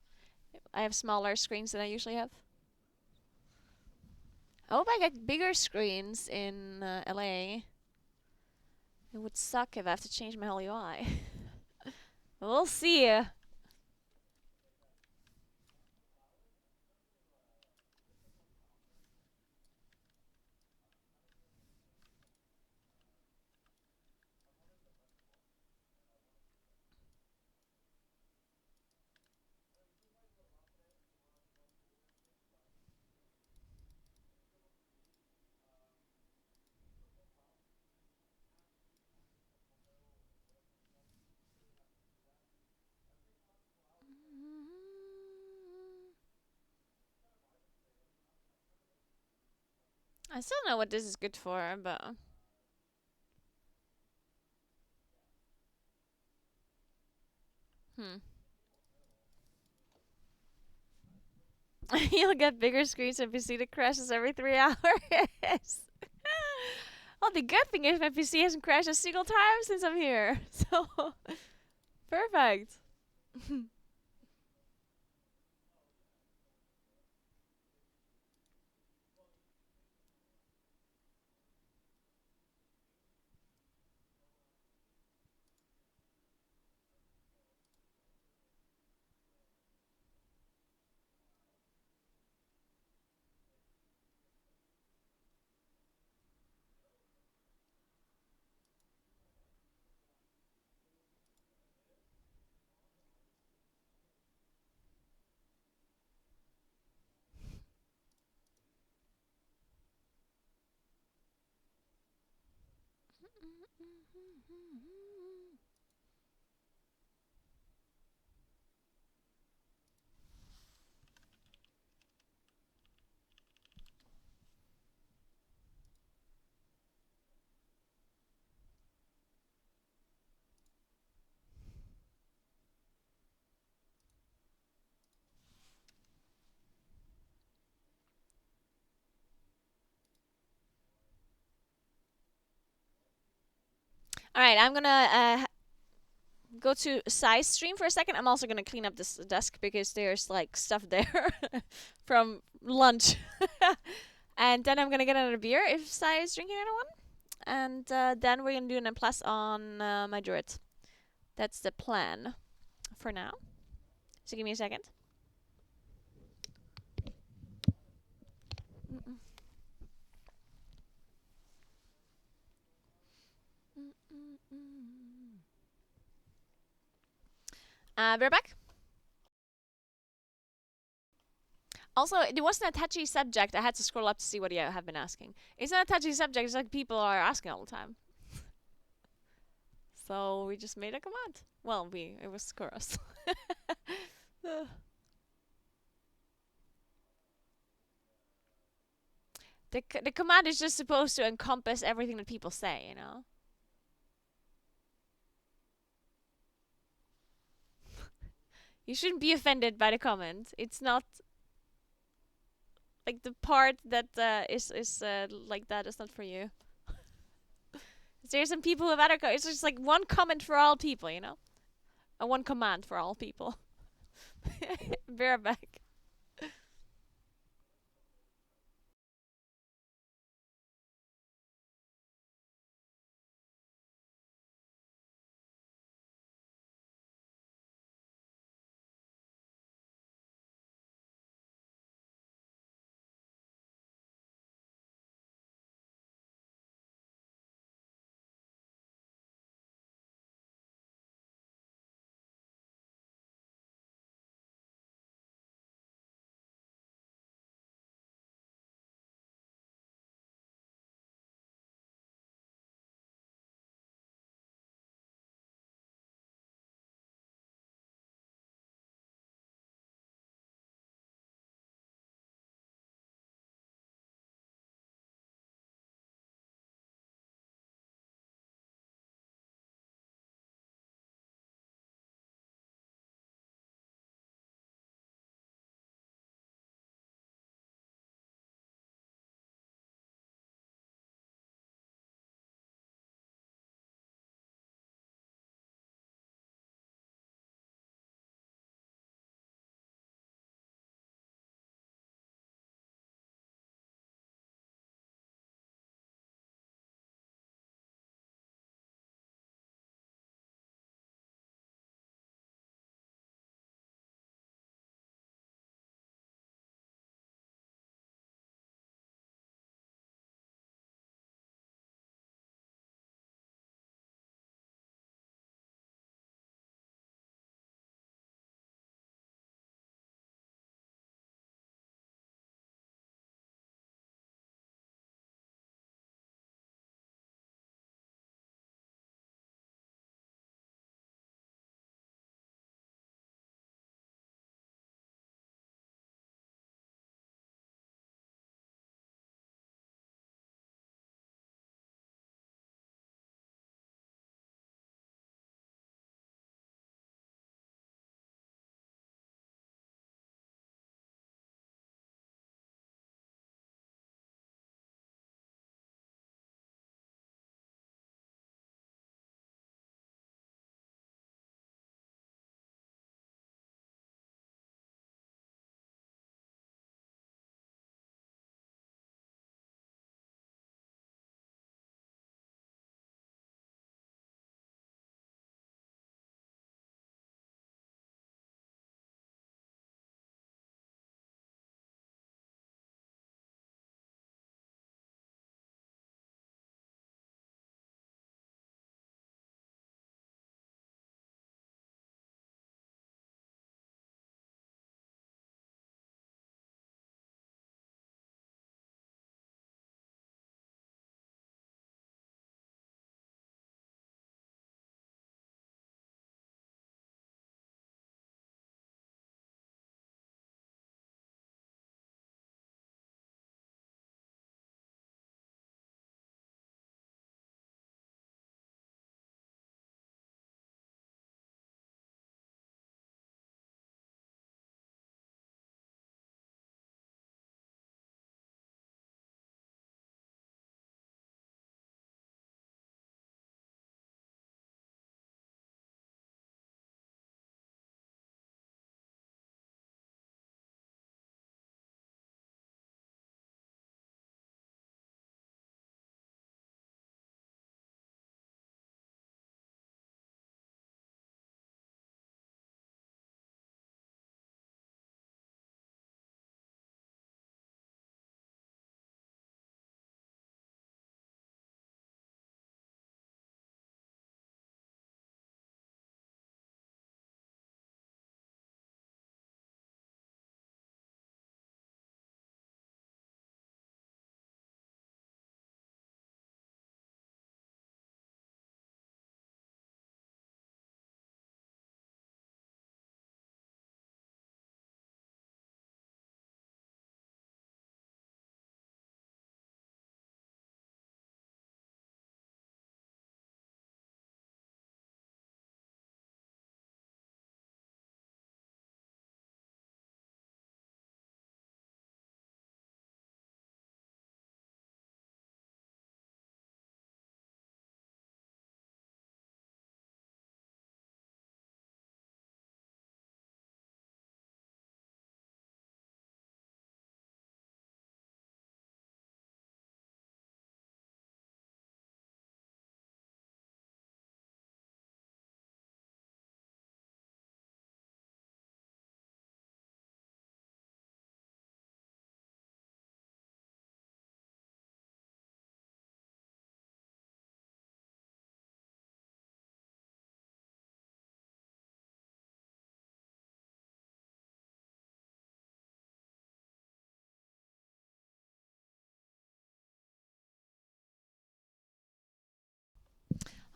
S1: I have smaller screens than I usually have. I hope I get bigger screens in LA. It would suck if I have to change my whole UI. We'll see. I still don't know what this is good for, but hmm. You'll get bigger screens if you see that crashes every 3 hours. Well, the good thing is my PC hasn't crashed a single time since I'm here. So, perfect. All right, I'm gonna go to size stream for a second. I'm also gonna clean up this desk because there's like stuff there from lunch. And then I'm gonna get another beer if Sai is drinking another one. And then we're gonna do an M plus on my druid. That's the plan for now. So give me a second. We're back. Also, it wasn't a touchy subject. I had to scroll up to see what you have been asking. It's not a touchy subject. It's like people are asking all the time. So we just made a command. Well, it was chorus. The command is just supposed to encompass everything that people say, you know? You shouldn't be offended by the comment. It's not like the part that is like that is not for you. There's some people who have other. It's just like one comment for all people, you know, and one command for all people. Bear back.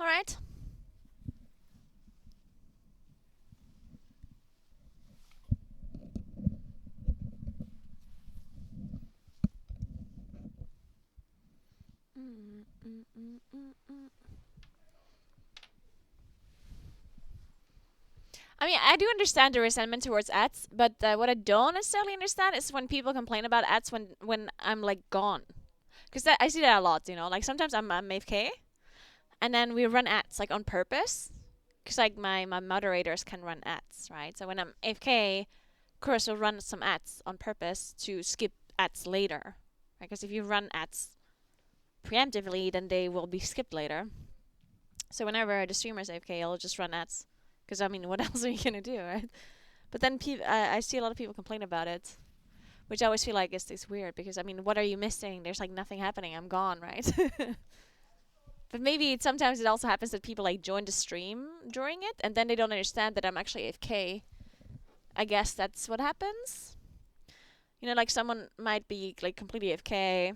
S1: All right. Mm, mm, mm, mm, mm. I mean, I do understand the resentment towards ads, but what I don't necessarily understand is when people complain about ads when I'm like gone, because I see that a lot. You know, like sometimes I'm AFK, and then we run ads like on purpose, because like my moderators can run ads, right? So when I'm AFK, of course we'll run some ads on purpose to skip ads later, right? Because if you run ads preemptively, then they will be skipped later. So whenever the streamer's AFK, I'll just run ads. Because I mean, what else are you gonna do, right? But then I see a lot of people complain about it, which I always feel like is weird because I mean, what are you missing? There's like nothing happening. I'm gone, right? But maybe sometimes it also happens that people like join the stream during it and then they don't understand that I'm actually AFK. I guess that's what happens. You know, like someone might be like completely AFK.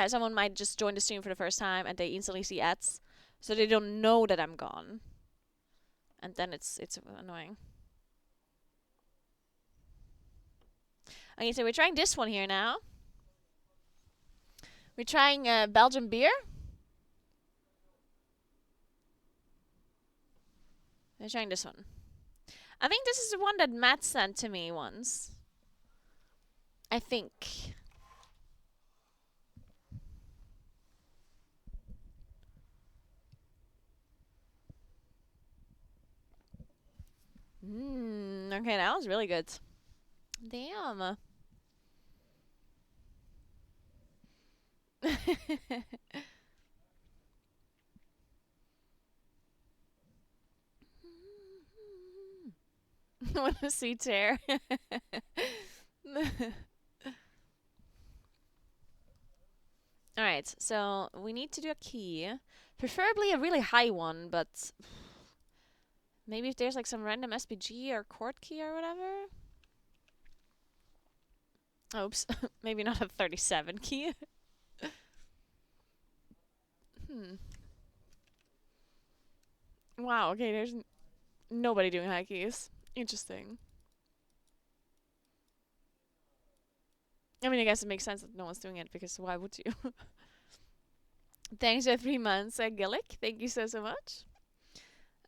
S1: Someone might just join the stream for the first time and they instantly see ads, so they don't know that I'm gone, and then it's annoying. Okay, so we're trying this one here now. We're trying Belgian beer. We're trying this one. I think this is the one that Matt sent to me once. I think. Okay, that was really good. Damn. What a sweet chair. Alright, so we need to do a key. Preferably a really high one, but maybe if there's like some random SPG or chord key or whatever. Oops, maybe not a 37 key. Hmm. Wow, okay, there's nobody doing high keys. Interesting. I mean, I guess it makes sense that no one's doing it because why would you? Thanks for 3 months, Gillick. Thank you so much.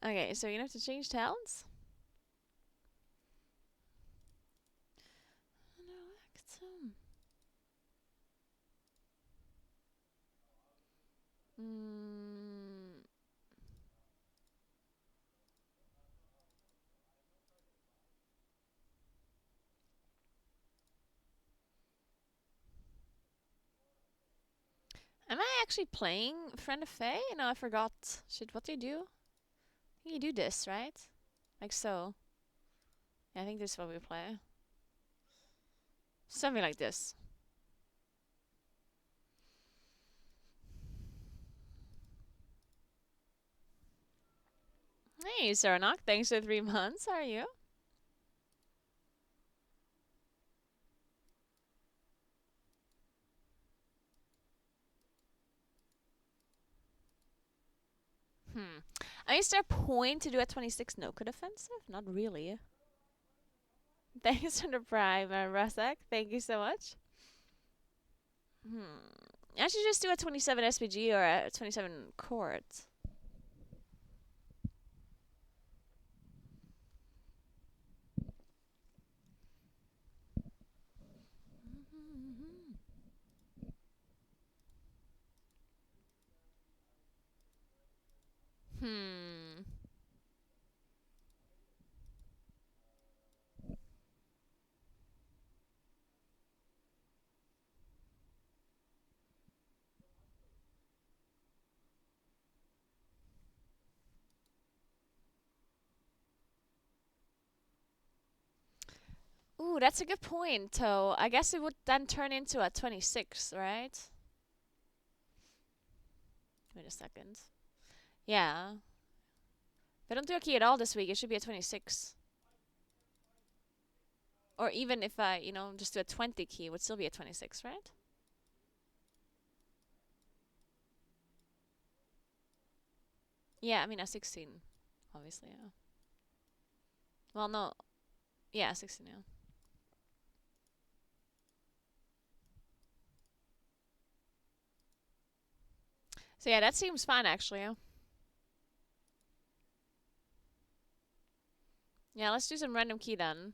S1: Okay, so you have to change talents. Mm. Am I actually playing Friend of Fae? No, I forgot. Shit, what do you do? I think you do this, right? Like so. Yeah, I think this is what we play. Something like this. Hey, Saranock. Thanks for 3 months. How are you? Hmm. I mean, is there a point to do a 26 no-code offensive? Not really. Thanks for the prime, Rasak. Thank you so much. I should just do a 27 SPG or a 27 chord. Hmm. Ooh, that's a good point, So I guess it would then turn into a 26, right? Wait a second. Yeah. If I don't do a key at all this week, it should be a 26. Or even if I, just do a 20 key, it would still be a 26, right? Yeah, I mean, 16, obviously, yeah. Well, no. Yeah, 16, yeah. So yeah, that seems fine, actually, yeah. Yeah, let's do some random key then.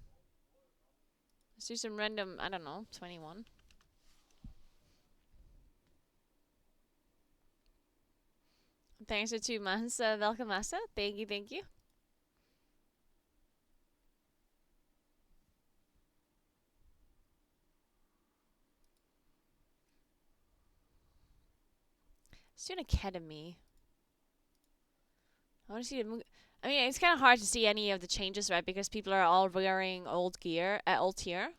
S1: Let's do some random, I don't know, 21. Thanks for 2 months. Welcome, Massa. Thank you, thank you. Student Academy. I want to see the. I mean, it's kind of hard to see any of the changes, right? Because people are all wearing old gear, old tier.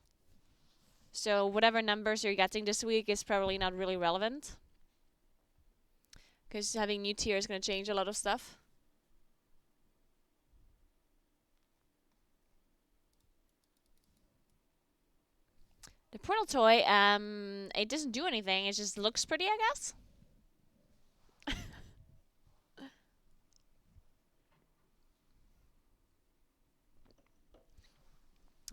S1: So whatever numbers you're getting this week is probably not really relevant. Because having new tier is going to change a lot of stuff. The portal toy, it doesn't do anything. It just looks pretty, I guess.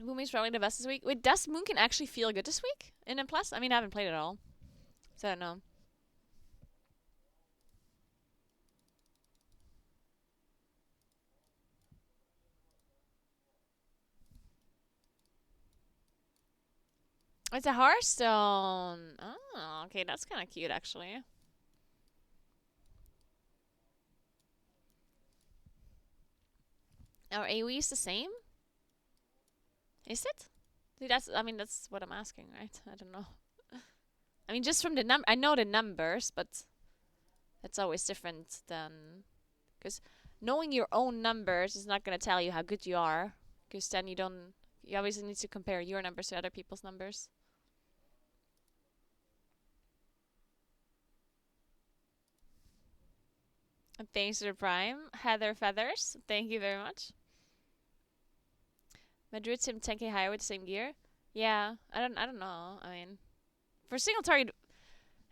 S1: Moon's probably the best this week. Wait, does Moonkin actually feel good this week in M+? I mean, I haven't played it all, so I don't know. It's a Hearthstone. Oh, okay, that's kind of cute, actually. Are AoEs the same? Is it? See, I mean, that's what I'm asking, right? I don't know. I mean, just from the I know the numbers, but that's always different than because knowing your own numbers is not gonna tell you how good you are. Because then you don't. You obviously need to compare your numbers to other people's numbers. And thanks to the Prime, Heather Feathers. Thank you very much. Madrid sim 10k higher with the same gear. Yeah, I don't know. I mean, for single target,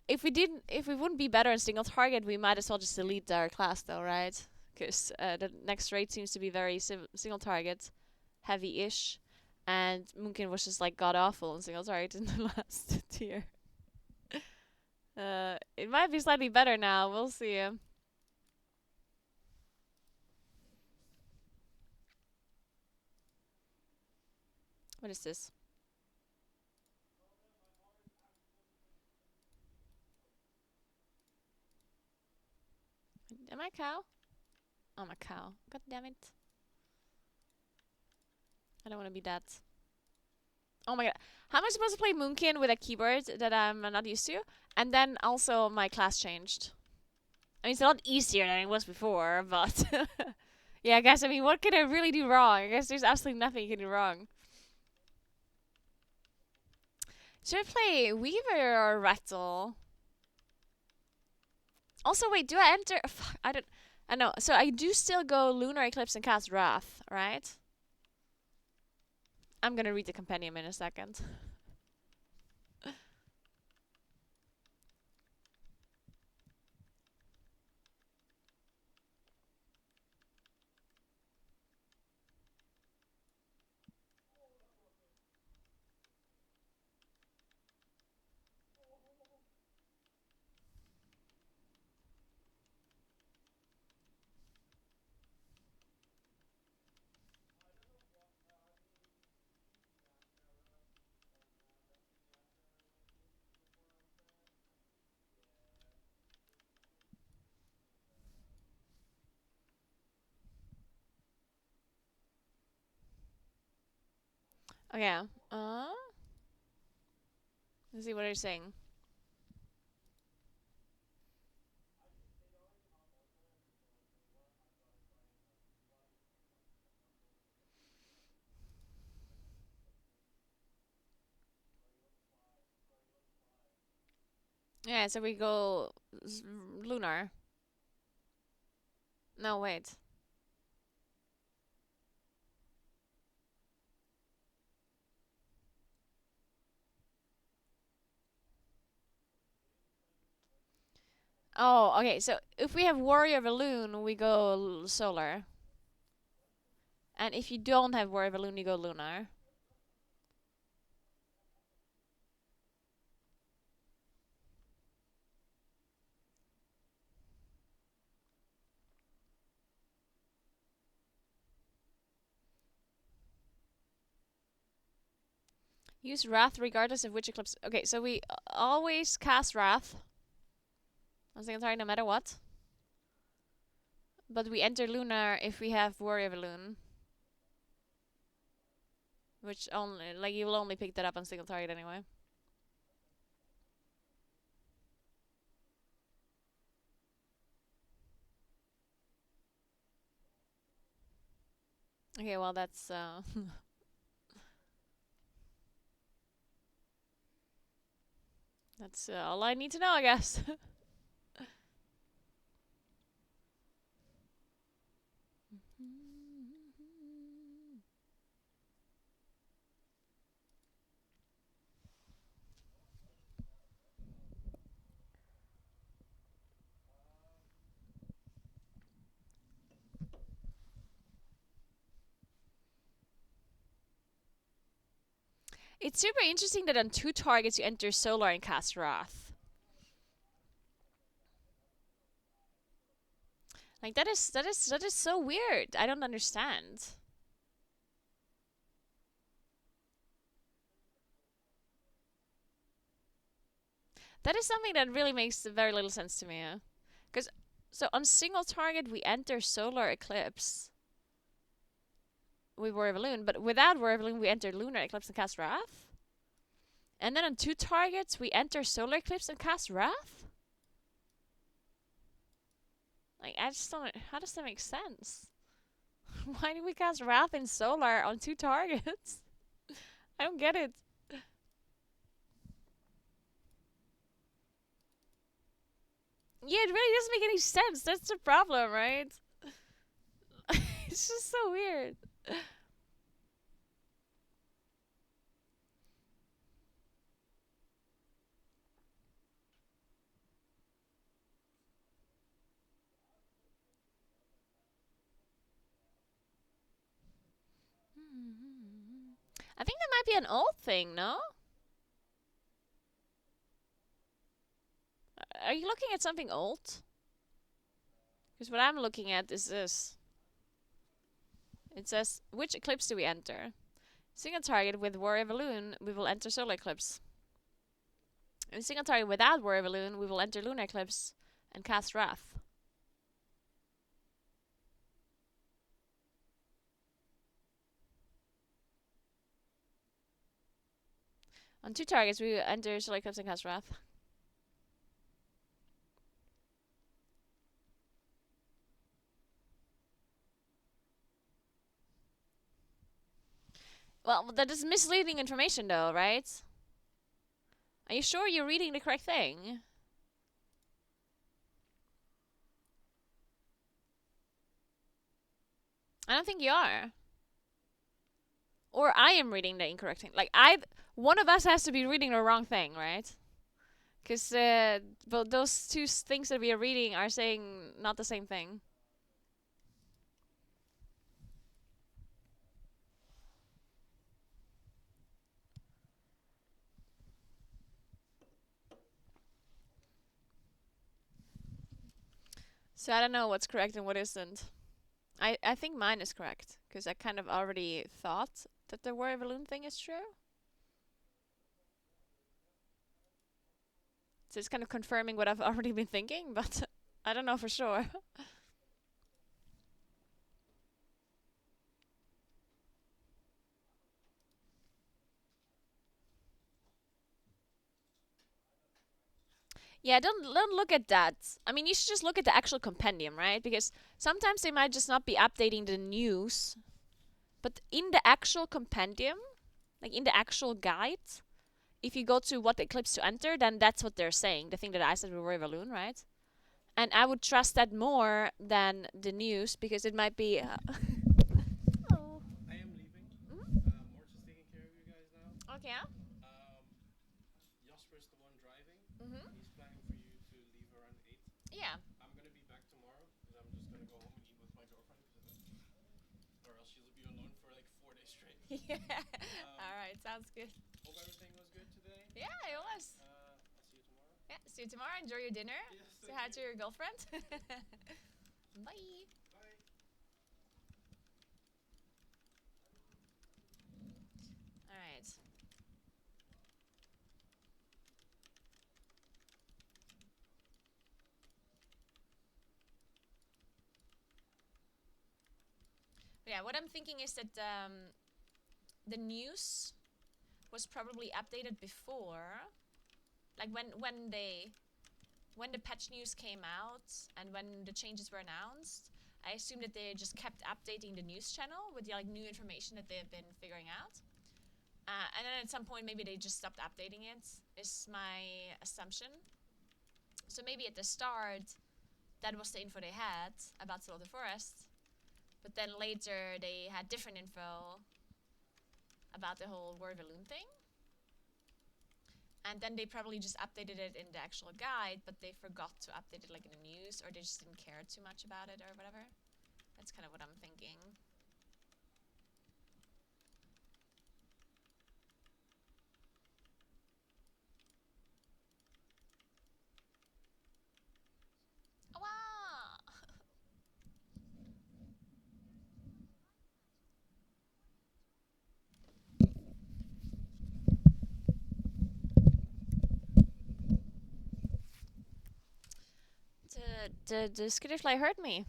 S1: if we wouldn't be better in single target, we might as well just delete our class, though, right? Because the next raid seems to be very single target heavy-ish, and Moonkin was just like god awful in single target in the last tier. It might be slightly better now. We'll see. What is this? Am I a cow? I'm a cow. God damn it! I don't want to be that. Oh my god. How am I supposed to play Moonkin with a keyboard that I'm not used to? And then also my class changed. I mean, it's a lot easier than it was before, but yeah, guys. I mean, what can I really do wrong? I guess there's absolutely nothing you can do wrong. Should I play Weaver or Rattle? Also, wait, do I enter? Fuck, I don't. I know. So I do still go Lunar Eclipse and cast Wrath, right? I'm gonna read the compendium in a second. Okay. Let's see what are you saying. Yeah, so we go Lunar. No, wait. Oh, okay. So if we have Warrior Balloon, we go solar. And if you don't have Warrior Balloon, you go lunar. Use Wrath regardless of which eclipse. Okay, so we always cast Wrath on single target no matter what. But we enter lunar if we have Warrior Balloon. Which only, like, you will only pick that up on single target anyway. Okay, well, that's, that's all I need to know, I guess. It's super interesting that on 2 targets you enter solar and cast Wrath. Like, that is so weird. I don't understand. That is something that really makes very little sense to me. Because, so on single target we enter solar eclipse with Warrior Balloon, but without Warrior Balloon we enter lunar eclipse and cast Wrath. And then on 2 targets we enter solar eclipse and cast Wrath. Like, I just don't. How does that make sense? Why do we cast Wrath in solar on 2 targets? I don't get it. Yeah, it really doesn't make any sense. That's the problem, right? It's just so weird. I think that might be an old thing, no? Are you looking at something old? Because what I'm looking at is this. It says, which eclipse do we enter? Single target with Warrior Balloon, we will enter solar eclipse. And single target without Warrior Balloon, we will enter lunar eclipse and cast Wrath. On 2 targets, we enter solar eclipse and cast Wrath. Well, that is misleading information, though, right? Are you sure you're reading the correct thing? I don't think you are. Or I am reading the incorrect thing. Like, one of us has to be reading the wrong thing, right? Because well, those two things that we are reading are saying not the same thing. So I don't know what's correct and what isn't. I think mine is correct because I kind of already thought that the warrior balloon thing is true. So it's kind of confirming what I've already been thinking, but I don't know for sure. Yeah, don't look at that. I mean, you should just look at the actual compendium, right? Because sometimes they might just not be updating the news, but in the actual compendium, like in the actual guide, if you go to what eclipse to enter, then that's what they're saying. The thing that I said with Roy Balloon, right? And I would trust that more than the news because it might be. Oh.
S2: I am leaving.
S1: Mhm.
S2: Mortis is taking care of you guys now.
S1: Okay. Yeah.
S2: Jasper's the one driving.
S1: Mhm.
S2: He's planning for you to leave around 8.
S1: Yeah.
S2: I'm gonna be back tomorrow because I'm just gonna go home and eat with my girlfriend, or else she'll be alone for like 4 days straight.
S1: Yeah. All right. Sounds good.
S2: Hope everything was good today.
S1: Yeah, it was.
S2: I'll see you tomorrow.
S1: Yeah. See you tomorrow. Enjoy your dinner.
S2: Yes,
S1: Say
S2: thank
S1: hi
S2: you.
S1: to your girlfriend. Bye.
S2: Bye.
S1: All right. Yeah. What I'm thinking is that the news was probably updated before, like when the patch news came out and when the changes were announced. I assume that they just kept updating the news channel with the like new information that they've been figuring out. And then at some point, maybe they just stopped updating it, is my assumption. So maybe at the start, that was the info they had about Still of the Forest. But then later, they had different info about the whole War of Elune thing. And then they probably just updated it in the actual guide, but they forgot to update it like in the news, or they just didn't care too much about it or whatever. That's kind of what I'm thinking. Oh, wow! The Skitterfly hurt me.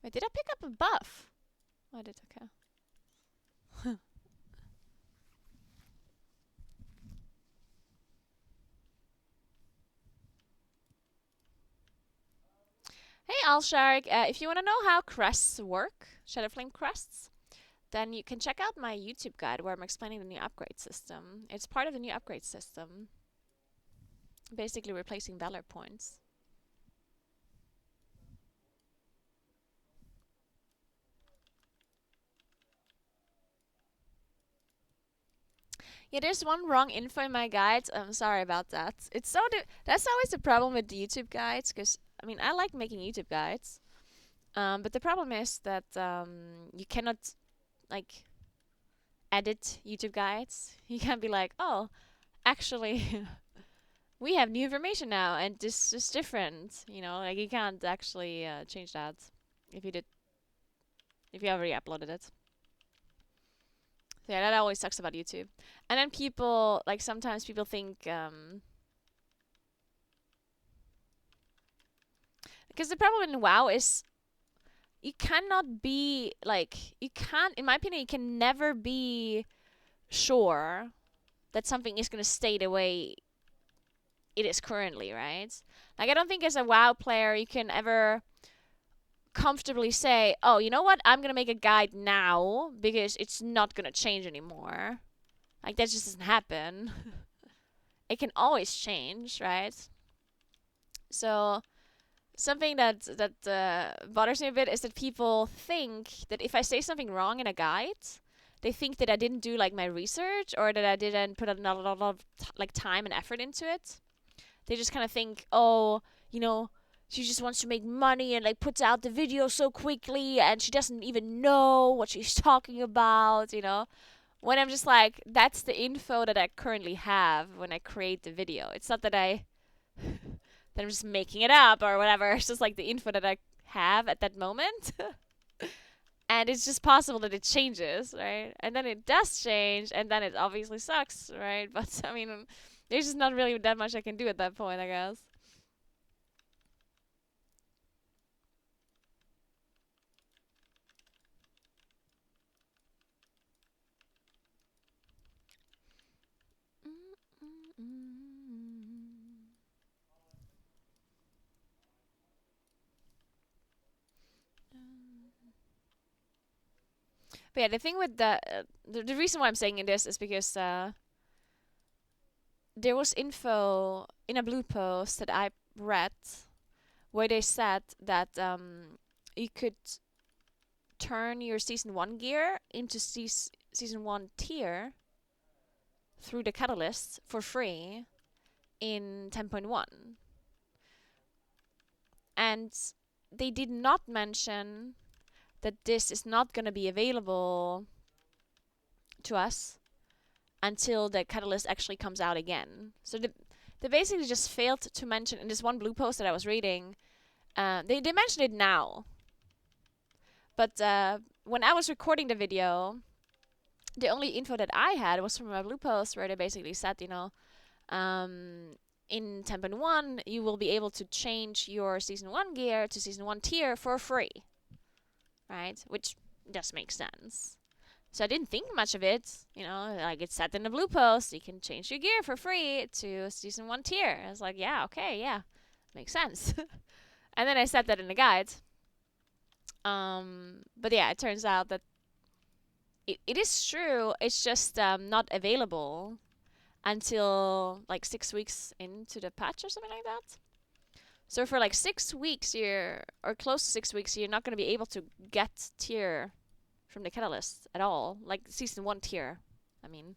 S1: Wait, did I pick up a buff? Oh, I did, okay. Hey, Alshark, if you want to know how crests work, Shadowflame crests, then you can check out my YouTube guide where I'm explaining the new upgrade system. It's part of the new upgrade system, basically replacing Valor points. Yeah, there's one wrong info in my guides. I'm sorry about that. It's so that's always the problem with the YouTube guides, because I mean I like making YouTube guides, but the problem is that you cannot like edit YouTube guides. You can't be like, oh, actually, we have new information now, and this is different. You know, like you can't actually change that if you did if you already uploaded it. So yeah, that always sucks about YouTube. And then people like sometimes people think because the problem in WoW is you cannot be like you can't in my opinion you can never be sure that something is going to stay the way it is currently, right? Like I don't think as a WoW player you can ever comfortably say, "Oh, you know what? I'm going to make a guide now because it's not going to change anymore." Like that just doesn't happen. It can always change, right? So something that bothers me a bit is that people think that if I say something wrong in a guide, they think that I didn't do like my research or that I didn't put a lot of like time and effort into it. They just kind of think, oh, you know, she just wants to make money and like puts out the video so quickly and she doesn't even know what she's talking about, you know. When I'm just like, that's the info that I currently have when I create the video. It's not that I'm just making it up or whatever. It's just like the info that I have at that moment. And it's just possible that it changes, right? And then it does change, and then it obviously sucks, right? But I mean, there's just not really that much I can do at that point, I guess. But yeah, the thing with the reason why I'm saying this is because there was info in a blue post that I read where they said that you could turn your season 1 gear into season 1 tier through the catalyst for free in 10.1. And they did not mention that this is not going to be available to us until the catalyst actually comes out again. So they basically just failed to mention in this one blue post that I was reading. They mentioned it now, but when I was recording the video, the only info that I had was from a blue post where they basically said, in 10.1, you will be able to change your Season 1 gear to Season 1 tier for free. Right? Which does make sense. So I didn't think much of it. Like it said in the blue post, you can change your gear for free to Season 1 tier. I was like, yeah, okay, yeah. Makes sense. And then I said that in the guide. But yeah, it turns out that it is true. It's just not available until like 6 weeks into the patch or something like that. So for like 6 weeks, or close to 6 weeks, you're not going to be able to get tier from the catalyst at all, like Season 1 tier. I mean,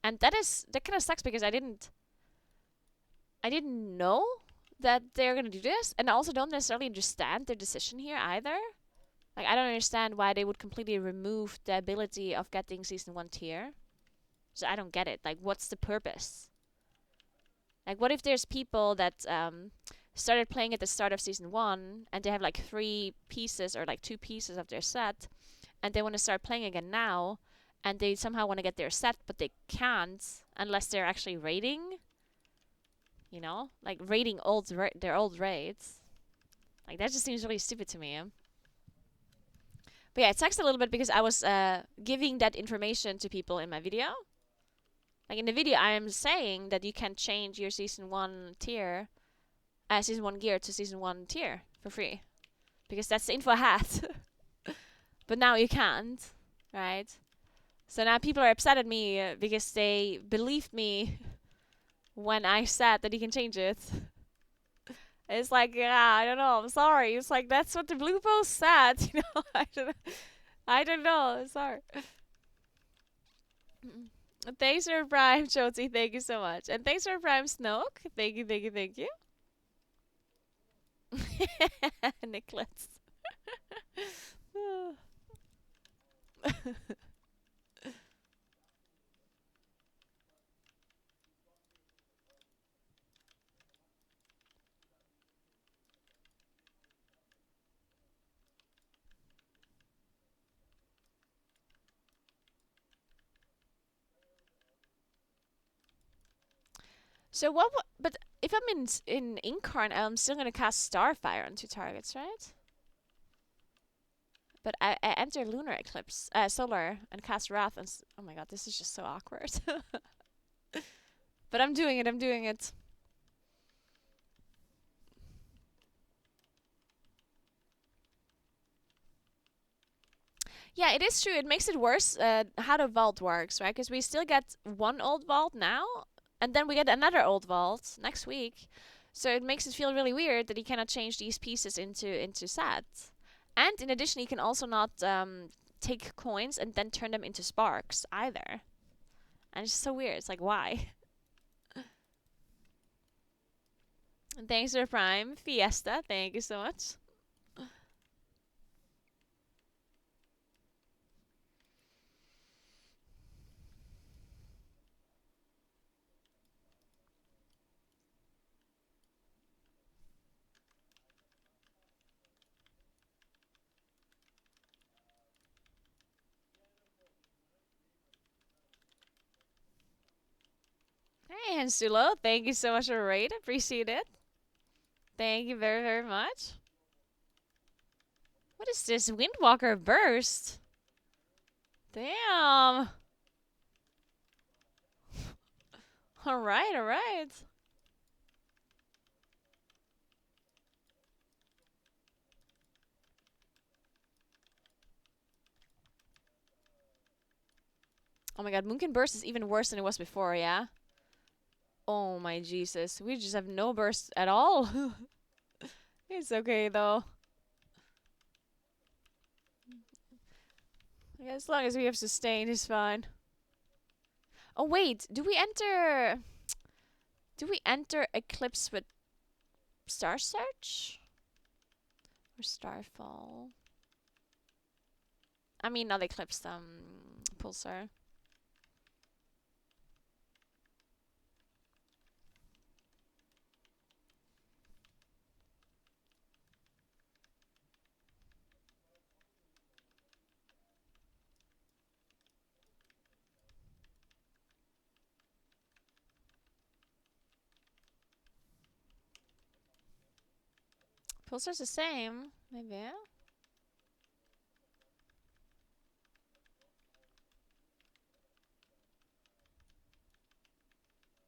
S1: and that kind of sucks because I didn't know that they're going to do this, and I also don't necessarily understand their decision here either. Like, I don't understand why they would completely remove the ability of getting Season 1 tier. So I don't get it. Like, what's the purpose? Like, what if there's people that started playing at the start of Season 1 and they have like 3 pieces or like 2 pieces of their set and they want to start playing again now and they somehow want to get their set but they can't unless they're actually raiding? Like raiding their old raids. Like, that just seems really stupid to me. But yeah, it sucks a little bit because I was giving that information to people in my video. Like in the video, I am saying that you can change your Season 1 tier, Season 1 gear to Season 1 tier for free. Because that's the info I had. But now you can't, right? So now people are upset at me because they believed me when I said that you can change it. It's like, yeah, I don't know. I'm sorry. It's like, that's what the blue post said. I don't know. Sorry. Thanks for Prime, Choti. Thank you so much. And thanks for Prime, Snoke. Thank you, thank you, thank you. Nicholas. So what? But if I'm in Incarn, I'm still gonna cast Starfire on 2 targets, right? But I enter Lunar Eclipse, Solar, and cast Wrath. And oh my god, this is just so awkward. But I'm doing it. I'm doing it. Yeah, it is true. It makes it worse how the vault works, right? Because we still get 1 old vault now, and then we get another old vault next week. So it makes it feel really weird that you cannot change these pieces into sets. And in addition, you can also not take coins and then turn them into sparks either. And it's just so weird. It's like, why? Thanks for Prime. Fiesta, thank you so much. Hey, Hansulo, thank you so much for the raid. Appreciate it. Thank you very, very much. What is this? Windwalker burst? Damn. Alright, alright. Oh my god, Moonkin burst is even worse than it was before, yeah? Oh my Jesus. We just have no burst at all. It's okay though. Yeah, as long as we have sustain, it's fine. Oh wait, do we enter Eclipse with Star Search? Or Starfall. I mean, not Eclipse, Pulsar. Pulsar's the same, maybe. I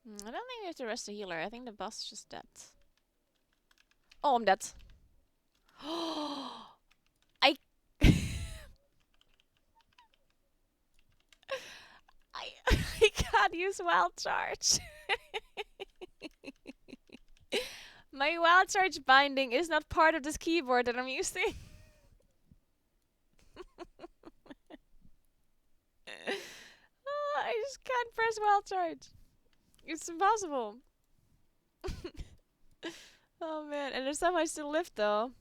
S1: don't think we have to rest the healer. I think the boss is just dead. Oh, I'm dead. I I I can't use wild charge. My wild charge binding is not part of this keyboard that I'm using. I just can't press wild charge. It's impossible. Oh man, and there's some I still live though.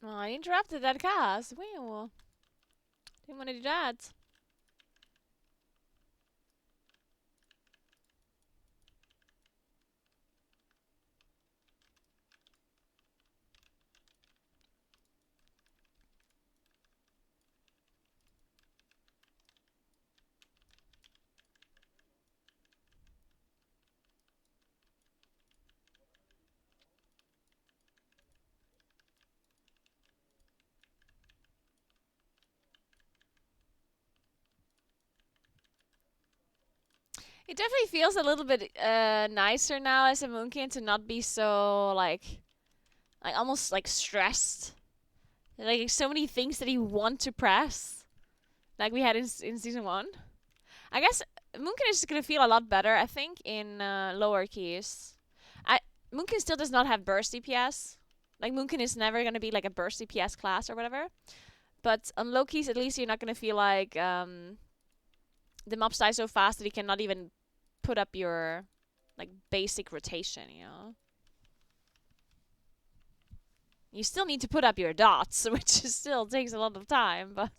S1: Oh, I interrupted that cast. Wow. Didn't want to do that. It definitely feels a little bit nicer now as a Moonkin to not be so like almost like stressed. Like so many things that you want to press, like we had in season one. I guess Moonkin is gonna feel a lot better. I think in lower keys. I Moonkin still does not have burst DPS. Like Moonkin is never gonna be like a burst DPS class or whatever. But on low keys, at least you're not gonna feel like the mobs die so fast that you cannot even put up your like basic rotation. You know. You still need to put up your dots, which still takes a lot of time, but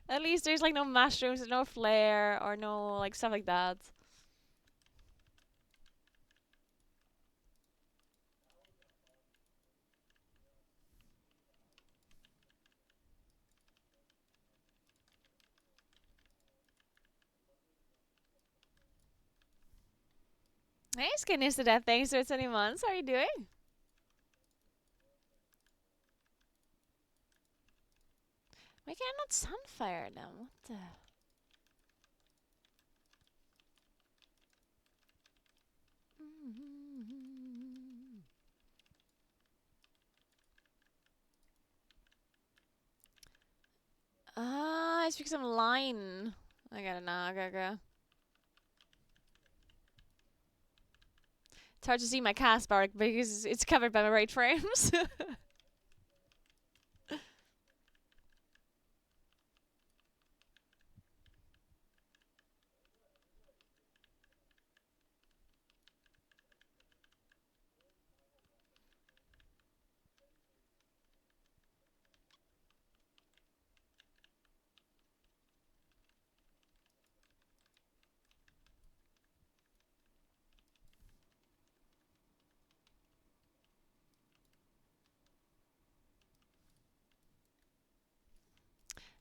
S1: at least there's like no mushrooms, no flare, or no like stuff like that. Hey, Skin is to that. Thanks for 20 months. How are you doing? Why can I not sunfire them? What the? Ah, it's because I'm line. I gotta know. Okay. It's hard to see my cast bar because it's covered by my right frames.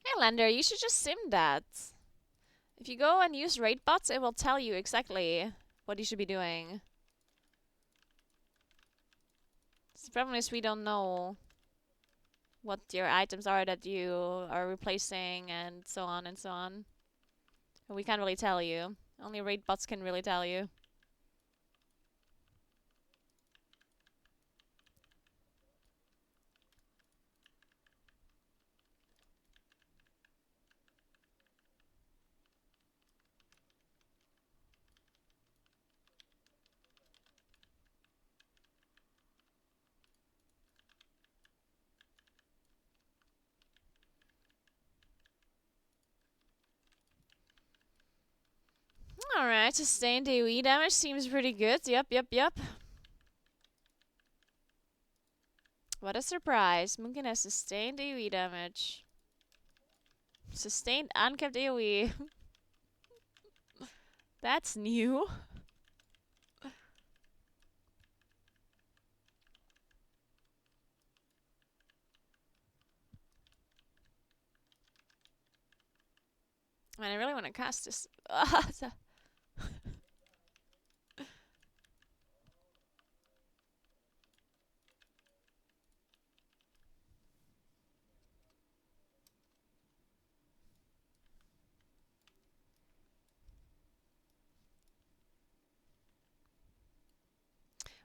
S1: Hey, Lander, you should just sim that. If you go and use raid bots, it will tell you exactly what you should be doing. The problem is we don't know what your items are that you are replacing and so on and so on. We can't really tell you. Only raid bots can really tell you. Alright, sustained AoE damage seems pretty good. Yep, yep, yep. What a surprise. Munkin has sustained AoE damage. Sustained uncapped AoE. That's new. Man, I really want to cast this.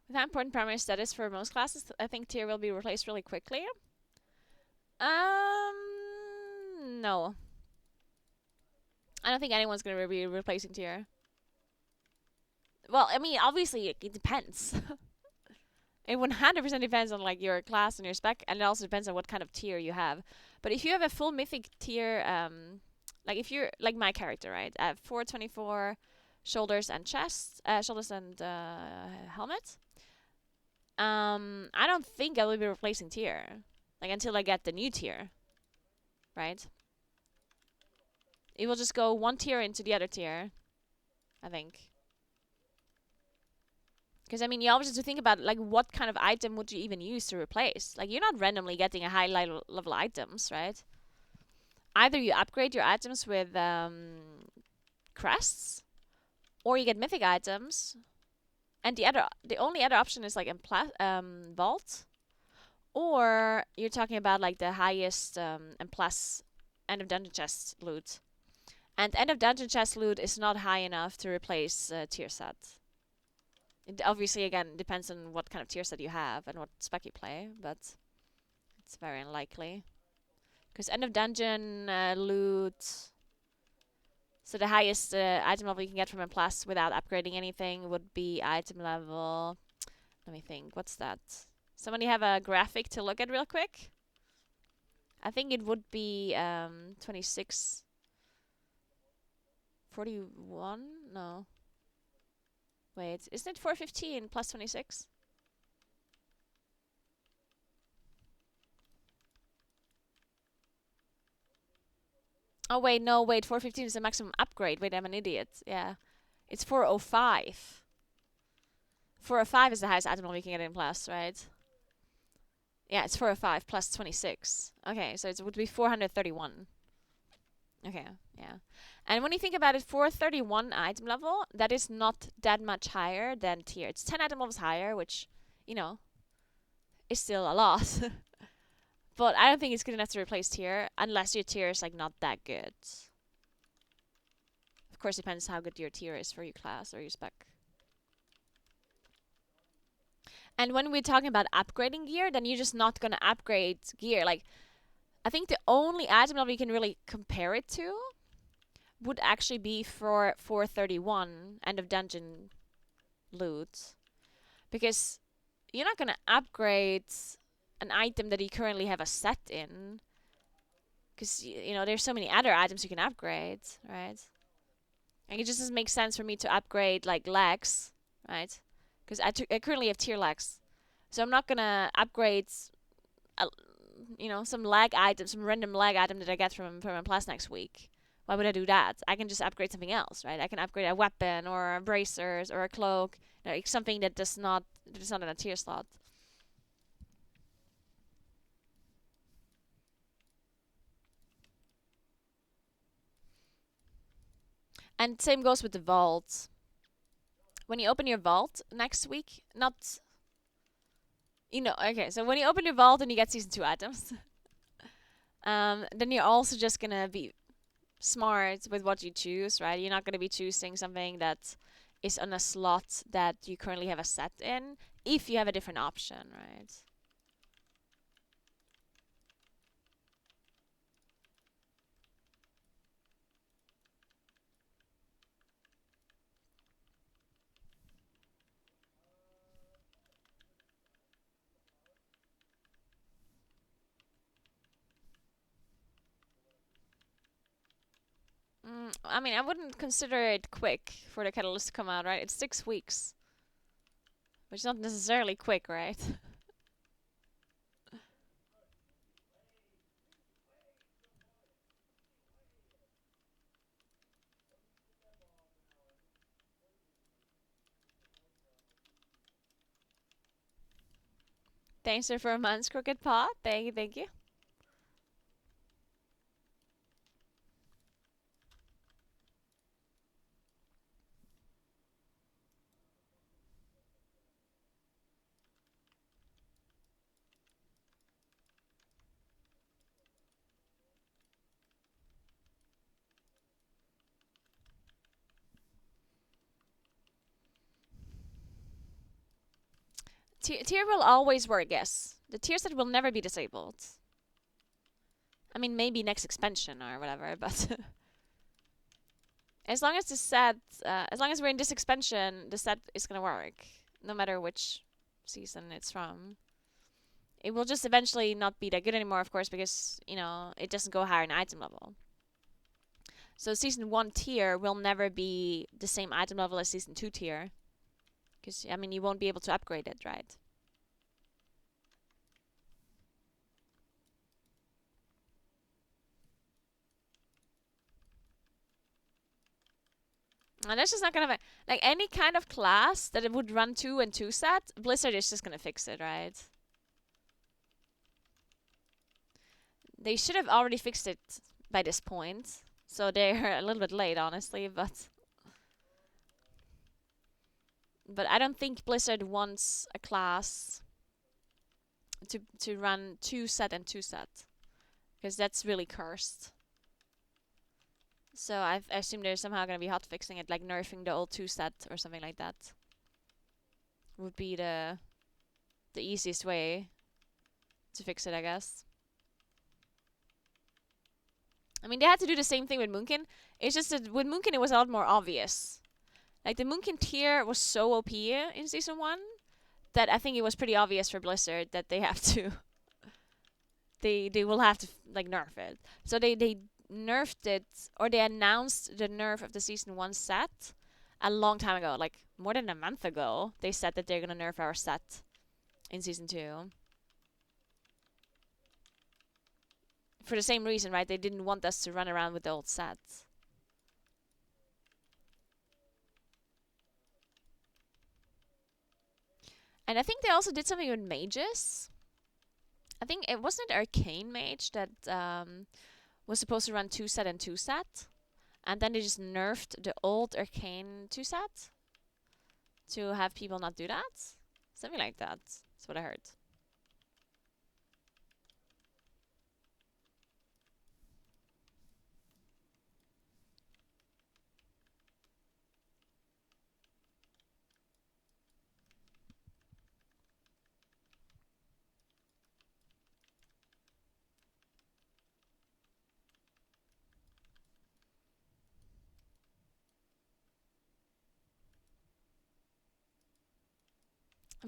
S1: With that important primary status for most classes, I think tier will be replaced really quickly. No. I don't think anyone's going to be replacing tier. Well, I mean, obviously, it depends. It 100% depends on like your class and your spec, and it also depends on what kind of tier you have. But if you have a full mythic tier, like if you're like my character, right? I have 424 shoulders and chest, shoulders and helmet. I don't think I will be replacing tier, like until I get the new tier, right? It will just go one tier into the other tier, I think. Because I mean, you always have to think about like what kind of item would you even use to replace? Like you're not randomly getting a high level items, right? Either you upgrade your items with crests, or you get mythic items, and the only other option is like vault, or you're talking about like the highest and plus end of dungeon chest loot, and end of dungeon chest loot is not high enough to replace tier set. It obviously again depends on what kind of tier set you have and what spec you play, but it's very unlikely. Because end of dungeon loot. So the highest item level you can get from a plus without upgrading anything would be item level. Let me think. What's that? Somebody have a graphic to look at real quick? I think it would be 26. 41? No. Wait, isn't it 415 plus 26? Oh, wait, no, wait. 415 is the maximum upgrade. Wait, I'm an idiot. Yeah. It's 405. 405 is the highest item level you can get in plus, right? Yeah, it's 405 plus 26. Okay, so it would be 431. Okay, yeah. And when you think about it, 431 item level, that is not that much higher than tier. It's 10 item levels higher, which, you know, is still a lot. But I don't think it's good enough to replace tier, unless your tier is, like, not that good. Of course, it depends how good your tier is for your class or your spec. And when we're talking about upgrading gear, then you're just not gonna upgrade gear. Like, I think the only item level you can really compare it to would actually be for 431 end of dungeon loot. Because you're not gonna upgrade an item that you currently have a set in. Because, you know, there's so many other items you can upgrade, right? And it just doesn't make sense for me to upgrade, like, legs, right? Because I currently have tier legs. So I'm not gonna upgrade, a, you know, some lag item, some random lag item that I get from a plus next week. Why would I do that? I can just upgrade something else, right? I can upgrade a weapon or bracers or a cloak, like something that is not in a tier slot. And same goes with the vault. When you open your vault next week, not, you know, okay, so when you open your vault and you get season 2 items, then you're also just gonna be smart with what you choose, right? You're not gonna be choosing something that is on a slot that you currently have a set in if you have a different option, right? I mean, I wouldn't consider it quick for the catalyst to come out, right? It's 6 weeks, which is not necessarily quick, right? Thanks for a month's crooked paw. Thank you, thank you. Tier will always work, yes. The tier set will never be disabled. I mean, maybe next expansion or whatever, but as long as the set, as long as we're in this expansion, the set is gonna work, no matter which season it's from. It will just eventually not be that good anymore, of course, because it doesn't go higher in item level. So season 1 tier will never be the same item level as season 2 tier, because I mean you won't be able to upgrade it, right? And that's just not gonna like any kind of class that it would run 2 and 2 set. Blizzard is just gonna fix it, right? They should have already fixed it by this point, so they're a little bit late, honestly. But I don't think Blizzard wants a class to run 2 set and 2 set, because that's really cursed. So I assume they're somehow gonna be hot fixing it, like nerfing the old 2 set or something like that. Would be the easiest way to fix it, I guess. I mean, they had to do the same thing with Moonkin. It's just that with Moonkin, it was a lot more obvious. Like, the Moonkin tier was so OP in Season 1 that I think it was pretty obvious for Blizzard that they have to... they will have to, like, nerf it. So they nerfed it, or they announced the nerf of the Season 1 set a long time ago. Like, more than a month ago, they said that they're gonna nerf our set in Season 2. For the same reason, right? They didn't want us to run around with the old sets. And I think they also did something with mages. I think it wasn't Arcane Mage that was supposed to run 2 set and 2 set. And then they just nerfed the old Arcane 2 set to have people not do that. Something like that. That's what I heard.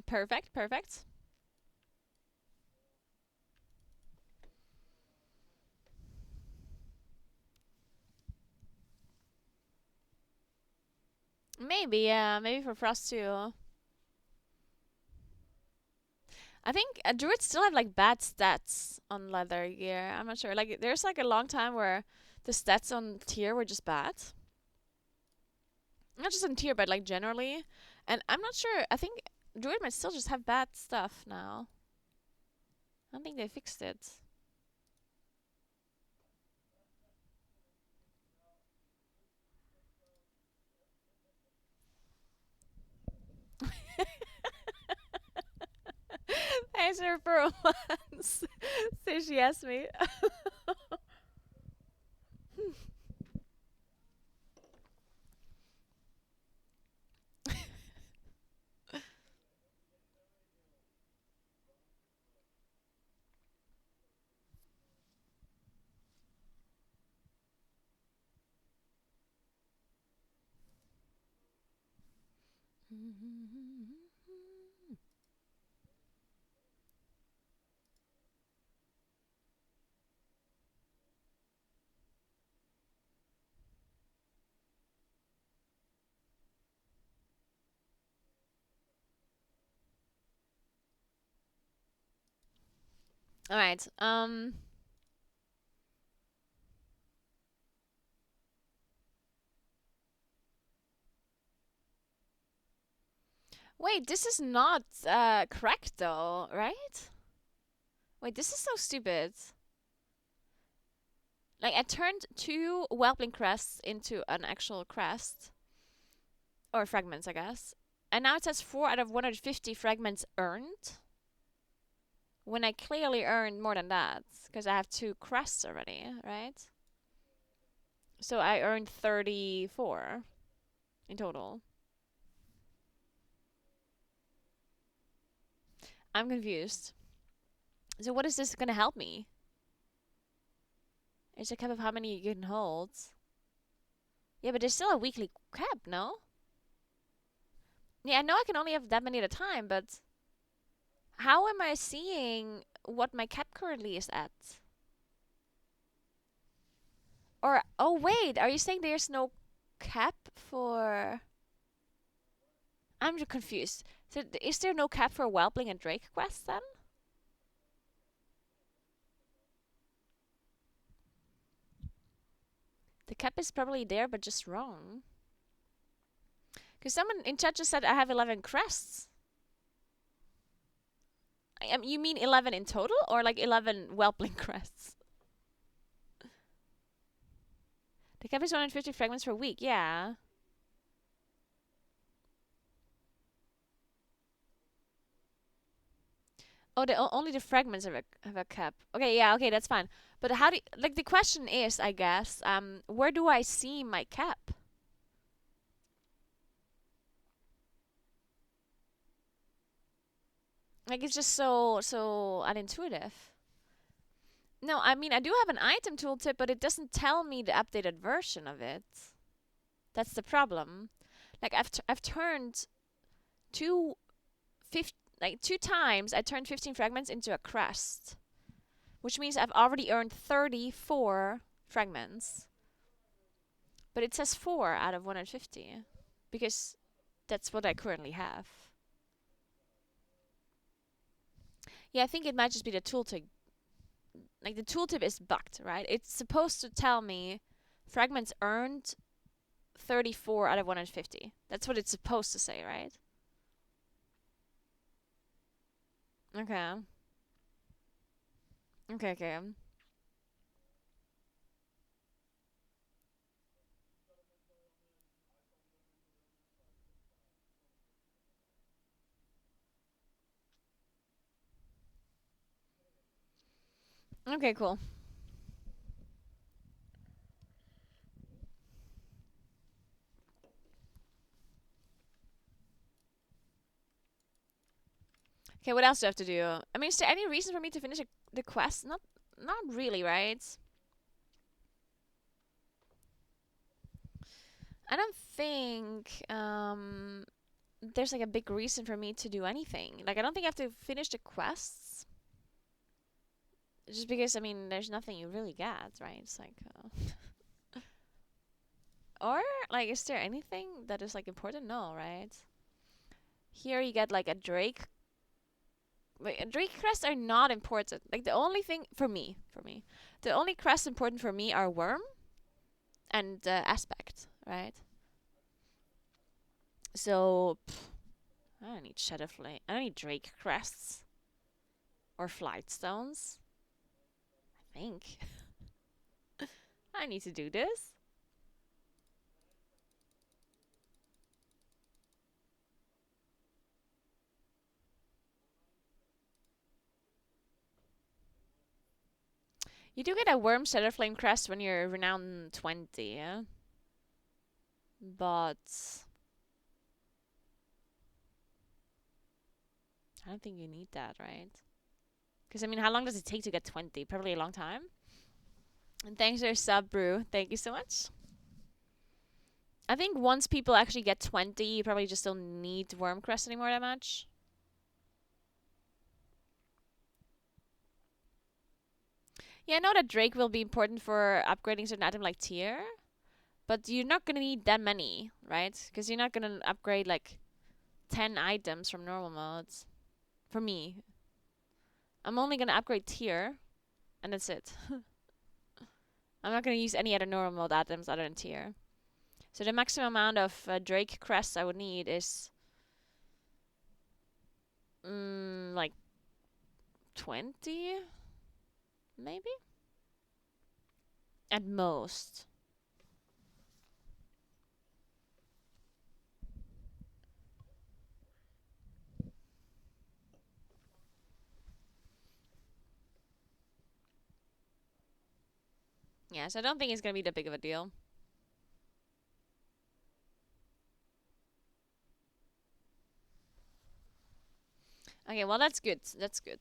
S1: Perfect, perfect. Maybe, yeah. Maybe for Frost too. I think druids still have like bad stats on leather gear. I'm not sure. Like there's like a long time where the stats on tier were just bad. Not just on tier, but like generally. And I'm not sure. I think druid might still just have bad stuff now. I don't think they fixed it. Answer for once. So she asked me. All right. Wait, this is not correct though, right? Wait, this is so stupid. Like I turned two Whelpling crests into an actual crest. Or fragments, I guess. And now it says 4 out of 150 fragments earned. When I clearly earned more than that. Because I have two crests already, right? So I earned 34 in total. I'm confused. So what is this gonna help me? It's a cap of how many you can hold. Yeah, but there's still a weekly cap, no? Yeah, I know I can only have that many at a time, but how am I seeing what my cap currently is at? Or, oh wait, are you saying there's no cap for... I'm just confused. So is there no cap for Whelpling and Drake quests then? The cap is probably there, but just wrong. Because someone in chat just said I have 11 crests. You mean 11 in total? Or like 11 Whelpling crests? The cap is 150 fragments per week, yeah. Oh, only the fragments have a cap. Okay, yeah, okay, that's fine. But how do you, like the question is, I guess, where do I see my cap? Like it's just so unintuitive. No, I mean I do have an item tooltip, but it doesn't tell me the updated version of it. That's the problem. Like I've turned two like two times I turned 15 fragments into a crest, which means I've already earned 34 fragments. But it says 4 out of 150 because that's what I currently have. Yeah, I think it might just be the tooltip. Like the tooltip is bugged, right? It's supposed to tell me fragments earned 34 out of 150. That's what it's supposed to say, right? Okay. Okay, okay. Okay, cool. Okay, what else do I have to do? I mean, is there any reason for me to finish the quest? Not really, right? I don't think there's like a big reason for me to do anything. Like I don't think I have to finish the quests. Just because I mean there's nothing you really get, right? It's like or like is there anything that is like important? No, right? Here you get like a Drake. Wait, Drake crests are not important. Like the only thing for me, the only crests important for me are Worm and Aspect, right? So I don't need Shadow Flame. I don't need Drake crests or Flight Stones. I think I need to do this. You do get a Worm Shadow Flame crest when you're renowned 20, yeah? But I don't think you need that, right? Because I mean, how long does it take to get 20? Probably a long time. And thanks for your sub, Brew. Thank you so much. I think once people actually get 20, you probably just don't need Worm Crest anymore that much. Yeah, I know that Drake will be important for upgrading certain item like tier, but you're not gonna need that many, right? Because you're not gonna upgrade like 10 items from normal modes. For me. I'm only gonna upgrade tier, and that's it. I'm not gonna use any other normal mode items other than tier. So the maximum amount of Drake crests I would need is like 20, maybe? At most. Yeah, so I don't think it's gonna be that big of a deal. Okay, well that's good. That's good.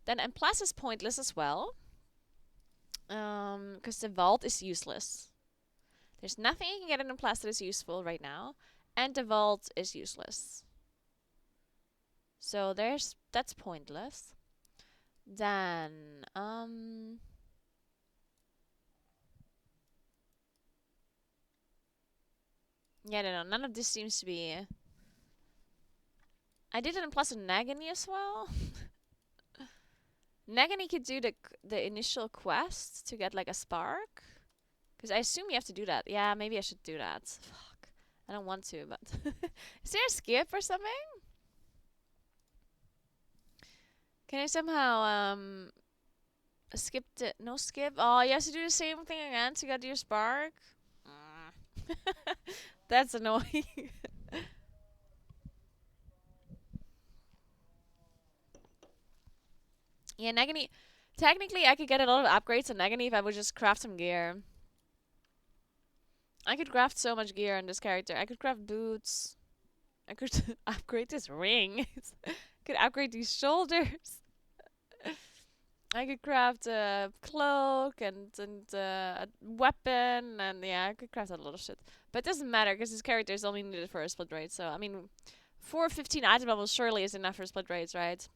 S1: Then Plus is pointless as well. Because the vault is useless. There's nothing you can get in Plus that is useful right now. And the vault is useless. So that's pointless. Then yeah, no, none of this seems to be. I did it in Plus with Nagini as well. Nagini could do the initial quest to get like a spark. Because I assume you have to do that. Yeah, maybe I should do that. Fuck. I don't want to, but is there a skip or something? Can I somehow skip the no skip? Oh, you have to do the same thing again to get your spark. That's annoying. Yeah, Nagini. Technically, I could get a lot of upgrades on Nagini if I would just craft some gear. I could craft so much gear on this character. I could craft boots. I could upgrade this ring. I could upgrade these shoulders. I could craft a cloak and a weapon, and yeah, I could craft a lot of shit. But it doesn't matter because this character is only needed for a split raid. So I mean, 415 item levels surely is enough for split raids, right?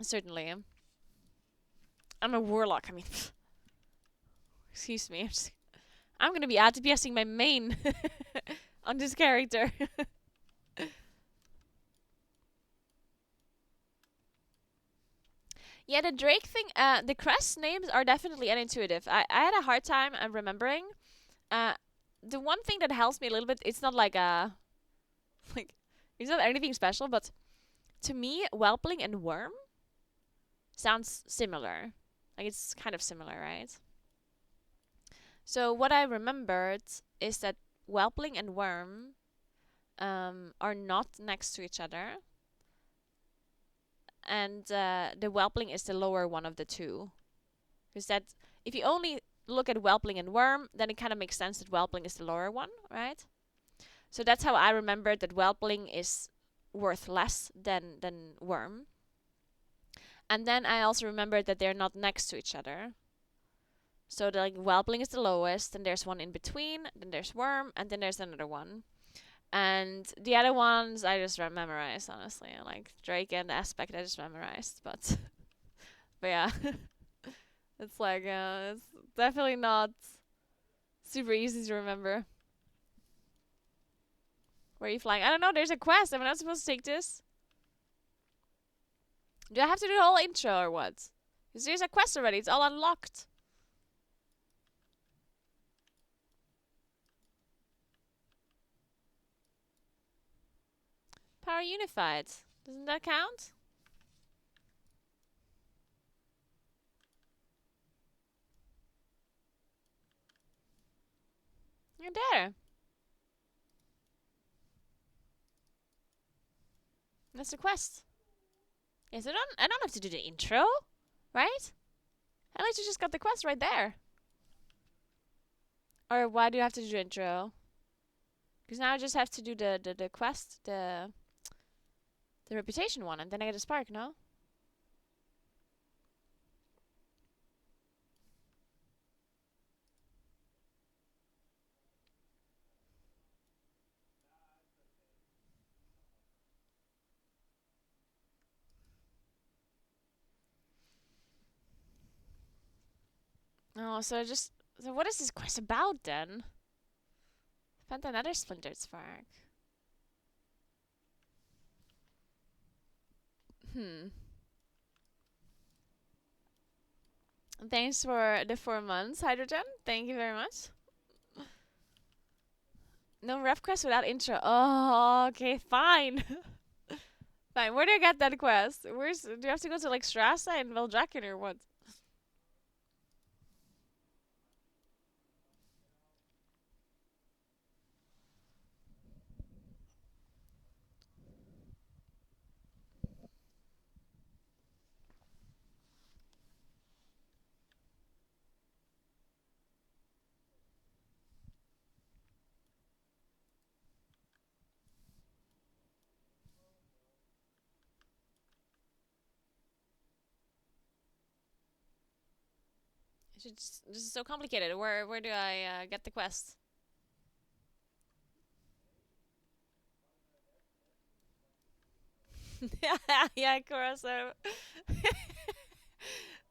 S1: Certainly. I'm a warlock. I mean, excuse me. I'm gonna be ATPSing my main on this character. Yeah, the Drake thing, the crest names are definitely unintuitive. I had a hard time remembering. Uh, the one thing that helps me a little bit, it's not like like, it's not anything special, but to me, Whelpling and Worm sounds similar. Like, it's kind of similar, right? So what I remembered is that Whelpling and Worm are not next to each other, and the Whelpling is the lower one of the two. Because that, if you only look at Whelpling and Worm, then it kind of makes sense that Whelpling is the lower one, right? So that's how I remembered that Whelpling is worth less than Worm. And then I also remembered that they're not next to each other. So the like Whelpling is the lowest, then there's one in between, then there's Worm, and then there's another one. And the other ones I just memorized, honestly. Like Drake and Aspect I just memorized, but but yeah. It's like it's definitely not super easy to remember. Where are you flying? I don't know, there's a quest. Am I not supposed to take this? Do I have to do the whole intro or what? Because there's a quest already, it's all unlocked. Power Unified. Doesn't that count? You're there. That's the quest. Yes, I don't have to do the intro, right? I like to just got the quest right there. Or why do you have to do the intro? Because now I just have to do the quest, the reputation one, and then I get a spark, no? Oh, so what is this quest about then? Find another splintered spark. Hmm. Thanks for the 4 months, Hydrogen. Thank you very much. No ref quest without intro. Oh, okay, fine. Fine. Where do I get that quest? Do you have to go to like Strasse and Veldraken or what? This is so complicated. Where do I get the quest? Yeah, Cora. So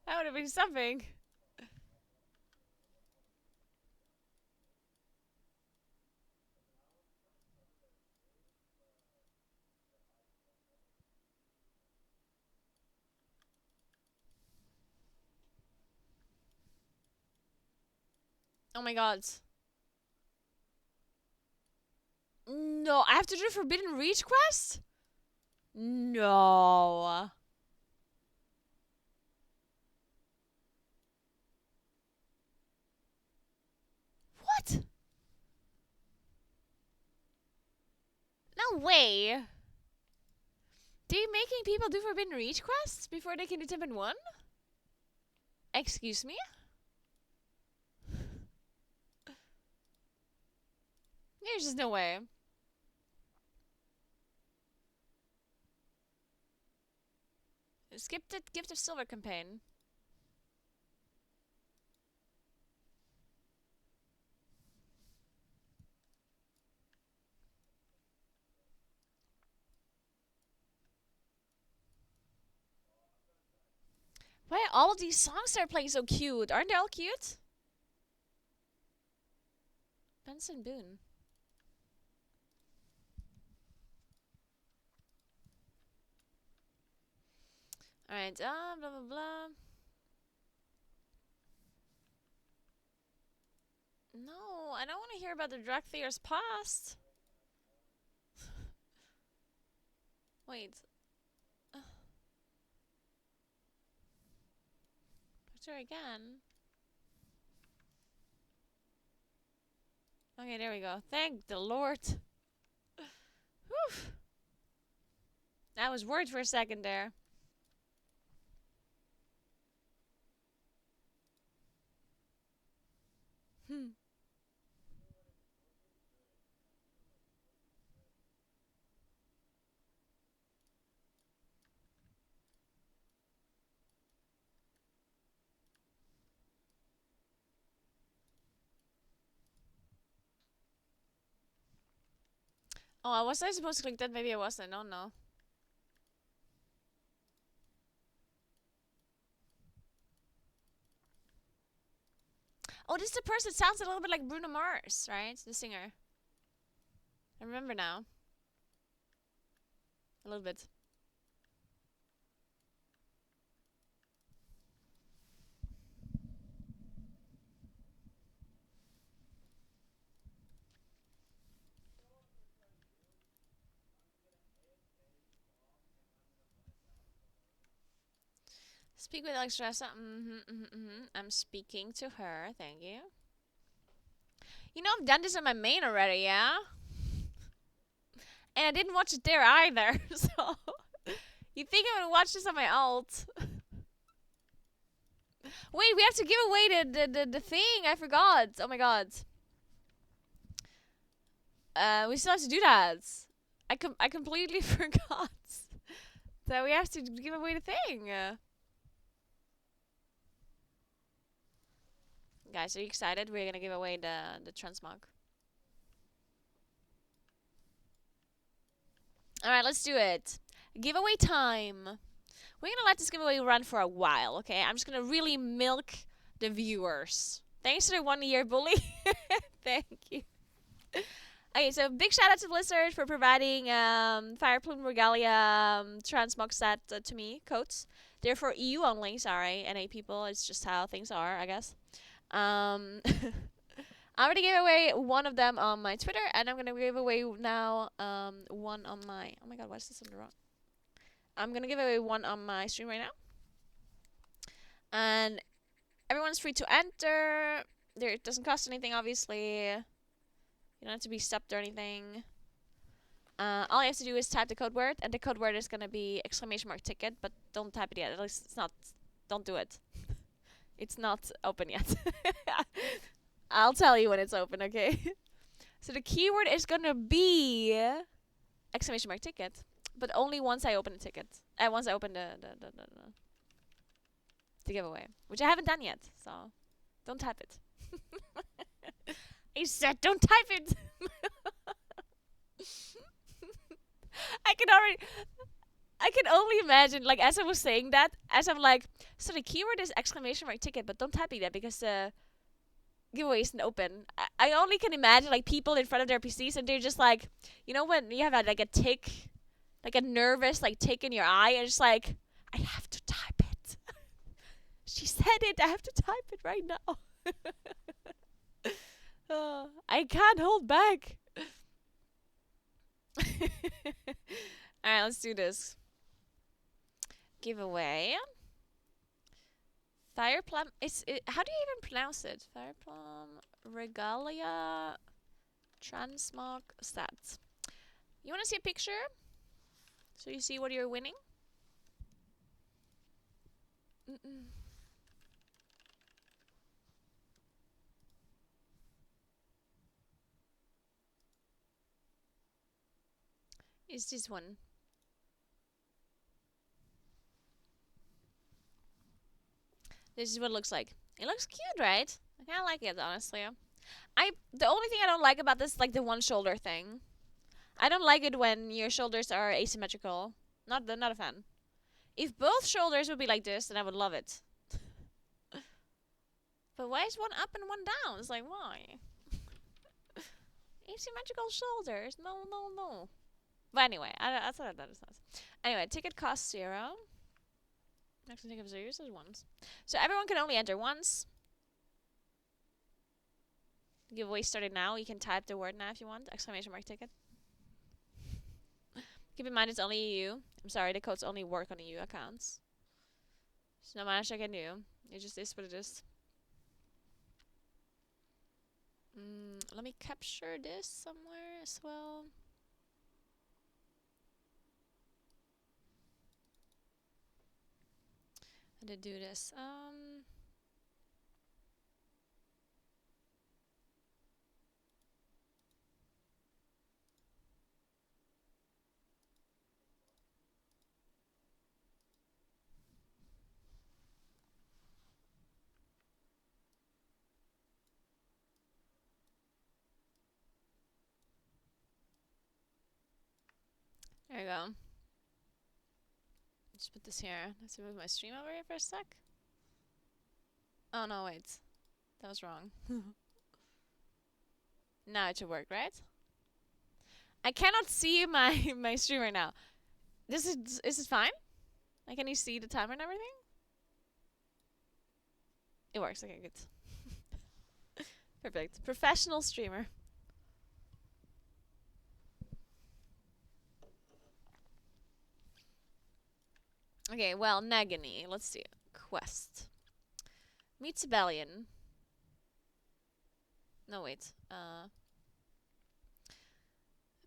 S1: that would have been something. Oh my god. No, I have to do the Forbidden Reach quest? No. What? No way. They making people do Forbidden Reach quests before they can do Tip and 1? Excuse me? There's just no way. Skip the Gift of Silver campaign. Why all of these songs are playing so cute? Aren't they all cute? Benson Boone. Alright, blah blah blah. No, I don't want to hear about the Drakthir's past. Wait. Picture again. Okay, there we go. Thank the Lord. Whew. I was worried for a second there. Hmm. Oh, was I supposed to click that? Maybe I wasn't. Oh no. Oh, this is the person that sounds a little bit like Bruno Mars, right? The singer. I remember now. A little bit. Speak with Alexstrasza. I'm speaking to her. Thank you. You know, I've done this on my main already, yeah? And I didn't watch it there either, so... You think I'm gonna watch this on my alt? Wait, we have to give away the thing. I forgot. Oh my god. We still have to do that. I completely forgot that we have to give away the thing. Guys, are you excited? We're gonna give away the transmog. Alright, let's do it. Giveaway time. We're gonna let this giveaway run for a while, okay? I'm just gonna really milk the viewers. Thanks to the 1 year bully. Thank you. Okay, so big shout out to Blizzard for providing Fire Plume Regalia transmog set to me, coats. They're for EU only. Sorry, NA people. It's just how things are, I guess. Um, I already gave away one of them on my Twitter, and I'm gonna give away now one on my. Oh my god, why is this on the wrong? I'm gonna give away one on my stream right now, and everyone's free to enter. There, it doesn't cost anything, obviously. You don't have to be stopped or anything. All you have to do is type the code word, and the code word is gonna be !ticket, but don't type it yet. At least it's not. Don't do it. It's not open yet. I'll tell you when it's open, okay? So the keyword is gonna be !ticket, but only once I open the ticket. Once I open the giveaway, which I haven't done yet. So don't type it. I said don't type it. I can only imagine, like, as I was saying that, as I'm like, so the keyword is !ticket, but don't type it yet because the giveaway isn't open. I only can imagine, like, people in front of their PCs and they're just like, you know, when you have like a tick, like a nervous, like, tick in your eye, and it's like, I have to type it. She said it, I have to type it right now. I can't hold back. Alright, let's do this. Giveaway. Fireplum. How do you even pronounce it? Fireplum Regalia Transmog Stats. You want to see a picture? So you see what you're winning? Is this one? This is what it looks like. It looks cute, right? I kind of like it, honestly. The only thing I don't like about this is like the one shoulder thing. I don't like it when your shoulders are asymmetrical. Not a fan. If both shoulders would be like this, then I would love it. But why is one up and one down? It's like, why? Asymmetrical shoulders. No, no, no. But anyway, I thought that was nice. Anyway, ticket costs 0. Next ticket of 0 is once. So everyone can only enter once. Giveaway started now. You can type the word now if you want. !ticket. Keep in mind it's only EU. I'm sorry, the codes only work on EU accounts. There's no much I can do. It just is what it is. Let me capture this somewhere as well. How to do this? There you go. Just put this here. Let's move my stream over here for a sec. Oh no, wait. That was wrong. Now it should work, right? I cannot see my stream right now. Is this fine? Like, can you see the timer and everything? It works. Okay, good. Perfect. Professional streamer. Okay, well, Nagini. Let's see. Quest. Meet Sibelian. No, wait.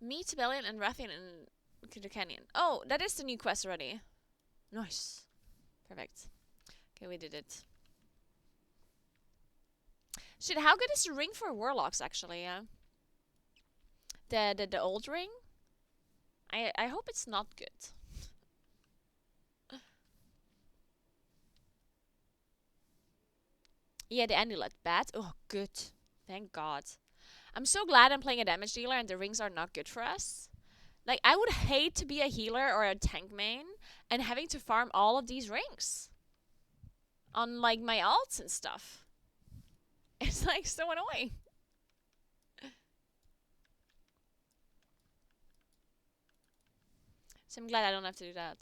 S1: Meet Sibelian and Rathian in the canyon. Oh, that is the new quest already. Nice. Perfect. Okay, we did it. Shit, how good is the ring for warlocks, actually? Yeah. The old ring? I hope it's not good. Yeah, the amulet. Bad? Oh, good. Thank God. I'm so glad I'm playing a damage dealer and the rings are not good for us. Like, I would hate to be a healer or a tank main and having to farm all of these rings on, like, my ults and stuff. It's, like, so annoying. So I'm glad I don't have to do that.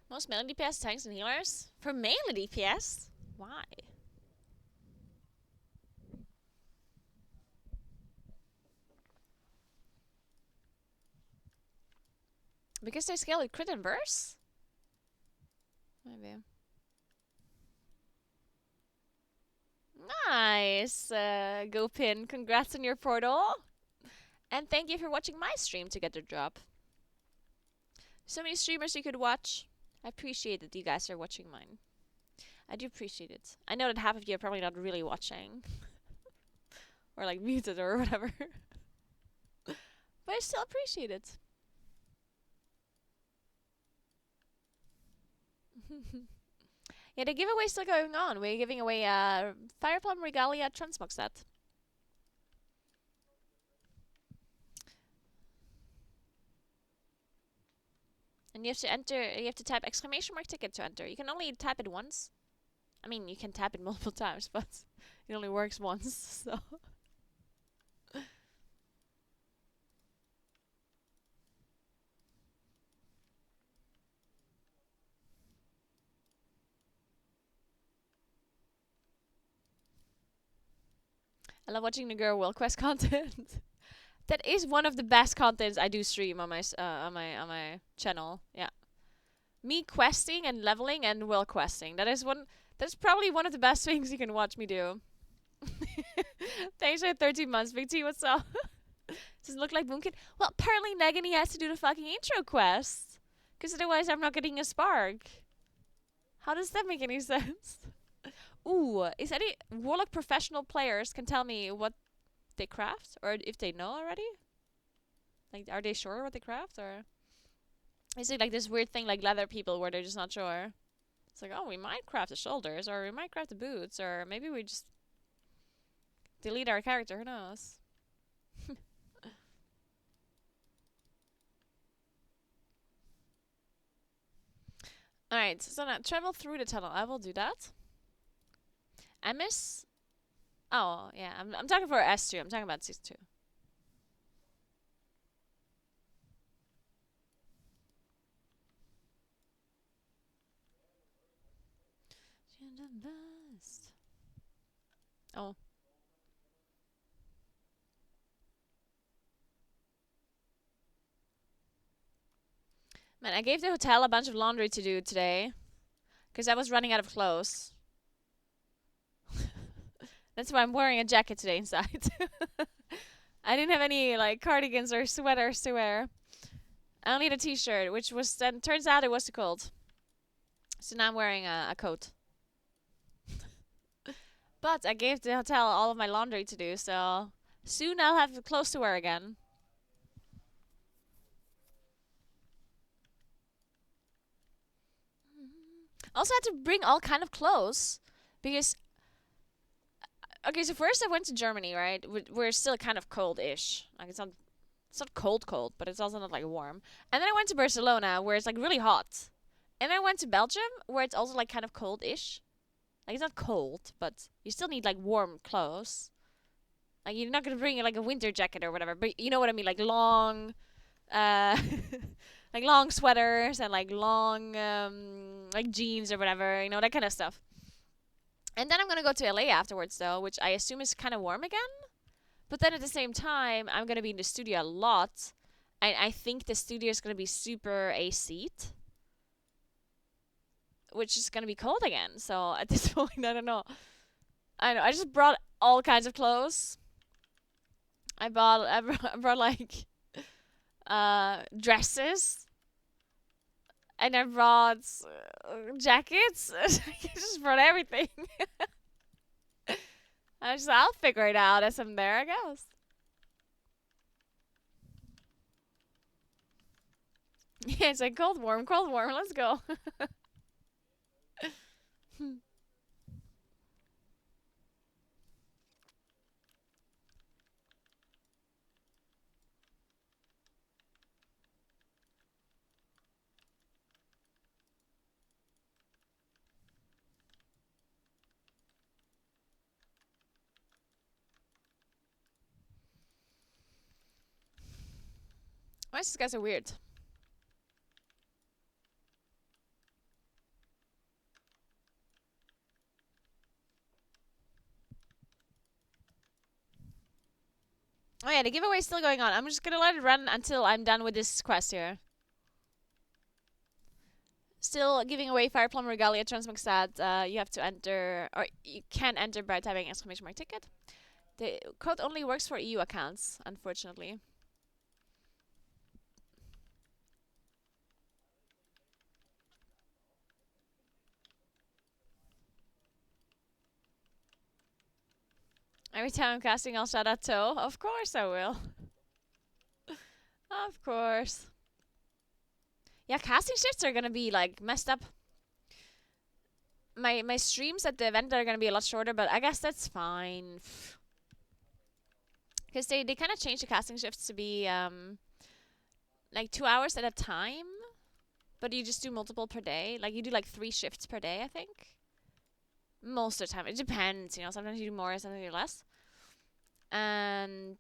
S1: Most melee DPS, tanks, and healers? For melee DPS? Why? Because they scale with crit and burst? Maybe. Nice, GoPin. Congrats on your portal. And thank you for watching my stream to get the drop. So many streamers you could watch. I appreciate that you guys are watching mine. I do appreciate it. I know that half of you are probably not really watching. Or like muted or whatever. But I still appreciate it. Yeah, the giveaway's still going on. We're giving away a Fireplum Regalia Transmog set. And you have to enter, you have to type exclamation mark ticket to enter. You can only type it once. I mean, you can tap it multiple times, but it only works once, so. I love watching the girl World Quest content. That is one of the best contents I do stream on my on my channel. Yeah, me questing and leveling and world questing. That is one. That's probably one of the best things you can watch me do. Thanks for 13 months, Big T. What's up? Does it look like Boomkid? Well, apparently Negany has to do the fucking intro quest, because otherwise I'm not getting a spark. How does that make any sense? Ooh, is any Warlock professional players can tell me what they craft, or if they know already? Like, are they sure what they craft, or is it like this weird thing like leather people where they're just not sure? It's like, oh, we might craft the shoulders, or we might craft the boots, or maybe we just delete our character. Who knows? Alright, so now travel through the tunnel. I will do that. I miss. Oh, yeah. I'm talking for S2. I'm talking about S2. You're the best. Oh. Man, I gave the hotel a bunch of laundry to do today. Because I was running out of clothes. That's why I'm wearing a jacket today inside. I didn't have any like cardigans or sweaters to wear. I only had a t-shirt, which was then turns out it was too cold. So now I'm wearing a coat. But I gave the hotel all of my laundry to do, so soon I'll have clothes to wear again. Also had to bring all kind of clothes because okay, so first I went to Germany, right? We're still kind of cold-ish. Like it's not cold, but it's also not like warm. And then I went to Barcelona where it's like really hot. And I went to Belgium where it's also like kind of cold-ish. Like it's not cold, but you still need like warm clothes. Like you're not gonna bring like a winter jacket or whatever, but you know what I mean, like long, uh, like long sweaters and like long like jeans or whatever, you know, that kind of stuff. And then I'm gonna go to LA afterwards though, which I assume is kind of warm again. But then at the same time, I'm gonna be in the studio a lot, and I think the studio is gonna be super AC'd, which is gonna be cold again. So at this point, I don't know. I know. I just brought all kinds of clothes. I brought like dresses, and I brought jackets. I just brought everything. I'll figure it out as I'm there, I guess. Yeah, it's like cold, warm, cold, warm. Let's go. Why is this guy so weird? Oh yeah, the giveaway's still going on. I'm just gonna let it run until I'm done with this quest here. Still giving away Fireplum Regalia Transmixat. You have to enter, or you can enter by typing exclamation mark ticket. The code only works for EU accounts, unfortunately. Every time I'm casting, I'll shout out Toe. Of course I will. Of course. Yeah, casting shifts are gonna be like messed up. My streams at the event are gonna be a lot shorter, but I guess that's fine. Because they kind of changed the casting shifts to be like 2 hours at a time, but you just do multiple per day. Like you do like 3 shifts per day, I think. Most of the time, it depends. Sometimes you do more, sometimes you do less. And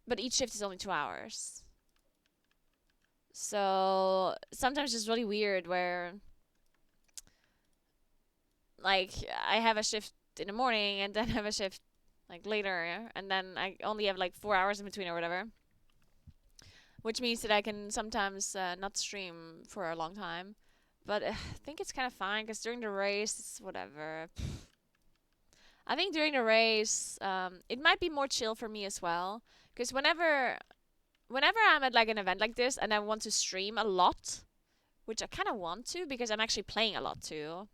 S1: but each shift is only 2 hours. So sometimes it's really weird where like I have a shift in the morning and then have a shift like later, and then I only have like 4 hours in between or whatever. Which means that I can sometimes not stream for a long time. But I think it's kind of fine because during the race, it's whatever. I think during the race, it might be more chill for me as well. Because whenever I'm at like an event like this and I want to stream a lot, which I kind of want to because I'm actually playing a lot too.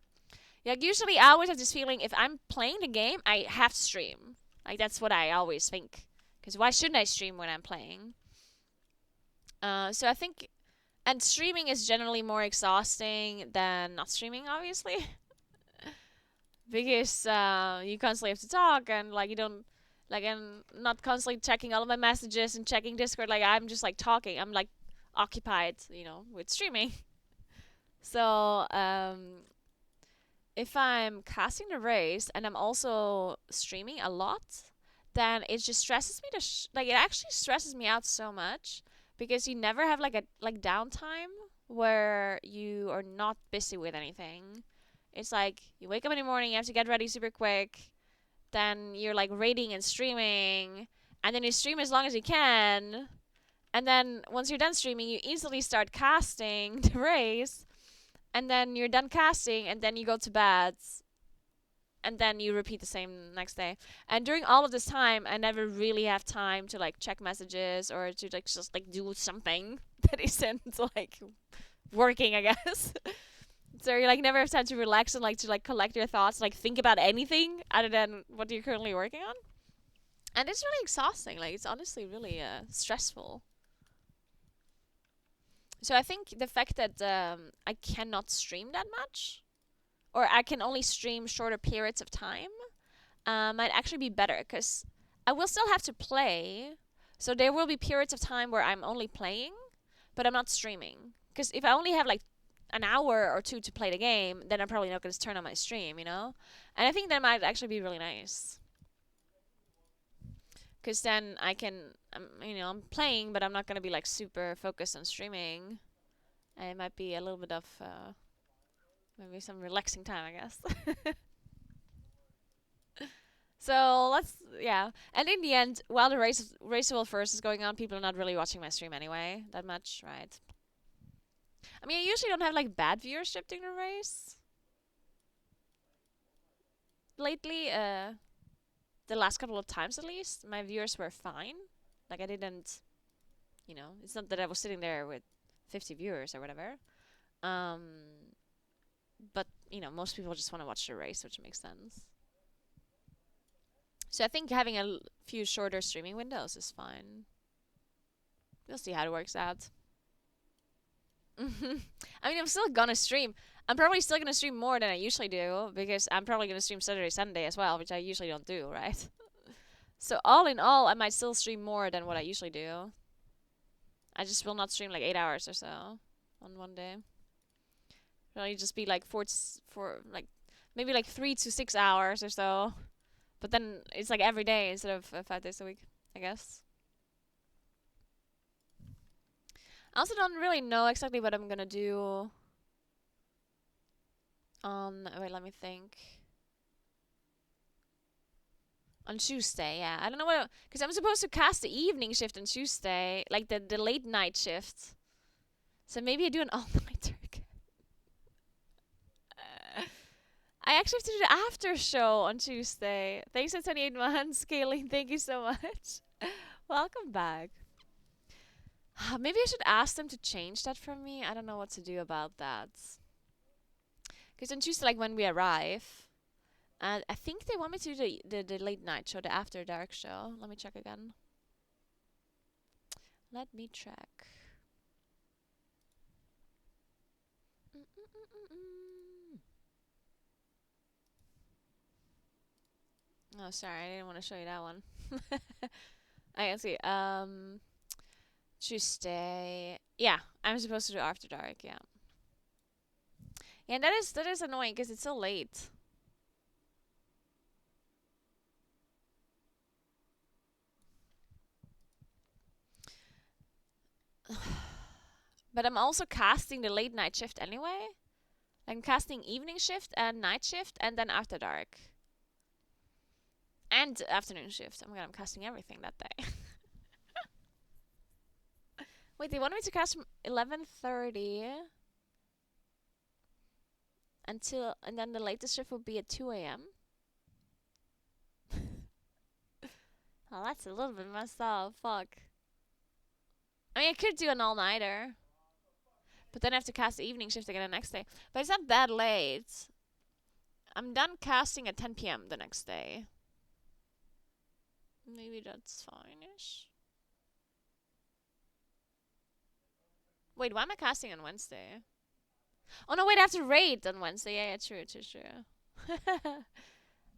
S1: Like usually I always have this feeling if I'm playing the game, I have to stream. Like that's what I always think. Because why shouldn't I stream when I'm playing? So I think, and streaming is generally more exhausting than not streaming, obviously, because you constantly have to talk and like you don't, like I'm not constantly checking all of my messages and checking Discord. Like I'm just like talking. I'm like occupied, with streaming. So if I'm casting the race and I'm also streaming a lot, then it just stresses me like it actually stresses me out so much because you never have like a like downtime where you are not busy with anything. It's like you wake up in the morning, you have to get ready super quick, then you're like raiding and streaming, and then you stream as long as you can, and then once you're done streaming, you instantly start casting the race, and then you're done casting, and then you go to bed, and then you repeat the same next day. And during all of this time, I never really have time to like check messages or to like just like do something that isn't like working, I guess. So you like never have time to relax and like to like collect your thoughts, like think about anything other than what you're currently working on. And it's really exhausting. Like it's honestly really stressful. So I think the fact that I cannot stream that much, or I can only stream shorter periods of time, might actually be better because I will still have to play. So there will be periods of time where I'm only playing, but I'm not streaming. Because if I only have like an hour or two to play the game, then I'm probably not going to turn on my stream. And I think that might actually be really nice. Because then I can, I'm playing, but I'm not going to be like super focused on streaming. And it might be a little bit of maybe some relaxing time, I guess. So yeah. And in the end, while the race world first is going on, people are not really watching my stream anyway that much, right? I mean, I usually don't have like bad viewership during the race. Lately, the last couple of times at least, my viewers were fine. Like I didn't, it's not that I was sitting there with 50 viewers or whatever. Um, but most people just want to watch the race, which makes sense. So I think having a few shorter streaming windows is fine. We'll see how it works out. I mean, I'm still gonna stream. I'm probably still gonna stream more than I usually do because I'm probably gonna stream Saturday, Sunday as well, which I usually don't do, right? So all in all, I might still stream more than what I usually do. I just will not stream like 8 hours or so on one day. It'll just be like for like maybe like 3 to 6 hours or so. But then it's like every day instead of 5 days a week, I guess. I also don't really know exactly what I'm gonna do on. Wait, let me think. On Tuesday, yeah. I don't know what, because I'm supposed to cast the evening shift on Tuesday, like the late night shift. So maybe I do an all nighter again. I actually have to do the after show on Tuesday. Thanks for 28 months, scaling. Thank you so much. Welcome back. Maybe I should ask them to change that for me. I don't know what to do about that. Because on Tuesday, like when we arrive, and I think they want me to do the late night show, the after dark show. Let me check again. Let me check. Oh, sorry, I didn't want to show you that one. I can see. Tuesday. Yeah, I'm supposed to do after dark. Yeah. Yeah, and that is annoying because it's so late. But I'm also casting the late night shift anyway. I'm casting evening shift and night shift and then after dark. And afternoon shift. Oh my god, I'm casting everything that day. Wait, they wanted me to cast from 11:30 until, and then the latest shift will be at 2 a.m. Oh, that's a little bit messed up. Fuck. I mean, I could do an all-nighter. But then I have to cast the evening shift again the next day. But it's not that late. I'm done casting at 10 p.m. the next day. Maybe that's fine-ish. Wait, why am I casting on Wednesday? Oh no, wait, I have to raid on Wednesday. Yeah, true. Okay,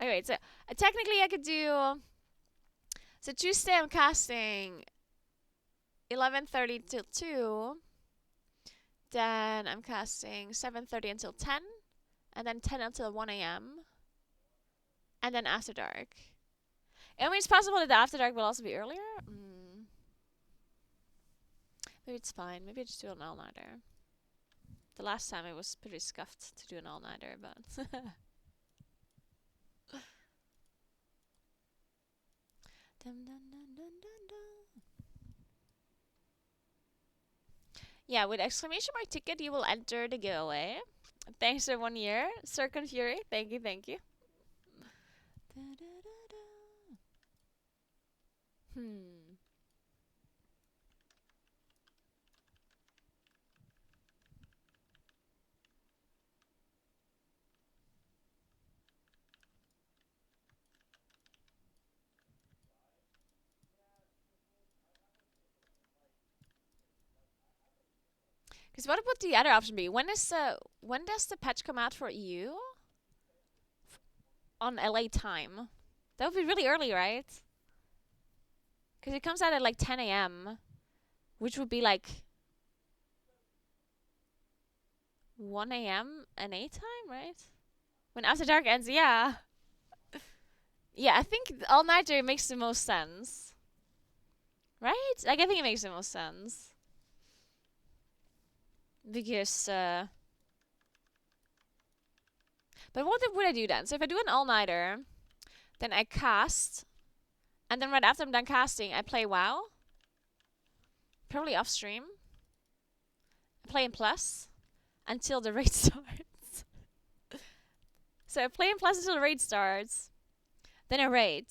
S1: wait, so technically I could do... So Tuesday I'm casting 11:30 till 2. Then I'm casting 7:30 until 10. And then 10 until 1 a.m. And then after dark. I mean, it's possible that the after dark will also be earlier. Maybe it's fine. Maybe I just do an all-nighter. The last time it was pretty scuffed to do an all-nighter, but... Yeah, with exclamation mark ticket, you will enter the giveaway. Thanks for 1 year. Circon Fury, thank you, thank you. Because what would the other option be? When does the patch come out for EU? On LA time. That would be really early, right? Because it comes out at like 10 a.m. Which would be like 1 a.m. NA time, right? When After Dark ends, yeah. Yeah, I think All Nighter makes the most sense. Right? Like, I think it makes the most sense. Because, but what would I do then? So if I do an all-nighter, then I cast, and then right after I'm done casting, I play WoW. Probably off stream. I play in Plus until the raid starts. So I play in Plus until the raid starts. Then I raid.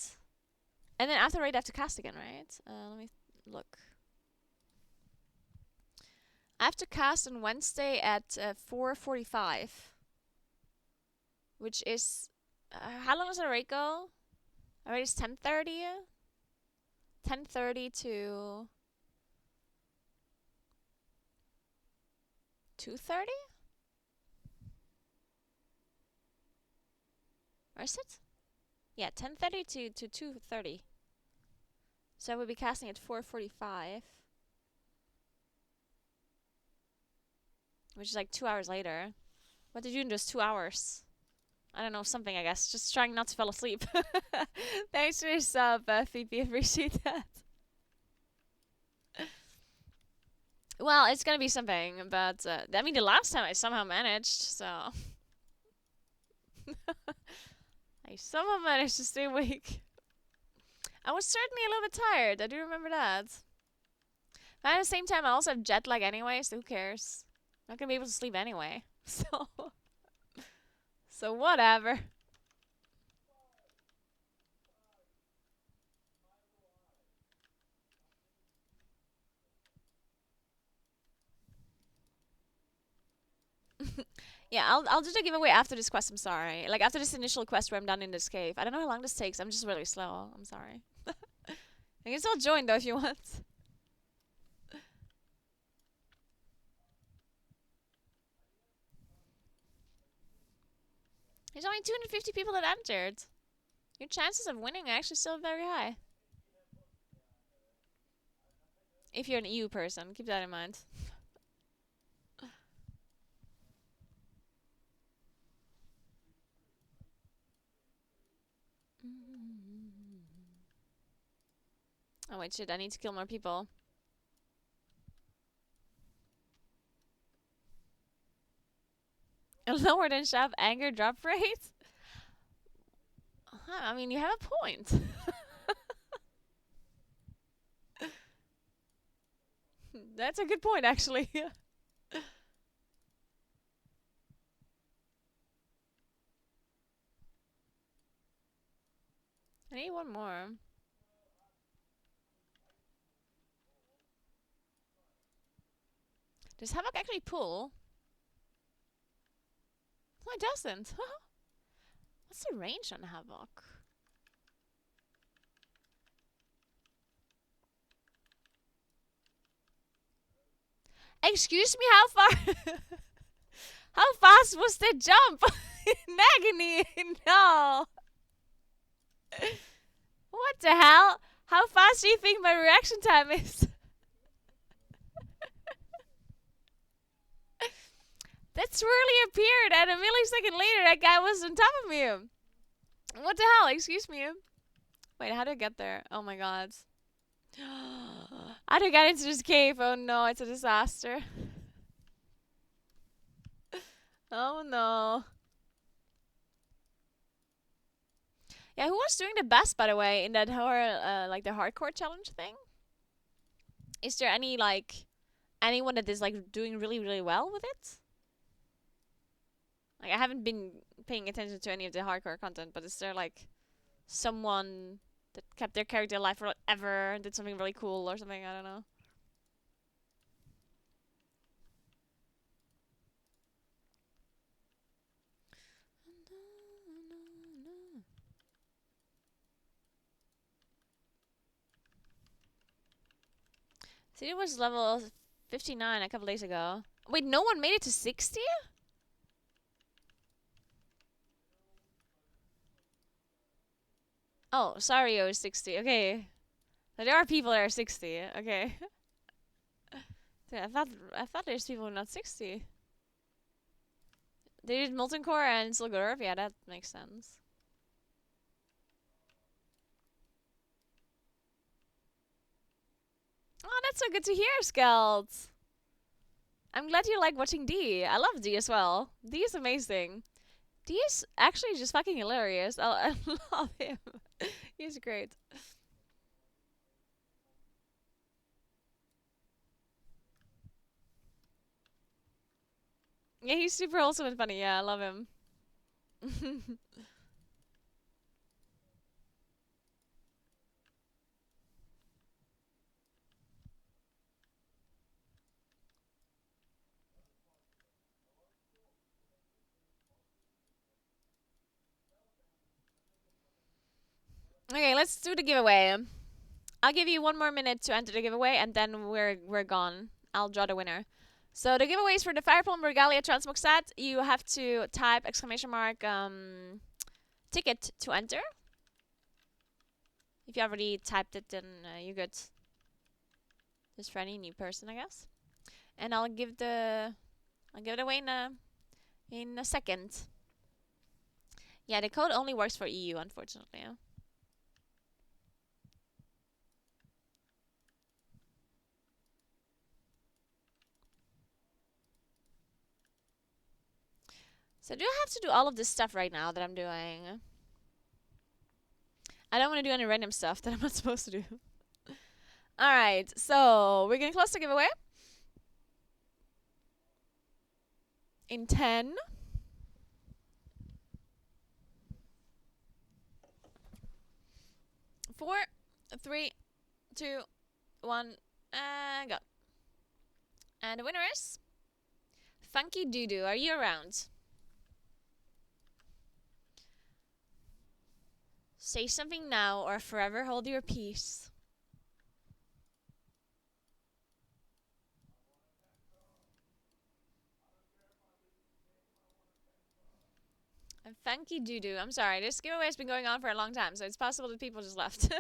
S1: And then after raid I have to cast again, right? Let me look. I have to cast on Wednesday at 4:45. Which is... how long does the raid go? Our raid is 10:30? 10:30 to... 2:30? Or is it? Yeah, 10:30 to 2:30. So I will be casting at 4:45. Which is like 2 hours later. What did you do in those 2 hours? I don't know, something I guess. Just trying not to fall asleep. Thanks for your sub, Phoebe. Appreciate that. Well, it's gonna be something, but I mean, the last time I somehow managed, so. I somehow managed to stay awake. I was certainly a little bit tired. I do remember that. But at the same time, I also have jet lag anyway, so who cares? I'm not gonna be able to sleep anyway. So whatever. Yeah, I'll do the giveaway after this quest. I'm sorry. Like after this initial quest where I'm done in this cave. I don't know how long this takes. I'm just really slow. I'm sorry. You can still join though if you want. There's only 250 people that entered. Your chances of winning are actually still very high. If you're an EU person, keep that in mind. Oh wait, shit! I need to kill more people. Lower than Chef anger drop rate. Huh, I mean, you have a point. That's a good point, actually. I need one more. Does Havoc actually pull? No, it doesn't. What's the range on Havoc? Excuse me, how far? How fast was the jump? Nagany, no. What the hell? How fast do you think my reaction time is? That swirly appeared, and a millisecond later, that guy was on top of me. What the hell? Excuse me. Wait, how did I get there? Oh my god. How did I get into this cave? Oh no, it's a disaster. Oh no. Yeah, who was doing the best, by the way, in that whole, like, the hardcore challenge thing? Is there any, like, anyone that is, like, doing really, really well with it? Like, I haven't been paying attention to any of the hardcore content, but is there, like, someone that kept their character alive forever and did something really cool or something? I don't know. See, it was level 59 a couple days ago. Wait, no one made it to 60? Oh, Sario is 60. Okay. So there are people that are 60. Okay. Yeah, I thought there's people who are not 60. They did Molten Core and Silgurf. Yeah, that makes sense. Oh, that's so good to hear, Skelt. I'm glad you like watching D. I love D as well. D is amazing. D is actually just fucking hilarious. I love him. He's great. Yeah, he's super wholesome and funny. Yeah, I love him. Okay, let's do the giveaway. I'll give you 1 more minute to enter the giveaway, and then we're gone. I'll draw the winner. So the giveaway is for the Fireplum Regalia Transmog set. You have to type exclamation mark ticket to enter. If you already typed it, then you're good. Just for any new person, I guess. And I'll give it away in a second. Yeah, the code only works for EU, unfortunately. Yeah. So do I have to do all of this stuff right now that I'm doing? I don't want to do any random stuff that I'm not supposed to do. Alright, so we're getting close to giveaway. In 10, 4, 3, 2, 1, and go. And the winner is Funky Doodoo. Are you around? Say something now or forever hold your peace. And Funky Doodoo. I'm sorry, this giveaway has been going on for a long time, so it's possible that people just left.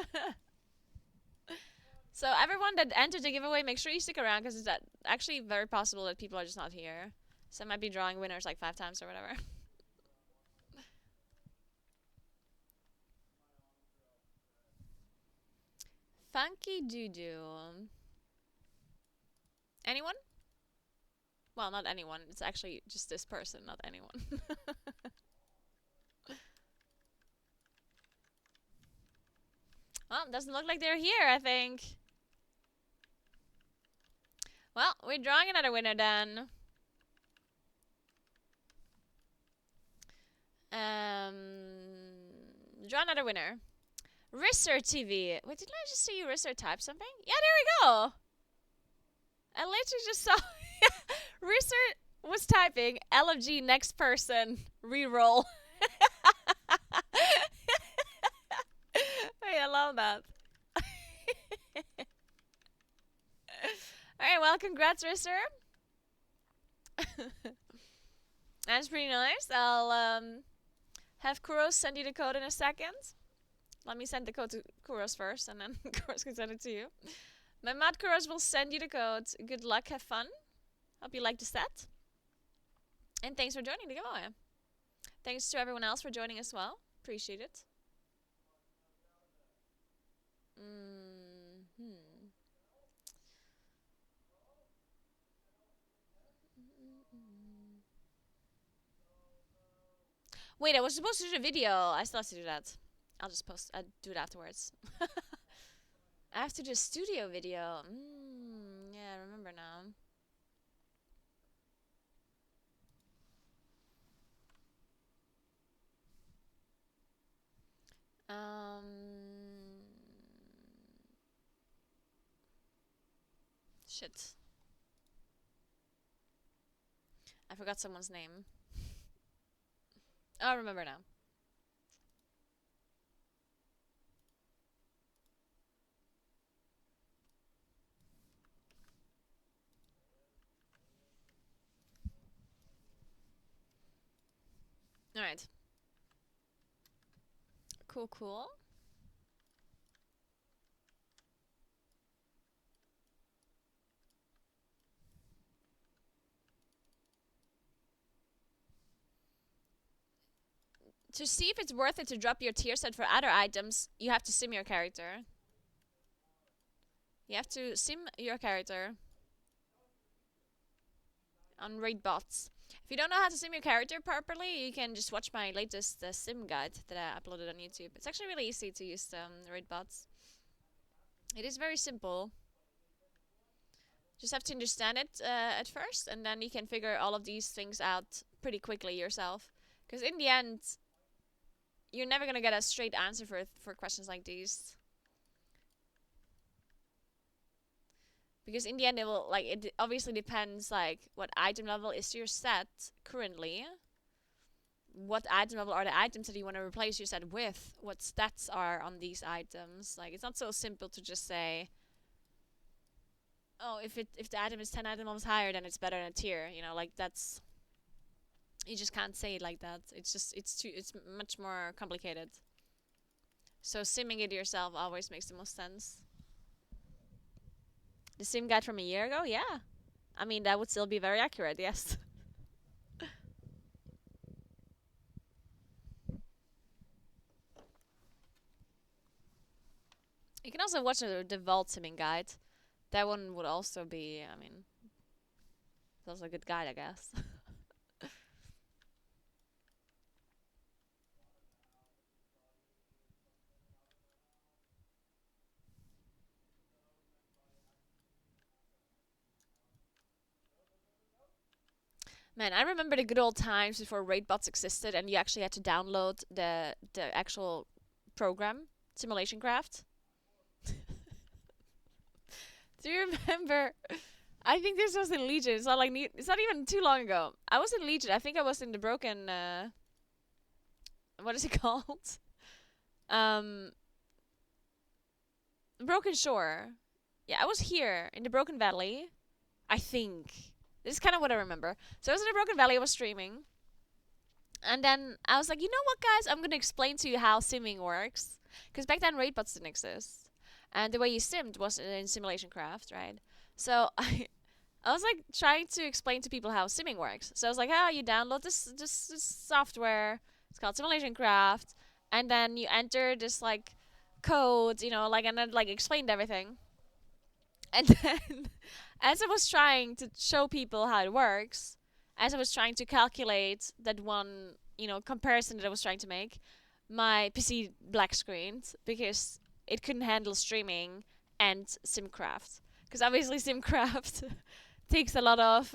S1: So everyone that entered the giveaway, make sure you stick around because it's actually very possible that people are just not here. So I might be drawing winners like 5 times or whatever. Funky Doodoo. Anyone? Well, not anyone. It's actually just this person, not anyone. Well, doesn't look like they're here, I think. Well, we're drawing another winner then. Draw another winner. Risser TV. Wait, didn't I just see you Risser type something? Yeah, there we go. I literally just saw Risser was typing LFG next person reroll. Hey, I love that. Alright, well, congrats, Risser. That's pretty nice. I'll have Kuros send you the code in a second. Let me send the code to Kuros first, and then Kuros can send it to you. My mod Kuros will send you the code. Good luck, have fun. Hope you like the set. And thanks for joining the giveaway. Thanks to everyone else for joining as well. Appreciate it. Wait, I was supposed to do the video. I still have to do that. I'll just post. I'll do it afterwards. I have to do a studio video. Yeah, I remember now. Shit. I forgot someone's name. Oh, I remember now. Alright. Cool, cool. To see if it's worth it to drop your tier set for other items, you have to sim your character. You have to sim your character on raid bots. If you don't know how to sim your character properly, you can just watch my latest sim guide that I uploaded on YouTube. It's actually really easy to use raid bots. It is very simple. Just have to understand it at first, and then you can figure all of these things out pretty quickly yourself. Because in the end, you're never gonna get a straight answer for questions like these. Because in the end, it will it obviously depends what item level is your set currently. What item level are the items that you want to replace your set with? What stats are on these items? It's not so simple to just say, oh, if the item is 10 item levels higher, then it's better than a tier. That's, you just can't say it like that. It's much more complicated. So simming it yourself always makes the most sense. The sim guide from a year ago? Yeah. I mean, that would still be very accurate, yes. You can also watch the Vault simming guide. That one would also be, I mean, it's also a good guide, I guess. Man, I remember the good old times before raid bots existed, and you actually had to download the actual program, Simulation Craft. Do you remember? I think this was in Legion. It's not like it's not even too long ago. I was in Legion. I think I was in the broken. What is it called? Um, Broken Shore. Yeah, I was here in the Broken Valley. I think this is kind of what I remember. So I was in the Broken Valley. I was streaming, and then I was like, you know what, guys? I'm gonna explain to you how simming works. Because back then, raid bots didn't exist, and the way you simmed was in Simulation Craft, right? So I was like trying to explain to people how simming works. So I was like, oh, you download this software. It's called Simulation Craft, and then you enter this like code, like, and then like explained everything. And then, as I was trying to show people how it works, as I was trying to calculate that one, comparison that I was trying to make, my PC black screened because it couldn't handle streaming and SimCraft. Because obviously SimCraft takes a lot of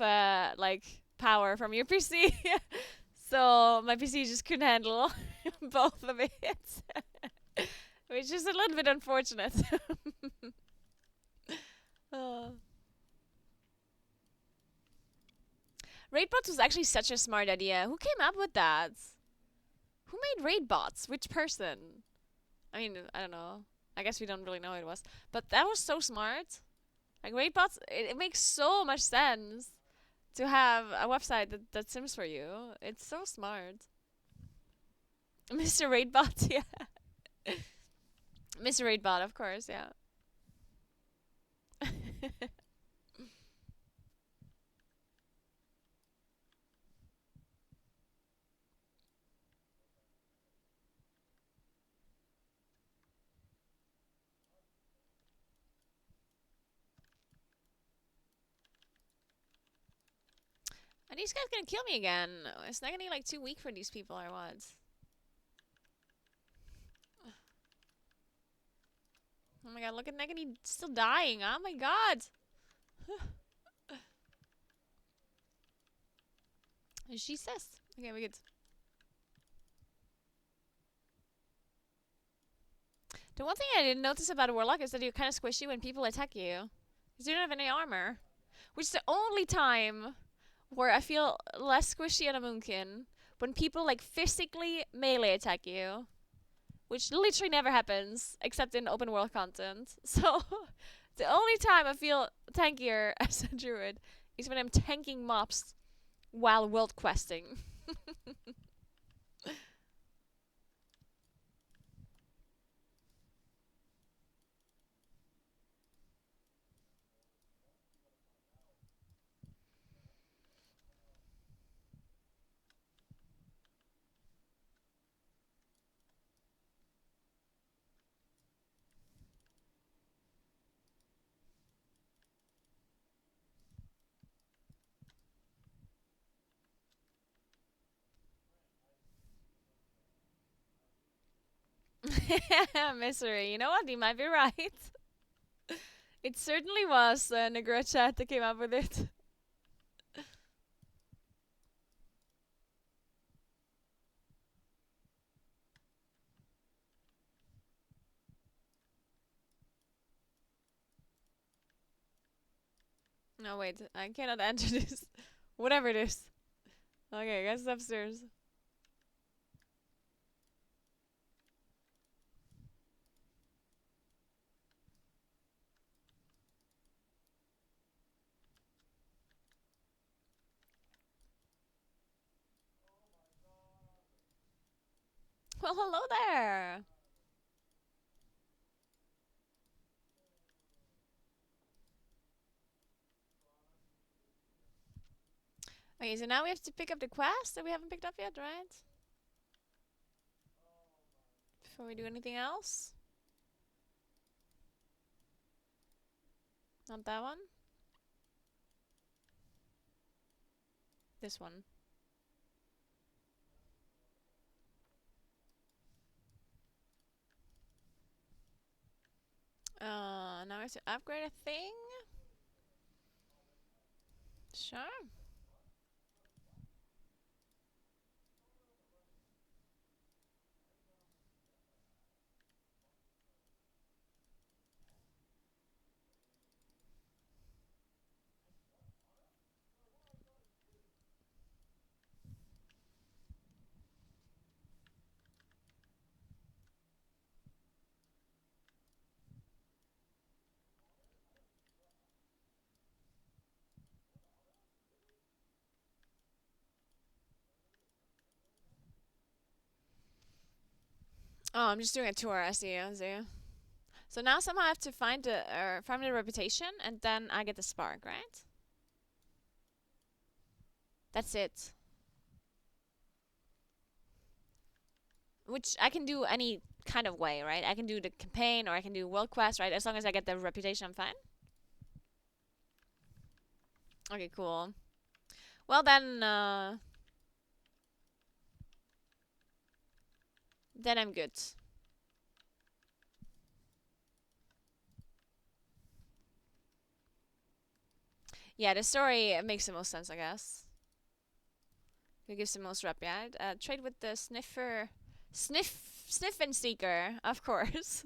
S1: like power from your PC. So my PC just couldn't handle both of it, which is a little bit unfortunate. uh. Raidbots was actually such a smart idea. Who came up with that? Who made raidbots? Which person? I mean, I don't know. I guess we don't really know who it was. But that was so smart. Like, raidbots, it makes so much sense to have a website that sims for you. It's so smart. Mr. Raidbot, yeah. Mr. Raidbot, of course, yeah. Are these guys gonna kill me again? It's not gonna be like too weak for these people or what? Oh my god, look at Negany still dying. Oh my god. She says. Okay, we good. The one thing I didn't notice about a warlock is that you're kind of squishy when people attack you. Because you don't have any armor. Which is the only time where I feel less squishy on a moonkin. When people like physically melee attack you. Which literally never happens except in open world content. So the only time I feel tankier as a druid is when I'm tanking mobs while world questing. Misery. You know what? You might be right. It certainly was Naguura chat that came up with it. No, wait. I cannot enter this. Whatever it is. Okay, guys, upstairs. Well, hello there. Okay, so now we have to pick up the quest that we haven't picked up yet, right? Before we do anything else. Not that one. This one. Now we have to upgrade a thing. Sure. Oh, I'm just doing a tour. I see. I see. So now somehow I have to find the reputation, and then I get the spark, right? That's it. Which I can do any kind of way, right? I can do the campaign or I can do world quest, right? As long as I get the reputation, I'm fine. Okay, cool. Well then I'm good. Yeah, the story makes the most sense, I guess. It gives the most rep, yeah. Trade with the sniff and seeker, of course.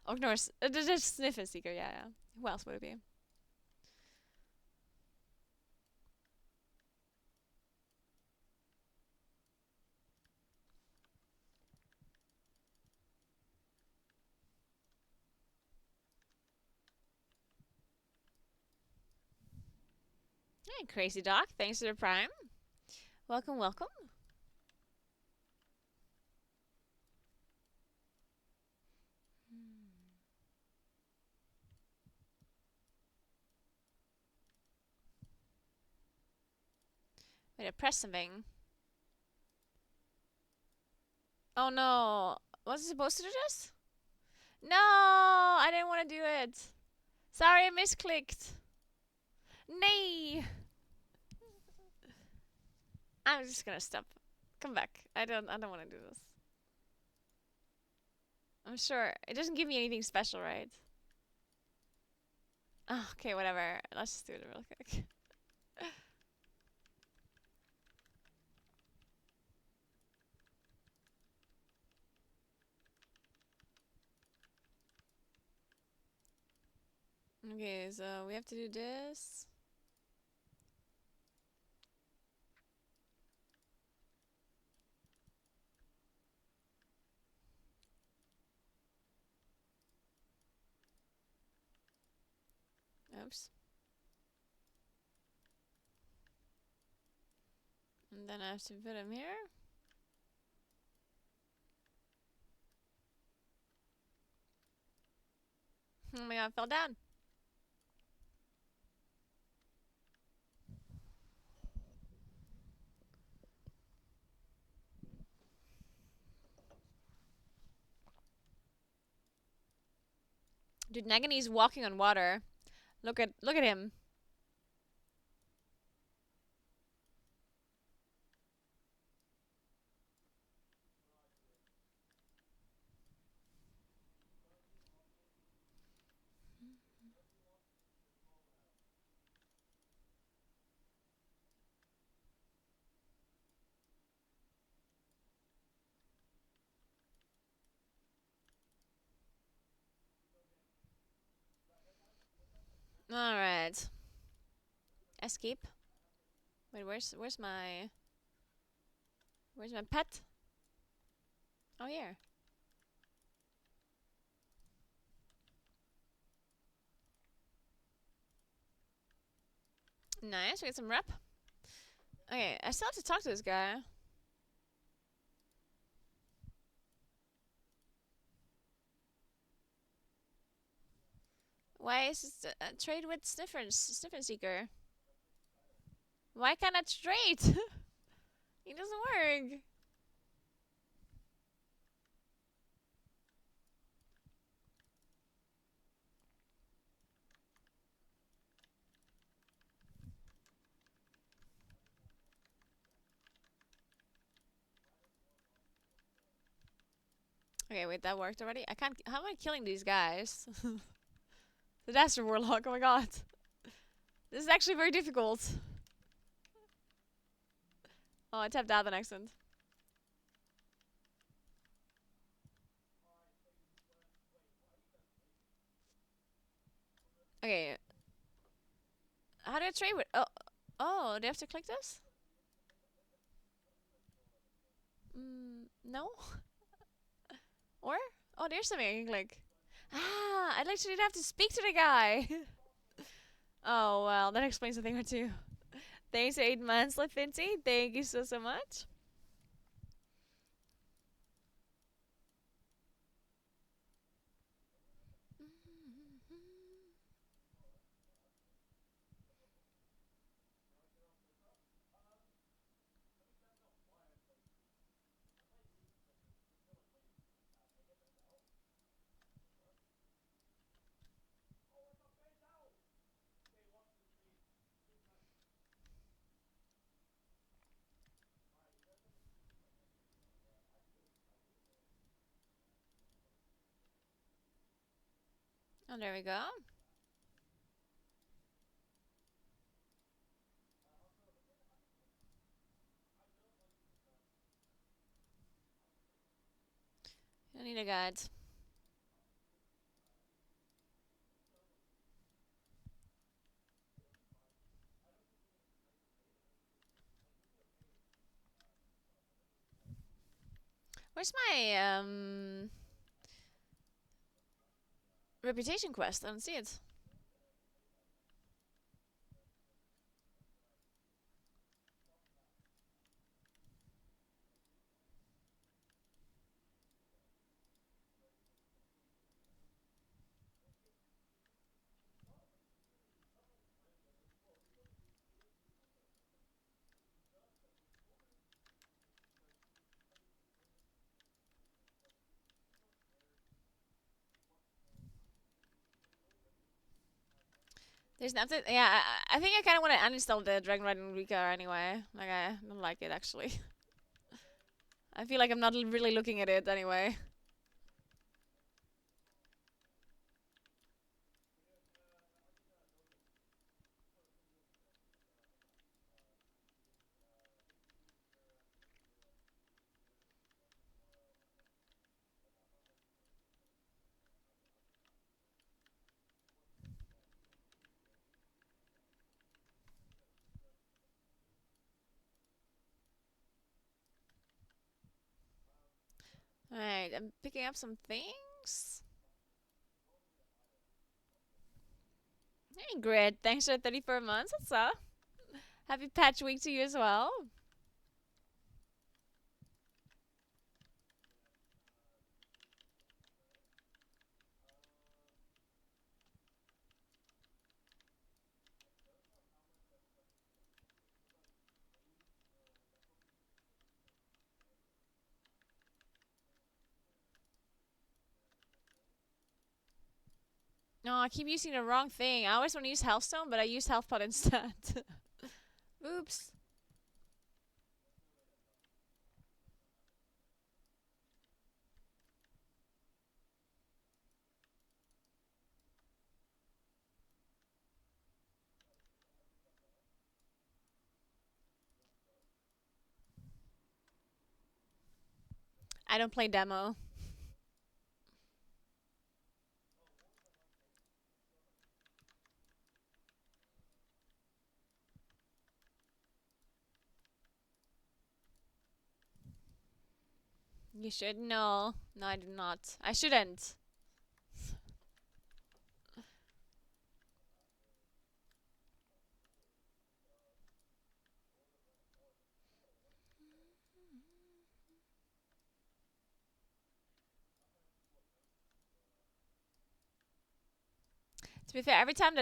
S1: Of course, just sniff and seeker, yeah, yeah. Who else would it be? Hey, Crazy Doc, thanks for the prime. Welcome, welcome. Wait, I pressed something. Oh no. Was I supposed to do this? No, I didn't want to do it. Sorry, I misclicked. Nay. I'm just gonna stop. Come back. I don't want to do this. I'm sure it doesn't give me anything special, right? Oh, okay, whatever. Let's just do it real quick. Okay, so we have to do this. Oops. And then I have to put him here. Oh my god, I fell down. Dude, Nagany's walking on water. Look at him. All right. Escape. Wait, where's my pet? Oh, here. Nice. We get some rep. Okay, I still have to talk to this guy. Why is this trade with Sniffer Seeker? Why can't I trade? It doesn't work. Okay, wait, that worked already? I can't. How am I killing these guys? The Disaster Warlock, oh my god. This is actually very difficult. Oh, I tapped out an accident. Okay. How do I trade with. Oh, do I have to click this? No? Or? Oh, there's something I can click. Ah, I literally have to speak to the guy. Oh, well, that explains a thing or two. Thanks for 8 months, Lafinty. Thank you so much. Oh, there we go. I need a guide. Where's my reputation quest? I don't see it. There's nothing. Yeah, I think I kind of want to uninstall the Dragon Riding Rika anyway. Like, I don't like it actually. I feel like I'm not really looking at it anyway. Alright, I'm picking up some things. Hey, Grid, thanks for 34 months. What's up? Happy patch week to you as well. No, I keep using the wrong thing. I always want to use Healthstone, but I use Health Pot instead. Oops. I don't play demo. You should. No. No, I do not. I shouldn't. To be fair, every time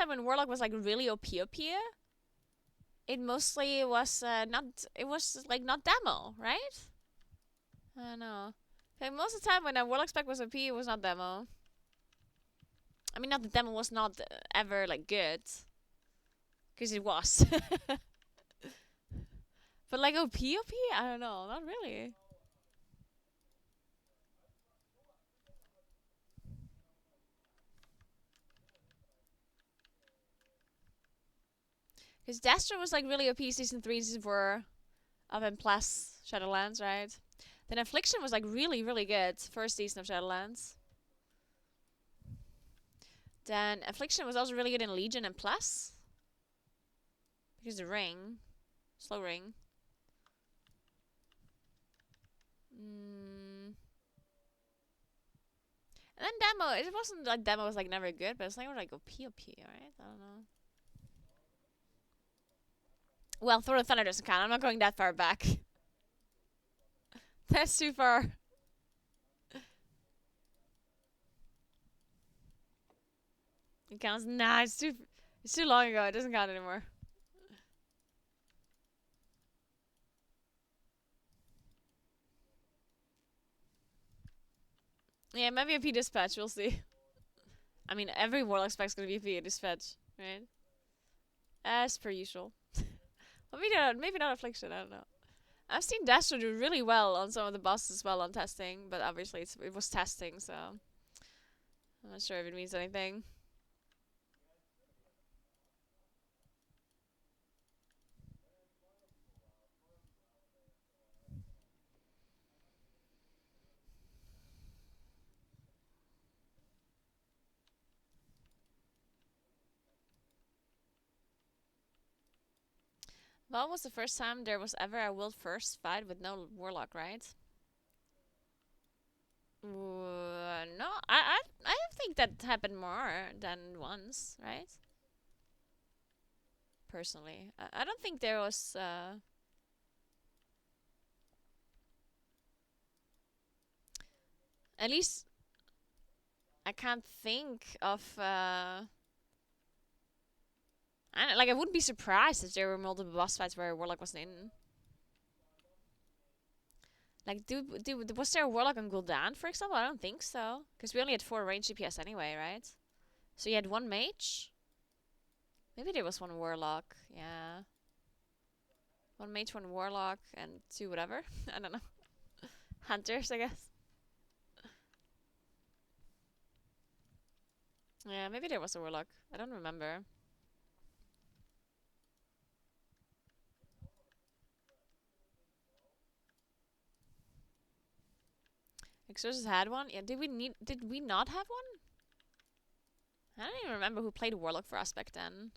S1: when Warlock was like really OP, it mostly was not. It was like not demo, right? I don't know. Like most of the time when a Warlock spec was OP, it was not demo. I mean, not the demo was not ever like good, because it was. But like OP, I don't know, not really. Because Destro was like really OP season 3, season 4 of M Plus Shadowlands, right? Then Affliction was like really, really good first season of Shadowlands. Then Affliction was also really good in Legion and Plus. Because the ring. Slow ring. And then Demo, it wasn't like Demo was like never good, but it's like OP, right? I don't know. Well, Thor of Thunder doesn't count. I'm not going that far back. That's too far. It counts. Nah, it's too long ago. It doesn't count anymore. Yeah, maybe a P dispatch. We'll see. I mean, every Warlock spec's gonna be a P dispatch, right? As per usual. Well, maybe not Affliction. I don't know. I've seen Dastro do really well on some of the bosses as well on testing, but obviously it was testing, so I'm not sure if it means anything. Well, was the first time there was ever a world first fight with no warlock, right? No, I think that happened more than once, right? Personally, I don't think there was. At least I can't think of. I don't, like I wouldn't be surprised if there were multiple boss fights where warlock wasn't in. Like, was there a warlock on Gul'dan, for example? I don't think so, because we only had 4 range DPS anyway, right? So you had 1 mage. Maybe there was 1 warlock. Yeah, 1 mage, 1 warlock, and 2 whatever. I don't know. Hunters, I guess. Yeah, maybe there was a warlock. I don't remember. Exorcist had one. Yeah, did we need? Did we not have one? I don't even remember who played warlock for us back then.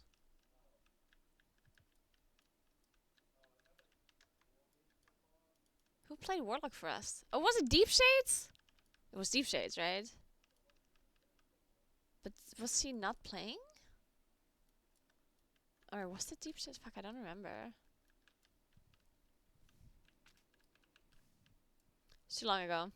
S1: Who played warlock for us? Oh, was it Deep Shades? It was Deep Shades, right? But was he not playing? Or was it Deep Shades? Fuck, I don't remember. It's too long ago.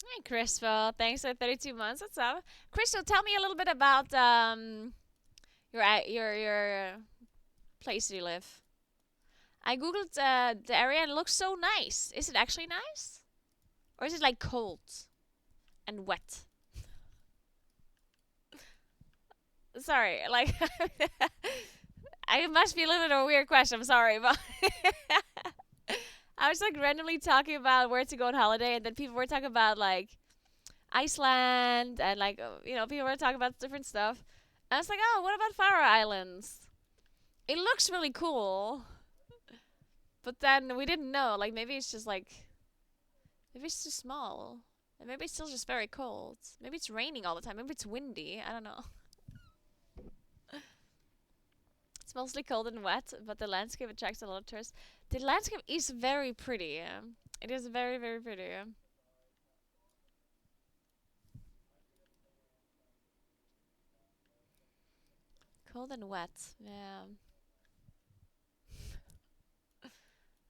S1: Hey, Crystal. Thanks for 32 months. What's up? Crystal, tell me a little bit about your place you live. I googled the area and it looks so nice. Is it actually nice? Or is it like cold and wet? Sorry, like I must be a little bit of a weird question. I'm sorry, but I was like randomly talking about where to go on holiday, and then people were talking about like Iceland and like people were talking about different stuff. And I was like, oh, what about Faroe Islands? It looks really cool, but then we didn't know. Like maybe it's just like maybe it's too small, and maybe it's still just very cold. Maybe it's raining all the time. Maybe it's windy. I don't know. It's mostly cold and wet, but the landscape attracts a lot of tourists. The landscape is very pretty. It is very, very pretty. Cold and wet. Yeah.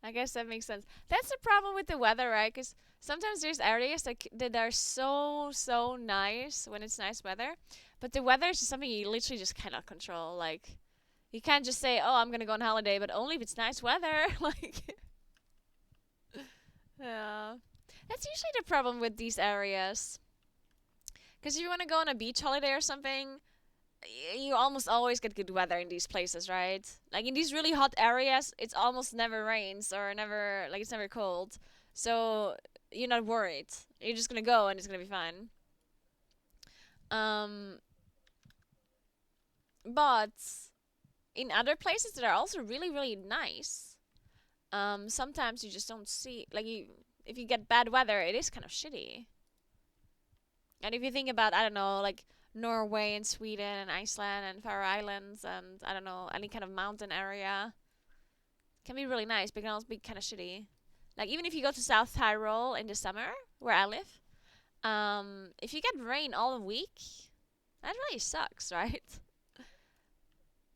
S1: I guess that makes sense. That's the problem with the weather, right? Because sometimes there's areas that are so nice when it's nice weather, but the weather is just something you literally just cannot control. Like you can't just say, "Oh, I'm gonna go on holiday," but only if it's nice weather. Like, yeah, that's usually the problem with these areas. Because if you want to go on a beach holiday or something, you almost always get good weather in these places, right? Like in these really hot areas, it's almost never rains or never like it's never cold. So you're not worried. You're just gonna go and it's gonna be fine. Um, but in other places that are also really nice, sometimes you just don't see like you if you get bad weather, it is kind of shitty. And if you think about I don't know like Norway and Sweden and Iceland and Faroe Islands and I don't know any kind of mountain area can be really nice, but can also be kind of shitty. Like even if you go to South Tyrol in the summer, where I live, if you get rain all week, that really sucks, right?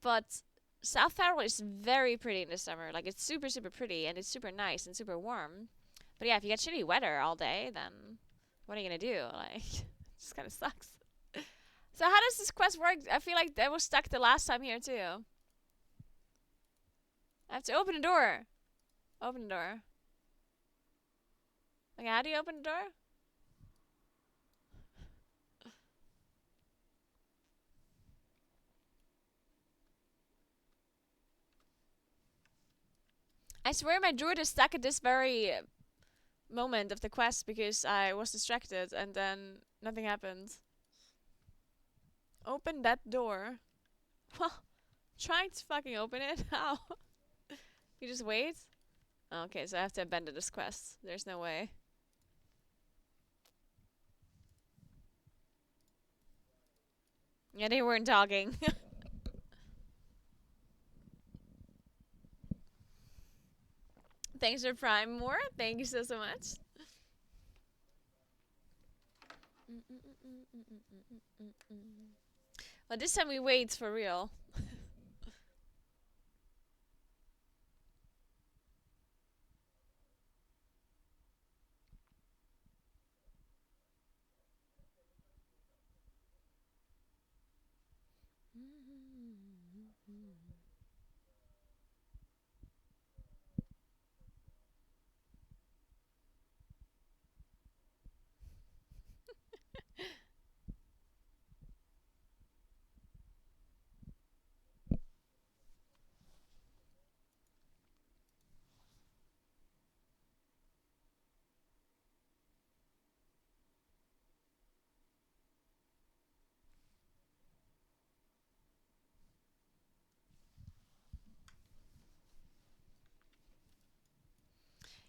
S1: But South Tyrol is very pretty in the summer. Like it's super pretty and it's super nice and super warm. But yeah, if you get shitty weather all day, then what are you gonna do? Like, it just kind of sucks. So how does this quest work? I feel like that was stuck the last time here too. I have to open the door. Open the door. Like, how do you open the door? I swear my druid is stuck at this very moment of the quest because I was distracted and then nothing happened. Open that door. Well, trying to fucking open it? How? You just wait? Okay, so I have to abandon this quest. There's no way. Yeah, they weren't talking. Thanks for Prime More. Thank you so much. Well, this time we wait for real.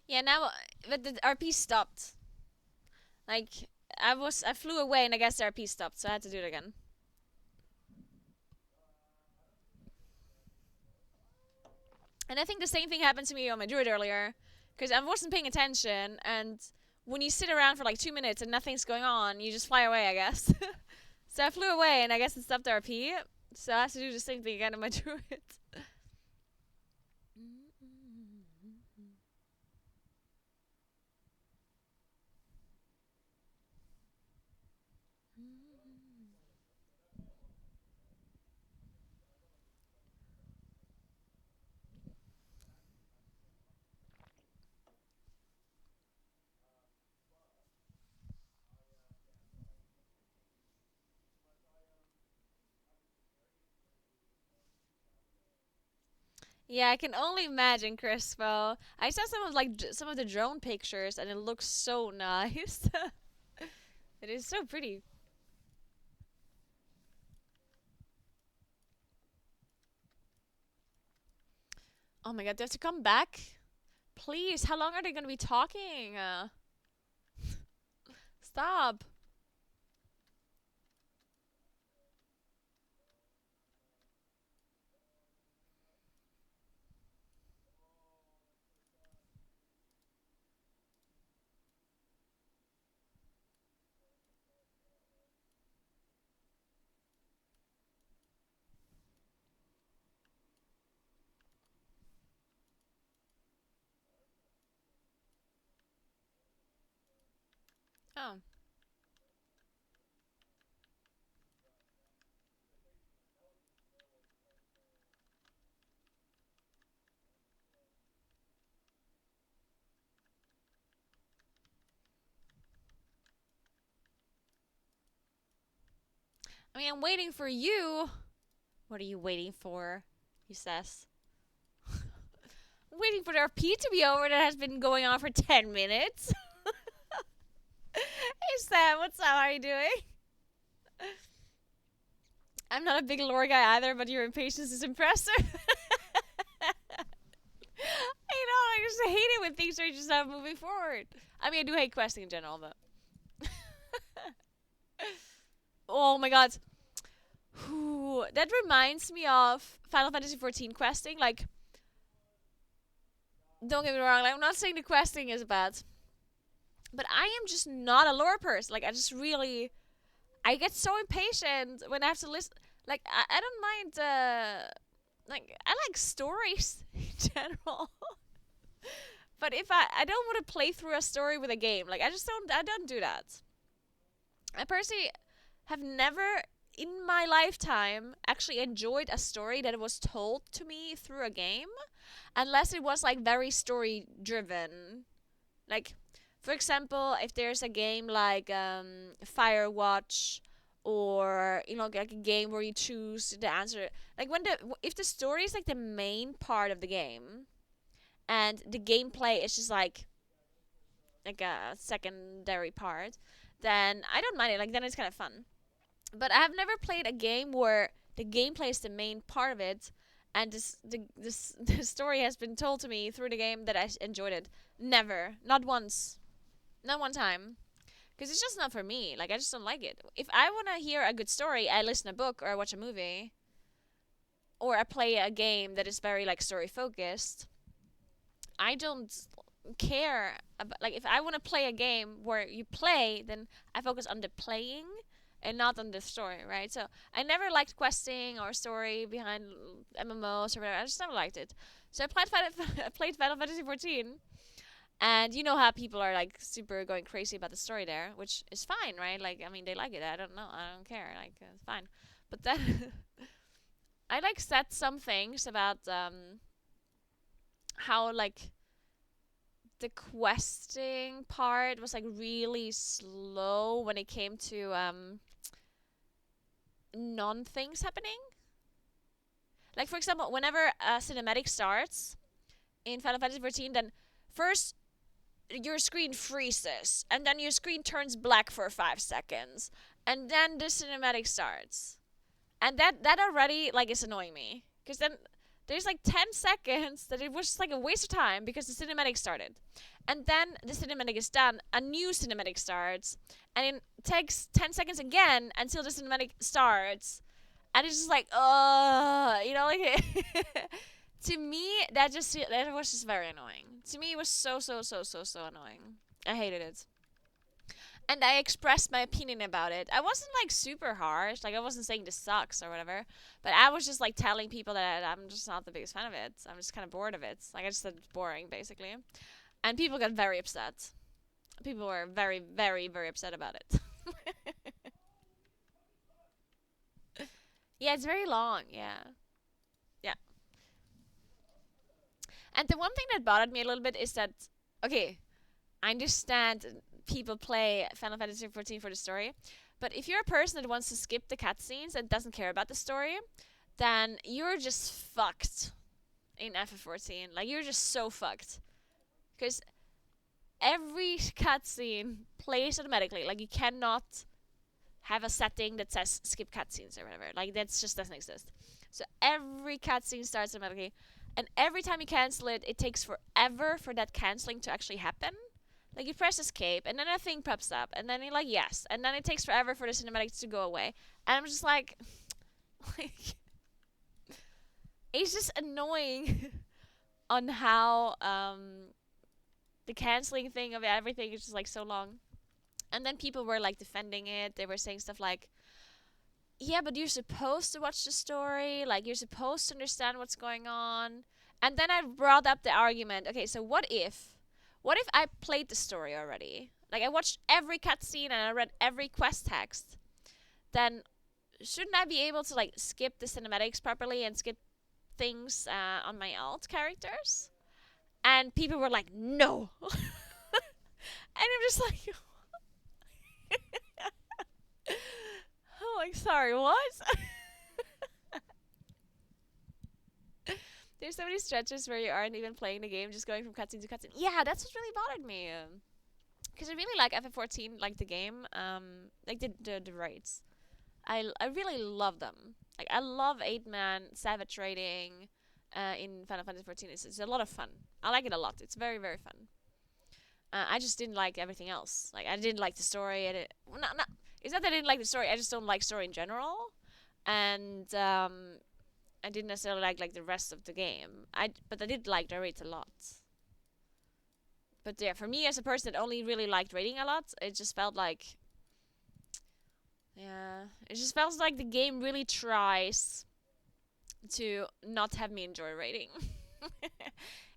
S1: Yeah, now, but the RP stopped. Like, I flew away and I guess the RP stopped, so I had to do it again. And I think the same thing happened to me on my druid earlier, because I wasn't paying attention, and when you sit around for like 2 minutes and nothing's going on, you just fly away, I guess. So I flew away and I guess it stopped the RP, so I have to do the same thing again on my druid. Yeah, I can only imagine, Crispo. I saw some of some of the drone pictures, and it looks so nice. It is so pretty. Oh my god, do I have to come back? Please, how long are they gonna be talking? Stop. Oh. I mean, I'm waiting for you. What are you waiting for? He says. I'm waiting for the RP to be over that has been going on for 10 minutes. Hey Sam, what's up? How are you doing? I'm not a big lore guy either, but your impatience is impressive. I just hate it when things are just not moving forward. I mean, I do hate questing in general, but. Oh my god. That reminds me of Final Fantasy XIV questing. Like, don't get me wrong, like, I'm not saying the questing is bad, but I am just not a lore person. Like, I get so impatient when I have to listen. Like, I don't mind, like, I like stories in general. But if I don't want to play through a story with a game, like, I don't do that. I personally have never in my lifetime actually enjoyed a story that was told to me through a game unless it was like very story driven. Like For example, if there's a game like Firewatch, or like a game where you choose the answer, like if the story is like the main part of the game, and the gameplay is just like a secondary part, then I don't mind it. Like then it's kind of fun. But I have never played a game where the gameplay is the main part of it, and the story has been told to me through the game that I enjoyed it. Never, not once, not one time. Because it's just not for me. Like I just don't like it. If I want to hear a good story, I listen to a book or I watch a movie, or I play a game that is very like story focused. I don't care about, like, if I want to play a game where you play, then I focus on the playing and not on the story, right? So I never liked questing or story behind MMOs or whatever. I just never liked it. So I played Final Fantasy 14, and you know how people are like super going crazy about the story there, which is fine, right? Like, I mean, they like it. I don't know. I don't care. Like, it's fine. But then I like said some things about how like the questing part was like really slow when it came to non things happening. Like for example, whenever a cinematic starts in Final Fantasy 14, then first your screen freezes, and then your screen turns black for 5 seconds, and then the cinematic starts, and that already like is annoying me because then there's like 10 seconds that it was just like a waste of time because the cinematic started, and then the cinematic is done, a new cinematic starts, and it takes 10 seconds again until the cinematic starts, and it's just like like to me that was just very annoying. To me it was so annoying. I hated it, and I expressed my opinion about it. I wasn't like super harsh, like I wasn't saying this sucks or whatever, but I was just like telling people that I'm just not the biggest fan of it. I'm just kind of bored of it. Like I just said it's boring basically, and people got very upset. People were very upset about it. Yeah, it's very long. Yeah, yeah. And the one thing that bothered me a little bit is that, okay, I understand people play Final Fantasy 14 for the story, but if you're a person that wants to skip the cutscenes and doesn't care about the story, then you're just fucked in FF14. Like you're just so fucked because every cutscene plays automatically. Like you cannot have a setting that says skip cutscenes or whatever. Like that just doesn't exist. So every cutscene starts automatically, and every time you cancel it, it takes forever for that canceling to actually happen. Like you press escape, and then a thing pops up, and then you're like yes, and then it takes forever for the cinematic to go away. And I'm just like, like it's just annoying on how the canceling thing of everything is just like so long. And then people were like defending it. They were saying stuff like, yeah, but you're supposed to watch the story. Like, you're supposed to understand what's going on. And then I brought up the argument, okay, so what if I played the story already? Like, I watched every cutscene and I read every quest text. Then shouldn't I be able to, like, skip the cinematics properly and skip things on my alt characters? And people were like, no. And I'm just like, oh, like, sorry, what? There's so many stretches where you aren't even playing the game, just going from cutscene to cutscene. Yeah, that's what really bothered me. Because I really like FF14, like the game, like the raids. I really love them. Like I love 8-man savage raiding, in Final Fantasy 14. It's a lot of fun. I like it a lot. It's very fun. I just didn't like everything else. Like I didn't like the story. It's not that I didn't like the story. I just don't like story in general, and I didn't necessarily like the rest of the game. But I did like the raids a lot. But yeah, for me as a person that only really liked raiding a lot, it just felt like, yeah, it just felt like the game really tries to not have me enjoy raiding.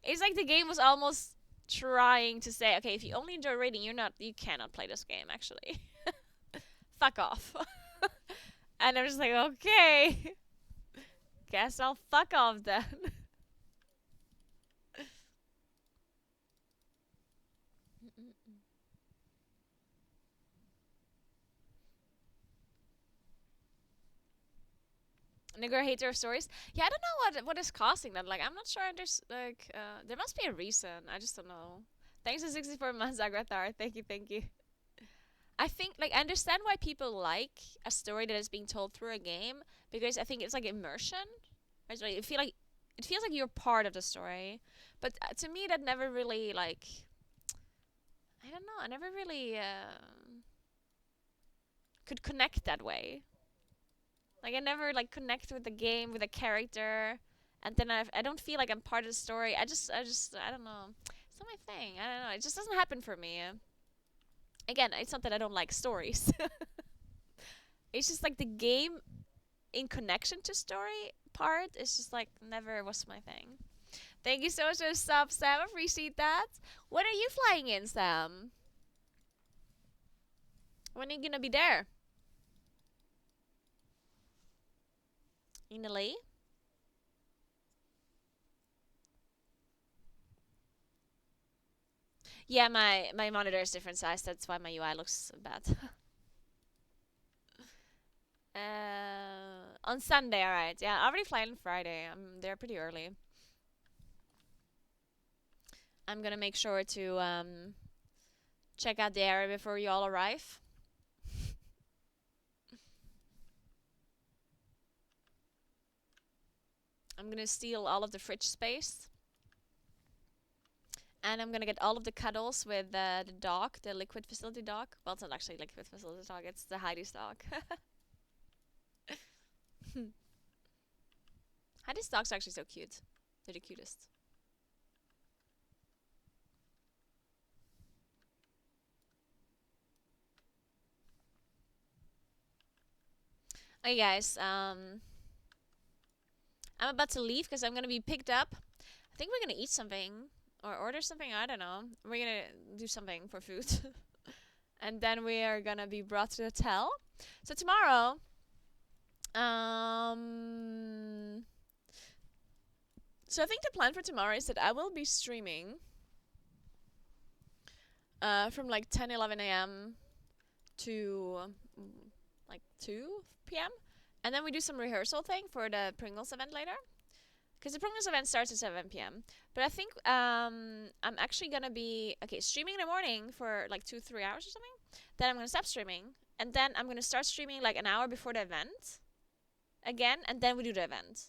S1: It's like the game was almost trying to say, okay, if you only enjoy raiding, you cannot play this game actually. Fuck off. And I'm just like, okay, guess I'll fuck off then. Naguura hater of stories. Yeah, I don't know what is causing that. Like, I'm not sure. There's like, there must be a reason. I just don't know. Thanks to 64 months, Agrathar. Thank you, thank you. I think like I understand why people like a story that is being told through a game because I think it's like immersion. Right? So you feel like it feels like you're part of the story. But to me, that never really like I don't know. I never really could connect that way. Like I never like connect with the game with a character, and then I don't feel like I'm part of the story. I don't know. It's not my thing. I don't know. It just doesn't happen for me. Again, it's not that I don't like stories. It's just like the game in connection to story part is just like never was my thing. Thank you so much for the sub, Sam. I appreciate that. When are you flying in, Sam? When are you gonna be there? In LA? Yeah, my monitor is different size. That's why my UI looks bad. On Sunday, alright. Yeah, I already flying on Friday. I'm there pretty early. I'm gonna make sure to check out the area before you all arrive. I'm gonna steal all of the fridge space. And I'm gonna get all of the cuddles with the dog, the liquid facility dog. Well, it's not actually liquid facility dog, it's the Heidi's dog. Heidi's dogs are actually so cute. They're the cutest. Okay, guys. I'm about to leave because I'm gonna be picked up. I think we're gonna eat something or order something. I don't know. We're gonna do something for food, and then we are gonna be brought to the hotel. So tomorrow, um, so I think the plan for tomorrow is that I will be streaming, from like 10, 11 a.m. to like 2 p.m. And then we do some rehearsal thing for the Pringles event later. Because the Pringles event starts at 7 p.m. But I think I'm actually going to be, okay, streaming in the morning for like 2, 3 hours or something. Then I'm going to stop streaming. And then I'm going to start streaming like an hour before the event again. And then we do the event.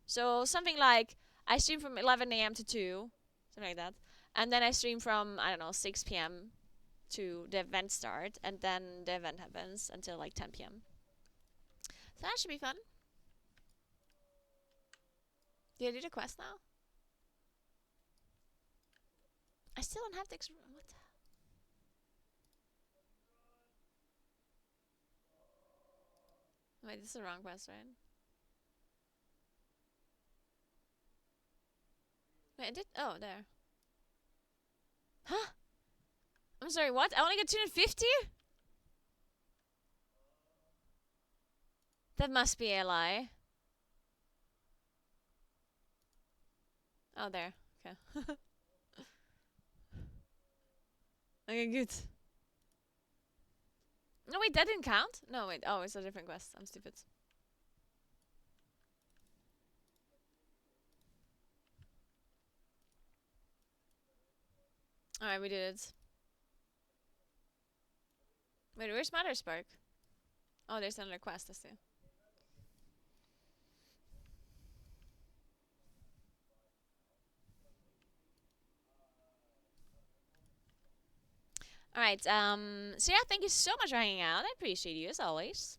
S1: So something like I stream from 11 a.m. to 2, something like that. And then I stream from, I don't know, 6 p.m. to the event start. And then the event happens until like 10 p.m. So that should be fun. Did I do the quest now? I still don't have the what the Wait, this is the wrong quest, right? Wait, I did. Oh, there. Huh? I'm sorry, what? I only got 250? That must be a lie. Oh, there. Okay. Okay, good. No, wait, that didn't count? No, wait. Oh, it's a different quest. I'm stupid. Alright, we did it. Wait, where's Matterspark? Oh, there's another quest, I see. Alright, so yeah, thank you so much for hanging out. I appreciate you as always.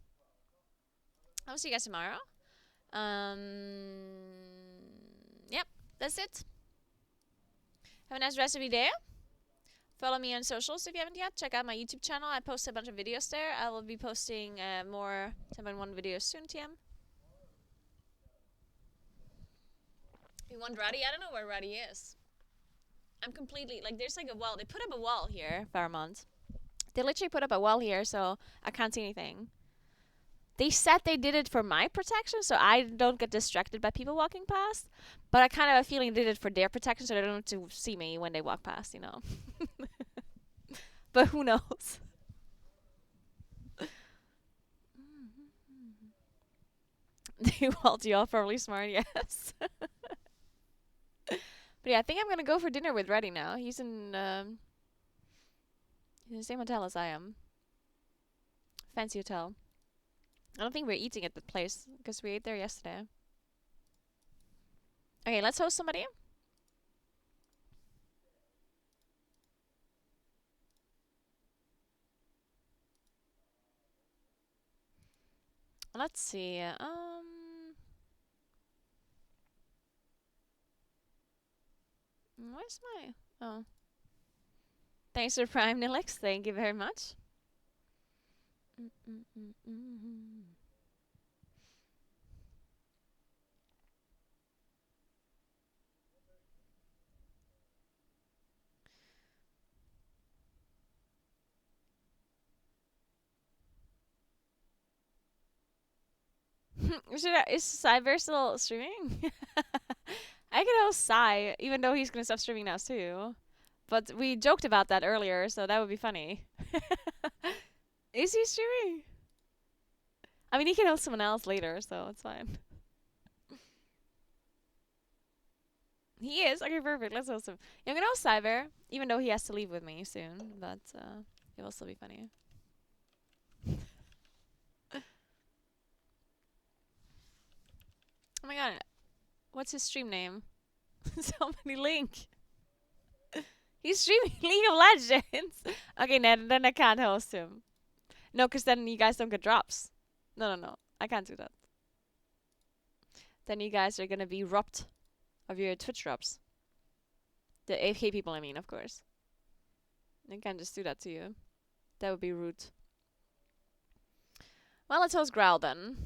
S1: I'll see you guys tomorrow. Yep, that's it. Have a nice rest of your day. Follow me on socials if you haven't yet. Check out my YouTube channel. I post a bunch of videos there. I will be posting more 7-1 videos soon, TM. You want Ruddy? I don't know where Ruddy is. I'm completely, like, there's like a wall. They put up a wall here, Fairmont. They literally put up a wall here, so I can't see anything. They said they did it for my protection, so I don't get distracted by people walking past. But I kind of have a feeling they did it for their protection, so they don't have to see me when they walk past, you know. But who knows? They walled you off, probably smart, yes. But yeah, I think I'm gonna go for dinner with Reddy now. He's in the same hotel as I am. Fancy hotel. I don't think we're eating at the place because we ate there yesterday. Okay, let's host somebody. Let's see. Where's my? Oh, thanks for Prime Nilix. Thank you very much. Is Cyber still streaming? I can host Cy, even though he's gonna stop streaming now too. But we joked about that earlier, so that would be funny. Is he streaming? I mean, he can host someone else later, so it's fine. He is? Okay, perfect. Let's host him. Yeah, I'm gonna host Cyber, even though he has to leave with me soon, but it will still be funny. Oh my god, what's his stream name? Somebody link. He's streaming League of Legends. Okay, then I can't host him. No, because then you guys don't get drops. No. I can't do that. Then you guys are gonna be robbed of your Twitch drops. The AFK people, I mean, of course. They can't just do that to you. That would be rude. Well, let's host Growl then.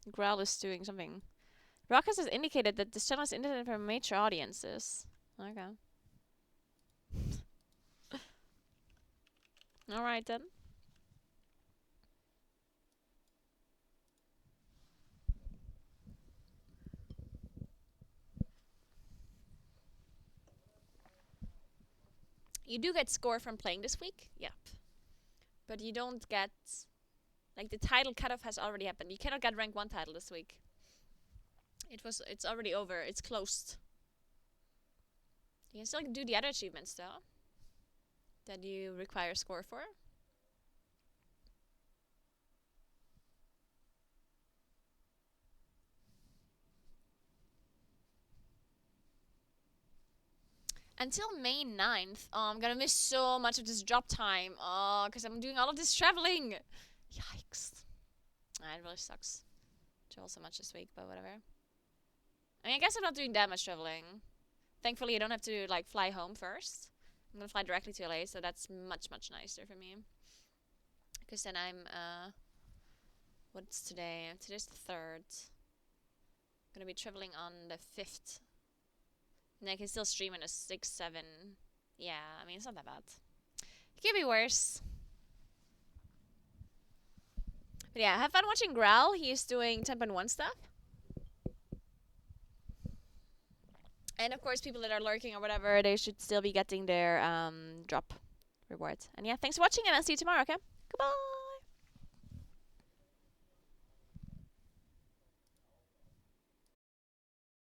S1: Growl is doing something. Rockets has indicated that this channel is intended for mature audiences. Okay. Alright then. You do get score from playing this week? Yep. But you don't get... Like, the title cutoff has already happened. You cannot get rank 1 title this week. It's already over. It's closed. You can still do the other achievements, though. That you require score for. Until May 9th. Oh, I'm gonna miss so much of this job time. Oh, because I'm doing all of this traveling. Yikes. It really sucks. Travel so much this week, but whatever. I mean, I guess I'm not doing that much traveling. Thankfully, I don't have to, like, fly home first. I'm gonna fly directly to LA, so that's much, much nicer for me. Because then I'm, what's today? Today's the 3rd. I'm gonna be traveling on the 5th. And I can still stream on a 6, 7. Yeah, I mean, it's not that bad. It could be worse. But yeah, have fun watching Growl. He's doing 10.1 stuff. And of course, people that are lurking or whatever, they should still be getting their drop rewards. And yeah, thanks for watching, and I'll see you tomorrow, okay? Goodbye!